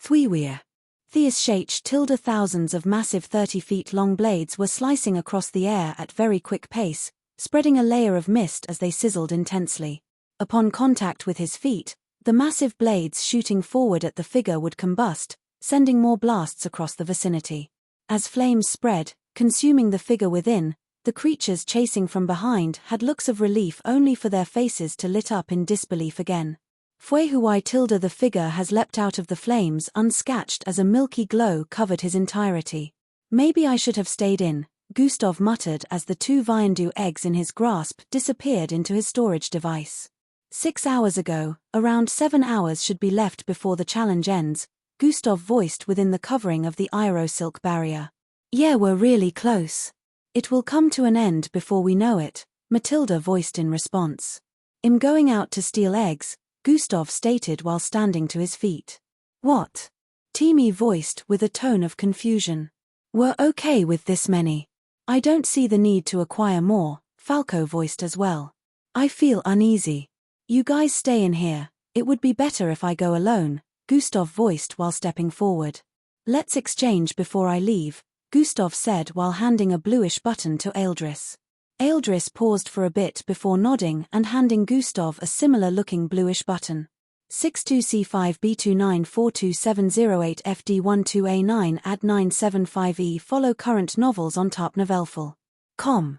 Thweewea. Thousands of massive 30-feet-long blades were slicing across the air at very quick pace, spreading a layer of mist as they sizzled intensely. Upon contact with his feet, the massive blades shooting forward at the figure would combust, sending more blasts across the vicinity. As flames spread, consuming the figure within, the creatures chasing from behind had looks of relief only for their faces to lit up in disbelief again. The figure has leapt out of the flames unscathed as a milky glow covered his entirety. Maybe I should have stayed in, Gustav muttered as the 2 Viandu eggs in his grasp disappeared into his storage device. 6 hours ago, around 7 hours should be left before the challenge ends, Gustav voiced within the covering of the aero-silk barrier. Yeah, we're really close. It will come to an end before we know it, Matilda voiced in response. I'm going out to steal eggs, Gustav stated while standing to his feet. What? Timmy voiced with a tone of confusion. We're okay with this many. I don't see the need to acquire more, Falco voiced as well. I feel uneasy. You guys stay in here, it would be better if I go alone, Gustav voiced while stepping forward. Let's exchange before I leave, Gustav said while handing a bluish button to Eldris. Eldris paused for a bit before nodding and handing Gustav a similar-looking bluish button. 62C5B2942708FD12A9 add 975E follow current novels on tapnovelful.com.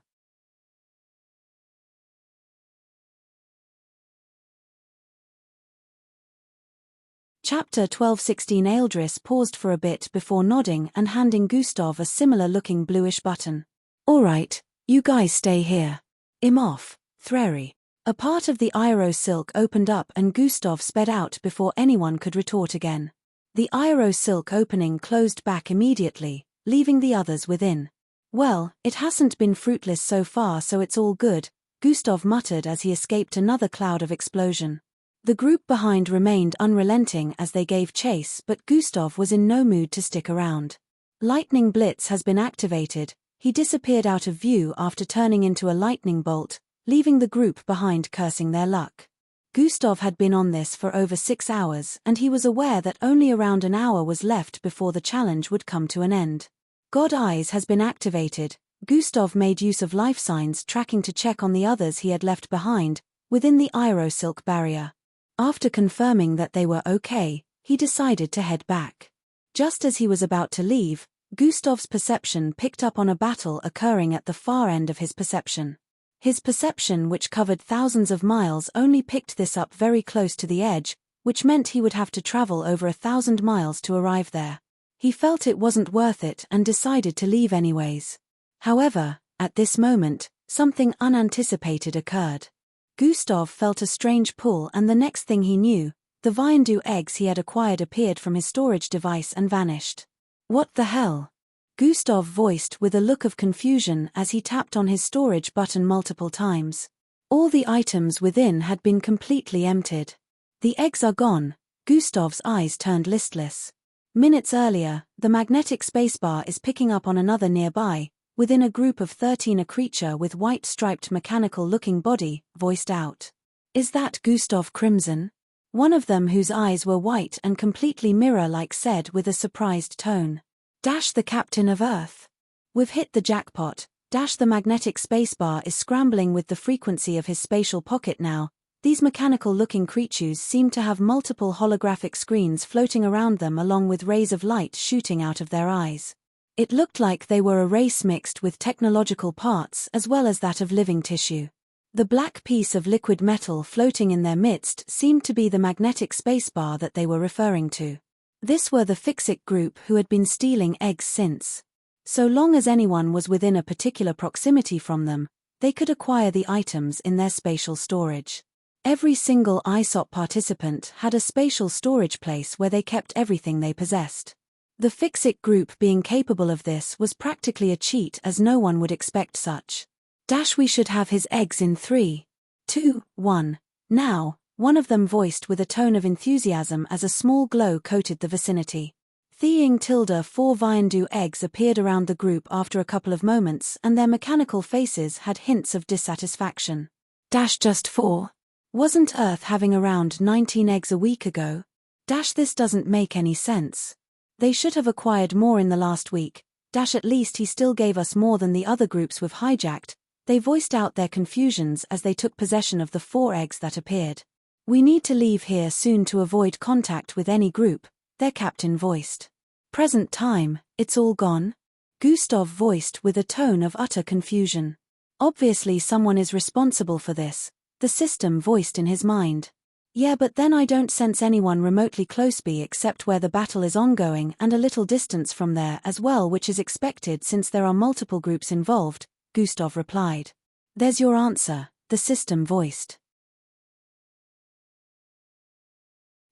Chapter 1216 Eldris paused for a bit before nodding and handing Gustav a similar-looking bluish button. Alright, you guys stay here. I'm off, Threri. A part of the aero-silk opened up and Gustav sped out before anyone could retort again. The aero-silk opening closed back immediately, leaving the others within. Well, it hasn't been fruitless so far, so it's all good, Gustav muttered as he escaped another cloud of explosion. The group behind remained unrelenting as they gave chase, but Gustav was in no mood to stick around. Lightning Blitz has been activated. He disappeared out of view after turning into a lightning bolt, leaving the group behind cursing their luck. Gustav had been on this for over 6 hours, and he was aware that only around an hour was left before the challenge would come to an end. God Eyes has been activated. Gustav made use of life signs tracking to check on the others he had left behind, within the Aerosilk barrier. After confirming that they were okay, he decided to head back. Just as he was about to leave, Gustav's perception picked up on a battle occurring at the far end of his perception. His perception, which covered thousands of miles, only picked this up very close to the edge, which meant he would have to travel over 1,000 miles to arrive there. He felt it wasn't worth it and decided to leave anyways. However, at this moment, something unanticipated occurred. Gustav felt a strange pull, and the next thing he knew, the Viandu eggs he had acquired appeared from his storage device and vanished. What the hell? Gustav voiced with a look of confusion as he tapped on his storage button multiple times. All the items within had been completely emptied. The eggs are gone. Gustav's eyes turned listless. Minutes earlier, the magnetic spacebar is picking up on another nearby. Within a group of 13, a creature with white-striped mechanical-looking body, voiced out. Is that Gustav Crimson? One of them, whose eyes were white and completely mirror-like, said with a surprised tone. Dash, the captain of Earth. We've hit the jackpot. Dash, the magnetic spacebar is scrambling with the frequency of his spatial pocket now. These mechanical-looking creatures seem to have multiple holographic screens floating around them, along with rays of light shooting out of their eyes. It looked like they were a race mixed with technological parts as well as that of living tissue. The black piece of liquid metal floating in their midst seemed to be the magnetic spacebar that they were referring to. This were the Fixit group who had been stealing eggs since. So long as anyone was within a particular proximity from them, they could acquire the items in their spatial storage. Every single ISOP participant had a spatial storage place where they kept everything they possessed. The Fixit group being capable of this was practically a cheat, as no one would expect such. Dash, we should have his eggs in 3, 2, 1. Now, one of them voiced with a tone of enthusiasm as a small glow coated the vicinity. Theing tilde 4 Viandu eggs appeared around the group after a couple of moments, and their mechanical faces had hints of dissatisfaction. Dash, just 4? Wasn't Earth having around 19 eggs a week ago? Dash, this doesn't make any sense. They should have acquired more in the last week. Dash, at least he still gave us more than the other groups we've hijacked. They voiced out their confusions as they took possession of the 4 eggs that appeared. We need to leave here soon to avoid contact with any group, their captain voiced. Present time, it's all gone? Gustav voiced with a tone of utter confusion. Obviously someone is responsible for this, the system voiced in his mind. Yeah, but then I don't sense anyone remotely close by except where the battle is ongoing and a little distance from there as well, which is expected since there are multiple groups involved, Gustav replied. There's your answer, the system voiced.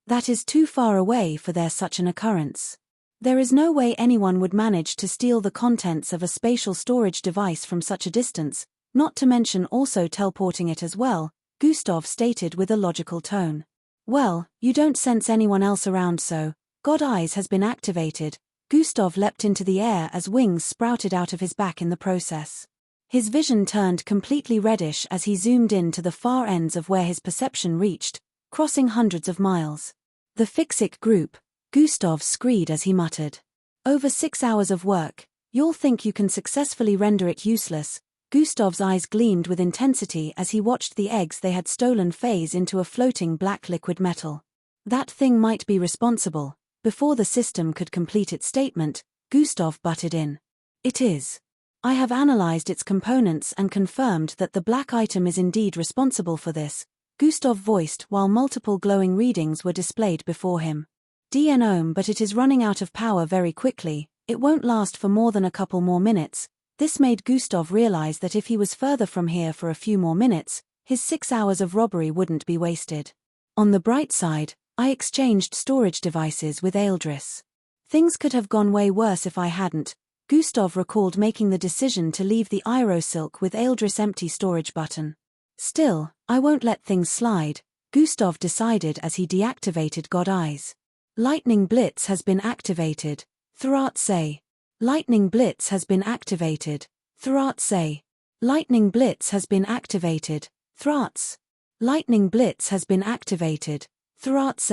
That is too far away for there such an occurrence. There is no way anyone would manage to steal the contents of a spatial storage device from such a distance, not to mention also teleporting it as well, Gustav stated with a logical tone. Well, you don't sense anyone else around, so God Eyes has been activated. Gustav leapt into the air as wings sprouted out of his back in the process. His vision turned completely reddish as he zoomed in to the far ends of where his perception reached, crossing hundreds of miles. The Fixit group, Gustav screed as he muttered. Over 6 hours of work, you'll think you can successfully render it useless. Gustav's eyes gleamed with intensity as he watched the eggs they had stolen phase into a floating black liquid metal. That thing might be responsible. Before the system could complete its statement, Gustav butted in. It is. I have analyzed its components and confirmed that the black item is indeed responsible for this, Gustav voiced while multiple glowing readings were displayed before him. DNOM, but it is running out of power very quickly. It won't last for more than a couple more minutes. This made Gustav realize that if he was further from here for a few more minutes, his 6 hours of robbery wouldn't be wasted. On the bright side, I exchanged storage devices with Eldris. Things could have gone way worse if I hadn't. Gustav recalled making the decision to leave the Aerosilk with Eldris' empty storage button. Still, I won't let things slide, Gustav decided as he deactivated God Eyes. Lightning Blitz has been activated, Thrat say. Lightning Blitz has been activated, Thrat say. Lightning Blitz has been activated. Threats. Lightning Blitz has been activated. Threats.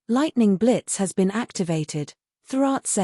Lightning Blitz has been activated. Threats.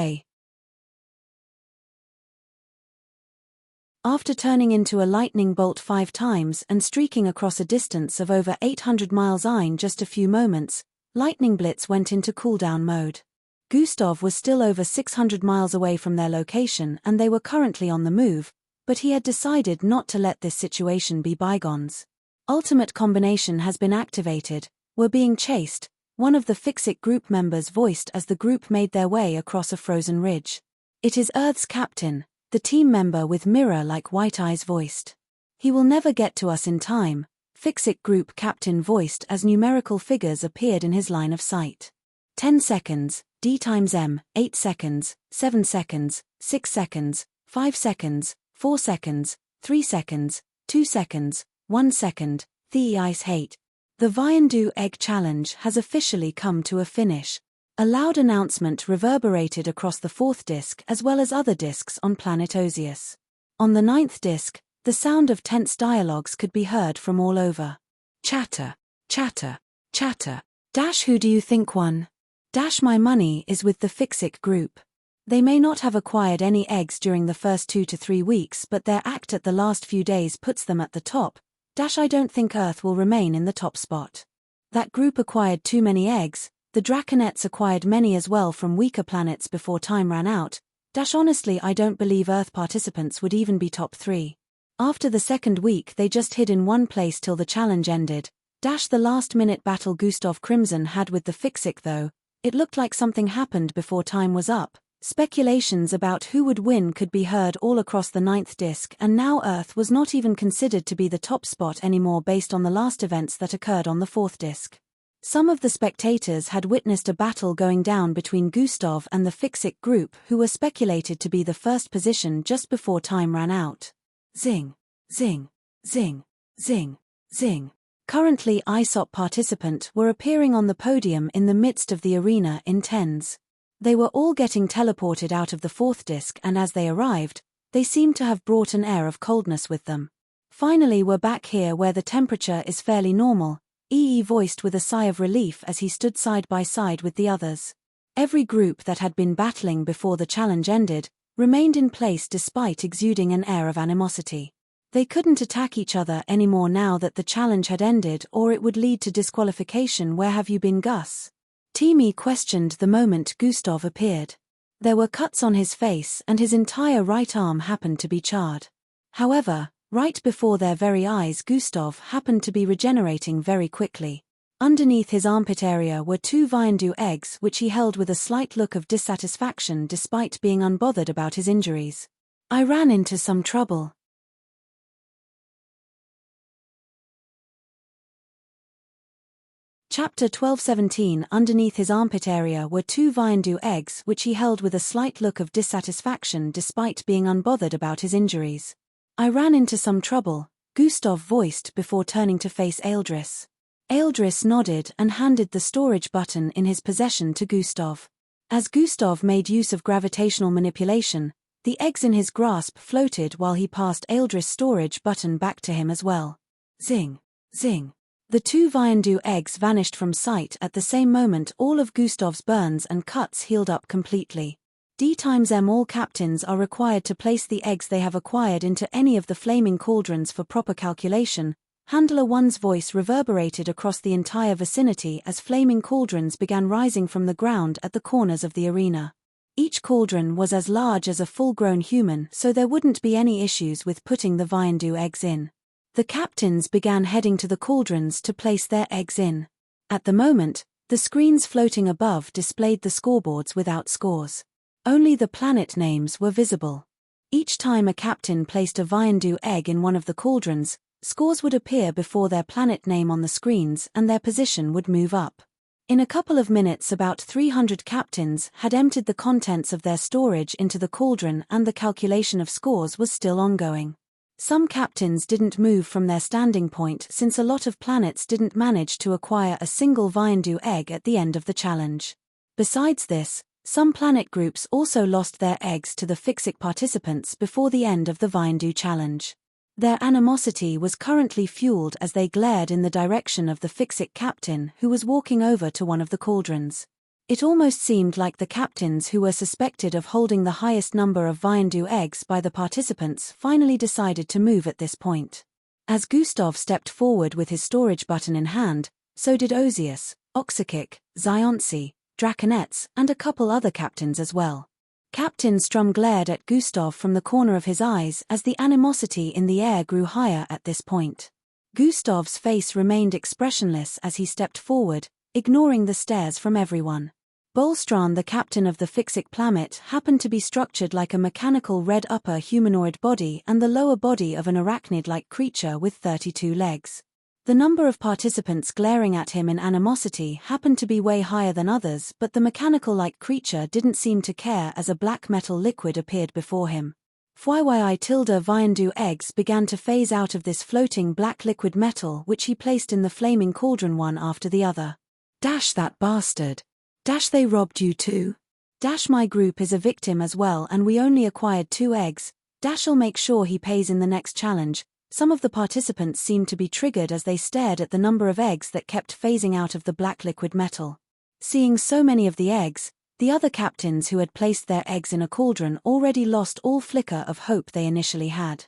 After turning into a lightning bolt 5 times and streaking across a distance of over 800 miles in just a few moments, Lightning Blitz went into cooldown mode. Gustav was still over 600 miles away from their location and they were currently on the move, but he had decided not to let this situation be bygones. Ultimate Combination has been activated. We're being chased, one of the Fixit group members voiced as the group made their way across a frozen ridge. It is Earth's captain, the team member with mirror-like white eyes voiced. He will never get to us in time, Fixit group captain voiced as numerical figures appeared in his line of sight. 10 seconds, D times M, 8 seconds, 7 seconds, 6 seconds, 5 seconds, 4 seconds, 3 seconds, 2 seconds, 1 second, the ice hate. The Viandu Egg Challenge has officially come to a finish. A loud announcement reverberated across the 4th disc as well as other discs on planet Osius. On the 9th disc, the sound of tense dialogues could be heard from all over. Chatter, chatter, chatter. Dash who do you think won? Dash my money is with the Fixit group. They may not have acquired any eggs during the first 2 to 3 weeks but their act at the last few days puts them at the top. Dash I don't think Earth will remain in the top spot. That group acquired too many eggs, the Draconettes acquired many as well from weaker planets before time ran out. Dash honestly I don't believe Earth participants would even be top 3. After the second week they just hid in one place till the challenge ended. Dash the last-minute battle Gustav Crimson had with the Fixit though, it looked like something happened before time was up. Speculations about who would win could be heard all across the 9th disc and now Earth was not even considered to be the top spot anymore based on the last events that occurred on the 4th disc. Some of the spectators had witnessed a battle going down between Gustav and the Fixit group who were speculated to be the first position just before time ran out. Zing, zing, zing, zing, zing. Currently ISOP participant were appearing on the podium in the midst of the arena in tens. They were all getting teleported out of the 4th disc and as they arrived, they seemed to have brought an air of coldness with them. Finally we're back here where the temperature is fairly normal, EE voiced with a sigh of relief as he stood side by side with the others. Every group that had been battling before the challenge ended, remained in place despite exuding an air of animosity. They couldn't attack each other anymore now that the challenge had ended or it would lead to disqualification. Where have you been, Gus? Teamy questioned the moment Gustav appeared. There were cuts on his face and his entire right arm happened to be charred. However, right before their very eyes Gustav happened to be regenerating very quickly. Underneath his armpit area were 2 Viandu eggs which he held with a slight look of dissatisfaction despite being unbothered about his injuries. I ran into some trouble. Chapter 12:17 Underneath his armpit area were 2 Viandu eggs which he held with a slight look of dissatisfaction despite being unbothered about his injuries. I ran into some trouble, Gustav voiced before turning to face Eldris. Eldris nodded and handed the storage button in his possession to Gustav. As Gustav made use of gravitational manipulation, the eggs in his grasp floated while he passed Eldris' storage button back to him as well. Zing, zing. The 2 Viandu eggs vanished from sight at the same moment. All of Gustav's burns and cuts healed up completely. D times M. All captains are required to place the eggs they have acquired into any of the flaming cauldrons for proper calculation. Handler 1's voice reverberated across the entire vicinity as flaming cauldrons began rising from the ground at the corners of the arena. Each cauldron was as large as a full-grown human, so there wouldn't be any issues with putting the Viandu eggs in. The captains began heading to the cauldrons to place their eggs in. At the moment, the screens floating above displayed the scoreboards without scores. Only the planet names were visible. Each time a captain placed a Viandu egg in one of the cauldrons, scores would appear before their planet name on the screens and their position would move up. In a couple of minutes about 300 captains had emptied the contents of their storage into the cauldron and the calculation of scores was still ongoing. Some captains didn't move from their standing point since a lot of planets didn't manage to acquire a single Viandu egg at the end of the challenge. Besides this, some planet groups also lost their eggs to the Fixit participants before the end of the Viandu challenge. Their animosity was currently fueled as they glared in the direction of the Fixic captain who was walking over to one of the cauldrons. It almost seemed like the captains who were suspected of holding the highest number of Viandu eggs by the participants finally decided to move at this point. As Gustav stepped forward with his storage button in hand, so did Ozius, Oxakic, Zionci, Draconets, and a couple other captains as well. Captain Strum glared at Gustav from the corner of his eyes as the animosity in the air grew higher at this point. Gustav's face remained expressionless as he stepped forward, ignoring the stares from everyone. Bolstrand, the captain of the Fixic planet, happened to be structured like a mechanical red upper humanoid body and the lower body of an arachnid-like creature with 32 legs. The number of participants glaring at him in animosity happened to be way higher than others, but the mechanical-like creature didn't seem to care as a black metal liquid appeared before him. Viandu eggs began to phase out of this floating black liquid metal which he placed in the flaming cauldron one after the other. Dash that bastard. Dash they robbed you too. Dash my group is a victim as well and we only acquired 2 eggs. Dash'll make sure he pays in the next challenge. Some of the participants seemed to be triggered as they stared at the number of eggs that kept phasing out of the black liquid metal. Seeing so many of the eggs, the other captains who had placed their eggs in a cauldron already lost all flicker of hope they initially had.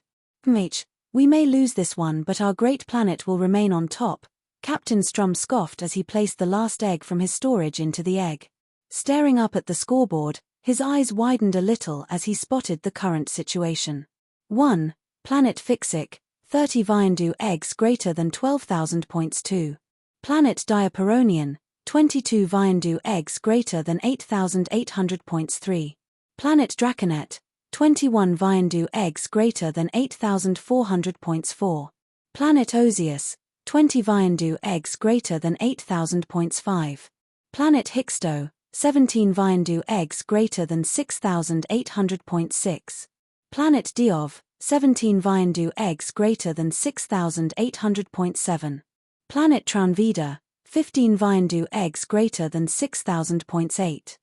We may lose this one but our great planet will remain on top, Captain Strum scoffed as he placed the last egg from his storage into the egg. Staring up at the scoreboard, his eyes widened a little as he spotted the current situation. 1. Planet Fixic, 30 Viandu eggs greater than 12,000 points. 2. Planet Diaperonian, 22 Viandu eggs greater than 8,800 points. 3. Planet Draconet, 21 Viandu eggs greater than 8,400 points. 4. Planet Ozius, 20 Viandu eggs greater than 8,000 points. 5. Planet Hixto, 17 Viandu eggs greater than 6,800 points. 6. Planet Diov, 17 Viandu eggs greater than 6,800 points. 7. Planet Tranvida, 15 Viandu eggs greater than 6,000 points. 8.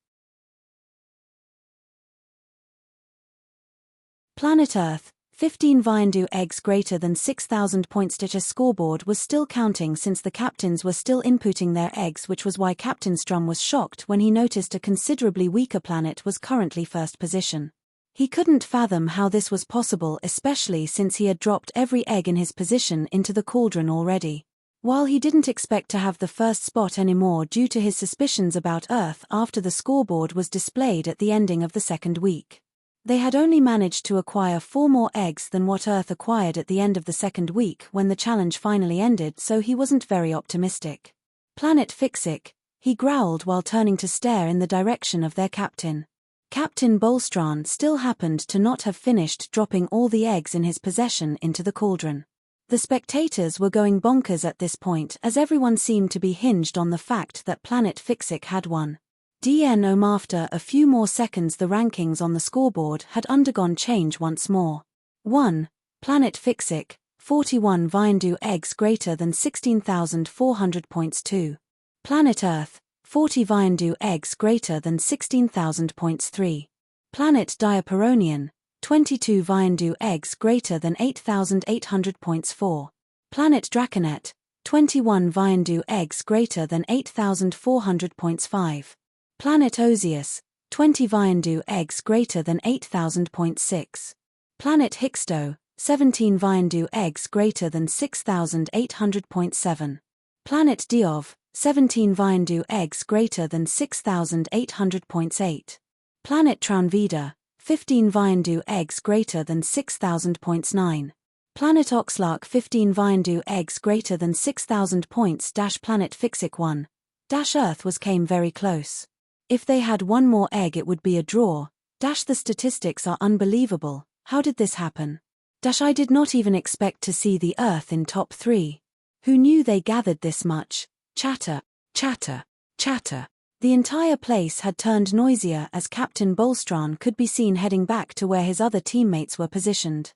Planet Earth, 15 Viandu eggs greater than 6,000 points. The scoreboard was still counting since the captains were still inputting their eggs, which was why Captain Strum was shocked when he noticed a considerably weaker planet was currently first position. He couldn't fathom how this was possible, especially since he had dropped every egg in his position into the cauldron already. While he didn't expect to have the first spot anymore due to his suspicions about Earth after the scoreboard was displayed at the ending of the second week. They had only managed to acquire 4 more eggs than what Earth acquired at the end of the second week when the challenge finally ended, so he wasn't very optimistic. Planet Fixic, he growled while turning to stare in the direction of their captain. Captain Bolstrand still happened to not have finished dropping all the eggs in his possession into the cauldron. The spectators were going bonkers at this point as everyone seemed to be hinged on the fact that Planet Fixic had won. After a few more seconds the rankings on the scoreboard had undergone change once more. 1. Planet Fixic, 41 Viandu eggs greater than 16,400 points. 2. Planet Earth, 40 Viandu eggs greater than 16,000 points. 3. Planet Diaperonian, 22 Viandu eggs greater than 8,800 points. 4. Planet Draconet, 21 Viandu eggs greater than 8,400 points. 5. Planet Ozius, 20 Viandu eggs greater than 8,000 points. 6. Planet Hixto, 17 Viandu eggs greater than 6,800 points. 7. Planet Diov, 17 Viandu eggs greater than 6,800 points. 8. Planet Tranvida, 15 Viandu eggs greater than 6,000 points. 9. Planet Oxlark, 15 Viandu eggs greater than 6,000 points. Planet Fixic 1. Earth came very close. If they had one more egg it would be a draw. The statistics are unbelievable. How did this happen? I did not even expect to see the Earth in top 3. Who knew they gathered this much? Chatter, chatter, chatter. The entire place had turned noisier as Captain Bolstrand could be seen heading back to where his other teammates were positioned.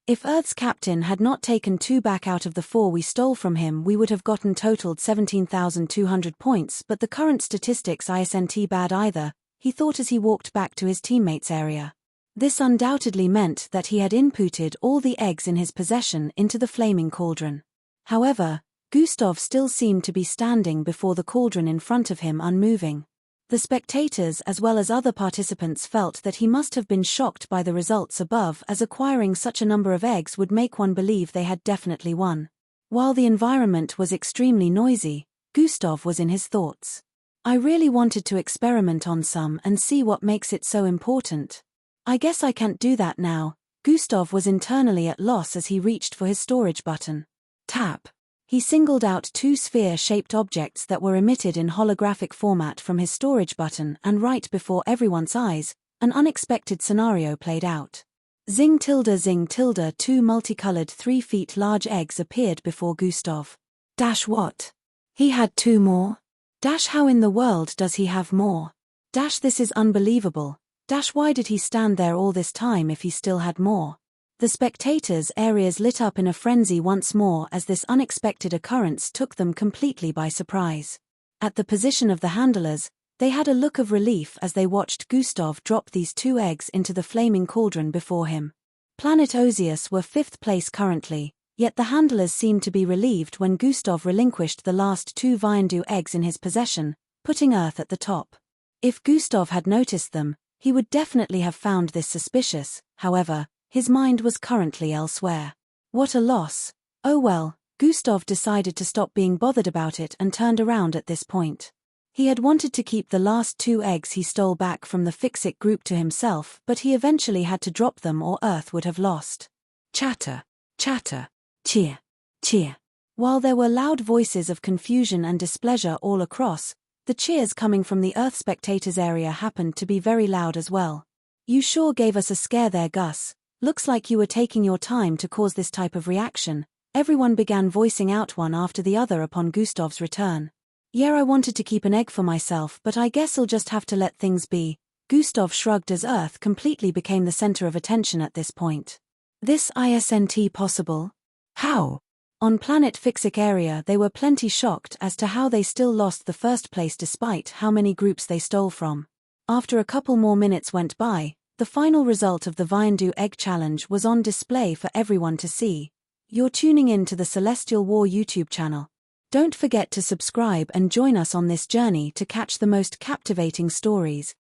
If Earth's captain had not taken 2 back out of the 4 we stole from him, we would have gotten totaled 17,200 points, but the current statistics isn't bad either, he thought as he walked back to his teammates' area. This undoubtedly meant that he had inputted all the eggs in his possession into the flaming cauldron. However, Gustav still seemed to be standing before the cauldron in front of him unmoving. The spectators as well as other participants felt that he must have been shocked by the results above, as acquiring such a number of eggs would make one believe they had definitely won. While the environment was extremely noisy, Gustav was in his thoughts. I really wanted to experiment on some and see what makes it so important. I guess I can't do that now. Gustav was internally at loss as he reached for his storage button. Tap. He singled out two sphere-shaped objects that were emitted in holographic format from his storage button, and right before everyone's eyes, an unexpected scenario played out. Zing tilde, two multicolored 3 feet large eggs appeared before Gustav. Dash what? He had 2 more? Dash how in the world does he have more? Dash this is unbelievable. Dash why did he stand there all this time if he still had more? The spectators' areas lit up in a frenzy once more as this unexpected occurrence took them completely by surprise. At the position of the handlers, they had a look of relief as they watched Gustav drop these 2 eggs into the flaming cauldron before him. Planet Osius were 5th place currently, yet the handlers seemed to be relieved when Gustav relinquished the last 2 Viandu eggs in his possession, putting Earth at the top. If Gustav had noticed them, he would definitely have found this suspicious. However, his mind was currently elsewhere. What a loss. Oh well, Gustav decided to stop being bothered about it and turned around at this point. He had wanted to keep the last 2 eggs he stole back from the Fix-It group to himself, but he eventually had to drop them or Earth would have lost. Chatter, chatter, cheer, cheer. While there were loud voices of confusion and displeasure all across, the cheers coming from the Earth spectators area happened to be very loud as well. You sure gave us a scare there, Gus. Looks like you were taking your time to cause this type of reaction. Everyone began voicing out one after the other upon Gustav's return. Yeah, I wanted to keep an egg for myself, but I guess I'll just have to let things be. Gustav shrugged as Earth completely became the center of attention at this point. This isn't possible? How? On Planet Fixit area they were plenty shocked as to how they still lost the first place despite how many groups they stole from. After a couple more minutes went by, the final result of the Viandu Egg Challenge was on display for everyone to see. You're tuning in to the Celestial War YouTube channel. Don't forget to subscribe and join us on this journey to catch the most captivating stories.